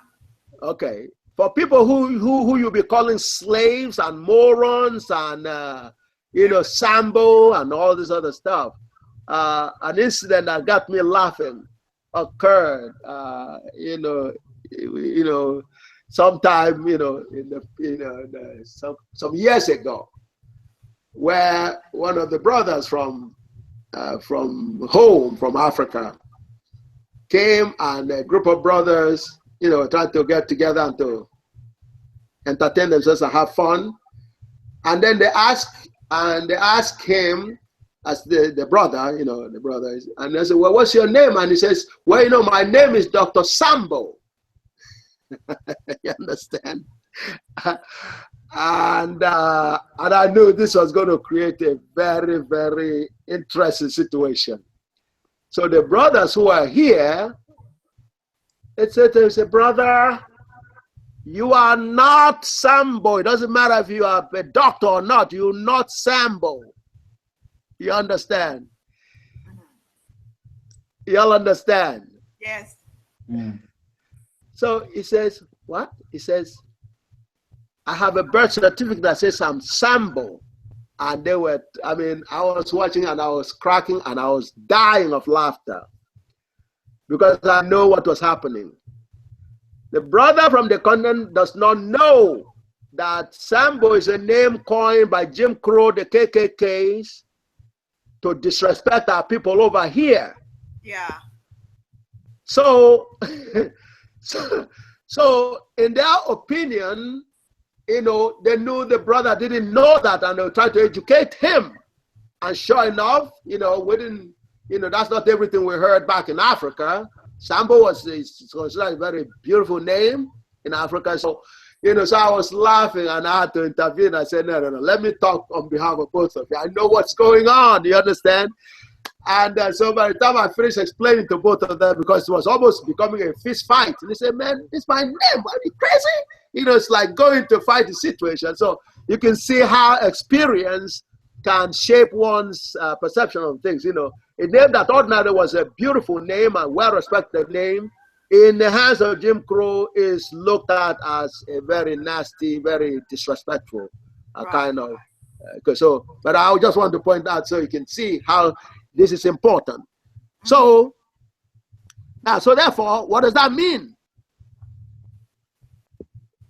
Okay. For people who you'll be calling slaves and morons and Sambo and all this other stuff, an incident that got me laughing occurred, sometime, some years ago, where one of the brothers from home, from Africa, came, and a group of brothers, tried to get together and to entertain themselves and have fun. And then they asked him as the brother, the brother is, and I said, well, what's your name? And he says, well, my name is Dr. Sambo. You understand? And I knew this was going to create a very, very interesting situation. So the brothers who are here, they said, brother, you are not Sambo. It doesn't matter if you are a doctor or not. You're not Sambo. You understand? Y'all understand?
Yes.
Mm. So he says, what? He says, I have a birth certificate that says I'm Sambo. And they were, I was watching and I was cracking and I was dying of laughter because I know what was happening. The brother from the continent does not know that Sambo is a name coined by Jim Crow, the KKKs, to disrespect our people over here.
Yeah.
So in their opinion, they knew the brother didn't know that, and they were trying to educate him. And sure enough, we didn't, that's not everything we heard back in Africa. Sambo is considered a very beautiful name in Africa. So, so I was laughing and I had to intervene. I said, no, let me talk on behalf of both of you. I know what's going on, you understand? And so by the time I finished explaining to both of them, because it was almost becoming a fist fight, and they said, man, it's my name, are you crazy? It's like going to fight the situation. So you can see how experience can shape one's perception of things. A name that ordinarily was a beautiful name and well-respected name, in the hands of Jim Crow is looked at as a very nasty, very disrespectful kind of. But I just want to point out so you can see how this is important. So therefore, what does that mean?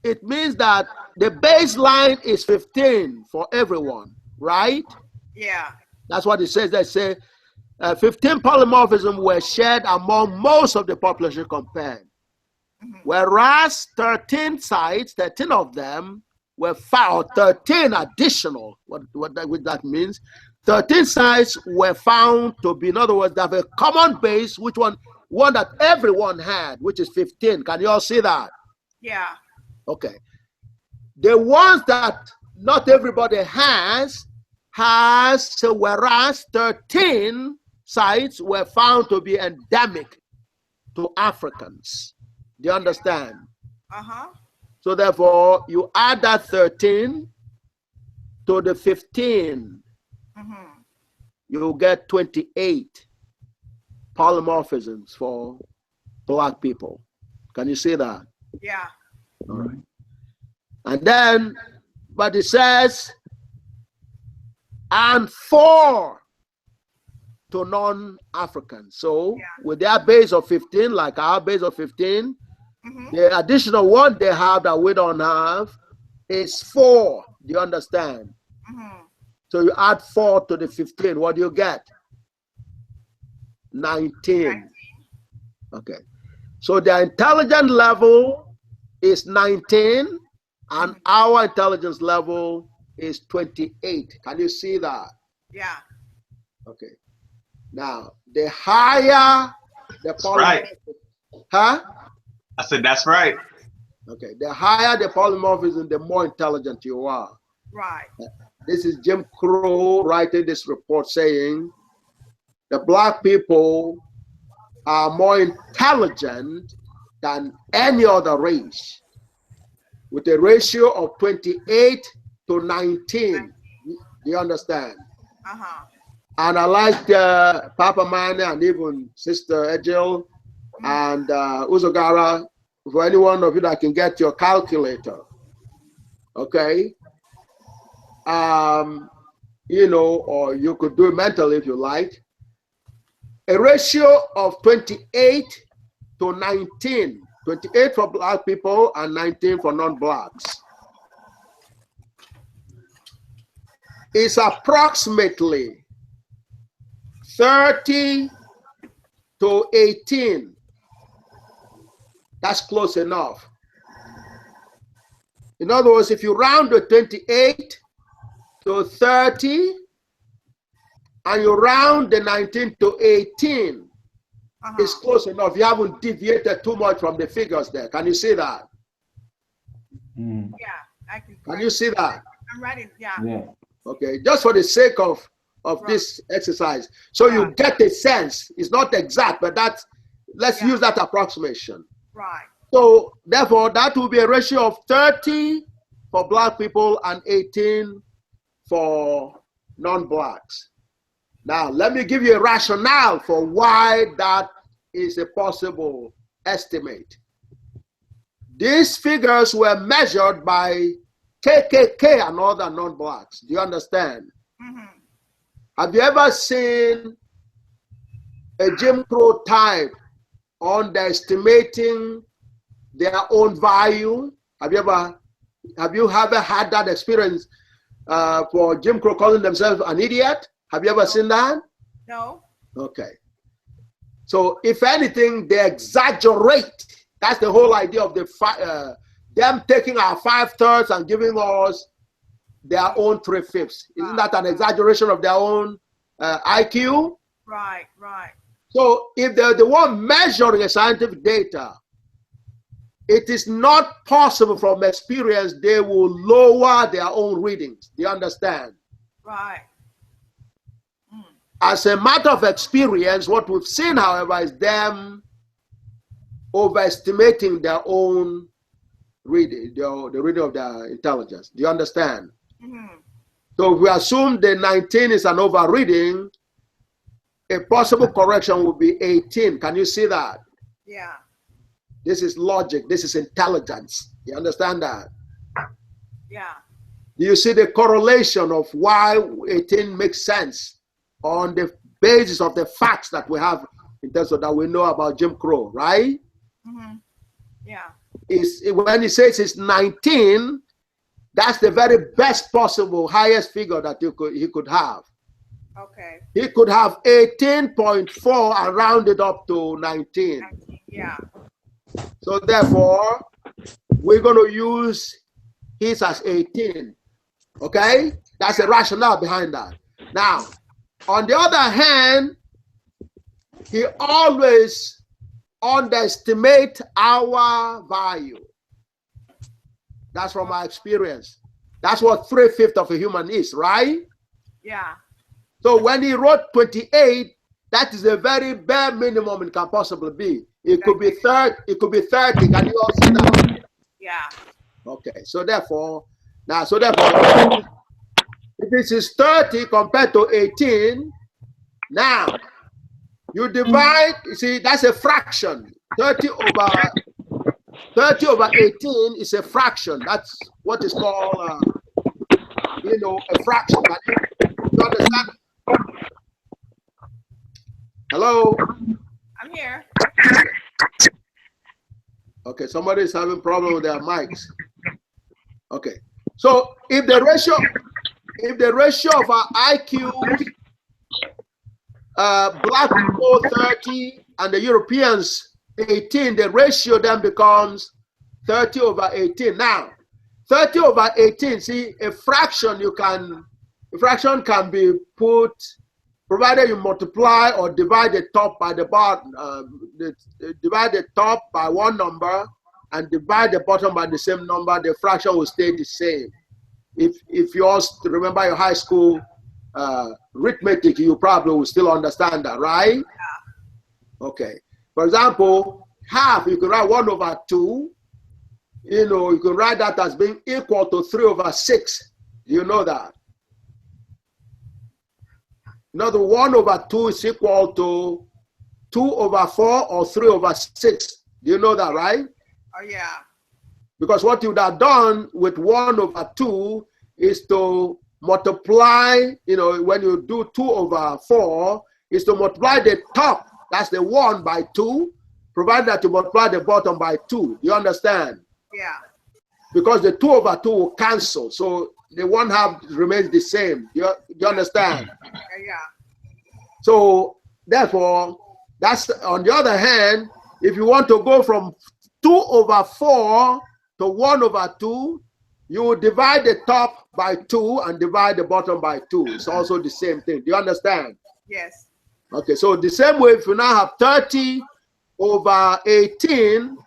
It means that the baseline is 15 for everyone, right?
Yeah.
That's what it says. They say 15 polymorphisms were shared among most of the population compared. Whereas 13 sites, 13 of them were found, 13 additional, what that means, 13 sites were found to be, in other words, they have a common base, one that everyone had, which is 15. Can you all see that?
Yeah.
Okay. The ones that not everybody has, whereas 13 sites were found to be endemic to Africans. Do you understand?
Uh-huh.
So therefore, you add that 13 to the 15, you get 28 polymorphisms for Black people. Can you see that?
Yeah.
All right. And then, but it says, and 4 to non-Africans. So with their base of 15, like our base of 15, the additional one they have that we don't have is 4. Do you understand? So you add 4 to the 15. What do you get? 19. Okay. So the intelligence level is 19, and our intelligence level is 28. Can you see that?
Yeah.
Okay. Now, the higher the
polymorphism. Right.
Huh?
I said, that's right.
Okay. The higher the polymorphism, the more intelligent you are.
Right.
This is Jim Crow writing this report saying the Black people are more intelligent than any other race, with a ratio of 28 to 19. Do you understand?
Uh-huh.
And I like Papa Mane and even Sister Ejil and Uzogara, for any one of you that can get your calculator. Okay? Or you could do it mentally if you like. A ratio of 28 to 19. 28 for Black people and 19 for non-Blacks. It's approximately 30 to 18. That's close enough. In other words, if you round the 28 to 30 and you round the 19 to 18, it's close enough. You haven't deviated too much from the figures there. Can you see that?
Yeah, I can.
Can you see that?
I'm writing. Yeah.
Okay, just for the sake of this exercise, so you get a sense. It's not exact, but that's, let's use that approximation.
Right.
So therefore, that will be a ratio of 30 for black people and 18 for non-blacks. Now, let me give you a rationale for why that is a possible estimate. These figures were measured by KKK and other non-blacks. Do you understand? Have you ever seen a Jim Crow type underestimating their own value? Have you ever had that experience for Jim Crow calling themselves an idiot? Have you ever seen that?
No.
Okay. So if anything, they exaggerate. That's the whole idea of them taking our 5/3 and giving us their own 3/5. Isn't that an exaggeration of their own IQ?
Right, right.
So if they're the one measuring a scientific data, it is not possible from experience they will lower their own readings. Do you understand?
Right.
As a matter of experience, what we've seen, however, is them overestimating their own reading, the reading of their intelligence. Do you understand? So if we assume the 19 is an overreading, a possible correction would be 18. Can you see that?
Yeah.
This is logic. This is intelligence. You understand that?
Yeah.
Do you see the correlation of why 18 makes sense on the basis of the facts that we have in terms of that we know about Jim Crow, right?
Yeah.
When he says it's 19, that's the very best possible highest figure that he could have.
Okay.
He could have 18.4 and round it up to 19.
Yeah.
So therefore, we're going to use his as 18. Okay? That's the rationale behind that. Now, on the other hand, he always underestimates our value. That's from my experience. That's what 3/5 of a human is, right?
Yeah.
So when he wrote 28, that is the very bare minimum it can possibly be. It could be 30. It could be 30. Can you all see that?
Yeah.
Okay. So therefore, if this is 30 compared to 18, now you divide. You see, that's a fraction. 30 over 18 is a fraction. That's what is called, a fraction. You understand? Hello?
I'm here.
Okay, somebody is having problem with their mics. Okay, so if the ratio of our IQs, black people 30 and the Europeans 18, the ratio then becomes 30 over 18. Now, 30 over 18, see, a fraction can be put, provided you multiply or divide the top by the bottom, divide the top by one number and divide the bottom by the same number, the fraction will stay the same. If you all remember your high school arithmetic, you probably will still understand that, right? Yeah. Okay. For example, half, you can write 1 over 2. You can write that as being equal to 3 over 6. You know that. Another 1 over 2 is equal to 2 over 4 or 3 over 6. Do you know that, right?
Oh, yeah.
Because what you would have done with 1 over 2 is to multiply, when you do 2 over 4, is to multiply the top, that's the 1, by 2, provided that you multiply the bottom by 2. You understand?
Yeah.
Because the 2 over 2 will cancel, so the 1/2 remains the same. You understand?
Yeah.
So therefore, that's on the other hand, if you want to go from 2 over 4 to 1 over 2, you will divide the top by 2 and divide the bottom by 2. It's also the same thing. Do you understand?
Yes.
Okay, so the same way, if you now have 30 over 18,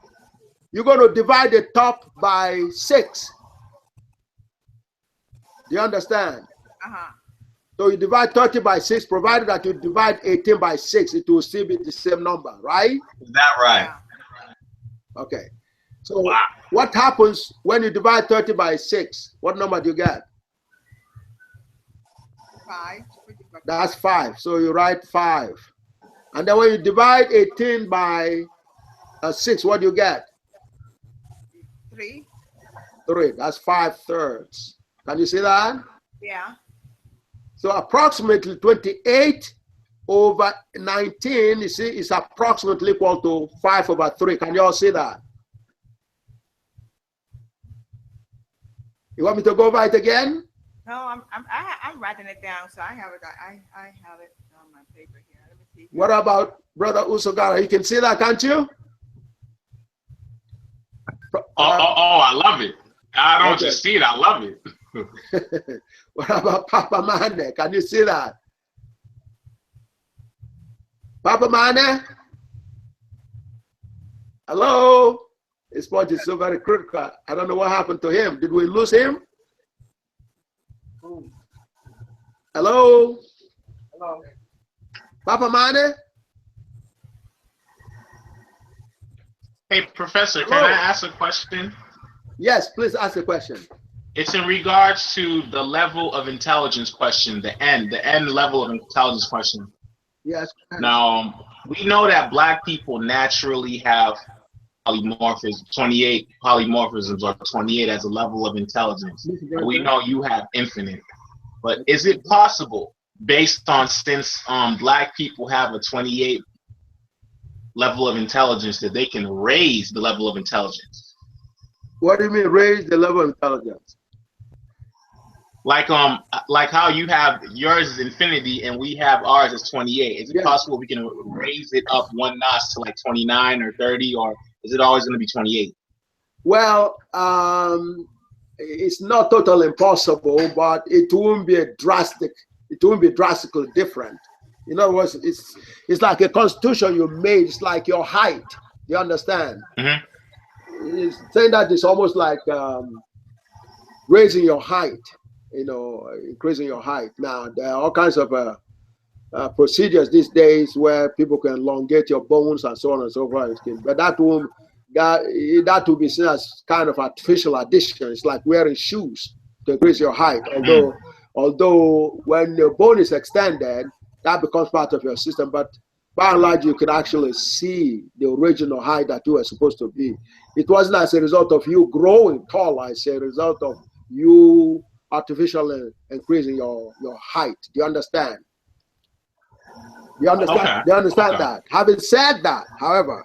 you're going to divide the top by 6. Do you understand? So you divide 30 by 6, provided that you divide 18 by 6, it will still be the same number, right?
Is that right?
Okay. So what happens when you divide 30 by 6? What number do you get?
5.
That's 5. So you write 5. And then when you divide 18 by 6, what do you get?
3.
3. That's 5/3. Can you see that?
Yeah.
So approximately 28 over 19, you see, is approximately equal to 5/3. Can you all see that? You want me to go over it again?
No, I'm writing it down, so I have it. I have it on my paper here. Let me see.
What about Brother Usogara? You can see that, can't you?
I love it. I don't just see it, I love it.
What about Papa Mane? Can you see that? Papa Mane? Hello? His point is so very critical. I don't know what happened to him. Did we lose him? Hello?
Hello.
Papa Mane?
Hey, Professor, can I ask a question?
Yes, please ask a question.
It's in regards to the level of intelligence question, the end level of intelligence question.
Yes.
Now, we know that Black people naturally have polymorphisms, 28 polymorphisms, or 28 as a level of intelligence. And we know you have infinite. But is it possible, based on since Black people have a 28 level of intelligence, that they can raise the level of intelligence?
What do you mean raise the level of intelligence?
Like how you have yours is infinity and we have ours as 28. Is it possible we can raise it up one notch to like 29 or 30, or is it always going to be 28?
Well, it's not totally impossible, but it won't be drastically different. In other words, it's like a constitution you made. It's like your height. You understand? It's saying that it's almost like raising your height, increasing your height. Now, there are all kinds of procedures these days where people can elongate your bones and so on and so forth. But that will be seen as kind of artificial addition. It's like wearing shoes to increase your height. Although when your bone is extended, that becomes part of your system. But by and large, you can actually see the original height that you were supposed to be. It wasn't as a result of you growing taller. It's a result of you artificially increasing your height. Do you understand? You understand?
Okay.
Do you understand that? Having said that, however,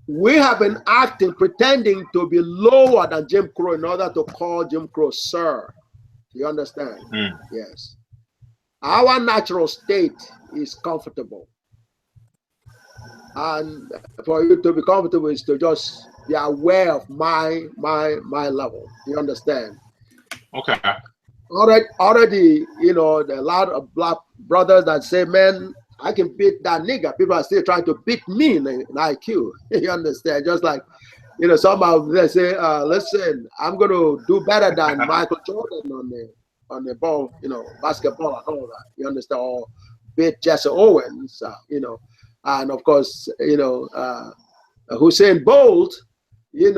we have been pretending to be lower than Jim Crow in order to call Jim Crow sir. Do you understand? Yes. Our natural state is comfortable. And for you to be comfortable is to just be aware of my level. Do you understand?
Okay.
Already, there are a lot of Black brothers that say, man, I can beat that nigga. People are still trying to beat me in IQ. You understand? Just like, somehow they say, listen, I'm going to do better than Michael Jordan on the ball, basketball and all that. You understand? Or beat Jesse Owens, and of course, Usain Bolt, is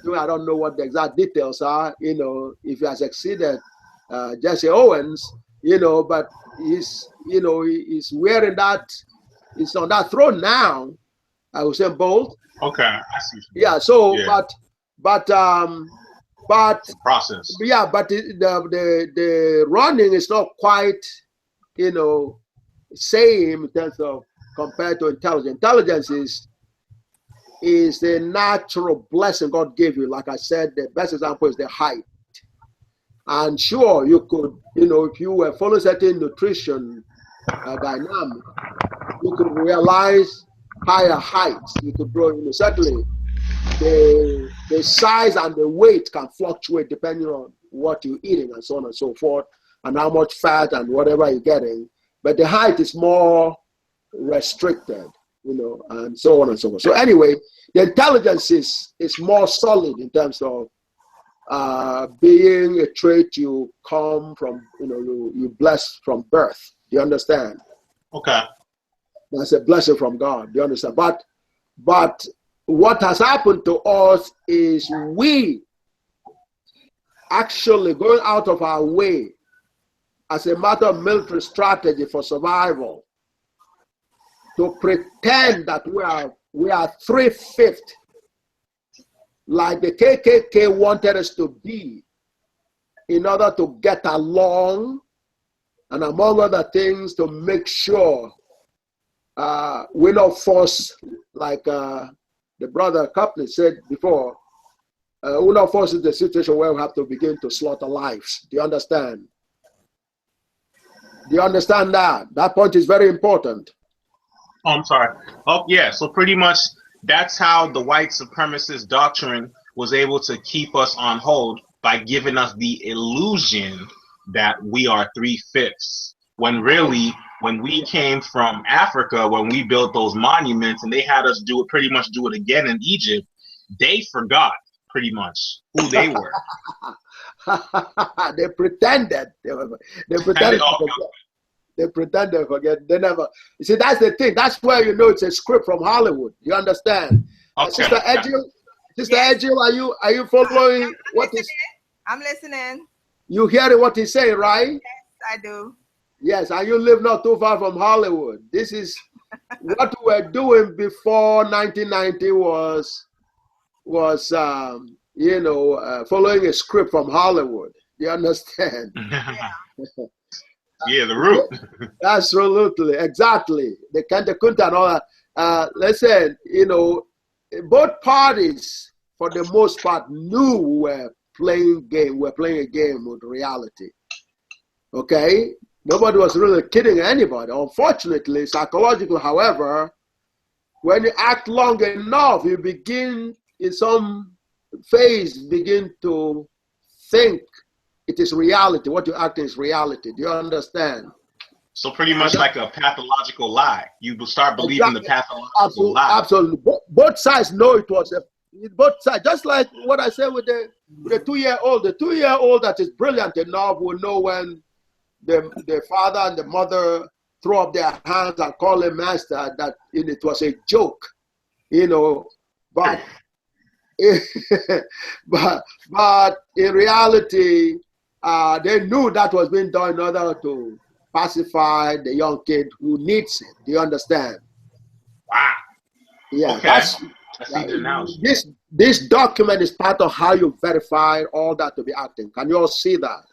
doing, I don't know what the exact details are, if he has exceeded Jesse Owens, but he's wearing that, he's on that throne now, Usain Bolt.
Okay, I see.
Yeah, so, yeah. But
the process.
Yeah, but the running is not quite, same in terms of compared to intelligence. Intelligence is a natural blessing God gave you. Like I said, the best example is the height. And sure, you could, if you were following certain nutrition dynamic, you could realize higher heights. You could grow, certainly the size and the weight can fluctuate depending on what you're eating and so on and so forth, and how much fat and whatever you're getting. But the height is more restricted, you know, and so on and so forth. So anyway, the intelligence is more solid in terms of being a trait you come from, you know, you bless from birth. Do you understand?
Okay.
That's a blessing from God. Do you understand? But what has happened to us is we actually going out of our way as a matter of military strategy for survival to pretend that we are 3/5, like the KKK wanted us to be, in order to get along, and among other things, to make sure we don't force, like the brother Copley said before, we don't force the situation where we have to begin to slaughter lives. Do you understand? Do you understand that? That point is very important.
Oh, I'm sorry. Oh, yeah. So pretty much that's how the white supremacist doctrine was able to keep us on hold, by giving us the illusion that we are 3/5. When really, when we came from Africa, when we built those monuments and they had us do it, pretty much do it again in Egypt, they forgot pretty much who they were.
They pretended. They pretended to forget. They pretend they forget. They never. You see, that's the thing. That's where you know it's a script from Hollywood. You understand?
Okay.
Sister Edgil, are you following what is?
I'm listening.
You hearing what he's saying, right?
Yes, I do.
Yes, and you live not too far from Hollywood. This is what we were doing before 1990 was you know, following a script from Hollywood. You understand?
Yeah, the root.
Absolutely, exactly. The couldn't and all that. Listen, you know, both parties, for the most part, knew we were playing a game with reality. Okay? Nobody was really kidding anybody. Unfortunately, psychologically, however, when you act long enough, you begin, in some phase, begin to think it is reality. What you act is reality. Do you understand?
So pretty much like a pathological lie. You will start believing the pathological lie.
Absolutely. Both sides know it was both sides. Just like what I said with the 2-year-old. The 2-year-old that is brilliant enough will know when the father and the mother throw up their hands and call him master, that it was a joke, you know. But but in reality, they knew that was being done in order to pacify the young kid who needs it. Do you understand?
Wow.
Yeah.
Okay.
This document is part of how you verify all that to be acting. Can you all see that?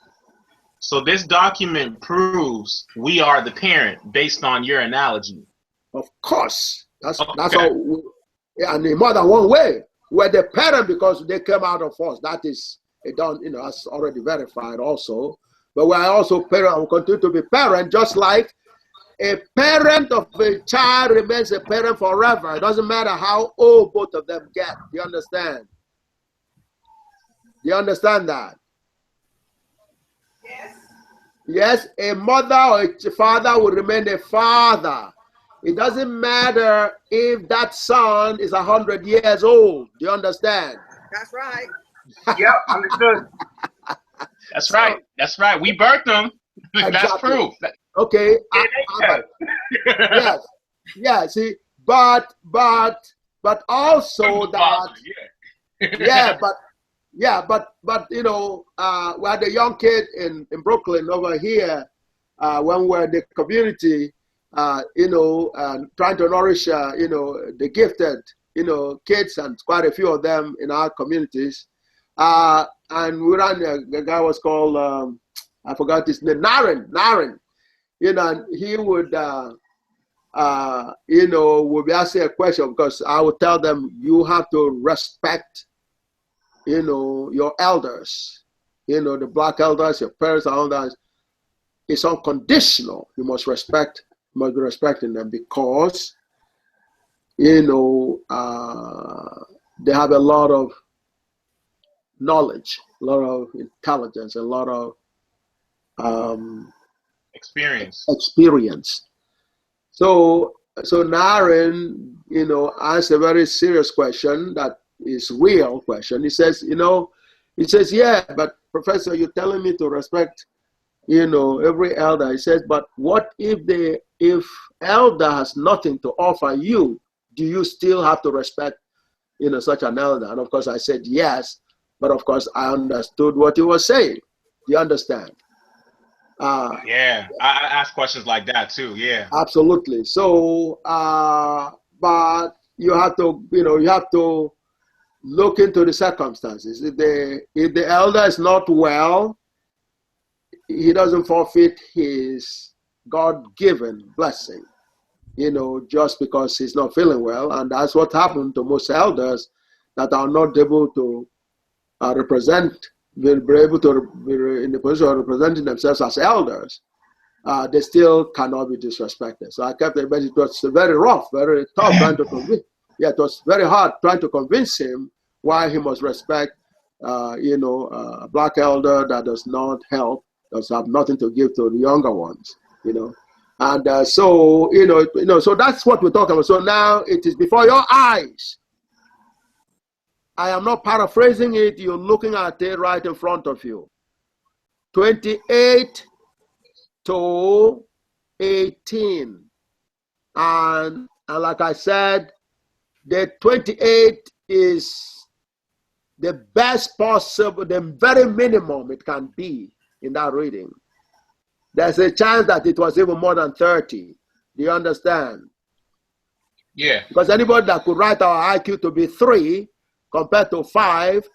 So this document proves we are the parent based on your analogy.
Of course. That's all. And in more than one way. We're the parent because they came out of us. That is, that's already verified also. But we are also parent and continue to be parent, just like a parent of a child remains a parent forever. It doesn't matter how old both of them get. Do you understand? Do you understand that?
Yes.
Yes, a mother or a father will remain a father. It doesn't matter if that son is 100 years old. Do you understand?
That's right.
Yep, understood.
That's right. That's right. We birthed them.
Exactly.
That's proof.
Okay. Yes. Yeah. See, but also that. But you know, we had a young kid in Brooklyn over here when we were in the community. Trying to nourish, the gifted, kids, and quite a few of them in our communities. And we ran, the guy was called, I forgot his name, Naren, and he would, would be asking a question, because I would tell them, you have to respect, your elders, the black elders, your parents, and all that. It's unconditional. You must be respecting them, because they have a lot of knowledge, a lot of intelligence, a lot of
experience.
So Naren, asked a very serious question that is real question. He says, yeah, but Professor, you're telling me to respect, every elder. He says, but what if elder has nothing to offer you? Do you still have to respect, such an elder? And of course I said yes, but of course I understood what he was saying. Do you understand?
Yeah, I ask questions like that too. Yeah,
absolutely. So, but you have to, look into the circumstances. If the elder is not well, he doesn't forfeit his God-given blessing, just because he's not feeling well. And that's what happened to most elders that are not able to be able to be in the position of representing themselves as elders. They still cannot be disrespected. So I kept it, but it was very rough, very tough trying to convince. Yeah, it was very hard trying to convince him why he must respect, a black elder that does not help, does have nothing to give to the younger ones, And so that's what we're talking about. So now it is before your eyes. I am not paraphrasing it. You're looking at it right in front of you. 28 to 18. And like I said, the 28 is the best possible, the very minimum it can be in that reading. There's a chance that it was even more than 30. Do you understand?
Yeah.
Because anybody that could write our IQ to be 3 compared to 5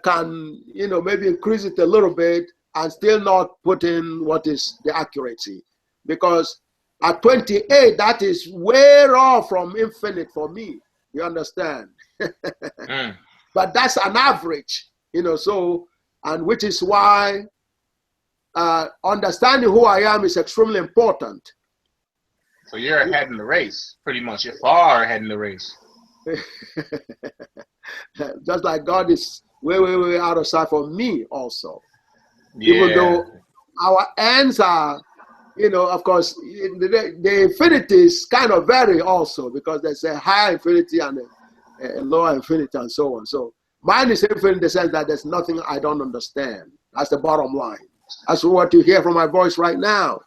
can, maybe increase it a little bit and still not put in what is the accuracy. Because at 28, that is way off from infinite for me. You understand? But that's an average, and which is why understanding who I am is extremely important.
So you're ahead in the race, pretty much. You're far ahead in the race.
Just like God is way, way, way out of sight for me also.
Yeah.
Even though our ends are, of course, the infinities kind of vary also, because there's a higher infinity and a lower infinity and so on. So mine is infinite in the sense that there's nothing I don't understand. That's the bottom line. That's what you hear from my voice right now.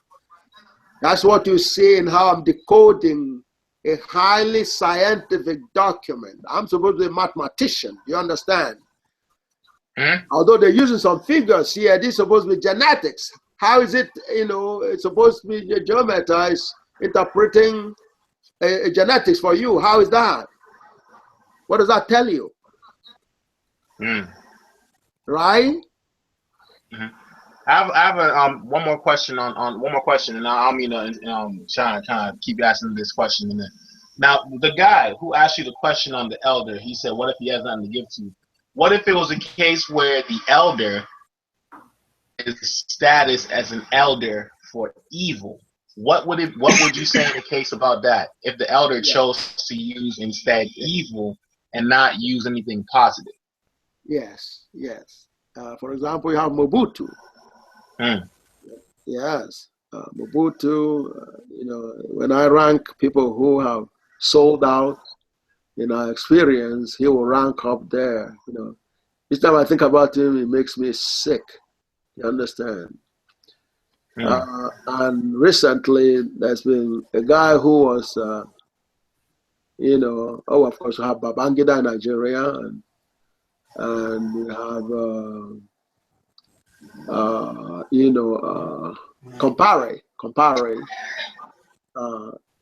That's what you see in how I'm decoding a highly scientific document. I'm supposed to be a mathematician. You understand? Although they're using some figures here, this is supposed to be genetics. How is it, it's supposed to be the geometer is interpreting a genetics for you. How is that? What does that tell you? Right?
I have one more question on one more question, and I don't mean to try to keep asking this question. Now, the guy who asked you the question on the elder, he said, "What if he has nothing to give to you?" What if it was a case where the elder is status as an elder for evil? What would you say in the case about that? If the elder chose to use instead evil and not use anything positive?
Yes. For example, you have Mobutu. Yes, Mobutu. When I rank people who have sold out, in our experience, he will rank up there. Each time I think about him, it makes me sick. You understand? And recently, there's been a guy who was, of course, we have Babangida in Nigeria, and we have, Compare.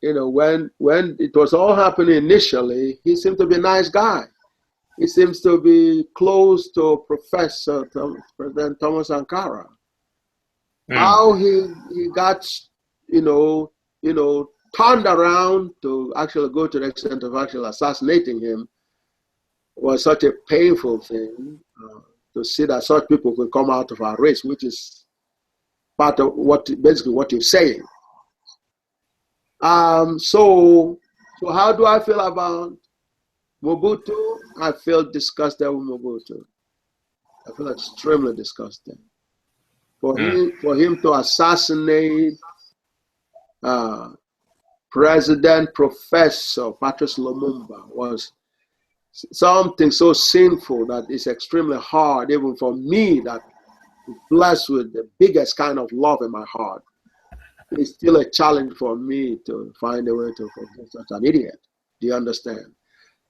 When it was all happening initially, he seemed to be a nice guy. He seems to be close to President Thomas Sankara. How he got, turned around to actually go to the extent of actually assassinating him was such a painful thing to see that such people could come out of our race, which is part of basically what you're saying. So how do I feel about Mobutu, I feel disgusted with Mobutu. I feel extremely disgusted. For him to assassinate President Professor Patrice Lumumba was something so sinful that it's extremely hard, even for me that is blessed with the biggest kind of love in my heart. It's still a challenge for me to find a way to forgive such an idiot. Do you understand?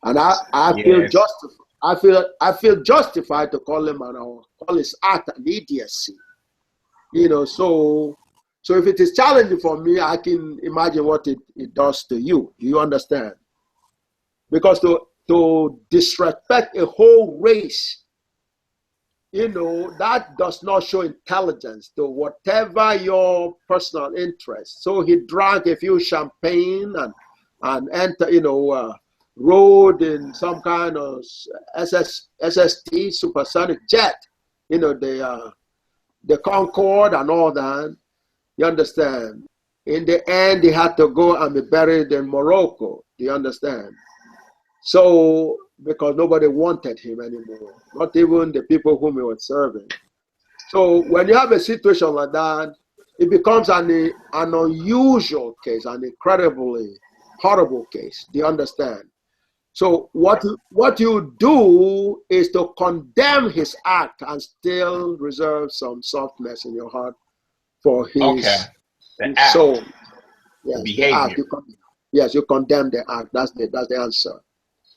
And I feel justified. I feel justified to call him or call his act an idiocy. You know, so if it is challenging for me, I can imagine what it does to you. Do you understand? Because to disrespect a whole race, you know, that does not show intelligence to whatever your personal interest. So he drank a few champagne and entered, you know, rode in some kind of SST supersonic jet, you know, the Concorde and all that. You understand? In the end, he had to go and be buried in Morocco. Do you understand? So, because nobody wanted him anymore, not even the people whom he was serving. So when you have a situation like that, it becomes an unusual case, an incredibly horrible case. Do you understand? So what you do is to condemn his act and still reserve some softness in your heart for his soul. Yes,
behavior.
Yes, you condemn the act. That's the answer.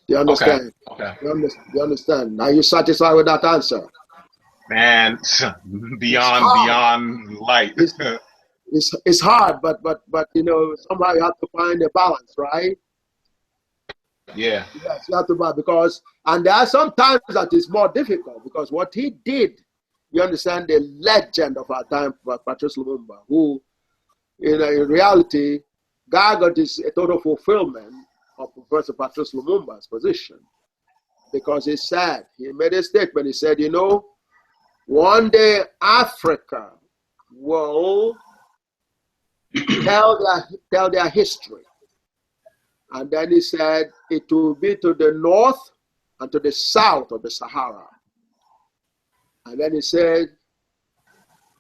Do you understand?
Okay.
Do you understand? Are you satisfied with that answer?
Man, beyond light.
It's hard, but you know, somehow you have to find a balance, right?
Yeah.
Yes, you have to balance because, and there are some times that is more difficult because what he did, you understand, the legend of our time, Patrice Lumumba, who, in reality, GAGUT is a total fulfillment of Professor Patrice Lumumba's position, because he said, he made a statement, he said, you know, one day Africa will tell their history. And then he said, it will be to the north and to the south of the Sahara. And then he said,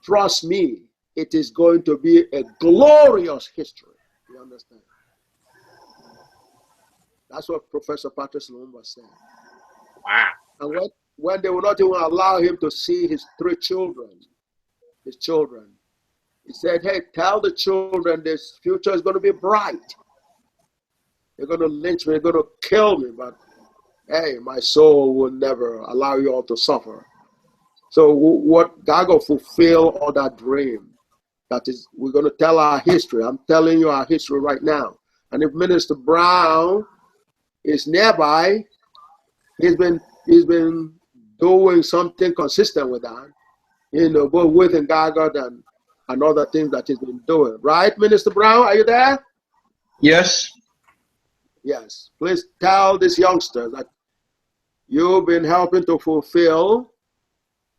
trust me, it is going to be a glorious history. You understand? That's what Professor Patrice Lumumba said.
Wow.
And when they will not even allow him to see his three children, he said, hey, tell the children this future is going to be bright. They're going to lynch me, they're going to kill me, but hey, my soul will never allow you all to suffer. So what GAGUT fulfill all that dream. That is, we're going to tell our history. I'm telling you our history right now. And if Minister Brown is nearby, he's been doing something consistent with that, you know, both within GAGUT and other things that he's been doing. Right, Minister Brown, are you there?
Yes.
Yes. Please tell these youngsters that you've been helping to fulfill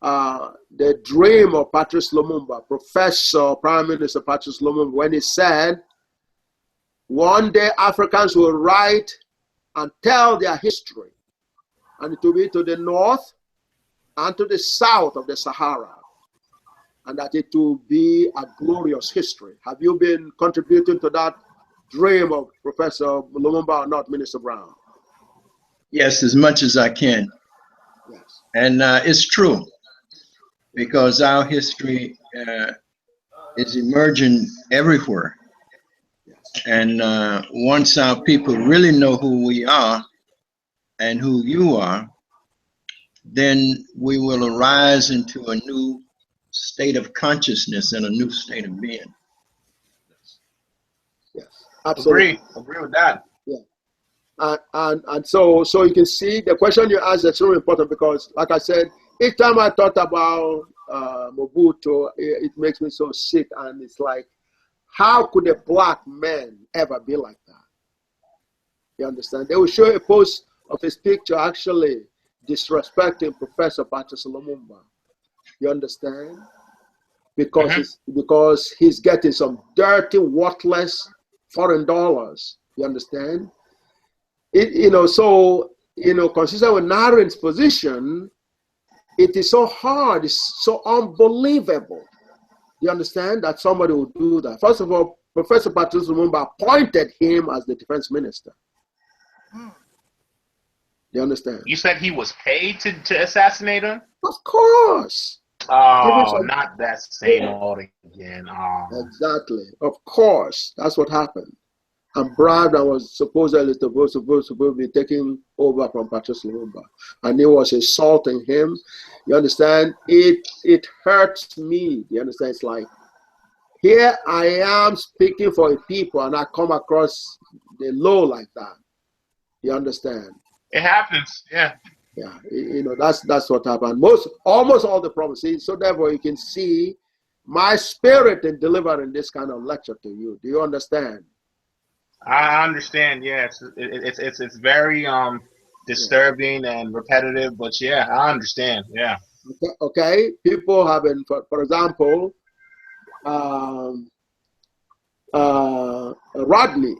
the dream of Patrice Lumumba, Professor Prime Minister Patrice Lumumba, when he said, one day Africans will write and tell their history, and it will be to the north and to the south of the Sahara, and that it will be a glorious history. Have you been contributing to that dream of Professor Lumumba or not, Minister Brown?
Yes, as much as I can.
Yes.
And it's true, because our history is emerging everywhere. And once our people really know who we are and who you are, then we will arise into a new state of consciousness and a new state of being.
Yes, absolutely.
Agree with that.
Yeah. And so you can see the question you asked is really important, because like I said, each time I thought about Mobutu, it makes me so sick, and it's like, how could a black man ever be like that? You understand? They will show a post of his picture actually disrespecting Professor Patrice Lumumba. You understand? Because he's getting some dirty, worthless foreign dollars. You understand? You know, so consistent with Naren's position, it is so hard, it's so unbelievable. You understand that somebody would do that? First of all, Professor Patrice Lumumba appointed him as the defense minister. You understand?
You said he was paid to assassinate him?
Of course.
Oh, not that same old again. Oh.
Exactly. Of course. That's what happened. And bribed and was supposedly supposed to be taken over from Patrice Lumumba. And he was insulting him. You understand? It hurts me. You understand? It's like, here I am speaking for a people and I come across the law like that. You understand?
It happens, yeah.
Yeah, that's what happened. Almost all the promises. So therefore, you can see my spirit in delivering this kind of lecture to you. Do you understand?
I understand. Yeah, it's very disturbing and repetitive, but yeah, I understand. Yeah.
Okay. People have been, for example, Rodney.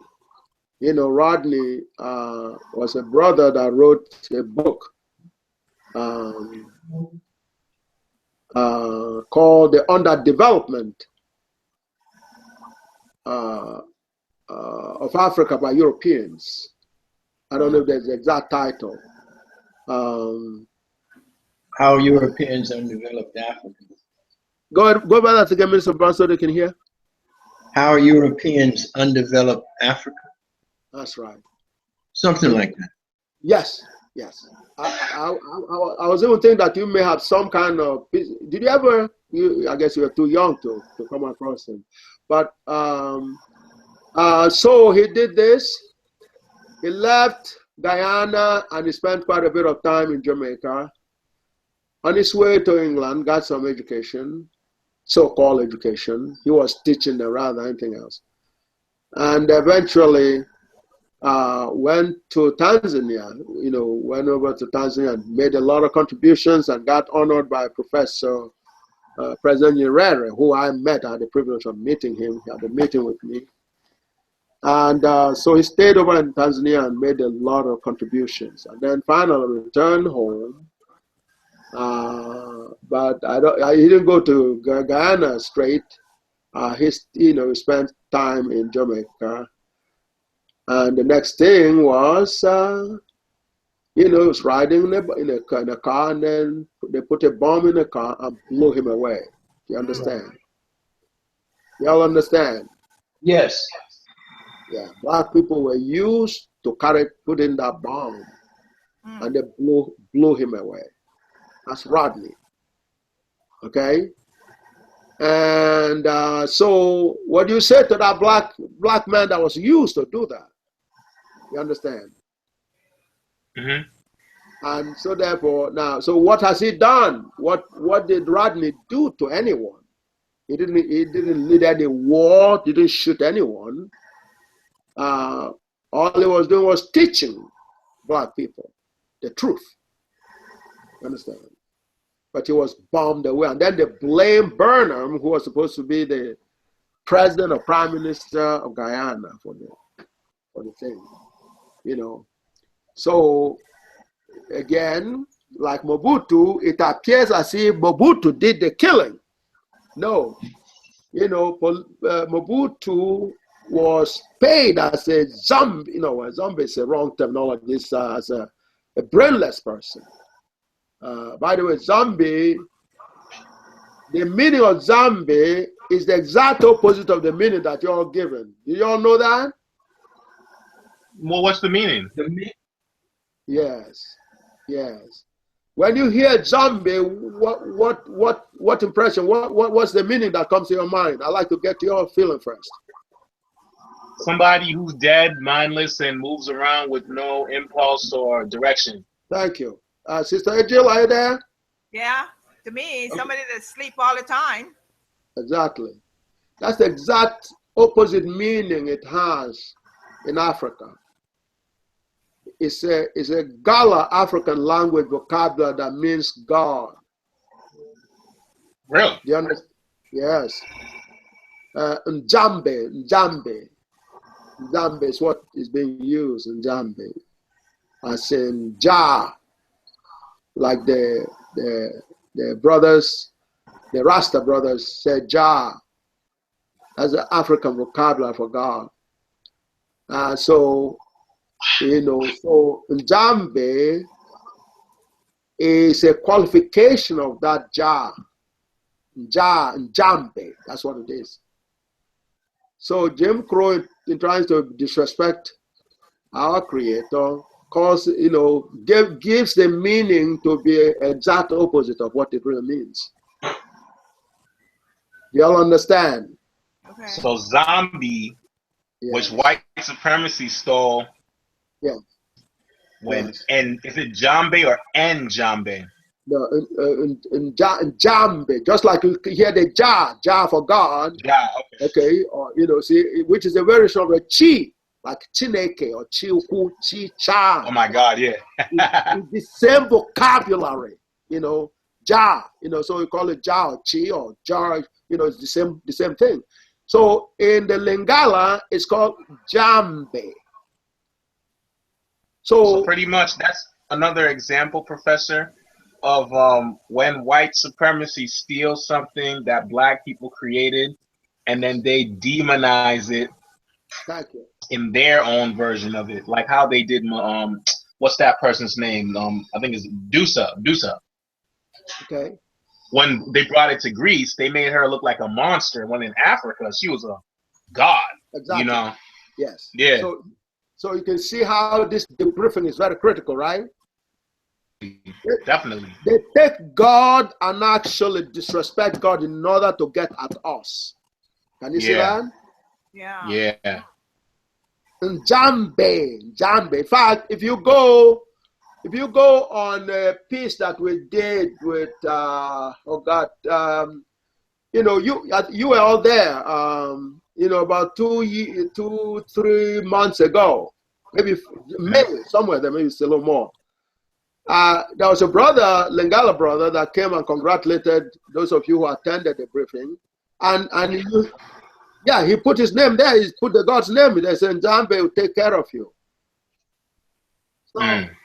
Rodney was a brother that wrote a book called The Underdevelopment of Africa by Europeans. I don't know if there's the exact title.
How Europeans undeveloped Africa.
Go by that again, Mr. Brown, so they can hear.
How Europeans undeveloped Africa.
That's right.
Something like that.
Yes, yes. I was even thinking that you may have some kind of. Did you ever? I guess you were too young to come across him. But so he did this. He left Guyana and he spent quite a bit of time in Jamaica. On his way to England, got some education, so-called education. He was teaching there rather than anything else. And eventually went to Tanzania, went over to Tanzania and made a lot of contributions and got honored by Professor President Nyerere, who I met. I had the privilege of meeting him. He had a meeting with me. And so he stayed over in Tanzania and made a lot of contributions. And then finally returned home. But he didn't go to Guyana straight. He spent time in Jamaica. And the next thing was, he was riding in a car, and then they put a bomb in the car and blew him away. Do you understand? Y'all understand?
Yes.
Yeah, black people were used to put in that bomb, and they blew him away. That's Rodney. Okay? And so what do you say to that black man that was used to do that? You understand?
Mm-hmm.
And so therefore, now, so what has he done? What did Rodney do to anyone? He didn't lead any war, didn't shoot anyone. All he was doing was teaching black people the truth. You understand? But he was bombed away. And then they blamed Burnham, who was supposed to be the president or prime minister of Guyana for the thing. So again, like Mobutu, it appears as if Mobutu did the killing. No, Mobutu was paid as a zombie. A zombie is a wrong terminology. As a brainless person. By the way, zombie, the meaning of zombie is the exact opposite of the meaning that you're given. Do you all know that?
Well, what's the meaning?
Yes. When you hear zombie, what impression? What's the meaning that comes to your mind? I'd like to get your feeling first.
Somebody who's dead, mindless, and moves around with no impulse or direction.
Thank you. Sister Jill, are you there?
Yeah, to me, somebody that sleep all the time.
Exactly. That's the exact opposite meaning it has in Africa. It's a Gala African language vocabulary that means God.
Really?
Do you understand? Yes. Njambe is what is being used in Njambe. as in Jah, like the brothers, the Rasta brothers said Jah. That's an African vocabulary for God. So Njambe is a qualification of that Jah. Njambe, that's what it is. So Jim Crow, in trying to disrespect our Creator, gives the meaning to be exact opposite of what it really means. You all understand?
Okay.
So zombie, which white supremacy stole.
Yeah.
And is it Jambe or Njambe?
No, Njambe, just like you hear the Jah for God.
Yeah,
okay. Or which is a variation of a Chi, like Chineke or Chiuku, Chi Cha.
Oh my God, yeah.
It's the same vocabulary, Jah, so we call it Jah or Chi or Jar, it's the same thing. So in the Lingala, it's called Jambe.
So pretty much that's another example, Professor, of when white supremacy steals something that black people created and then they demonize it in their own version of it, like how they did what's that person's name? I think it's Dusa.
Okay.
When they brought it to Greece, they made her look like a monster, when in Africa she was a god.
Exactly. Yes.
Yeah.
So you can see how this debriefing is very critical, right?
Definitely.
They take God and actually disrespect God in order to get at us. Can you see that?
Yeah.
Yeah.
And Jambe. In fact, if you go on a piece that we did with you were all there about 2-3 months ago, maybe somewhere there, maybe it's a little more. There was a brother, Lingala brother, that came and congratulated those of you who attended the briefing, and he put his name there. He put the God's name. They said Njambe will take care of you.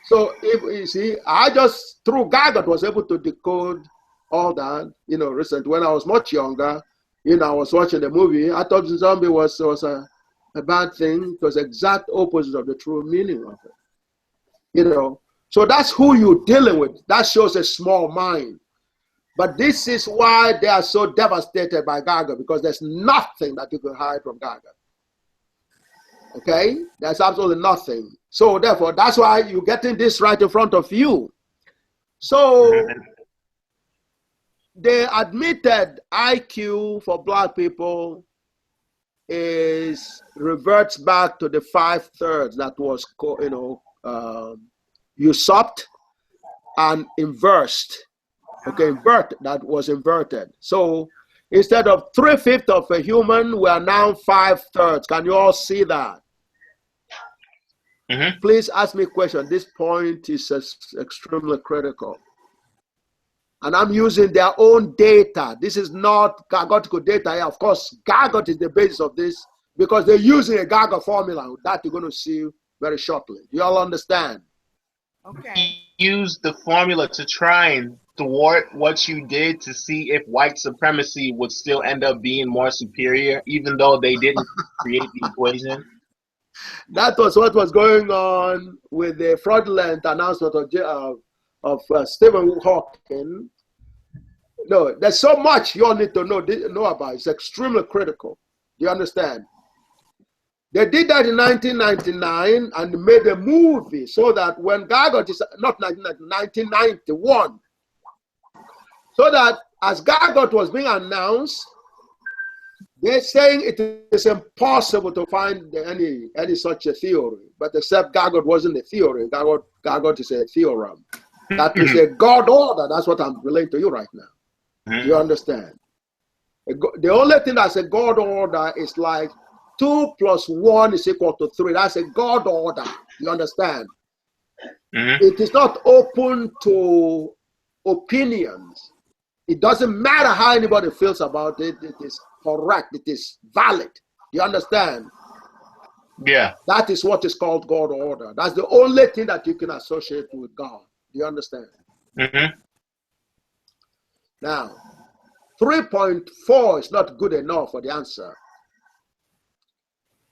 So if you see, I just through GAGUT was able to decode all that. Recently when I was much younger, I was watching the movie. I thought zombie was a bad thing. It was exact opposite of the true meaning of it. So that's who you're dealing with. That shows a small mind. But this is why they are so devastated by GAGUT, because there's nothing that you can hide from GAGUT. Okay? There's absolutely nothing. So therefore, that's why you're getting this right in front of you. So they admitted IQ for black people reverts back to the 5/3 that was usurped and inversed. Okay, that was inverted. So instead of 3/5 of a human, we are now 5/3. Can you all see that? Please ask me a question. This point is extremely critical. And I'm using their own data. This is not GAGUT data. Yeah, of course, GAGUT is the basis of this because they're using a GAGUT formula that you're going to see very shortly. You all understand?
Okay.
Use the formula to try and thwart what you did to see if white supremacy would still end up being more superior, even though they didn't create the equation.
That was what was going on with the fraudulent announcement of Stephen Hawking. No, there's so much you all need to know about. It's extremely critical. Do you understand? They did that in 1999 and made a movie so that when GAGUT is not 1991, so that as GAGUT was being announced, they're saying it is impossible to find any such a theory, but except GAGUT wasn't a theory. GAGUT is a theorem. That is a God order. That's what I'm relating to you right now. You understand? The only thing that's a God order is like 2 + 1 is equal to 3. That's a God order. You understand? It is not open to opinions. It doesn't matter how anybody feels about it. It is correct. It is valid. You understand?
Yeah.
That is what is called God order. That's the only thing that you can associate with God. Do you understand?
Mm-hmm.
Now, 3.4 is not good enough for the answer.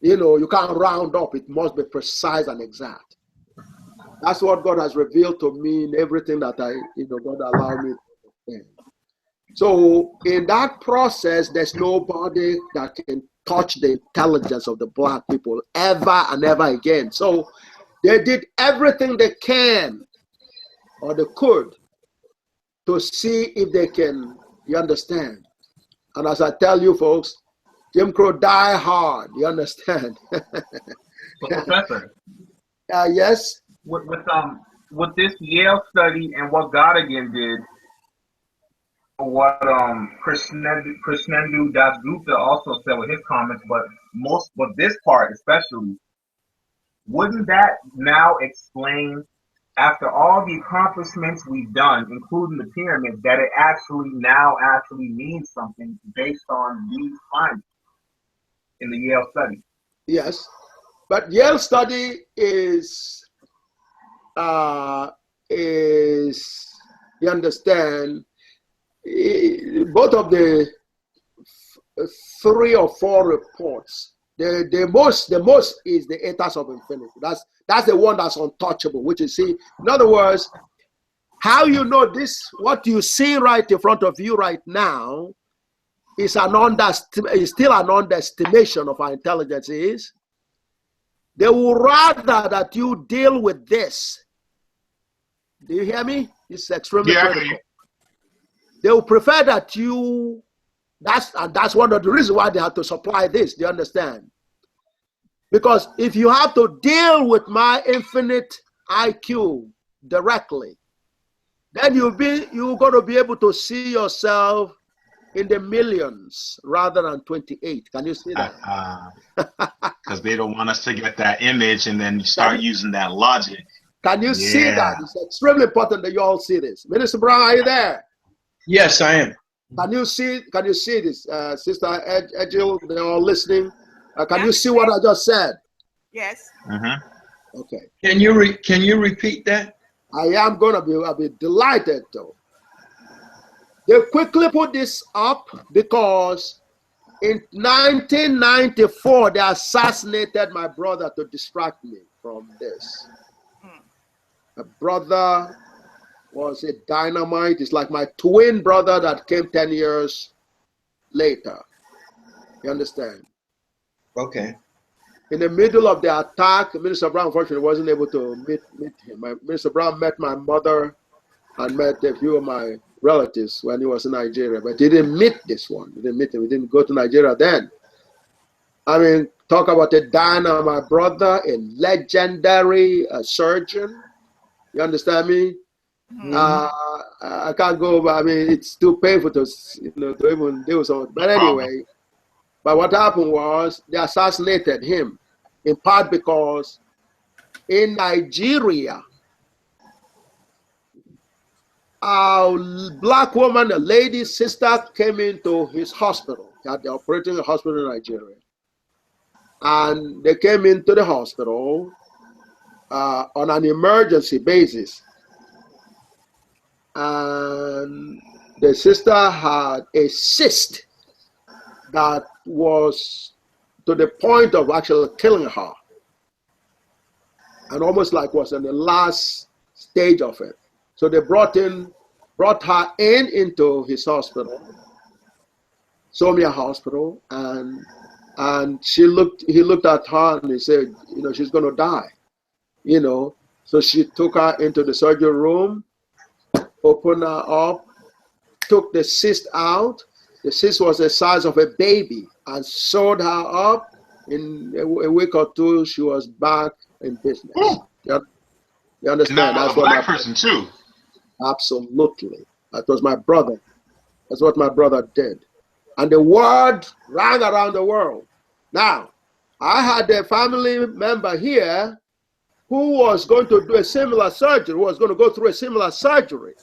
You know, you can't round up. It must be precise and exact. That's what God has revealed to me in everything that God allowed me to understand. So in that process, there's nobody that can touch the intelligence of the black people ever and ever again. So they did everything they can or they could to see if they can, you understand. And as I tell you folks, Jim Crow die hard, you understand.
Professor.
Yes?
With this Yale study and what God again did, what Krishnendu Das Gupta also said with his comments, but this part especially, wouldn't that now explain, after all the accomplishments we've done, including the pyramids, that it actually means something based on these findings in the Yale study?
Yes, but Yale study is you understand, both of the 3 or 4 reports, the most is the Ethos of Infinity. That's the one that's untouchable, which you see. In other words, how you know this, what you see right in front of you right now is still an underestimation of our intelligence is. They would rather that you deal with this. Do you hear me? This is extremely critical. They will prefer that that's one of the reasons why they have to supply this. Do you understand? Because if you have to deal with my infinite IQ directly, then you're going to be able to see yourself in the millions rather than 28. Can you see that?
Because they don't want us to get that image and then start using that logic.
Can you see that? It's extremely important that you all see this. Minister Brown, are you there?
Yes, I am.
Can you see this, Sister Edgil? They're all listening. Can you see what I just said?
Yes.
Mm-hmm.
Okay.
Can you repeat that?
I'll be delighted though. They quickly put this up because in 1994 they assassinated my brother to distract me from this. My brother was a dynamite. It's like my twin brother that came 10 years later. You understand?
Okay.
In the middle of the attack, Minister Brown unfortunately wasn't able to meet him. Minister Brown met my mother and met a few of my relatives when he was in Nigeria, but he didn't meet this one. He didn't meet him. He didn't go to Nigeria then. I mean, talk about a dynamite, my brother, a legendary surgeon. You understand me? I can't go, but I mean, it's too painful to even do something. But anyway, but what happened was they assassinated him, in part because in Nigeria, a black woman, a lady sister, came into his hospital. They're operating a hospital in Nigeria. And they came into the hospital on an emergency basis. And the sister had a cyst that was to the point of actually killing her. And almost like was in the last stage of it. So they brought her into his hospital, Somia Hospital, and he looked at her and he said, she's going to die, So she took her into the surgery room, opened her up, took the cyst out. The cyst was the size of a baby, and sewed her up. In a week or two, she was back in business. You understand?
That's what black person too.
Absolutely. That was my brother. That's what my brother did. And the word ran around the world. Now, I had a family member here who was going to do a similar surgery, who was going to go through a similar surgery.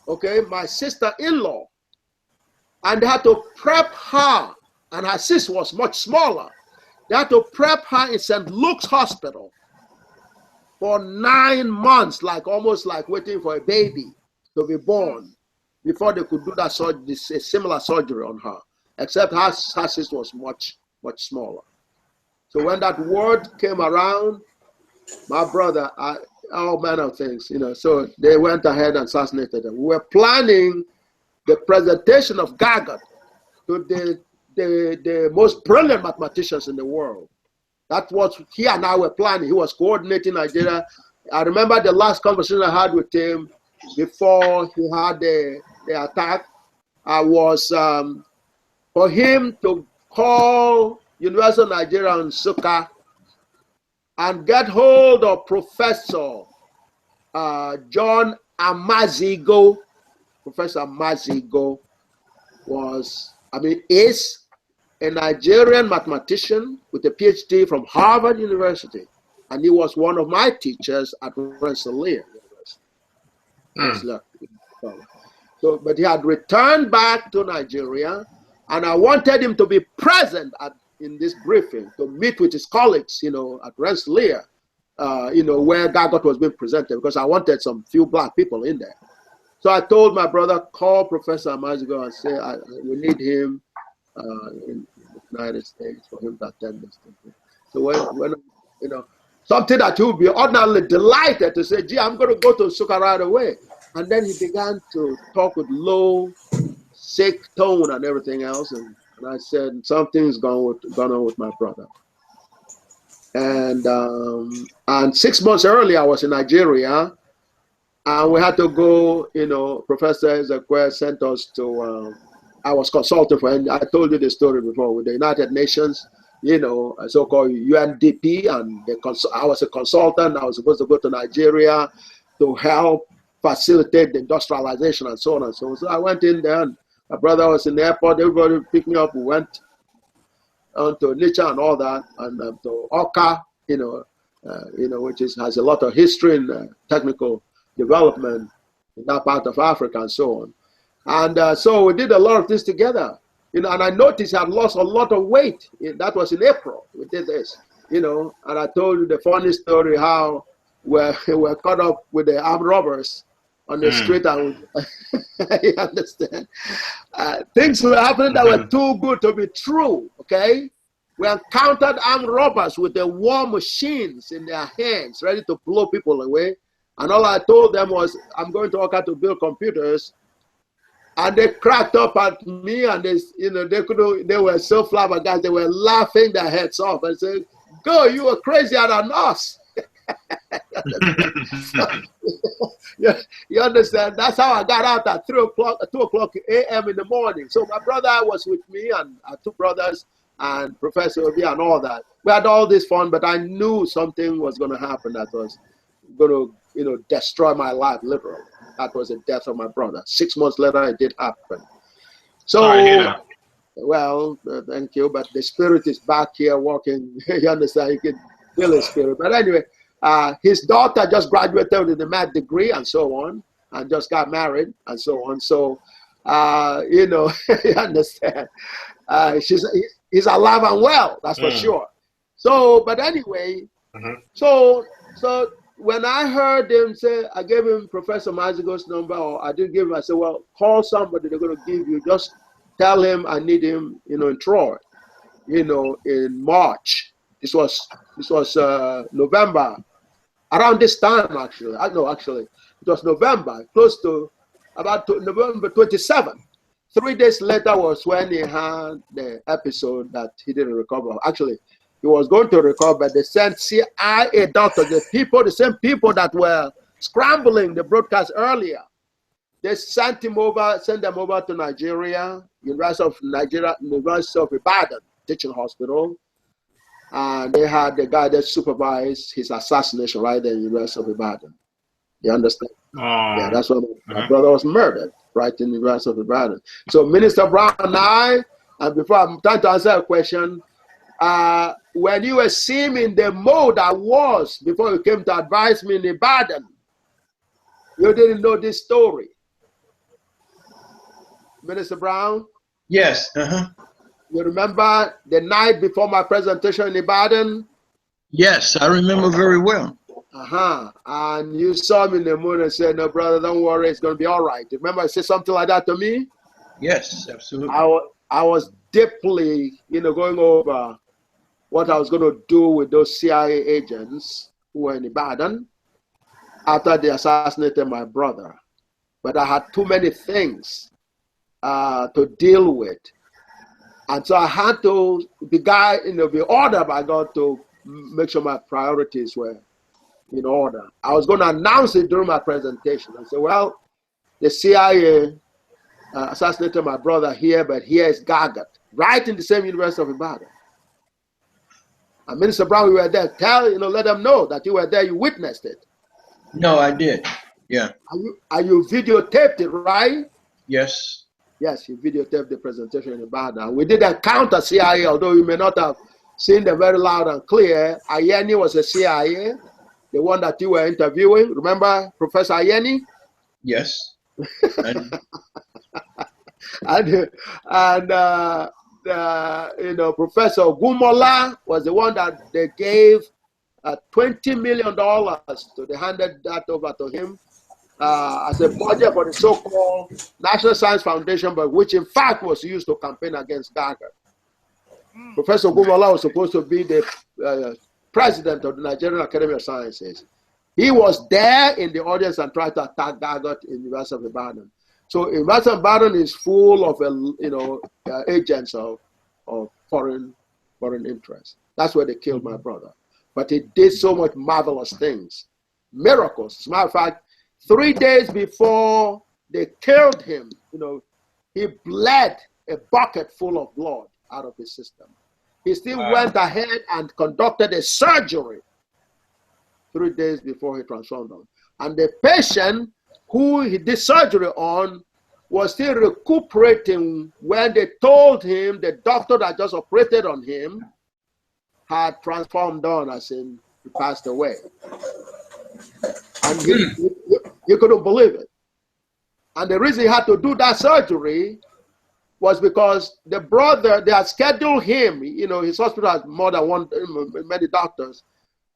Okay, my sister-in-law. And they had to prep her, and her cyst was much smaller. They had to prep her in St. Luke's Hospital for 9 months, like almost like waiting for a baby to be born, before they could do that surgery, a similar surgery on her, except her cyst was much, much smaller. So when that word came around, my brother, all manner of things, you know, so they went ahead and assassinated her. We were planning the presentation of GAGUT to the most brilliant mathematicians in the world. That was he and I were planning. He was coordinating Nigeria. I remember the last conversation I had with him before he had the attack. I was for him to call University of Nigeria in Nsukka and get hold of Professor John Amazigo. Professor Amazigo is a Nigerian mathematician with a PhD from Harvard University, and he was one of my teachers at Rensselaer University. So, but he had returned back to Nigeria, and I wanted him to be present in this briefing to meet with his colleagues, you know, at Rensselaer, you know, where GAGUT was being presented, because I wanted some few black people in there. So I told my brother, call Professor Amazigo and say we need him in the United States for him to attend this thing. So when you know, something that he would be ordinarily delighted to say, gee, I'm going to go to Nsukka right away. And then he began to talk with low, sick tone and everything else. And I said, something's gone on with my brother. And 6 months earlier, I was in Nigeria. And we had to go, you know, Professor Ezekwe sent us to, I was consulting for him. I told you the story before with the United Nations, you know, a so-called UNDP, and I was a consultant. I was supposed to go to Nigeria to help facilitate the industrialization and so on and so on. So I went in there, and my brother was in the airport. Everybody picked me up. We went on to Nicha and all that, and to Oka, you know, which has a lot of history and technical development in that part of Africa and so on. And so we did a lot of this together, you know, and I noticed I had lost a lot of weight. That was in April. We did this, you know, and I told you the funny story how we're caught up with the armed robbers on the street. And you understand? Things were happening that were too good to be true, okay? We encountered armed robbers with the war machines in their hands, ready to blow people away. And all I told them was, I'm going to Oka to build computers. And they cracked up at me, and they were so flabbergasted. They were laughing their heads off and said, "Go, you were crazier than us." You understand? That's how I got out at 2 o'clock a.m. in the morning. So my brother was with me, and our two brothers, and Professor Obi and all that. We had all this fun, but I knew something was going to happen that was going to, you know, destroy my life, literally. That was the death of my brother. 6 months later, it did happen. So, well, thank you, but the spirit is back here walking. You understand? You can feel his spirit. But anyway, his daughter just graduated with a math degree and so on, and just got married and so on. So, you know, you understand? He's alive and well, that's for sure. So, but anyway, so when I heard him say, I gave him Professor Mazigo's number, or I didn't give him, I said, well, call somebody they're going to give you. Just tell him I need him, you know, in Troy, you know, in March. This was November, around this time, actually. Actually, it was November, close to about November 27th. 3 days later was when he had the episode that he didn't recover. Actually, he was going to recover, but they sent CIA doctors, the same people that were scrambling the broadcast earlier. They sent them over to Nigeria, University of Ibadan teaching hospital. And they had the guy that supervised his assassination right there in University of Ibadan. You understand? Yeah, that's when my brother was murdered, right in the University of Ibadan. So Minister Brown and I, and before I'm trying to answer a question, when you were seeing me in the mode I was before you came to advise me in Ibadan, you didn't know this story. Minister Brown?
Yes.
You remember the night before my presentation in Ibadan?
Yes, I remember very well.
And you saw me in the moon and said, "No, brother, don't worry, it's going to be all right." Remember I said something like that to me?
Yes, absolutely.
I was deeply, going over what I was going to do with those CIA agents who were in Ibadan after they assassinated my brother. But I had too many things to deal with. And so I had to be ordered by God to make sure my priorities were in order. I was going to announce it during my presentation. I said, well, the CIA assassinated my brother here, but here is GAGUT, right in the same University of Ibadan. And Minister Brown, you were there. Let them know that you were there, you witnessed it.
No, I did. Yeah.
And you videotaped it, right?
Yes.
Yes, you videotaped the presentation in Ibadan. We did encounter CIA, although you may not have seen them very loud and clear. Ayeni was a CIA, the one that you were interviewing. Remember Professor Ayeni?
Yes.
and Professor Gumola was the one that they gave $20 million to. They handed that over to him as a budget for the so-called National Science Foundation, but which in fact was used to campaign against GAGUT. Professor Gumola was supposed to be the president of the Nigerian Academy of Sciences. He was there in the audience and tried to attack GAGUT in the University of Ibadan. So University of Ibadan is full of agents of foreign interests. That's where they killed my brother. But he did so much marvelous things, miracles. As a matter of fact, 3 days before they killed him, he bled a bucket full of blood out of his system. He still went ahead and conducted a surgery 3 days before he transformed on. And the patient who he did surgery on was still recuperating when they told him the doctor that just operated on him had transformed on, as in he passed away. And he couldn't believe it. And the reason he had to do that surgery was because the brother, they had scheduled him, his hospital has more than many doctors,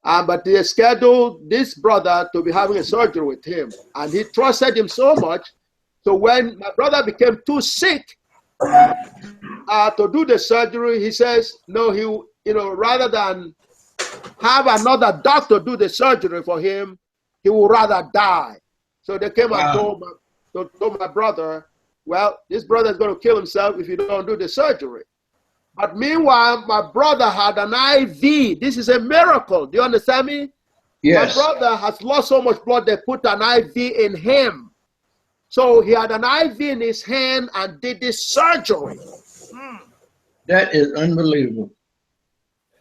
but they scheduled this brother to be having a surgery with him. And he trusted him so much. So when my brother became too sick to do the surgery, he says, no, rather than have another doctor do the surgery for him, he would rather die. So they came and told my brother, well, this brother is going to kill himself if you don't do the surgery. But meanwhile, my brother had an IV. This is a miracle. Do you understand me? Yes. My brother has lost so much blood, they put an IV in him. So he had an IV in his hand and did this surgery.
That is unbelievable.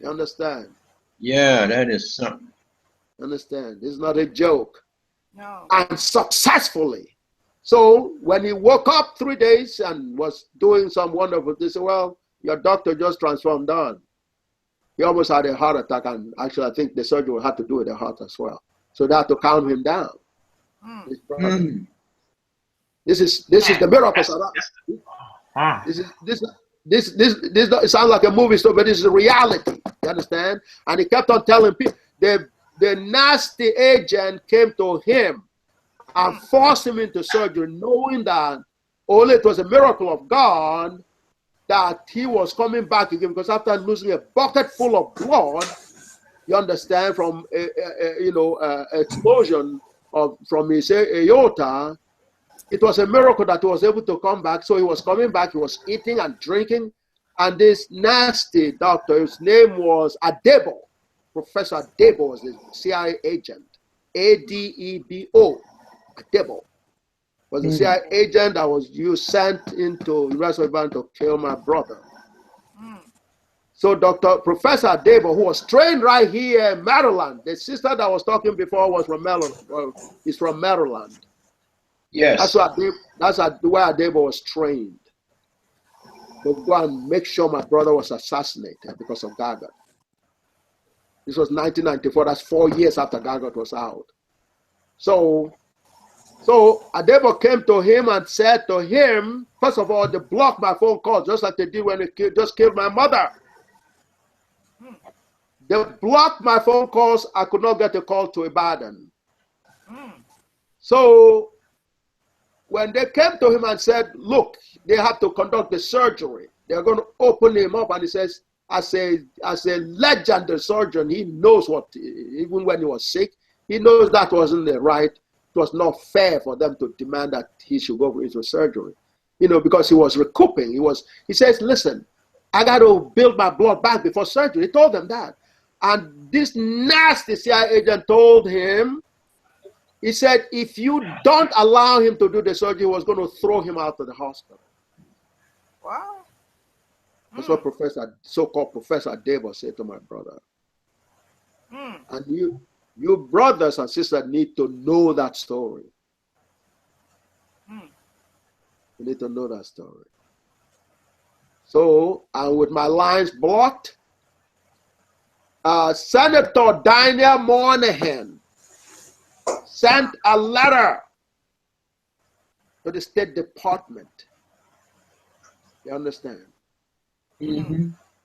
You understand?
Yeah, that is something.
Understand? This is not a joke.
No.
And successfully. So when he woke up 3 days and was doing some wonderful, they said, well, your doctor just transformed on. He almost had a heart attack, and actually I think the surgeon had to do with the heart as well. So they had to calm him down. This is the miracle. This it sounds like a movie story, but this is a reality. You understand? And he kept on telling people, the nasty agent came to him and forced him into surgery, knowing that only it was a miracle of God that he was coming back again, because after losing a bucket full of blood, you understand, from explosion from his aorta, it was a miracle that he was able to come back. So he was coming back, he was eating and drinking, and this nasty doctor, his name was Adebo, Professor Adebo was the CIA agent, Adebo, Adebo. Was the CIA agent that was sent into University of Ibadan to kill my brother. So Professor Adebo, who was trained right here in Maryland, the sister that was talking before was from Maryland. Is from Maryland.
Yes.
That's where Adebo was trained. To go and make sure my brother was assassinated because of GAGUT. This was 1994. That's 4 years after GAGUT was out. So So Adebo came to him and said to him, first of all, they blocked my phone calls, just like they did when they just killed my mother. They blocked my phone calls. I could not get a call to Ibadan. So when they came to him and said, look, they have to conduct the surgery. They're going to open him up. And he says, as a legendary surgeon, he knows what, even when he was sick, he knows that wasn't the right. It was not fair for them to demand that he should go into surgery, because he was recouping. He says, listen, I got to build my blood back before surgery. He told them that. And this nasty CIA agent told him, he said, if you don't allow him to do the surgery, he was going to throw him out of the hospital.
Wow.
That's what so-called Professor Debo said to my brother. And you brothers and sisters need to know that story. You need to know that story. So, and with my lines blocked, Senator Daniel Moynihan sent a letter to the State Department. You understand?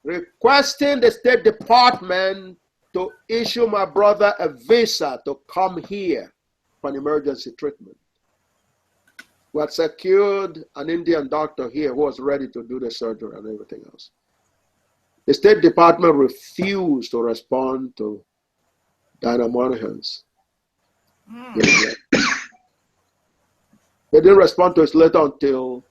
Requesting the State Department to issue my brother a visa to come here for an emergency treatment. We had secured an Indian doctor here who was ready to do the surgery and everything else. The State Department refused to respond to Daniel Moynihan's. They didn't respond to his letter until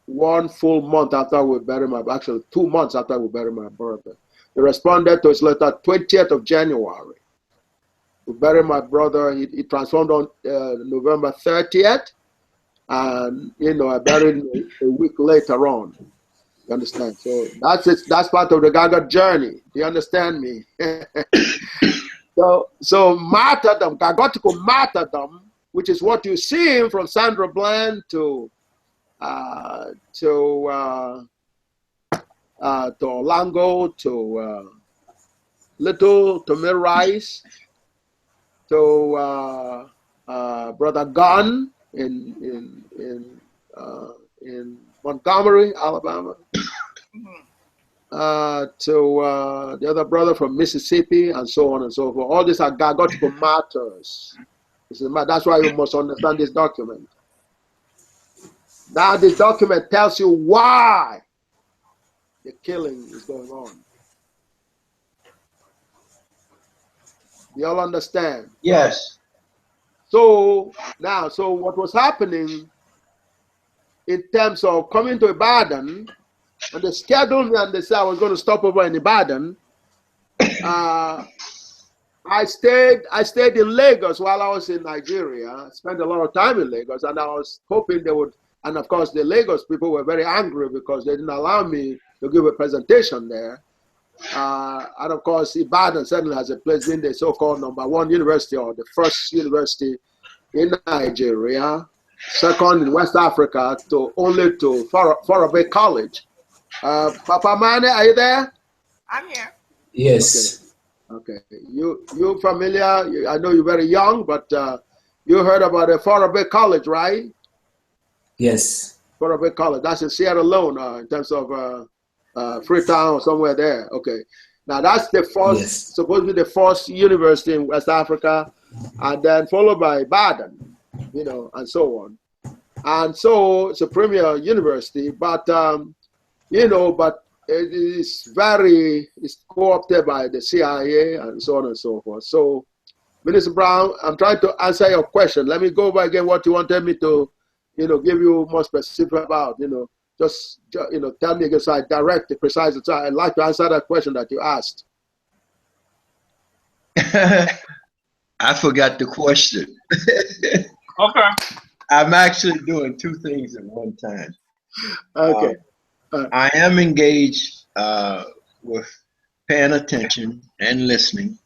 1 full month after we buried actually 2 months after we buried my brother. They responded to his letter 20th of January. We buried my brother. He transformed on November 30th. And, I buried him a week later on. You understand? So that's it. That's part of the GAGUT journey. Do you understand me? So martyrdom, GAGUTical martyrdom, which is what you see from Sandra Bland to Olango, to Little, to Mill Rice, to Brother Gunn in Montgomery, Alabama, to the other brother from Mississippi, and so on and so forth. All these are GAGUTical martyrs. That's why you must understand this document. Now this document tells you why the killing is going on. You all understand?
Yes.
So what was happening in terms of coming to Ibadan, and they scheduled me and they said I was going to stop over in Ibadan. I stayed in Lagos while I was in Nigeria. I spent a lot of time in Lagos, and I was hoping they would. And of course, the Lagos people were very angry because they didn't allow me to give a presentation there. And of course, Ibadan certainly has a place in the so-called #1 university, or the first university in Nigeria, second in West Africa, only to Farabe College. Papa Mane, are you there?
I'm here.
Yes.
Okay. You familiar? I know you're very young, but you heard about the Farabe College, right?
Yes.
Farabe College. That's in Sierra Leone, in terms of Freetown or somewhere there. Okay. Now that's the first, supposed to be the first university in West Africa, and then followed by Ibadan, and so on. And so it's a premier university, but but it's co-opted by the CIA and so on and so forth. So, Minister Brown, I'm trying to answer your question. Let me go over again what you wanted me to, give you more specific about. Just tell me again so I direct the precise. So I'd like to answer that question that you asked.
I forgot the question.
Okay.
I'm actually doing two things at one time.
Okay.
I am engaged with paying attention and listening.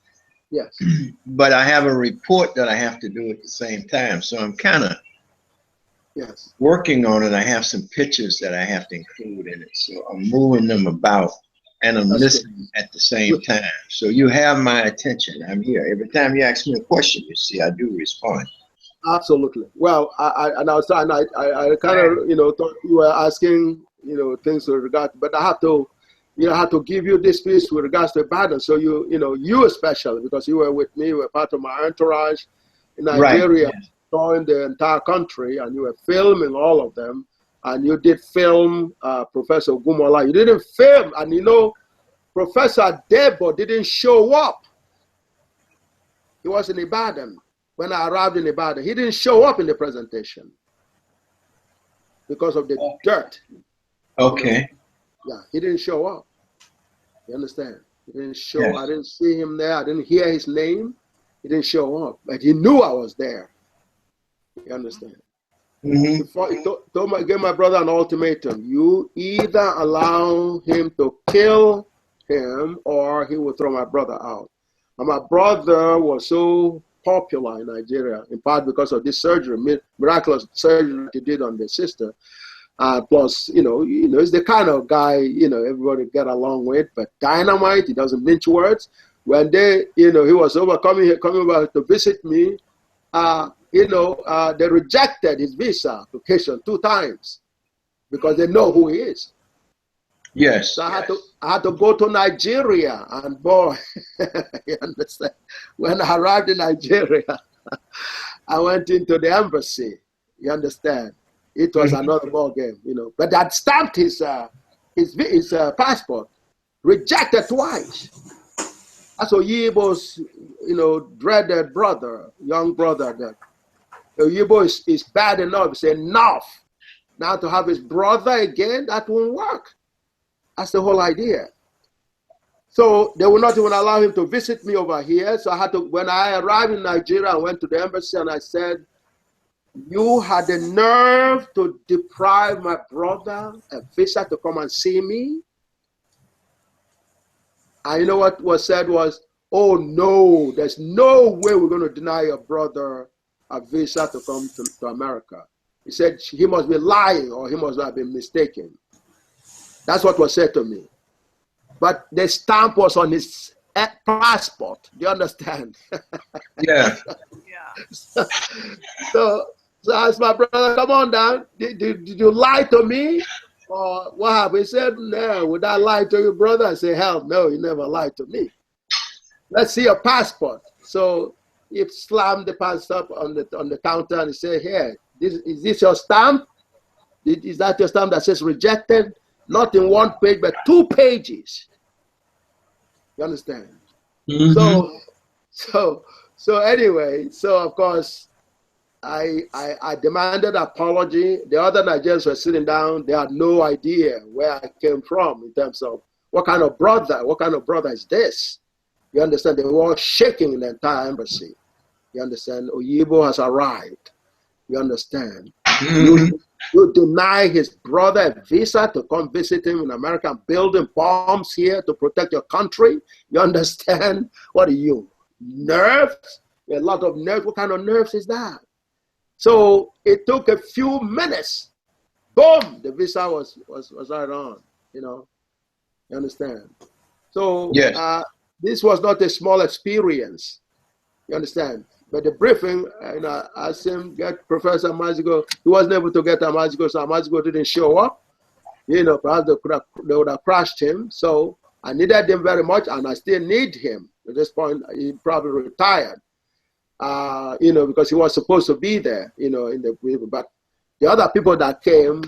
Yes.
But I have a report that I have to do at the same time. So I'm kind of working on it. I have some pictures that I have to include in it. So I'm moving them about and I'm listening at the same time. So you have my attention. I'm here. Every time you ask me a question, you see, I do respond.
Absolutely. Well, I kind of, thought you were asking, things with regard, but I have to, I have to give you this piece with regards to Ibadan. So you especially, because you were with me, you were part of my entourage in Nigeria, touring the entire country, and you were filming all of them, and you did film Professor Gumola. You didn't film, and Professor Debo didn't show up. He was in Ibadan. When I arrived in Ibadan, he didn't show up in the presentation because of the dirt.
Okay.
Yeah, he didn't show up. You understand? He didn't show up. I didn't see him there. I didn't hear his name. He didn't show up. But he knew I was there. You understand?
Mm-hmm.
Before he gave my brother an ultimatum. You either allow him to kill him or he will throw my brother out. And my brother was so popular in Nigeria, in part because of this surgery, miraculous surgery that he did on the sister. Plus, he's the kind of guy, everybody get along with, but dynamite, he doesn't mince words. When he was coming over to visit me, they rejected his visa application 2 times because they know who he is.
Yes.
So I had to go to Nigeria, and boy, you understand. When I arrived in Nigeria, I went into the embassy. You understand? It was another ball game, But I'd stamped his passport, rejected twice. That's Oyibo's, dreaded brother, young brother. That Oyibo is bad enough. It's enough. Now to have his brother again, that won't work. That's the whole idea. So they will not even allow him to visit me over here. So I had to, when I arrived in Nigeria, I went to the embassy and I said, you had the nerve to deprive my brother a visa to come and see me? And you know what was said was, oh no, there's no way we're going to deny your brother a visa to come to America. He said he must be lying or he must have been mistaken. That's what was said to me. But the stamp was on his passport. Do you understand?
Yeah.
So I asked my brother, come on down. Did you lie to me? Or what happened? He said, no, would I lie to you, brother? I said, hell no, you never lied to me. Let's see your passport. So he slammed the passport on the counter and he said, here, is this your stamp? Is that your stamp that says rejected? Not in 1 page, but 2 pages. You understand? Mm-hmm. So anyway, so of course, I demanded apology. The other Nigerians were sitting down. They had no idea where I came from in terms of what kind of brother is this? You understand? They were all shaking in the entire embassy. You understand? Oyibo has arrived. You understand? Mm-hmm. You deny his brother a visa to come visit him in America and building bombs here to protect your country. You understand? What are you? Nerves? A lot of nerves. What kind of nerves is that? So it took a few minutes. Boom! The visa was right on. You understand? So yes. This was not a small experience. You understand? But the briefing, I asked him, get Professor Amazigo. He wasn't able to get Amazigo, so Amazigo didn't show up. Perhaps they would have crushed him. So I needed him very much, and I still need him. At this point, he probably retired, because he was supposed to be there, in the briefing. But the other people that came,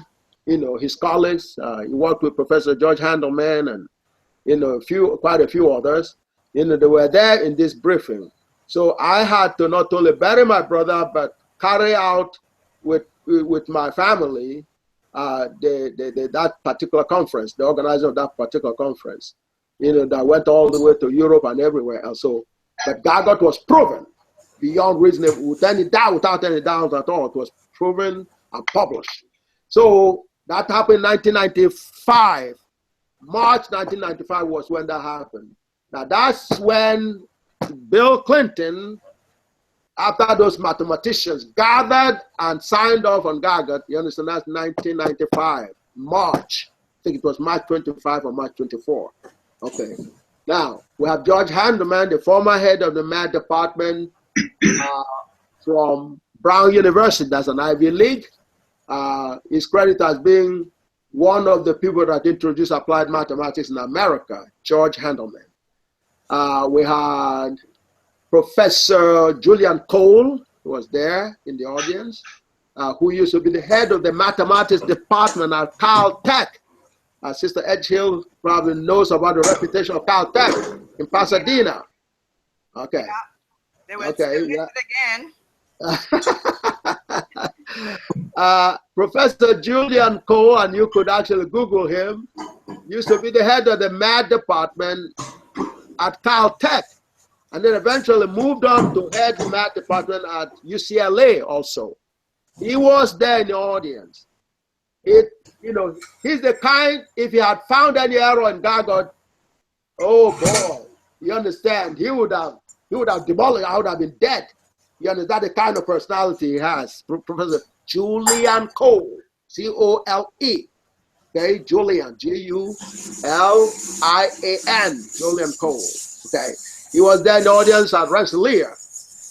his colleagues, he worked with Professor George Handelman and, quite a few others, they were there in this briefing. So I had to not only bury my brother, but carry out with my family that particular conference, the organizer of that particular conference, that went all the way to Europe and everywhere else. So, but GAGUT was proven beyond reasonable, without any doubt at all. It was proven and published. So that happened in 1995. March 1995 was when that happened. Now that's when Bill Clinton, after those mathematicians gathered and signed off on GAGUT, you understand, that's 1995, March. I think it was March 25 or March 24. Okay. Now, we have George Handelman, the former head of the math department from Brown University, that's an Ivy League. He's credited as being one of the people that introduced applied mathematics in America, George Handelman. We had Professor Julian Cole, who was there in the audience, who used to be the head of the mathematics department at Caltech. Sister Edgehill probably knows about the reputation of Caltech in Pasadena. Okay.
Yeah, they were
okay.
Yeah.
again. Professor Julian Cole, and you could actually Google him, used to be the head of the math department at Caltech, and then eventually moved on to head the math department at UCLA also. He was there in the audience. He's the kind, if he had found any error in GAGUT, oh boy, you understand, he would have demolished, I would have been dead. You understand the kind of personality he has. Professor Julian Cole, C-O-L-E. Okay, Julian, G-U-L-I-A-N, Julian Cole. Okay, he was there in the audience at Rensselaer,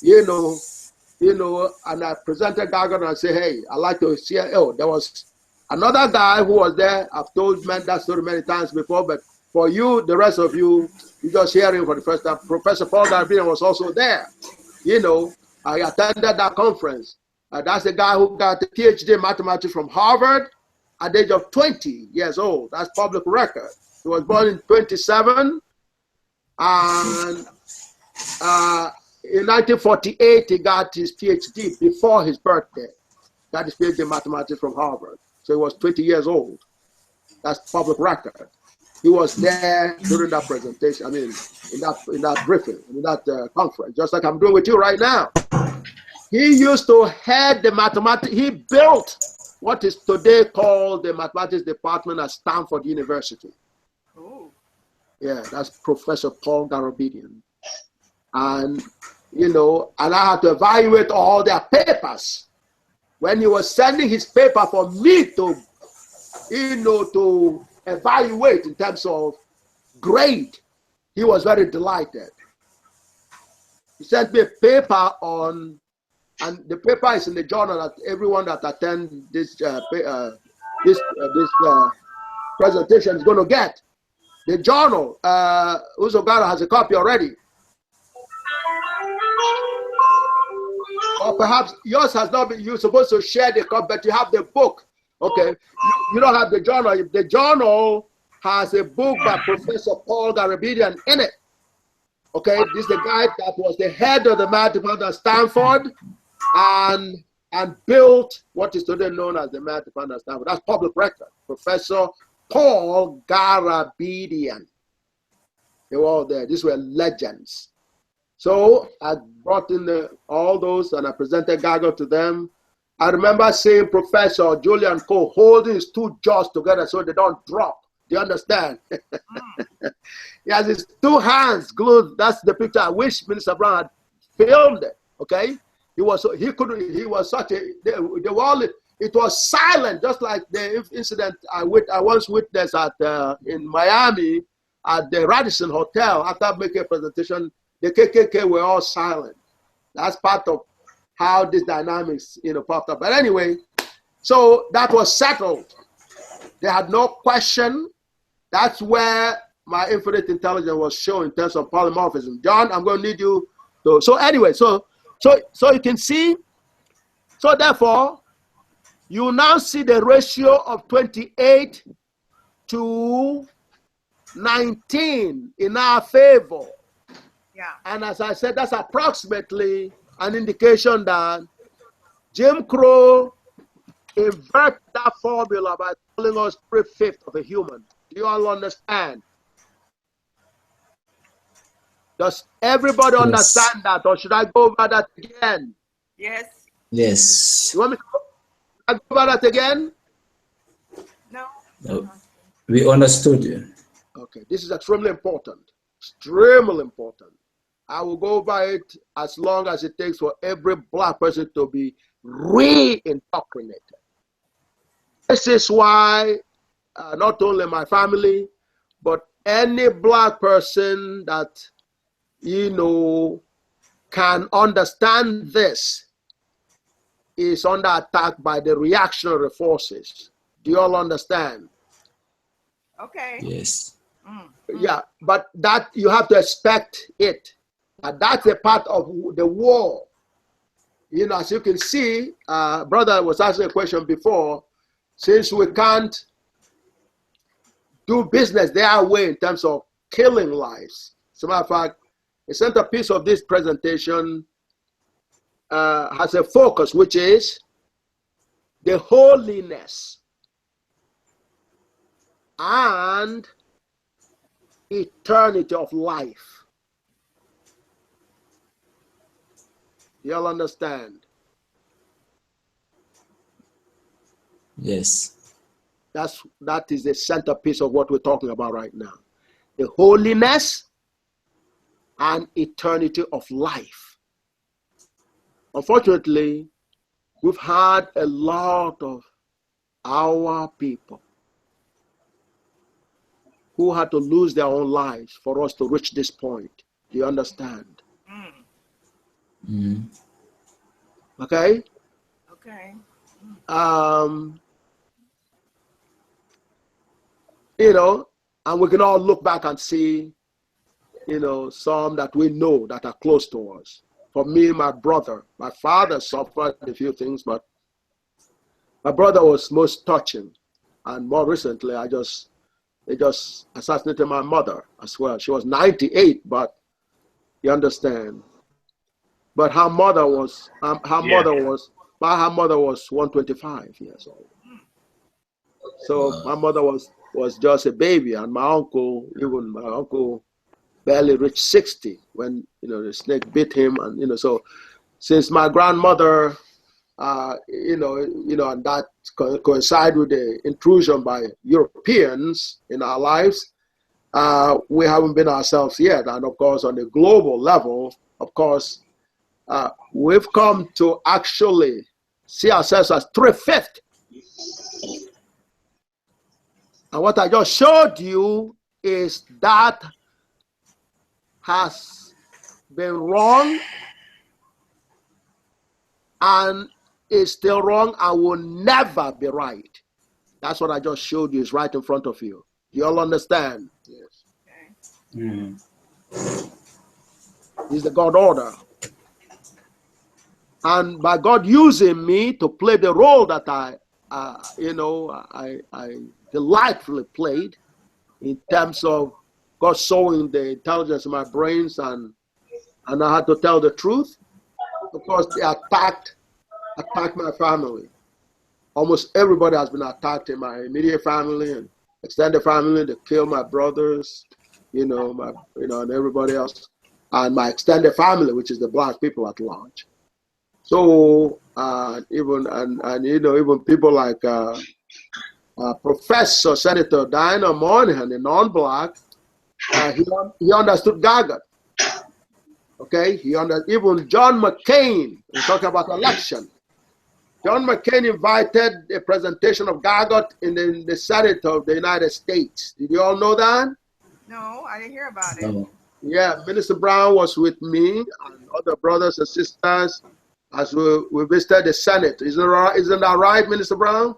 and I presented GAGUT and I said, hey, I'd like to see, there was another guy who was there. I've told that story many times before, but for you, the rest of you, you just hearing for the first time. Professor Paul Garabedian was also there. I attended that conference. That's the guy who got the PhD in mathematics from Harvard at the age of 20 years old. That's public record. He was born in 27, and in 1948, he got his PhD before his birthday. Got his PhD in mathematics from Harvard. So he was 20 years old. That's public record. He was there during that presentation, in that briefing, in that conference, just like I'm doing with you right now. He used to head the mathematics, he built what is today called the mathematics department at Stanford University.
Ooh.
Yeah, that's Professor Paul Garabedian. And, and I had to evaluate all their papers. When he was sending his paper for me to, to evaluate in terms of grade, he was very delighted. He sent me a paper on, and the paper is in the journal that everyone that attends this presentation is going to get. The journal, Uzogara has a copy already. Or perhaps yours has not been, you're supposed to share the copy, but you have the book. Okay, you don't have the journal. The journal has a book by Professor Paul Garabedian in it. Okay, this is the guy that was the head of the math department at Stanford and built what is today known as the math department at Stanford. That's public record. Professor Paul Garabedian. They were all there. These were legends. So I brought in all those and I presented GAGUT to them. I remember seeing Professor Julian Cole holding his two jaws together so they don't drop. Do you understand? He has his two hands glued. That's the picture. I wish Minister Brown had filmed it. Okay, it was such a. It was silent, just like the incident I once witnessed in Miami at the Radisson Hotel. After making a presentation, the KKK were all silent. That's part of how this dynamics, popped up. But anyway, so that was settled. They had no question. That's where my infinite intelligence was shown in terms of polymorphism. John, I'm going to need you to. So anyway, so you can see. So therefore, you now see the ratio of 28 to 19 in our favor.
Yeah.
And as I said, that's approximately an indication that Jim Crow inverted that formula by telling us 3/5 of a human. Do you all understand? Does everybody understand that, or should I go over that again?
Yes.
Yes.
You want me to go over that again?
No.
No. We understood you.
Okay, this is extremely important. Extremely important. I will go over it as long as it takes for every black person to be re-indoctrinated. This is why not only my family, but any black person that, can understand this is under attack by the reactionary forces. Do you all understand?
Okay.
Yes.
Yeah, but that you have to expect it. That's a part of the war. You know, as you can see, brother was asking a question before. Since we can't do business their way in terms of killing lives. As a matter of fact, the centerpiece of this presentation has a focus, which is the holiness and eternity of life. You all understand?
Yes.
That is the centerpiece of what we're talking about right now. The holiness and eternity of life. Unfortunately, we've had a lot of our people who had to lose their own lives for us to reach this point. Do you understand? Okay?
Okay.
You know, and we can all look back and see, you know, some that we know that are close to us. For me, my brother, my father suffered a few things, but my brother was most touching. And more recently, they just assassinated my mother as well. She was 98, but you understand. But her mother was, her mother was 125 years old. So my mother was just a baby, and my uncle barely reached 60 when, you know, the snake bit him. And, you know, so since my grandmother, you know, and that coincided with the intrusion by Europeans in our lives, we haven't been ourselves yet. And of course, on the global level, of course, we've come to actually see ourselves as 3/5. And what I just showed you is that has been wrong and is still wrong and will never be right. That's what I just showed you is right in front of you. You all understand? Yes.
Mm.
This is the God order. And by God using me to play the role that I delightfully played in terms of God sowing the intelligence in my brains, and I had to tell the truth. Of course, they attacked my family. Almost everybody has been attacked in my immediate family and extended family. They killed my brothers, and everybody else, and my extended family, which is the black people at large. So even people like Professor Senator Diana Moynihan, a non-black, he understood GAGUT. Okay, even John McCain, we're talking about election. John McCain invited a presentation of GAGUT in the Senate of the United States. Did you all know that?
No, I didn't hear about it.
Yeah, Minister Brown was with me and other brothers and sisters as we visited the Senate. Isn't that right, Minister Brown?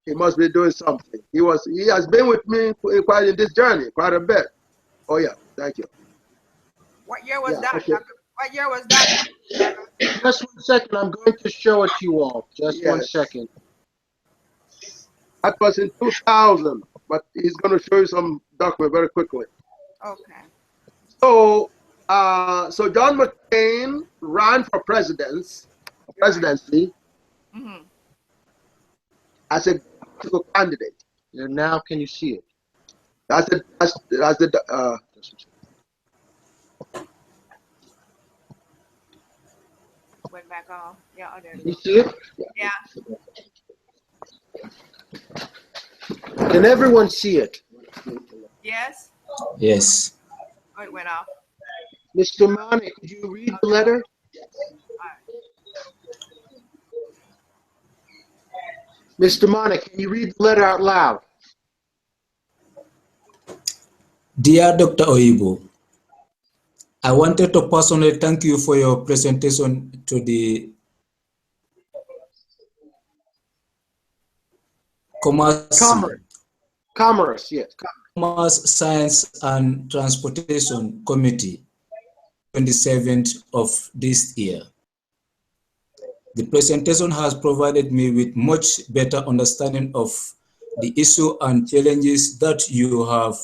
He must be doing something. He has been with me quite in this journey, quite a bit. Oh yeah, thank you.
What year was that?
Okay.
What year was that?
Just 1 second, I'm going to show it to you all. Just 1 second.
That was in 2000, but he's going to show you some document very quickly.
Okay.
So John McCain ran for presidency as a political candidate.
And now, can you see it?
Went back off. Yeah, there
you see it?
Yeah.
Can everyone see it?
Yes.
Yes.
Oh, it went off.
Mr. Mane, could you read the letter? Mr. Mane, can you read the letter out loud?
Dear Dr. Oyibo, I wanted to personally thank you for your presentation to the
Commerce, yes.
Commerce, Science and Transportation Committee, 27th of this year. The presentation has provided me with much better understanding of the issue and challenges that you have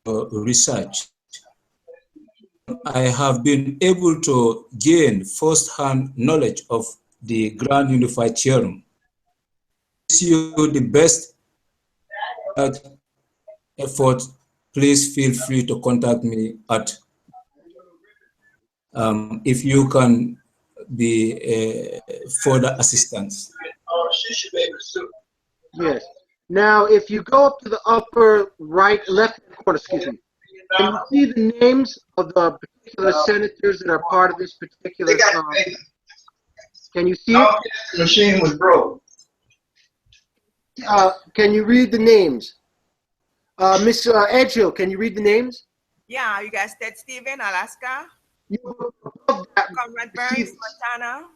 researched. I have been able to gain first-hand knowledge of the Grand Unified Theorem. Wish you the best effort. Please feel free to contact me at if you can be further assistance.
Yes. Now, if you go up to the upper right, left corner, excuse me, can you see the names of the particular senators that are part of this particular? Can you see it?
The machine was broke.
Can you read the names? Miss Edgehill, can you read the names?
Yeah, you got Ted Stephen, Alaska. Conrad Burns, Montana.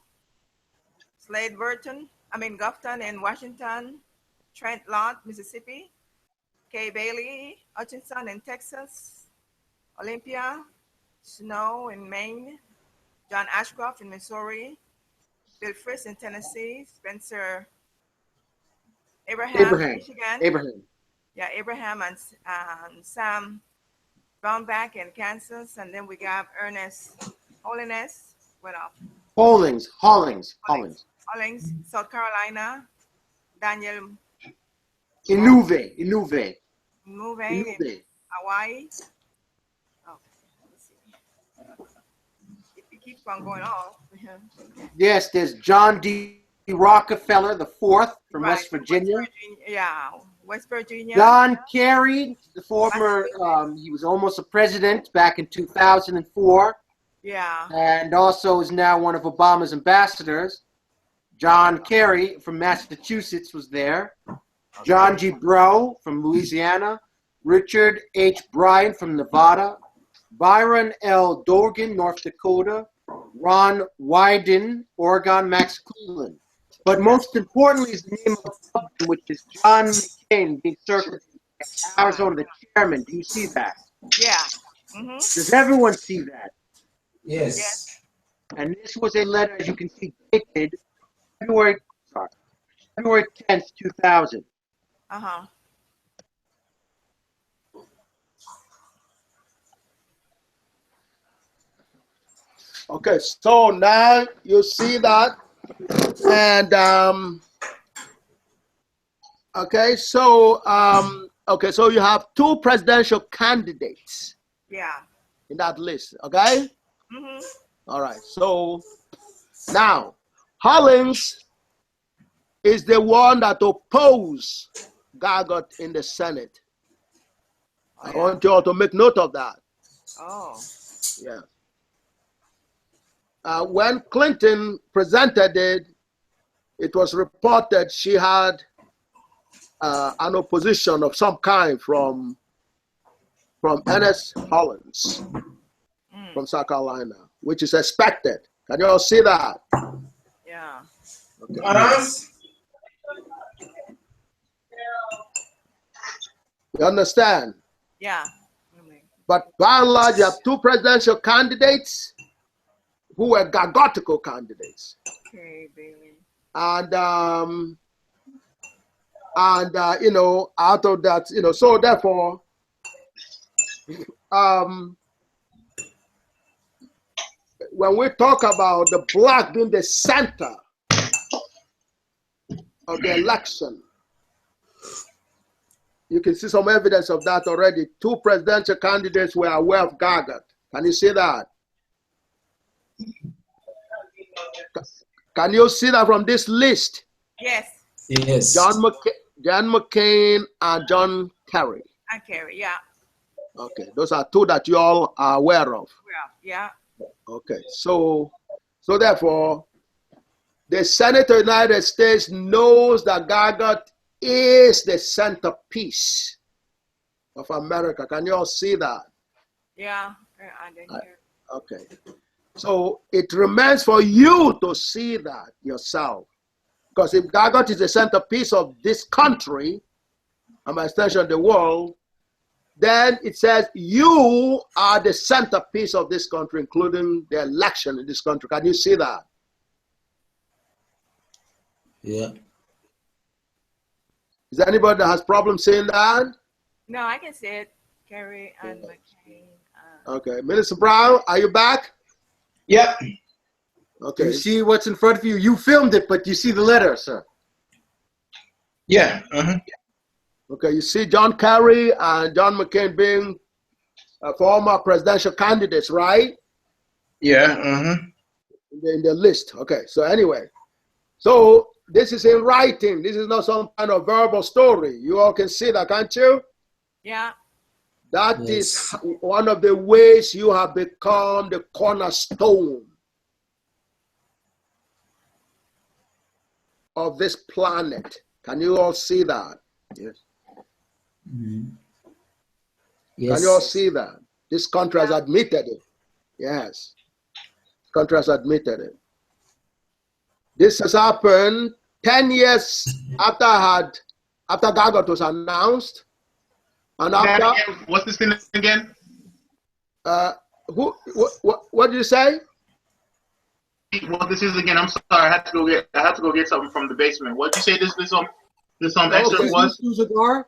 Slade Gufton in Washington. Trent Lott, Mississippi. Kay Bailey Hutchinson in Texas. Olympia Snow in Maine. John Ashcroft in Missouri. Bill Frist in Tennessee. Spencer Abraham in Michigan. Yeah, Abraham and Sam Brownback in Kansas. And then we got Ernest Holiness. What else?
Hollings,
South Carolina. Daniel
Inuve.
Hawaii. Oh, let's see. It keeps on going on.
Yes, there's John D. Rockefeller the fourth from West Virginia.
West Virginia.
John Kerry, the former, he was almost a president back in 2004.
Yeah.
And also is now one of Obama's ambassadors. John Kerry from Massachusetts was there. John G. Brough from Louisiana. Richard H. Bryan from Nevada. Byron L. Dorgan, North Dakota. Ron Wyden, Oregon. Max Cleveland. But most importantly is the name of the public, which is John McCain, being circulated in Arizona, the chairman. Do you see that?
Yeah.
Does everyone see that?
Yes.
And this was a letter, as you can see, dated February 10th, 2000.
Okay, so now you see that. And okay, so you have two presidential candidates.
Yeah.
In that list, okay? All right, so now Hollins is the one that opposed GAGUT in the Senate. I want you all to make note of that.
Oh.
Yeah. When Clinton presented it, it was reported she had an opposition of some kind from Ernest Hollins from South Carolina, which is expected. Can you all see that?
Yeah.
Okay. You understand?
Yeah.
But by and large, you have two presidential candidates who were GAGUTical candidates.
Okay, baby.
And you know, out of that, you know, so therefore, when we talk about the black being the center of the election, you can see some evidence of that already. Two presidential candidates were aware of GAGUT. Can you see that? Can you see that from this list?
Yes.
Yes.
John McCain and John Kerry.
And Kerry, yeah.
Okay, those are two that you all are aware of.
Yeah.
Okay, so therefore, the Senate of the United States knows that GAGUT is the centerpiece of America. Can you all see that?
Yeah, I didn't hear.
Okay. So it remains for you to see that yourself. Because if GAGUT is the centerpiece of this country, and by extension the world, then it says you are the centerpiece of this country, including the election in this country. Can you see that?
Yeah.
Is there anybody that has problem seeing that?
No, I can see it. Kerry and McCain.
Okay. Minister Brown, are you back?
Yep.
Okay.
You see what's in front of you? You filmed it, but you see the letter, sir.
Yeah. Uh-huh.
Okay, you see John Kerry and John McCain being former presidential candidates, right?
Yeah. Uh-huh.
In the list. Okay, so anyway. So this is in writing. This is not some kind of verbal story. You all can see that, can't you?
Yeah.
That is one of the ways you have become the cornerstone of this planet. Can you all see that? Yes.
Mm-hmm. Yes.
Can you all see that? This country has admitted it. Yes. This country has admitted it. This has happened 10 years after GAGUT was announced. And after,
what's this thing again?
What did you say?
What this is again? I'm sorry. I have to go get something from the basement. What did you say? This extra was?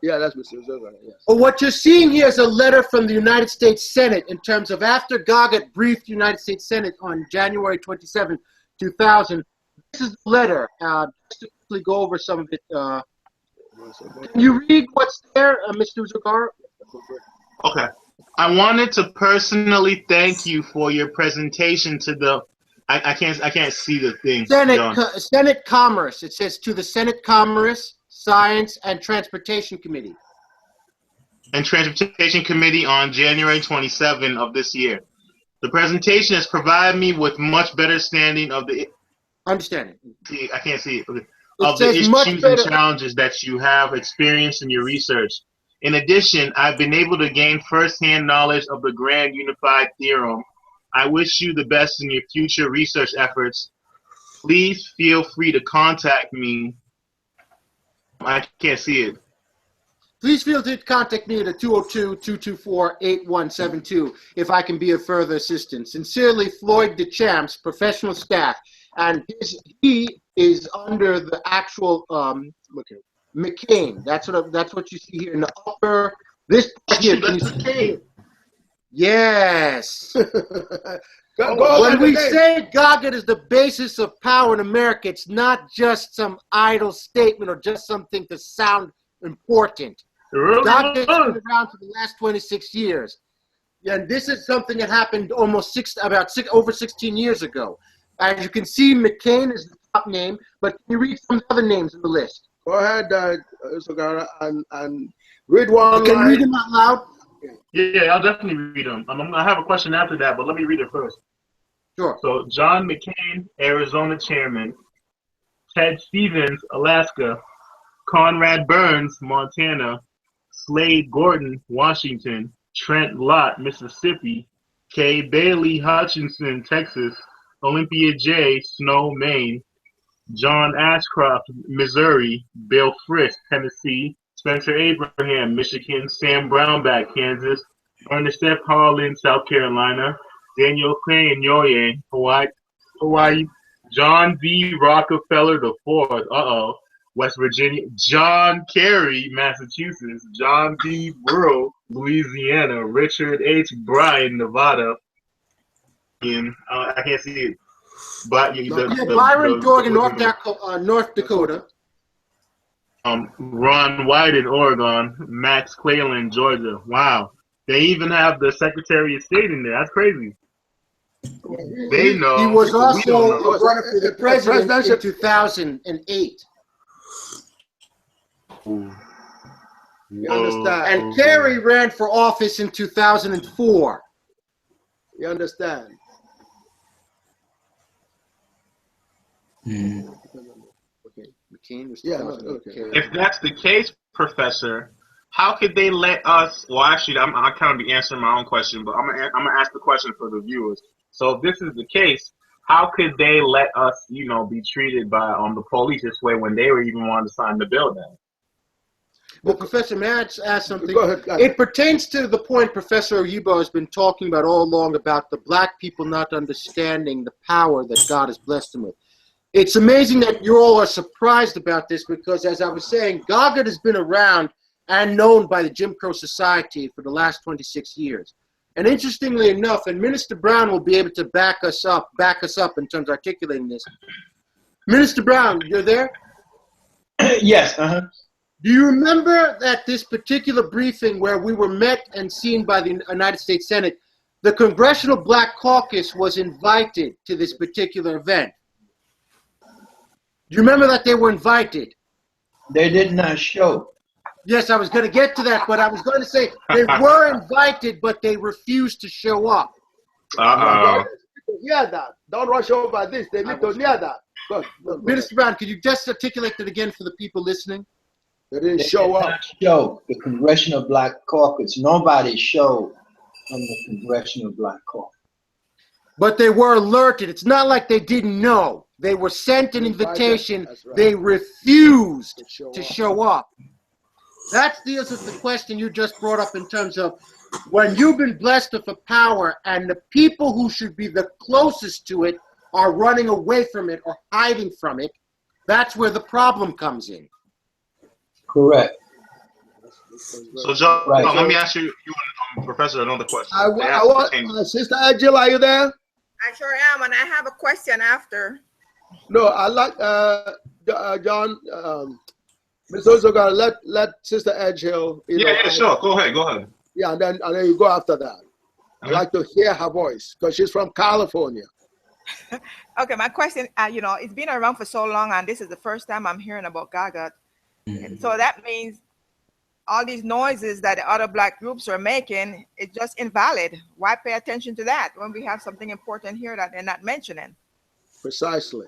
Yeah, that's Mr. Uzagar. Yes.
Well, what you're seeing here is a letter from the United States Senate in terms of after GAGUT briefed the United States Senate on January 27, 2000. This is the letter. Just to quickly go over some of it. Can you read what's there, Mr. Uzagar?
Okay. I wanted to personally thank you for your presentation to the. I can't see the thing.
Senate Commerce. It says to the Senate Commerce, Science, and Transportation Committee.
And Transportation Committee on January 27 of this year. The presentation has provided me with much better standing of the.
Understanding.
I can't see it. Okay. Of the issues and challenges that you have experienced in your research. In addition, I've been able to gain firsthand knowledge of the Grand Unified Theorem. I wish you the best in your future research efforts. Please feel free to contact me. I can't see it.
Please feel free to contact me at 202-224-8172 if I can be of further assistance. Sincerely, Floyd DeChamps, professional staff. And he is under the actual McCain. That's what you see here in the upper. This part here. Can you see? Yes. When we say GAGUT is the basis of power in America, it's not just some idle statement or just something to sound important. GAGUT has been around for the last 26 years. And this is something that happened over 16 years ago. As you can see, McCain is the top name, but can you read some of the other names in the list?
Go ahead, and read one.
Can you read them out loud?
Yeah, I'll definitely read them. I have a question after that, but let me read it first.
Sure.
So, John McCain, Arizona chairman. Ted Stevens, Alaska. Conrad Burns, Montana. Slade Gordon, Washington. Trent Lott, Mississippi. Kay Bailey Hutchinson, Texas. Olympia J. Snow, Maine. John Ashcroft, Missouri. Bill Frist, Tennessee. Spencer Abraham, Michigan. Sam Brownback, Kansas. Ernest F. Harlan, South Carolina. Daniel Clay Nyoye, Hawaii. John D. Rockefeller IV, West Virginia. John Kerry, Massachusetts. John D. Burrow, Louisiana. Richard H. Bryan, Nevada. I can't see it. But
Byron Dorgan, North Dakota.
Ron White in Oregon. Max Quaylen, Georgia. Wow. They even have the Secretary of State in there. That's crazy. They know.
He was also a runner for the president in 2008.
You understand?
And Kerry ran for office in 2004.
You understand?
If that's the case, Professor, how could they let us? Well, actually, I kind of be answering my own question, but I'm gonna ask the question for the viewers. So if this is the case, how could they let us, be treated by the police this way when they were even wanting to sign the bill then?
Well, Professor, may I ask something?
Go ahead.
It pertains to the point Professor Oyibo has been talking about all along about the black people not understanding the power that God has blessed them with. It's amazing that you all are surprised about this because, as I was saying, GAGUT has been around and known by the Jim Crow Society for the last 26 years. And interestingly enough, and Minister Brown will be able to back us up in terms of articulating this. Minister Brown, you're there?
Yes.
Do you remember that this particular briefing where we were met and seen by the United States Senate, the Congressional Black Caucus was invited to this particular event? Do you remember that they were invited?
They did not show.
Yes, I was going to get to that, but I was going to say they were invited, but they refused to show up.
Hear that. Don't rush over this. They need to hear that. Go
Minister Brown, could you just articulate that again for the people listening?
They didn't show up.
Show the Congressional Black Caucus. Nobody showed from the Congressional Black Caucus.
But they were alerted. It's not like they didn't know. They were sent an invitation.
Right.
They refused to show up. That deals with the question you just brought up in terms of when you've been blessed with a power and the people who should be the closest to it are running away from it or hiding from it, that's where the problem comes in.
Correct.
So, John, let me ask you Professor, another question.
Sister Angela, are you there?
I sure am, and I have a question after.
No, I like John. Mr. Ozogar, let Sister Angela.
Yeah, sure. Go ahead.
Yeah, and then you go after that. I like to hear her voice because she's from California.
Okay, my question, it's been around for so long, and this is the first time I'm hearing about GAGUT. And so that means all these noises that the other black groups are making, it's just invalid. Why pay attention to that when we have something important here that they're not mentioning?
Precisely.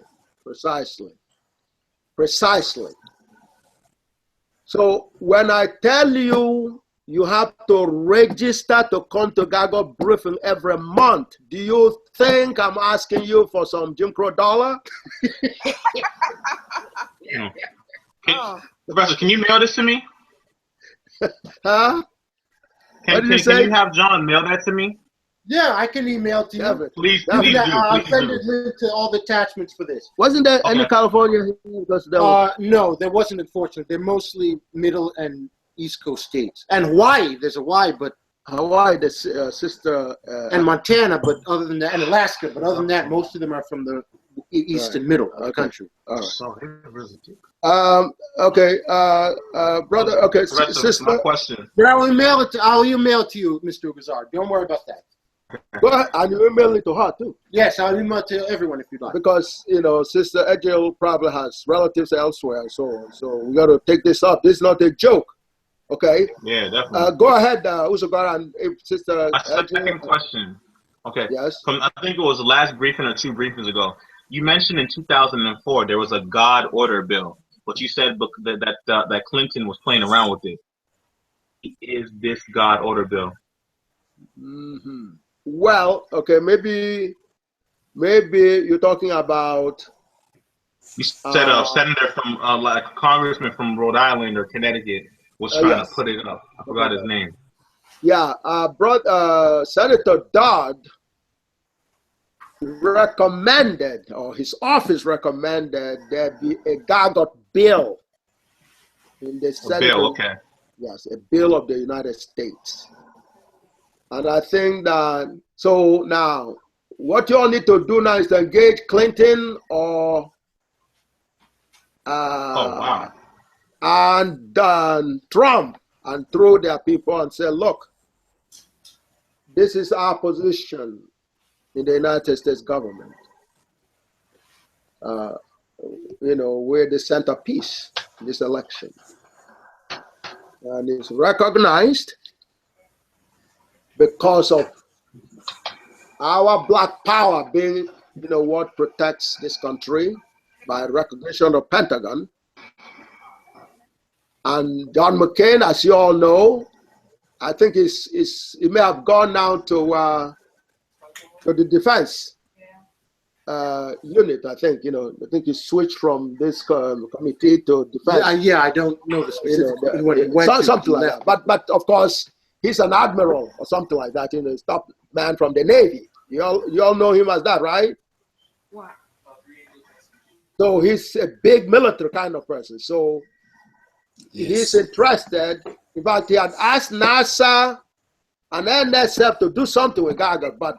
So when I tell you, you have to register to come to GAGUT briefing every month, do you think I'm asking you for some Jim Crow dollar?
Professor, can you mail this to me?
Huh?
Can you have John mail that to me?
Yeah, I can email to you.
Please do.
I'll send a link to all the attachments for this.
Wasn't there any California?
No, there wasn't, unfortunately. They're mostly middle and East Coast states. And Hawaii, there's Hawaii, but
Hawaii, the sister.
And Montana, but other than that, and Alaska, but other than that, most of them are from the east and middle of the country.
All right. Okay, brother. Okay, sister.
My question.
But I'll email it to you, Mr. Ugazar. Don't worry about that.
Go ahead, and you email it to her too.
Yes, I'll email it to everyone if you'd like.
Because Sister Edgel probably has relatives elsewhere, and so on. So we got to take this up. This is not a joke. Okay.
Yeah, definitely.
Go ahead, Usogar and Sister.
A second question. Okay.
Yes.
I think it was the last briefing or two briefings ago. You mentioned in 2004 there was a God order bill, but you said that Clinton was playing around with it. Is this God order bill?
Mm-hmm. Well, okay, maybe you're talking about.
You said a senator from like a congressman from Rhode Island or Connecticut was trying to put it up. I forgot his name.
Yeah, Senator Dodd recommended, or his office recommended, there be a GAGUT bill in the Senate.
A bill, okay.
Yes, a bill of the United States. And I think that, so now, what you all need to do now is to engage Clinton or and Trump and through their people and say, look, this is our position in the United States government. We're the centerpiece in this election. And it's recognized because of our black power being, what protects this country by recognition of Pentagon. And John McCain, as you all know, I think he may have gone now to the defense unit. I think I think he switched from this committee to defense.
Yeah, I don't know the specifics.
Something like that. But of course, he's an admiral or something like that. He's top man from the Navy. You all know him as that, right?
What?
So he's a big military kind of person. So he's interested. In fact, he had asked NASA and NSF to do something with GAGUT, but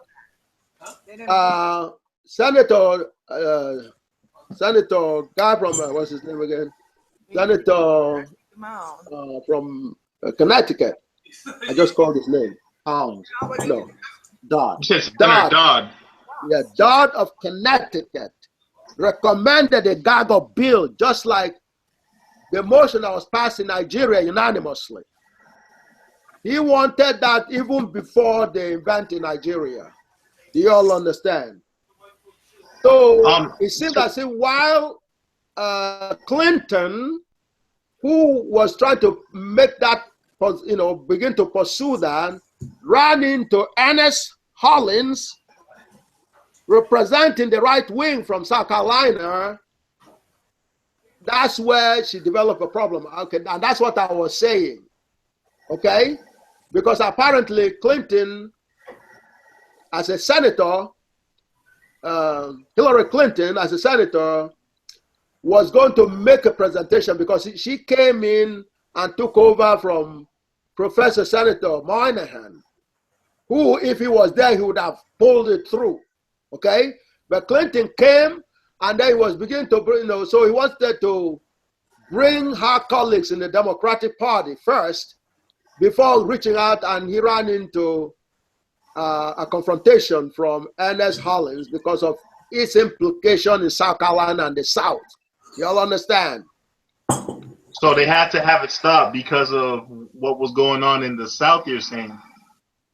Senator guy from what's his name again? Senator from Connecticut. I just called his name.
Collins.
No,
Dodd. Dodd.
Yeah, Dodd of Connecticut recommended a GAGUT bill, just like the motion that was passed in Nigeria unanimously. He wanted that even before the event in Nigeria. Do you all understand? So it seems as if while Clinton, who was trying to make that, begin to pursue that, ran into Ernest Hollins, representing the right wing from South Carolina. That's where she developed a problem. Okay, and that's what I was saying. Okay? Because apparently Clinton, as a senator, Hillary Clinton, as a senator, was going to make a presentation because she came in and took over from Professor Senator Moynihan, who, if he was there, he would have pulled it through. Okay? But Clinton came and then he was beginning to bring, so he wanted to bring her colleagues in the Democratic Party first before reaching out, and he ran into a confrontation from Ernest Hollins because of its implication in South Carolina and the South. You all understand?
So they had to have it stopped because of what was going on in the South, you're saying?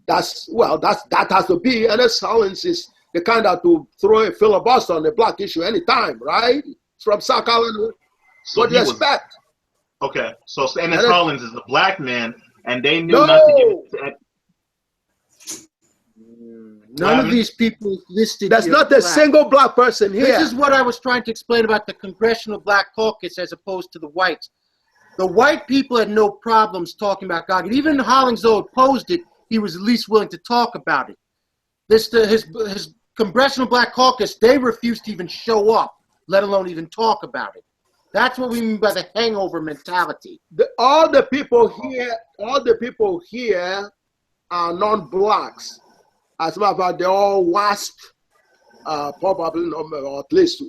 That has to be. Ernest Hollins is the kind that to throw a filibuster on the black issue anytime, right? From South Carolina. So
what do you expect?
Okay, so Ernest Hollins is a black man, and they knew not to give it to...
None of these people listed.
There's not a single black person here.
This is what I was trying to explain about the Congressional Black Caucus as opposed to the whites. The white people had no problems talking about GAGUT. Even Hollins, though, opposed it, he was at least willing to talk about it. His Congressional Black Caucus, they refused to even show up, let alone even talk about it. That's what we mean by the hangover mentality.
All the people here are non-blacks. As a matter of fact, they're all WASP, probably, or at least,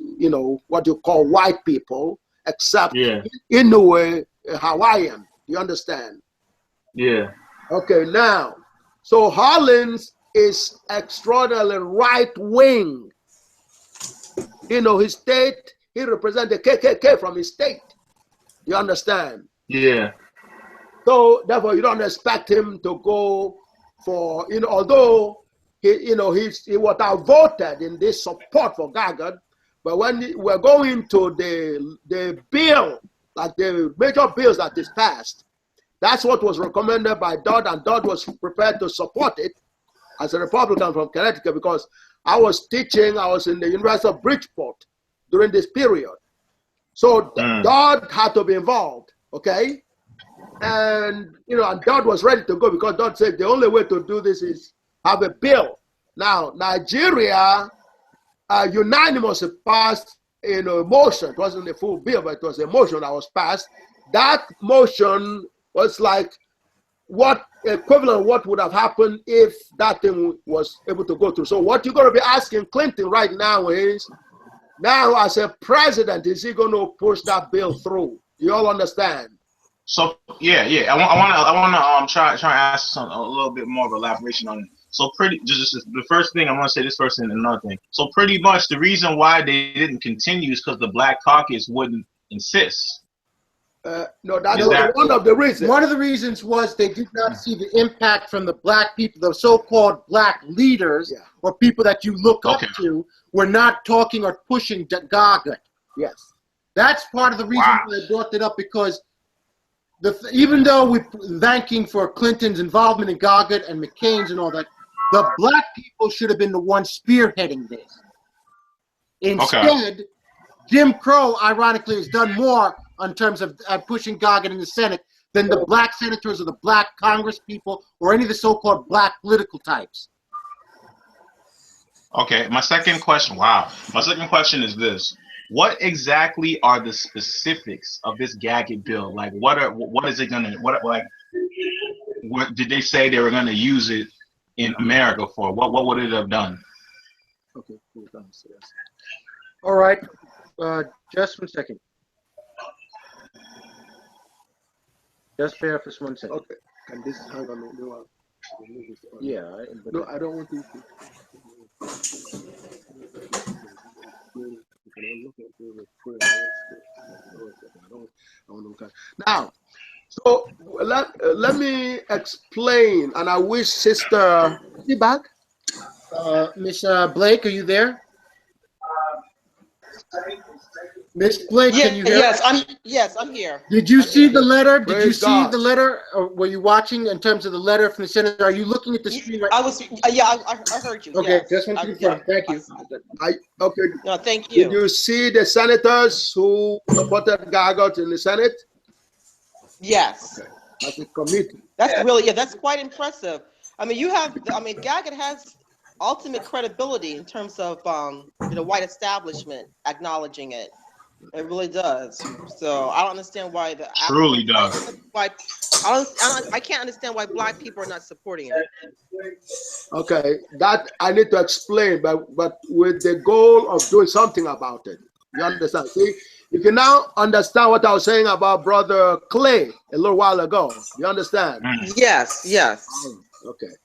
what you call white people, except in a way, Hawaiian. You understand?
Yeah.
Okay, now, so Hollins is extraordinarily right-wing. His state, he represents the KKK from his state. You understand?
Yeah.
So, therefore, you don't expect him to go for, although he was outvoted in this support for GAGUT, but when we're going to the bill, like the major bills that is passed, that's what was recommended by Dodd, and Dodd was prepared to support it as a Republican from Connecticut, because I was in the University of Bridgeport during this period. So Dodd had to be involved, okay? And, and Dodd was ready to go because Dodd said the only way to do this is have a bill. Now, Nigeria unanimously passed a motion. It wasn't a full bill, but it was a motion that was passed. That motion was like equivalent of what would have happened if that thing was able to go through. So what you're going to be asking Clinton right now is, now as a president, is he going to push that bill through? You all understand?
So yeah. I want to try and ask a little bit more of elaboration on it. So just the first thing I want to say, this first thing and another thing. So pretty much the reason why they didn't continue is because the Black Caucus wouldn't insist.
No, that's one of the reasons.
One of the reasons was they did not see the impact from the black people, the so-called black leaders or people that you look up to, were not talking or pushing GAGUT.
Yes.
That's part of the reason why I brought it up, because even though we're thanking for Clinton's involvement in GAGUT and McCain's and all that, the black people should have been the ones spearheading this. Instead, Jim Crow, ironically, has done more in terms of pushing GAGUT in the Senate than the black senators or the black Congress people or any of the so-called black political types.
Okay, my second question. Wow, my second question is this: what exactly are the specifics of this GAGUT bill? Like, what is it gonna? What did they say they were gonna use it in America for? What would it have done?
Okay, cool. All right, just 1 second. Just bear for 1 second.
Okay. And this hang on.
Yeah.
No, I don't want to. Now, so let me explain, and I wish Sister, is she back?
Miss Blake, are you there? Miss Blake, can you hear?
Yes, I'm here.
Did you see the letter? Did
Praise
you see
God.
the letter? Or were you watching in terms of the letter from the senator? Are you looking at the screen right
I was. I heard you.
Okay,
yes.
just want to confirm. Thank you.
Okay.
No, thank you.
Did you see the senators who supported GAGUT in the Senate?
Yes.
Okay. As a committee.
That's really, that's quite impressive. I mean, GAGUT has ultimate credibility in terms of the white establishment acknowledging it. It really does. So I don't understand why the
Truly does.
Why I can't understand why black people are not supporting it.
Okay, that I need to explain, but with the goal of doing something about it. You understand? See, you can now understand what I was saying about Brother Clay a little while ago. You understand?
Yes.
Okay.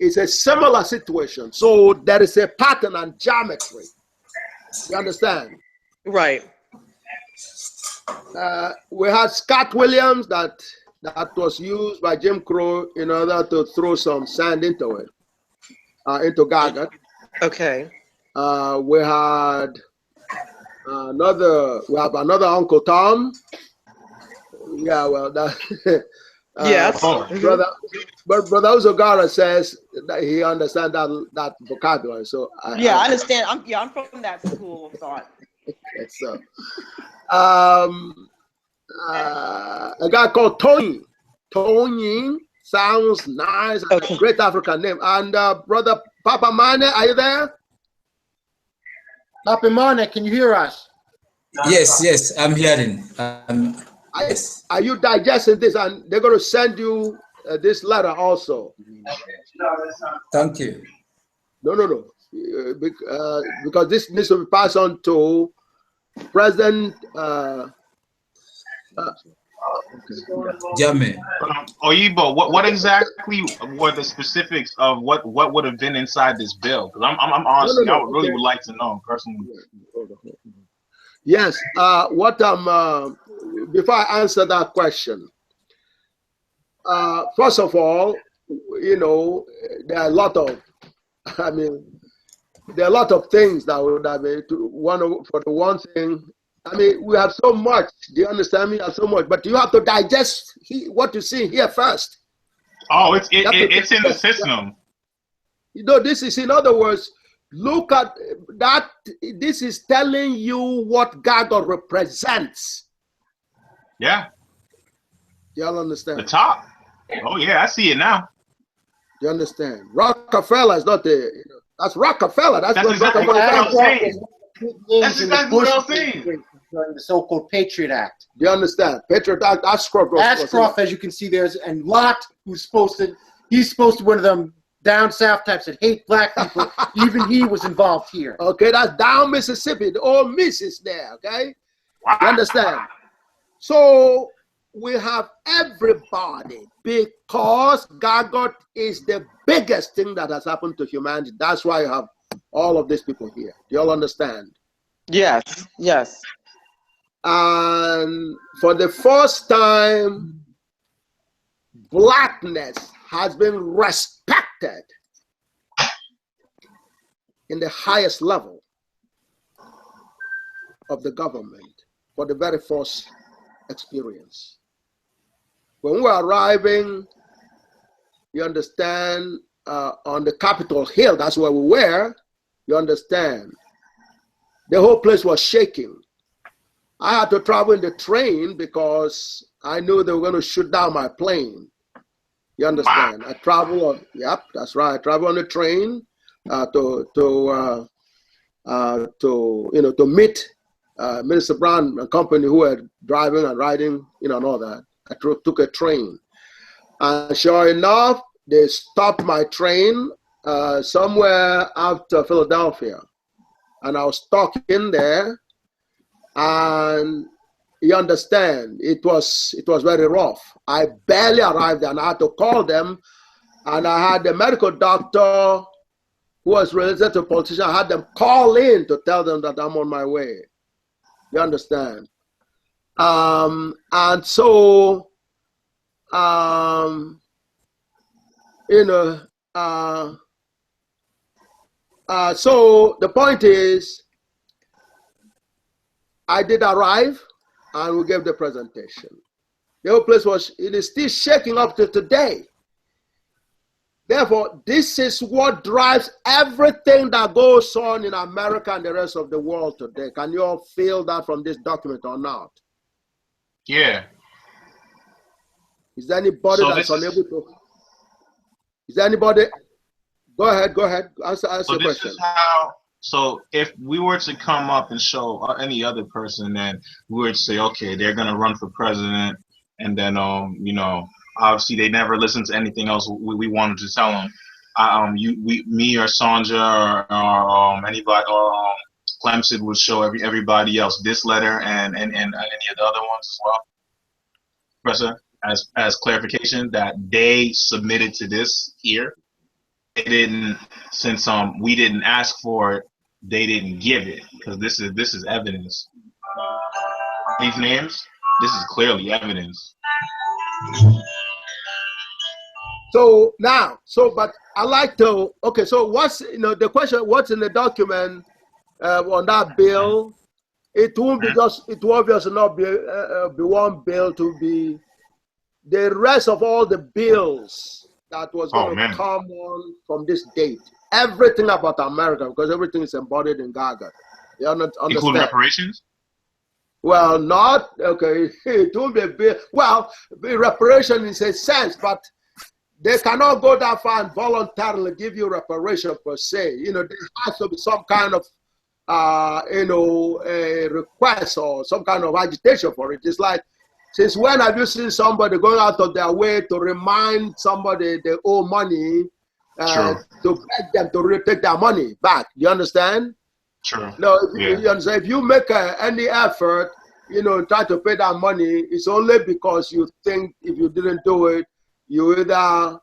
It's a similar situation. So there is a pattern and geometry. You understand?
Right.
We had Scott Williams that was used by Jim Crow in order to throw some sand into it, into GAGUT.
Okay.
We had another Uncle Tom. Yeah, well, that.
Yes.
Brother Ozogara says that he understands that vocabulary. So
I understand. I'm from that school of thought.
Okay, so a guy called Tony. Tony sounds nice. Okay. Great African name. And Brother Papa Mane, are you there?
Papa Mane, can you hear us?
Yes, I'm hearing.
Yes. Are you digesting this? And they're going to send you this letter also.
Thank you.
No. Because this needs to be passed on to President
Jame.
Oyibo, what exactly were the specifics of what would have been inside this bill? Because I'm honestly, I really would like to know personally.
Yes. Before I answer that question, first of all, there are a lot of things that would have been for the one thing. I mean, we have so much. Do you understand me? We have so much, but you have to digest what you see here first.
Oh, it's in the system.
This is, in other words, look at that. This is telling you what GAGUT represents.
Yeah.
Y'all understand?
The top. Oh yeah, I see it now.
You understand? Rockefeller is not that's Rockefeller. That's what
exactly
Rockefeller.
what I'm saying. That's exactly what I'm saying.
During the so-called Patriot Act.
Do you understand? Patriot Act,
Ashcroft, as you can see, and Lott, he's supposed to be one of them down south types that hate black people. Even he was involved here.
Okay, that's down Mississippi. The old Miss is there, okay? You understand? So we have everybody because GAGUT is the biggest thing that has happened to humanity. That's why you have all of these people here. Do you all understand?
Yes.
And for the first time, blackness has been respected in the highest level of the government for the very first experience. when we were arriving, you understand, on the Capitol Hill, that's where we were, you understand, the whole place was shaking. I had to travel in the train because I knew they were going to shoot down my plane. You understand? I travel on, yep, that's right. I travel on the train to meet Minister Brown and company who were driving and riding, and all that. I took a train. And sure enough, they stopped my train somewhere after Philadelphia. And I was stuck in there. And you understand, it was very rough. I barely arrived there, and I had to call them. And I had the medical doctor who was related to a politician. I had them call in to tell them that I'm on my way. You understand? And so, so the point is, I did arrive, and we gave the presentation. The whole place it is still shaking up to today. Therefore, this is what drives everything that goes on in America and the rest of the world today. Can you all feel that from this document or not?
Yeah.
Is there anybody that's unable to? Is there anybody? Go ahead. Answer the question.
So if we were to come up and show any other person, then we would say, okay, they're going to run for president. And then, obviously they never listened to anything else we wanted to tell them. Me or Sandra or anybody or Clemson would show everybody else this letter and any of the other ones as well. Professor, as clarification that they submitted to this here. They didn't, since we didn't ask for it, they didn't give it, because this is evidence. These names, this is clearly evidence.
So now, but I like to, okay, so what's, the question, what's in the document on that bill? It won't be just, it will obviously not be one bill, to be the rest of all the bills that was going to come on from this date. Everything about America, because everything is embodied in GAGUT. You understand?
Including reparations?
Well, not, okay, it won't be a bill. Well, reparation is a sense, but they cannot go that far and voluntarily give you reparation per se. There has to be some kind of, a request or some kind of agitation for it. It's like, since when have you seen somebody going out of their way to remind somebody they owe money, to beg them to take their money back? You understand?
Sure.
No, you understand? If you make any effort, try to pay that money, it's only because you think if you didn't do it, you either,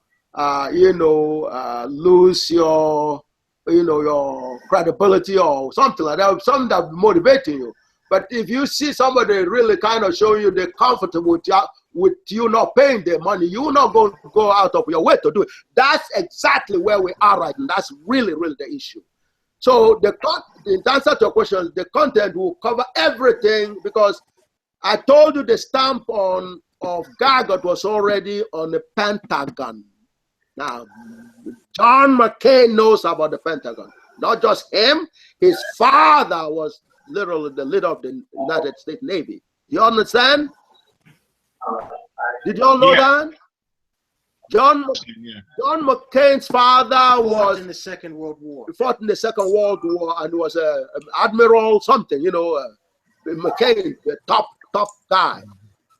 lose your, your credibility or something like that, something that motivating you. But if you see somebody really kind of showing you they're comfortable with you not paying their money, you're not going to go out of your way to do it. That's exactly where we are right now. That's really, really the issue. So in answer to your question, the content will cover everything, because I told you the stamp of GAGUT was already on the Pentagon. Now, John McCain knows about the Pentagon. Not just him, his father was literally the leader of the United States Navy. You understand? Did you all know that? John McCain's father was
in the Second World War.
He fought in the Second World War and was an admiral something, McCain, the top guy.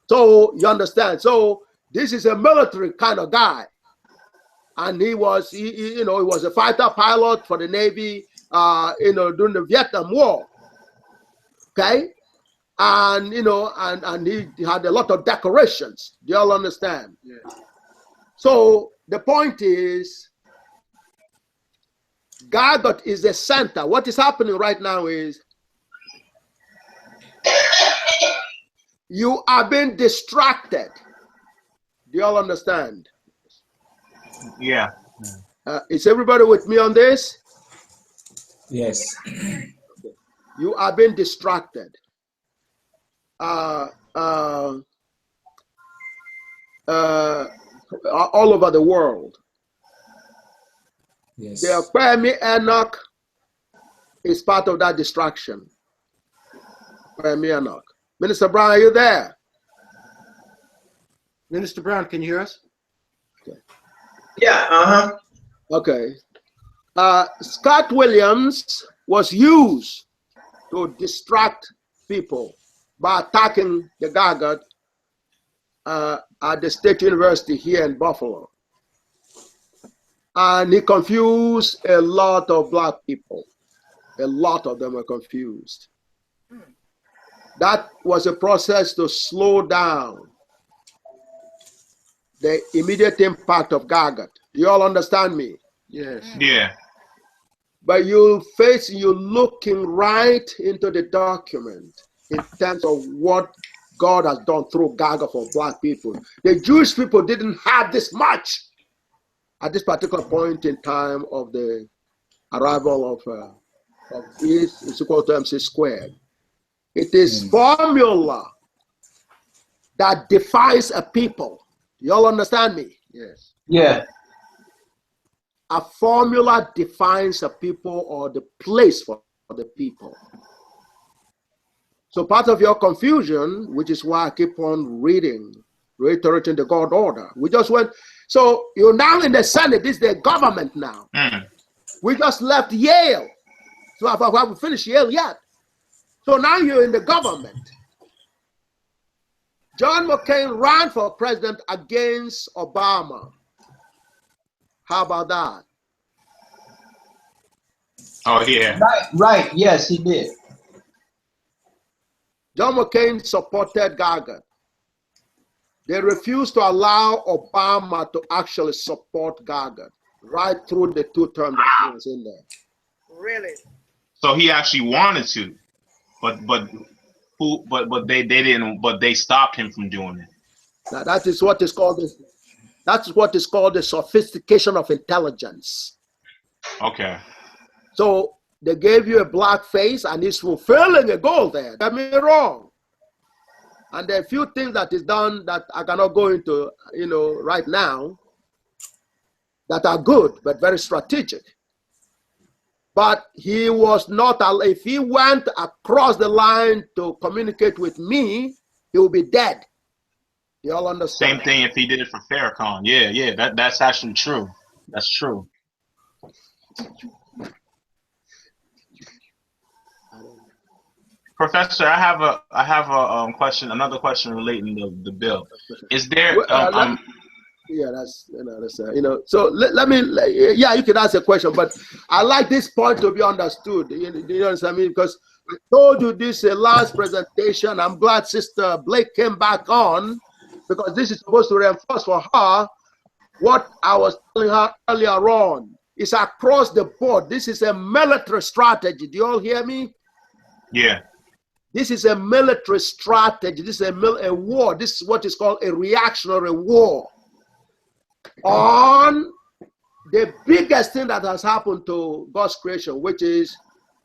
So you understand. So this is a military kind of guy, and he was a fighter pilot for the Navy, during the Vietnam War. Okay, and and he had a lot of decorations. Do you all understand? Yeah. So the point is, GAGUT is the center. What is happening right now is you are being distracted. Do you all understand?
Yeah.
Is everybody with me on this?
Yes.
You are being distracted. all over the world.
Yes.
The Kwame Enoch is part of that distraction. Kwame Enoch. Minister Brown, are you there?
Minister Brown, can you hear us?
Okay.
Yeah,
Okay. Scott Williams was used to distract people by attacking the GAGUT at the State University here in Buffalo. And he confused a lot of black people. A lot of them were confused. That was a process to slow down the immediate impact of GAGUT. You all understand me?
Yes.
Yeah.
But you're looking right into the document in terms of what God has done through GAGUT for black people. The Jewish people didn't have this much at this particular point in time of the arrival of E is equal to MC squared. It is formula that defines a people. You all understand me?
Yes.
yeah.
A formula defines a people or the place for the people. So part of your confusion, which is why I keep on reiterating the God order. We just went, so you're now in the Senate, this is the government now. We just left Yale. So I haven't finished Yale yet. So now you're in the government. John McCain ran for president against Obama. How about that?
Oh, yeah.
Right, yes, he did.
John McCain supported GAGUT. They refused to allow Obama to actually support GAGUT right through the 2 terms that he was in there.
Really?
So he actually wanted to, but they didn't. But they stopped him from doing it.
Now that is what is called the sophistication of intelligence.
Okay.
So they gave you a black face, and he's fulfilling a goal there. Get me wrong. And there are a few things that is done that I cannot go into, right now, that are good but very strategic. But he was not, if he went across the line to communicate with me, he will be dead. You all understand?
Same thing if he did it for Farrakhan. Yeah, that's actually true. That's true. Professor, I have a question, another question relating to the bill. Is there
yeah, that's so let me, yeah, you can ask a question, but I like this point to be understood. You understand me? Because I told you this last presentation. I'm glad Sister Blake came back on, because this is supposed to reinforce for her what I was telling her earlier on. It's across the board. This is a military strategy. Do you all hear me?
Yeah.
This is a military strategy. This is a war. This is what is called a reactionary war on the biggest thing that has happened to God's creation, which is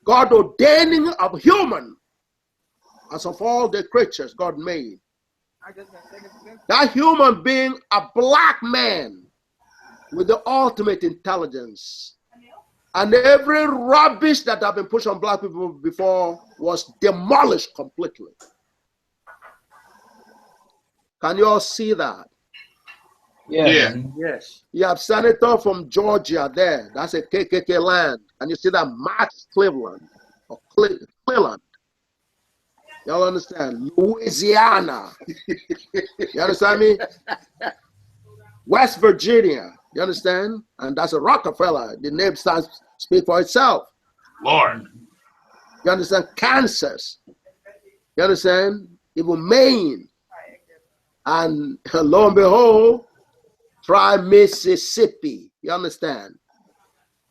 God ordaining of human as of all the creatures God made. That human being, a black man with the ultimate intelligence. And every rubbish that have been pushed on black people before was demolished completely. Can you all see that?
Yeah.
Yes.
You have senator from Georgia there. That's a KKK land. And you see that Max Cleveland or Cleveland. Y'all understand? Louisiana. You understand me? West Virginia. You understand? And that's a Rockefeller. The name speaks for itself.
Lord.
You understand? Kansas. You understand? Even Maine. And lo and behold, try Mississippi. You understand?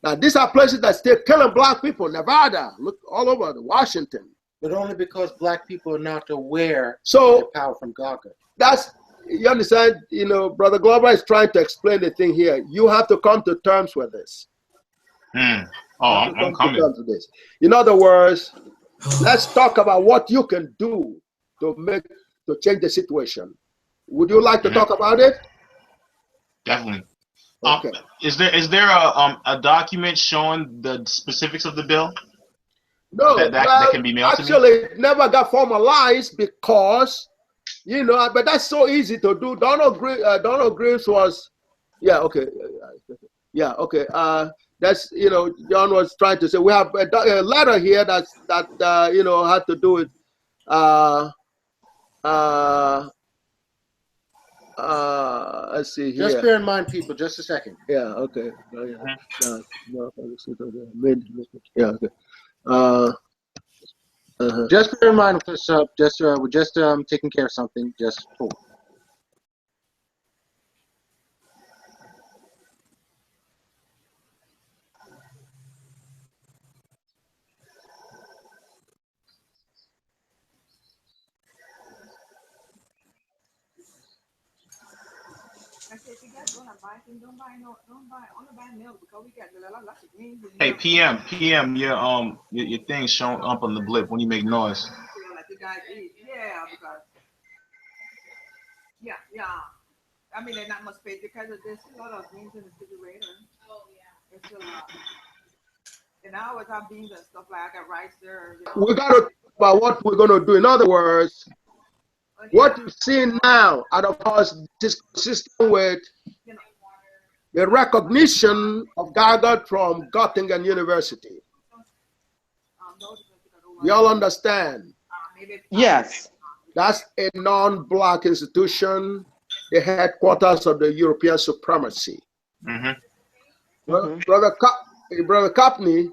Now, these are places that still killing black people. Nevada, look all over Washington.
But only because black people are not aware
So,
of the power from GAGUT.
That's, you understand, Brother Glover is trying to explain the thing here. You have to come to terms with this.
Oh, I'm coming.
To this. In other words, let's talk about what you can do to change the situation. Would you like to talk about it?
Definitely.
Okay.
Is there a document showing the specifics of the bill?
No,
that can be mailed
actually,
to me?
it never got formalized because, you know, but that's so easy to do. Donald Greaves was, yeah, okay. Yeah, okay. That's, you know, John was trying to say, we have a letter here that you know, had to do with, let's see here.
Just bear in mind, people, just a second.
Yeah, okay. Yeah, okay.
Just bear in mind, we're just taking care of something. Just hold.
Hey, PM, your thing's showing up on the blip when you make noise.
Yeah. I mean, they're not much space because there's a lot of beans in the refrigerator. Oh yeah. It's a lot. And I always have beans and stuff like I got rice there. You know.
We got to talk about what we're going to do. In other words, what you see now, and of course, this is consistent with the recognition of GAGUT from Göttingen University. You all understand?
Yes.
That's a non-black institution, the headquarters of the European supremacy. Brother Capney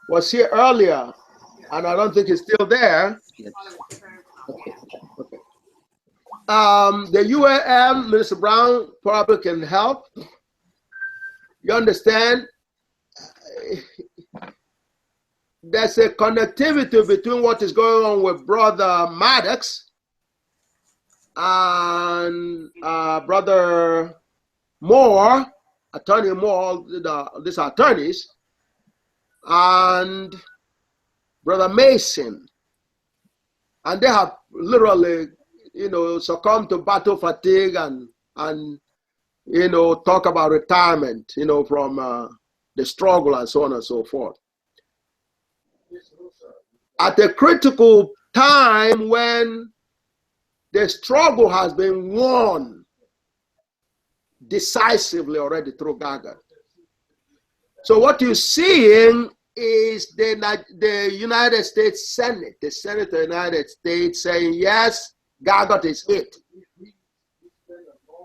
was here earlier, and I don't think he's still there. Okay. The UAM, Mr. Brown probably can help. You understand? There's a connectivity between what is going on with Brother Maddox and Brother Moore, Attorney Moore, these are attorneys, and Brother Mason. And they have literally, you know, succumbed to battle fatigue and you know, talk about retirement, you know, from the struggle and so on and so forth. At a critical time when the struggle has been won decisively already through GAGUT. So what you're seeing is the United States Senate, the Senate of the United States saying, yes, GAGUT is it.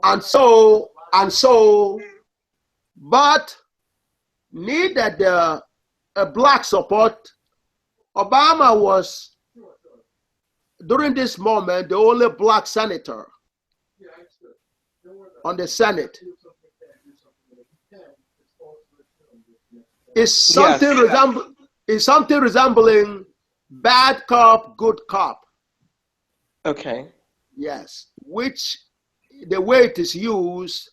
And so, but needed a black support. Obama was, during this moment, the only black senator on the Senate. It's something resembling bad cop, good cop.
Okay.
Yes, which the way it is used,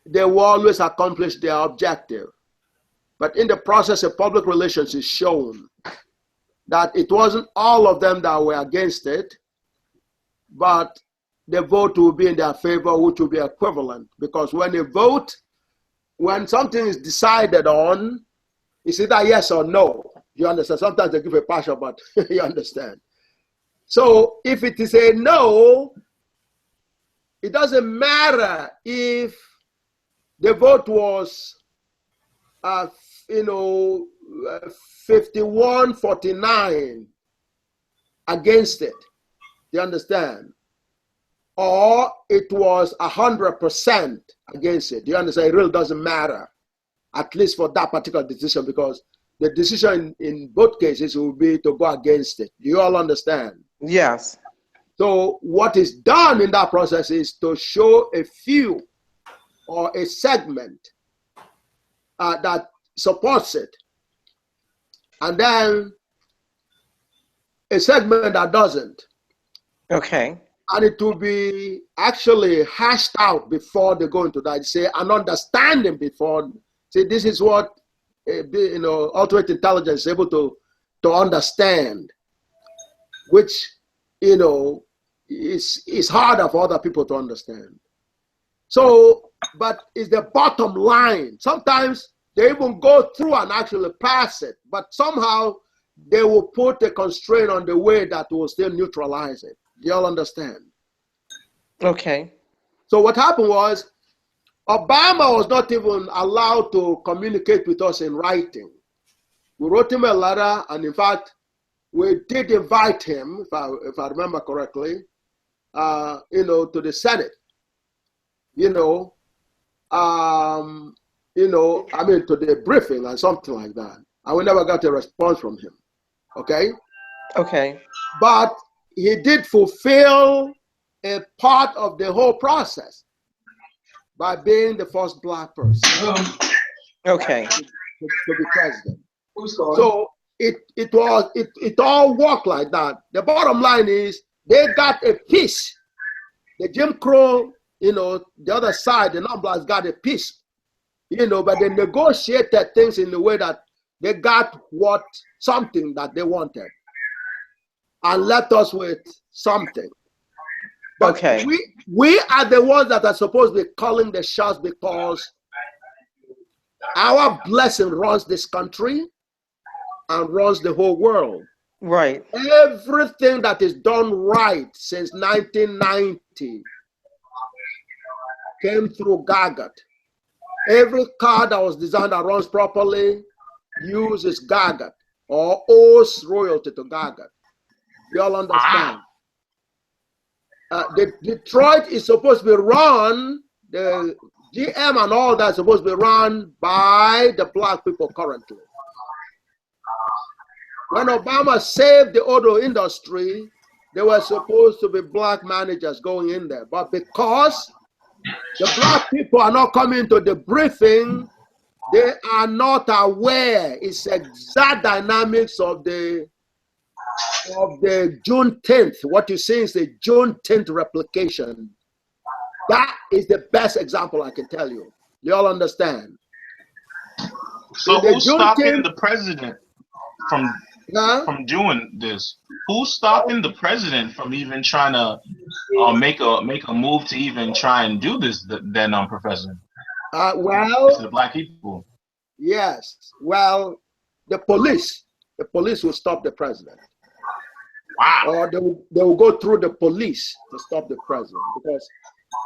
they will always accomplish their objective. But in the process of public relations is shown that it wasn't all of them that were against it, but the vote will be in their favor, which will be equivalent. Because when they vote, when something is decided on, it's either yes or no. You understand? Sometimes they give a partial, but you understand. So if it is a no, it doesn't matter if the vote was, 51-49 against it. You understand? Or it was 100% against it. You understand? It really doesn't matter, at least for that particular decision, because the decision in both cases will be to go against it. Do you all understand?
Yes.
So what is done in that process is to show a few or a segment that supports it, and then a segment that doesn't.
Okay.
And it will be actually hashed out before they go into that. Say an understanding before. See, this is what ultimate intelligence is able to understand, which it's harder for other people to understand. So, but it's the bottom line. Sometimes they even go through and actually pass it, but somehow they will put a constraint on the way that will still neutralize it. Do y'all understand?
Okay.
So what happened was, Obama was not even allowed to communicate with us in writing. We wrote him a letter, and in fact, we did invite him, if I remember correctly, to the Senate. To the briefing and something like that. And we never got a response from him. Okay?
Okay.
But he did fulfill a part of the whole process by being the first black person.
Okay.
To be president. So it all worked like that. The bottom line is they got a piece. The Jim Crow, the other side, the non-blacks got a piece, but they negotiated things in the way that they got something that they wanted and left us with something. But
okay.
We are the ones that are supposed to be calling the shots because our blessing runs this country and runs the whole world.
Right.
Everything that is done right since 1990 came through GAGUT. Every car that was designed that runs properly uses GAGUT or owes royalty to GAGUT. You all understand? Detroit is supposed to be run, the GM and all that is supposed to be run by the black people currently. When Obama saved the auto industry, there were supposed to be black managers going in there. But because the black people are not coming to the briefing, they are not aware. It's exact dynamics of the June 10th. What you see is the June 10th replication. That is the best example I can tell you. You all understand?
So who's stopping the president from doing this? Who's stopping the president from even trying to make a move to even try and do this? Then, Professor.
Well,
to the black people.
Yes. Well, the police will stop the president.
Wow.
Or they will go through the police to stop the president, because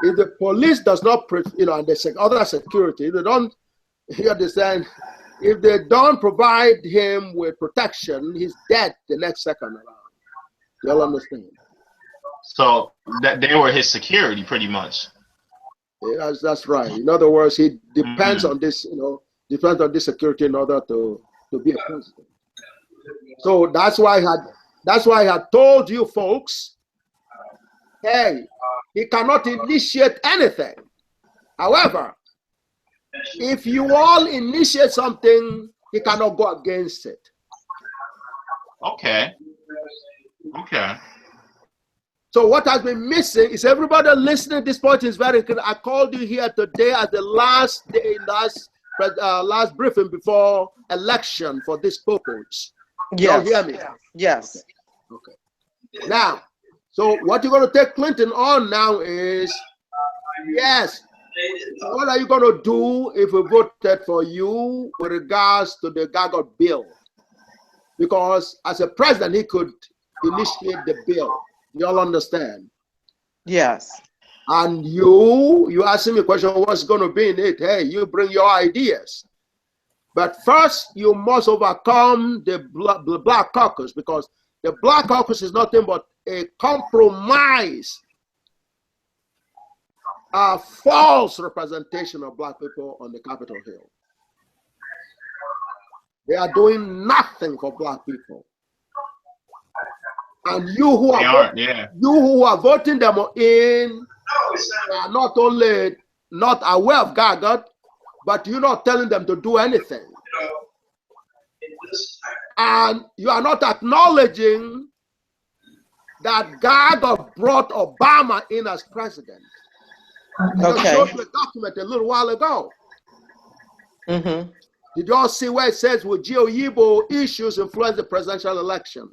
if the police does not, and the other security, they don't, you understand, if they don't provide him with protection, he's dead the next second around. You all understand?
So that they were his security, pretty much.
Yes, that's right. In other words, he depends on this, depends on this security in order to be a president. So that's why I had told you folks, hey, he cannot initiate anything. However, if you all initiate something, he cannot go against it.
Okay.
So what has been missing is everybody listening at this point is very clear. I called you here today as the last last briefing before election for this purpose.
Yes.
You hear me?
Yes.
Okay. Now, so what you're going to take Clinton on now is, yes, what are you going to do if we voted for you with regards to the GAGUT bill? Because as a president, he could initiate the bill. You all understand?
Yes.
And you asking me a question, what's going to be in it? Hey, you bring your ideas. But first, you must overcome the Black Caucus, because the Black Caucus is nothing but a compromise, a false representation of black people on the Capitol Hill. They are doing nothing for black people. And you who are voting them in are not only not aware of GAGUT, but you're not telling them to do anything. And you are not acknowledging that GAGUT brought Obama in as president. I just showed you a document a little while ago.
Mm-hmm.
Did you all see where it says, will Oyibo issues influence the presidential election?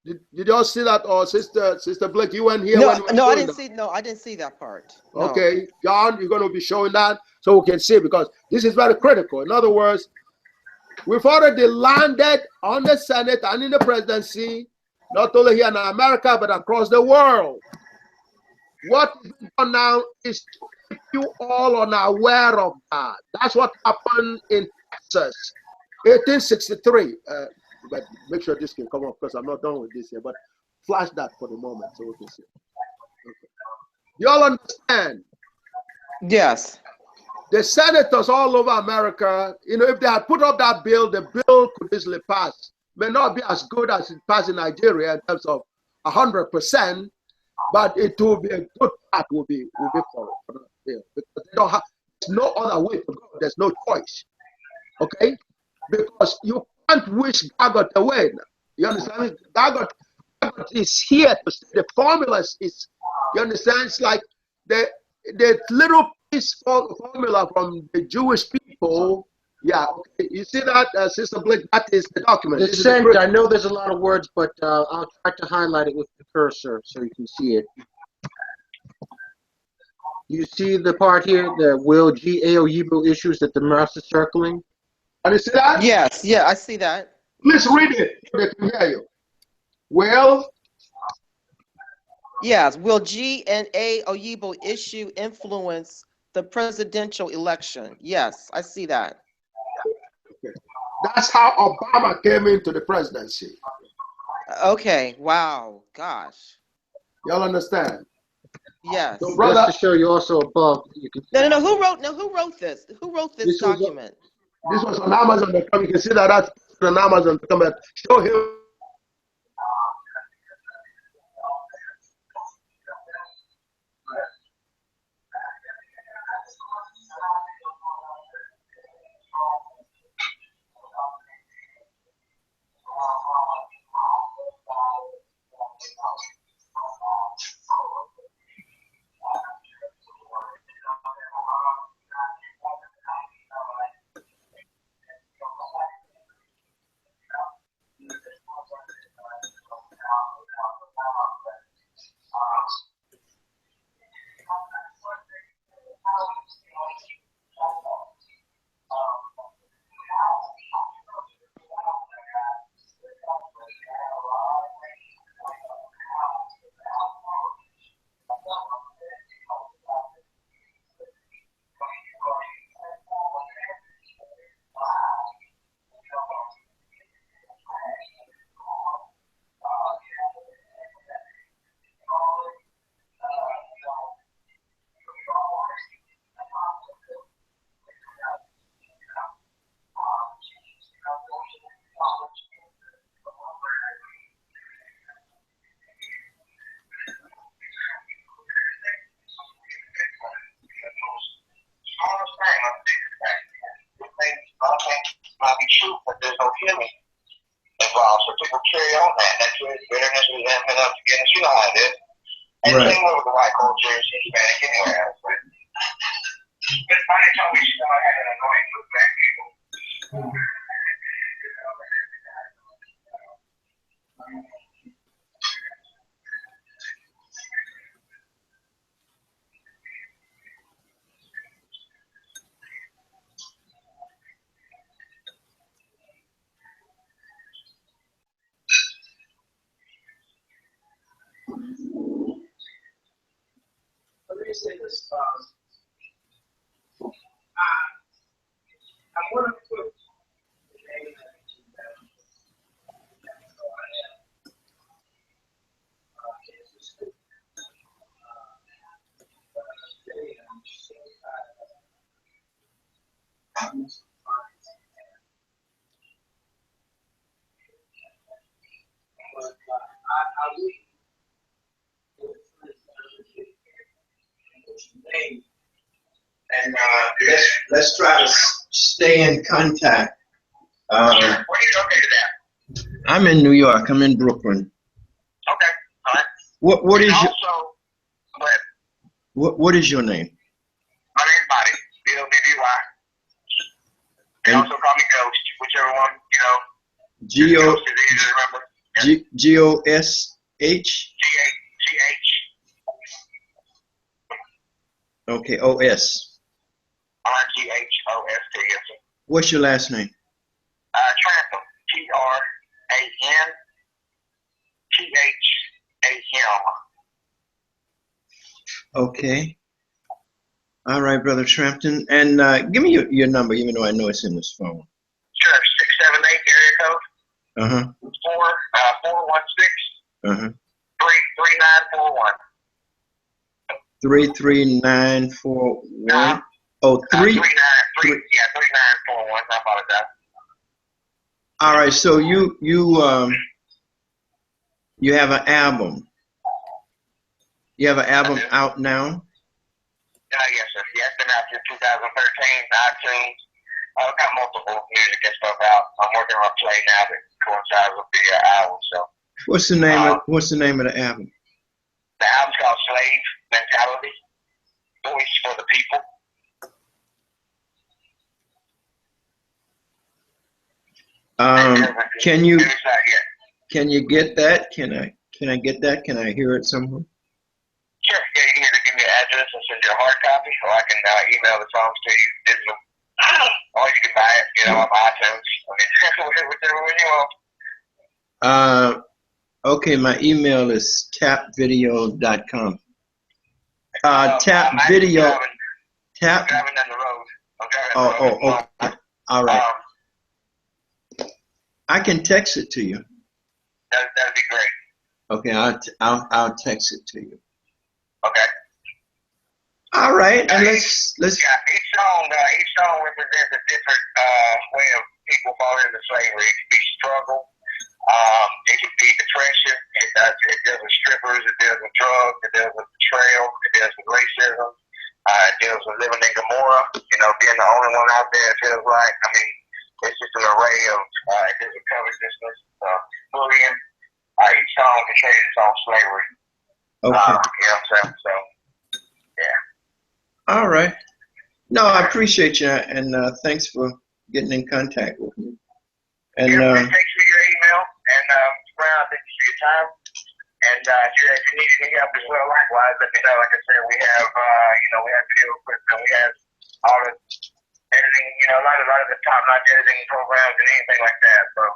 Did y'all see that? Or Sister Blake, you weren't here
No,
when we were
no, I
doing
didn't
that?
see. No, I didn't see that part. No.
Okay, John, you're going to be showing that so we can see, because this is very critical. In other words, we've already landed on the Senate and in the presidency, not only here in America, but across the world. What is done now is to keep you all unaware of that. That's what happened in Texas, 1863. But make sure this can come up, because I'm not done with this here. But flash that for the moment so we can see. Okay. You all understand?
Yes.
The senators all over America, you know, if they had put up that bill, the bill could easily pass. May not be as good as it passed in Nigeria in terms of 100%, but it will be a good part will be for that bill, because they don't have, there's no other way to go. There's no choice. Okay? Because you can't wish GAGUT away now. You understand? GAGUT is here to stay. The formula is, you understand? It's like the little piece formula from the Jewish people. Yeah, okay. You see that, Sister Blake? That is the document.
The sent, I know there's a lot of words, but I'll try to highlight it with the cursor so you can see it. You see the part here, the will G A Oyibo issues that the mouse is circling?
Can you see that?
Yes, yeah, I see that.
Please read it so they can hear you. Well,
yes, will G and A Oyibo issue influence the presidential election? Yes, I see that.
Okay. That's how Obama came into the presidency.
Okay, wow, gosh.
Y'all understand?
Yes.
So, brother,
just to show you also above, you can.
No. Who wrote this? Who wrote this document?
This was on Amazon.com. You can see that that's on Amazon.com. Show him.
Might be true, but there's no healing involved. So people carry on that. That's where bitterness, resentment, unforgiveness, you know how it is. And
Right.
same way with the white culture, it's Hispanic anywhere else. But funny told me she's not having an annoying with black people.
Let me say this. I want to put the name that so I am interested. I leave.
And let's try to stay in contact.
Where are you located at?
I'm in New York. I'm in Brooklyn.
Okay, all right.
What is your
also,
what is your name?
my name's Body, B-O-B-B-Y. They also call me Ghost, whichever one, you know.
G-O.
Ghost is easy to remember.
G-O-S-H?
G-H.
Okay, O-S.
R-G-H-O-S-T. Yes, sir.
What's your last name?
Trantham. T-R-A-N-T-H-A-M.
Okay. All right, Brother Trampton. And give me your number, even though I know it's in this phone.
Sure. 678 area code. 416 33941.
33941. Oh, three.
3941. I apologize.
All right. So you have an album. You have an album out now?
Yes, sir. Yeah, it's been out since 2013. iTunes. I've got multiple music and stuff out. I'm working on a play now that coincides with the album. So.
What's the name of the album?
The album's called Slave Mentality. Voice for the People.
Can you get that? Can I get that? Can I hear it somewhere?
Sure. Yeah, you can either give me an address and send you a hard copy, or I can email the songs to you digital. Or you can buy it, on iTunes. I mean, whichever one you want.
Okay, my email is tapvideo.com. Tap video. Tap.
I'm driving down the road.
Okay. All right. I can text it to you.
That'd be great.
Okay, I'll text it to you.
Okay.
All right, and let's.
Yeah, each song represents a different way of people falling into slavery. It could be struggle. It could be depression. It deals with strippers. It deals with drugs. It deals with betrayal. It deals with racism. It deals with living in Gomorrah. Being the only one out there. It feels like. I mean, it's just an array of different covetousness, bullying. Each song portrays its own slavery.
Okay.
You know what I'm saying? So, yeah.
All right. No, I appreciate you, and thanks for getting in contact with me. And
thanks for your email, and Brown, thank you for your time. And if you need any help as well, likewise, let me know. Like I said, we have, we have video equipment, we have all the editing, a lot of the top-notch editing programs and anything like that. So,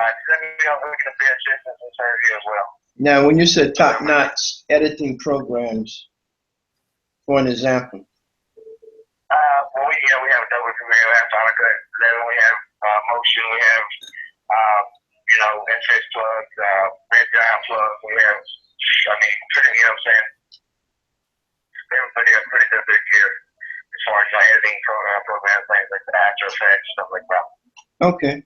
just let me know if we can be assistance and serve you as well.
now, when you said top-notch editing programs, for an example.
Well, we have Adobe Premiere, we have Final Cut 11, we have Motion, we have, Interest plugs, Red Giant plugs, we have, pretty, you know what I'm saying? Everybody has pretty good big gear as far as editing programs, things like the After Effects, stuff like that.
Okay.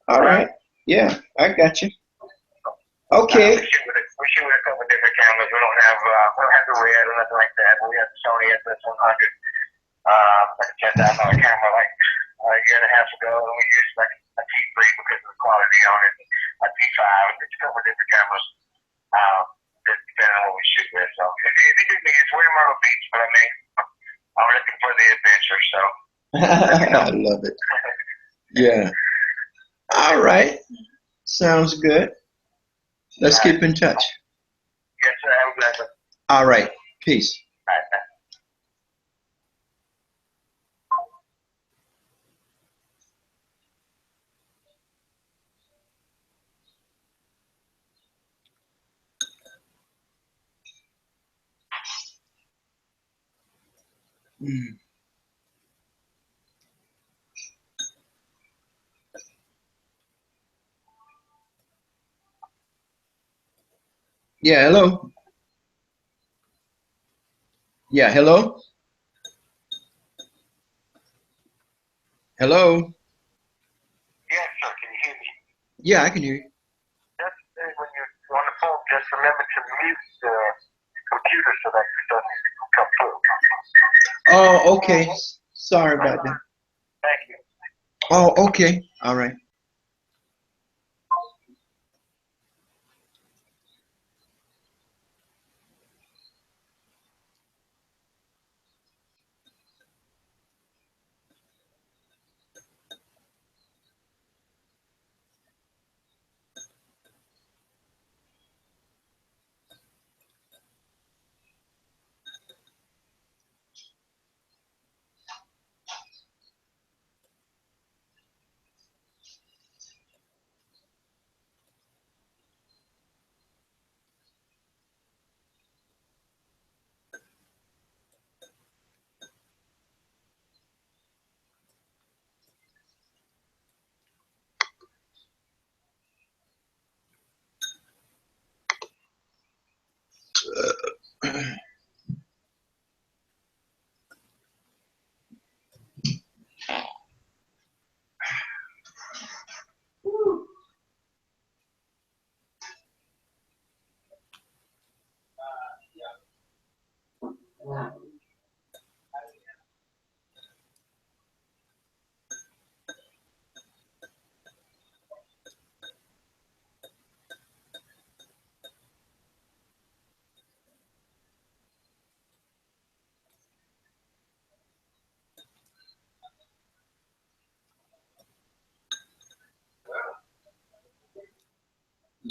All right. Yeah, I got you. Okay.
We shoot with a couple different cameras. We don't have the Red or nothing like that. But we have the Sony FS100, like a $10,000 camera, like a year and a half ago, and we used like a T3 because of the quality on it, a T5, and just a couple different cameras, depending on what we shoot with. So if you do me, it's way Myrtle Beach, but I mean, I'm looking for the adventure. So
I love it. Yeah. All right. Sounds good. Let's keep in touch.
Yes, sir. Have a blessing.
All right. Peace.
All right.
Yeah, hello. Yeah, hello. Hello.
Yes, sir. Can you hear me?
Yeah, I can hear you.
Just when you're on the phone, just remember to mute the computer so that it doesn't come through.
Oh, okay. Sorry about that.
Thank you.
Oh, okay. All right.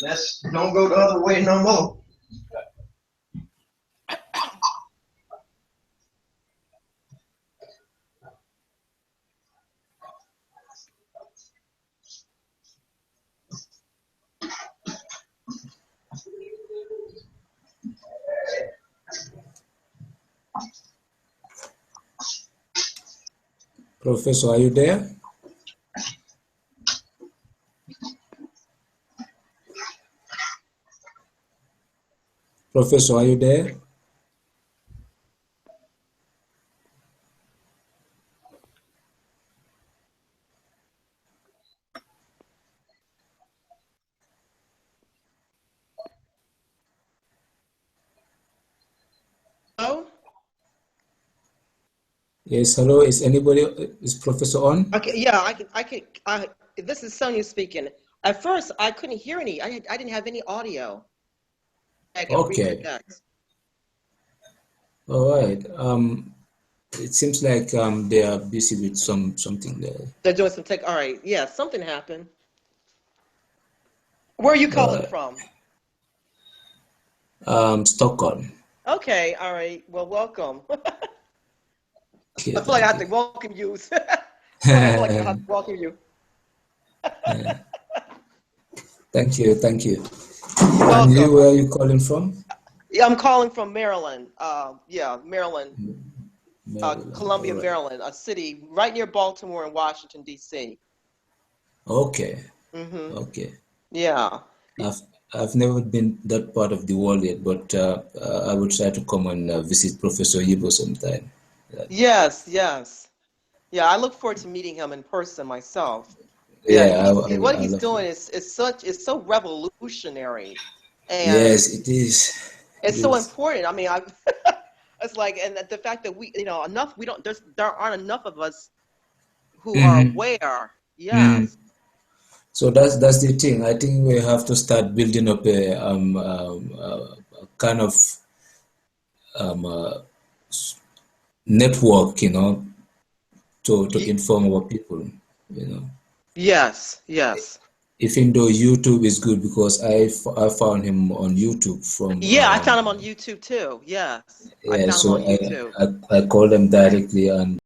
Let's don't go the other way no more.
Professor, are you there? Professor, are you there?
Hello?
Yes, hello. Is anybody, is Professor on?
Okay, yeah, this is Sonia speaking. At first, I couldn't hear any. I didn't have any audio. I can
Okay.
reconnect.
All right. It seems like they are busy with something there.
They're doing some tech. All right, yeah, something happened. Where are you calling from?
Stockholm.
Okay, all right. Well, welcome.
Okay,
I feel like I have to welcome you. I feel like I have to welcome you.
Thank you, thank you.
Welcome.
And you, where are you calling from?
Yeah, I'm calling from Maryland. Yeah, Maryland. Columbia,
right.
Maryland, a city right near Baltimore and Washington, D.C.
Okay.
Mm-hmm.
Okay.
Yeah.
I've never been that part of the world yet, but I will try to come and visit Professor Oyibo sometime.
Yes, yes. Yeah, I look forward to meeting him in person myself.
Yeah,
What he's doing is so revolutionary. And
yes, it is.
It's so important. I mean, it's like, and the fact that there aren't enough of us who are aware. Yes.
So that's the thing. I think we have to start building up a kind of network, you know, to inform our people, you know.
Yes, yes.
Even though YouTube is good, because I found him on YouTube from.
Yeah, I found him on YouTube too. Yes.
Yeah, so I called him directly and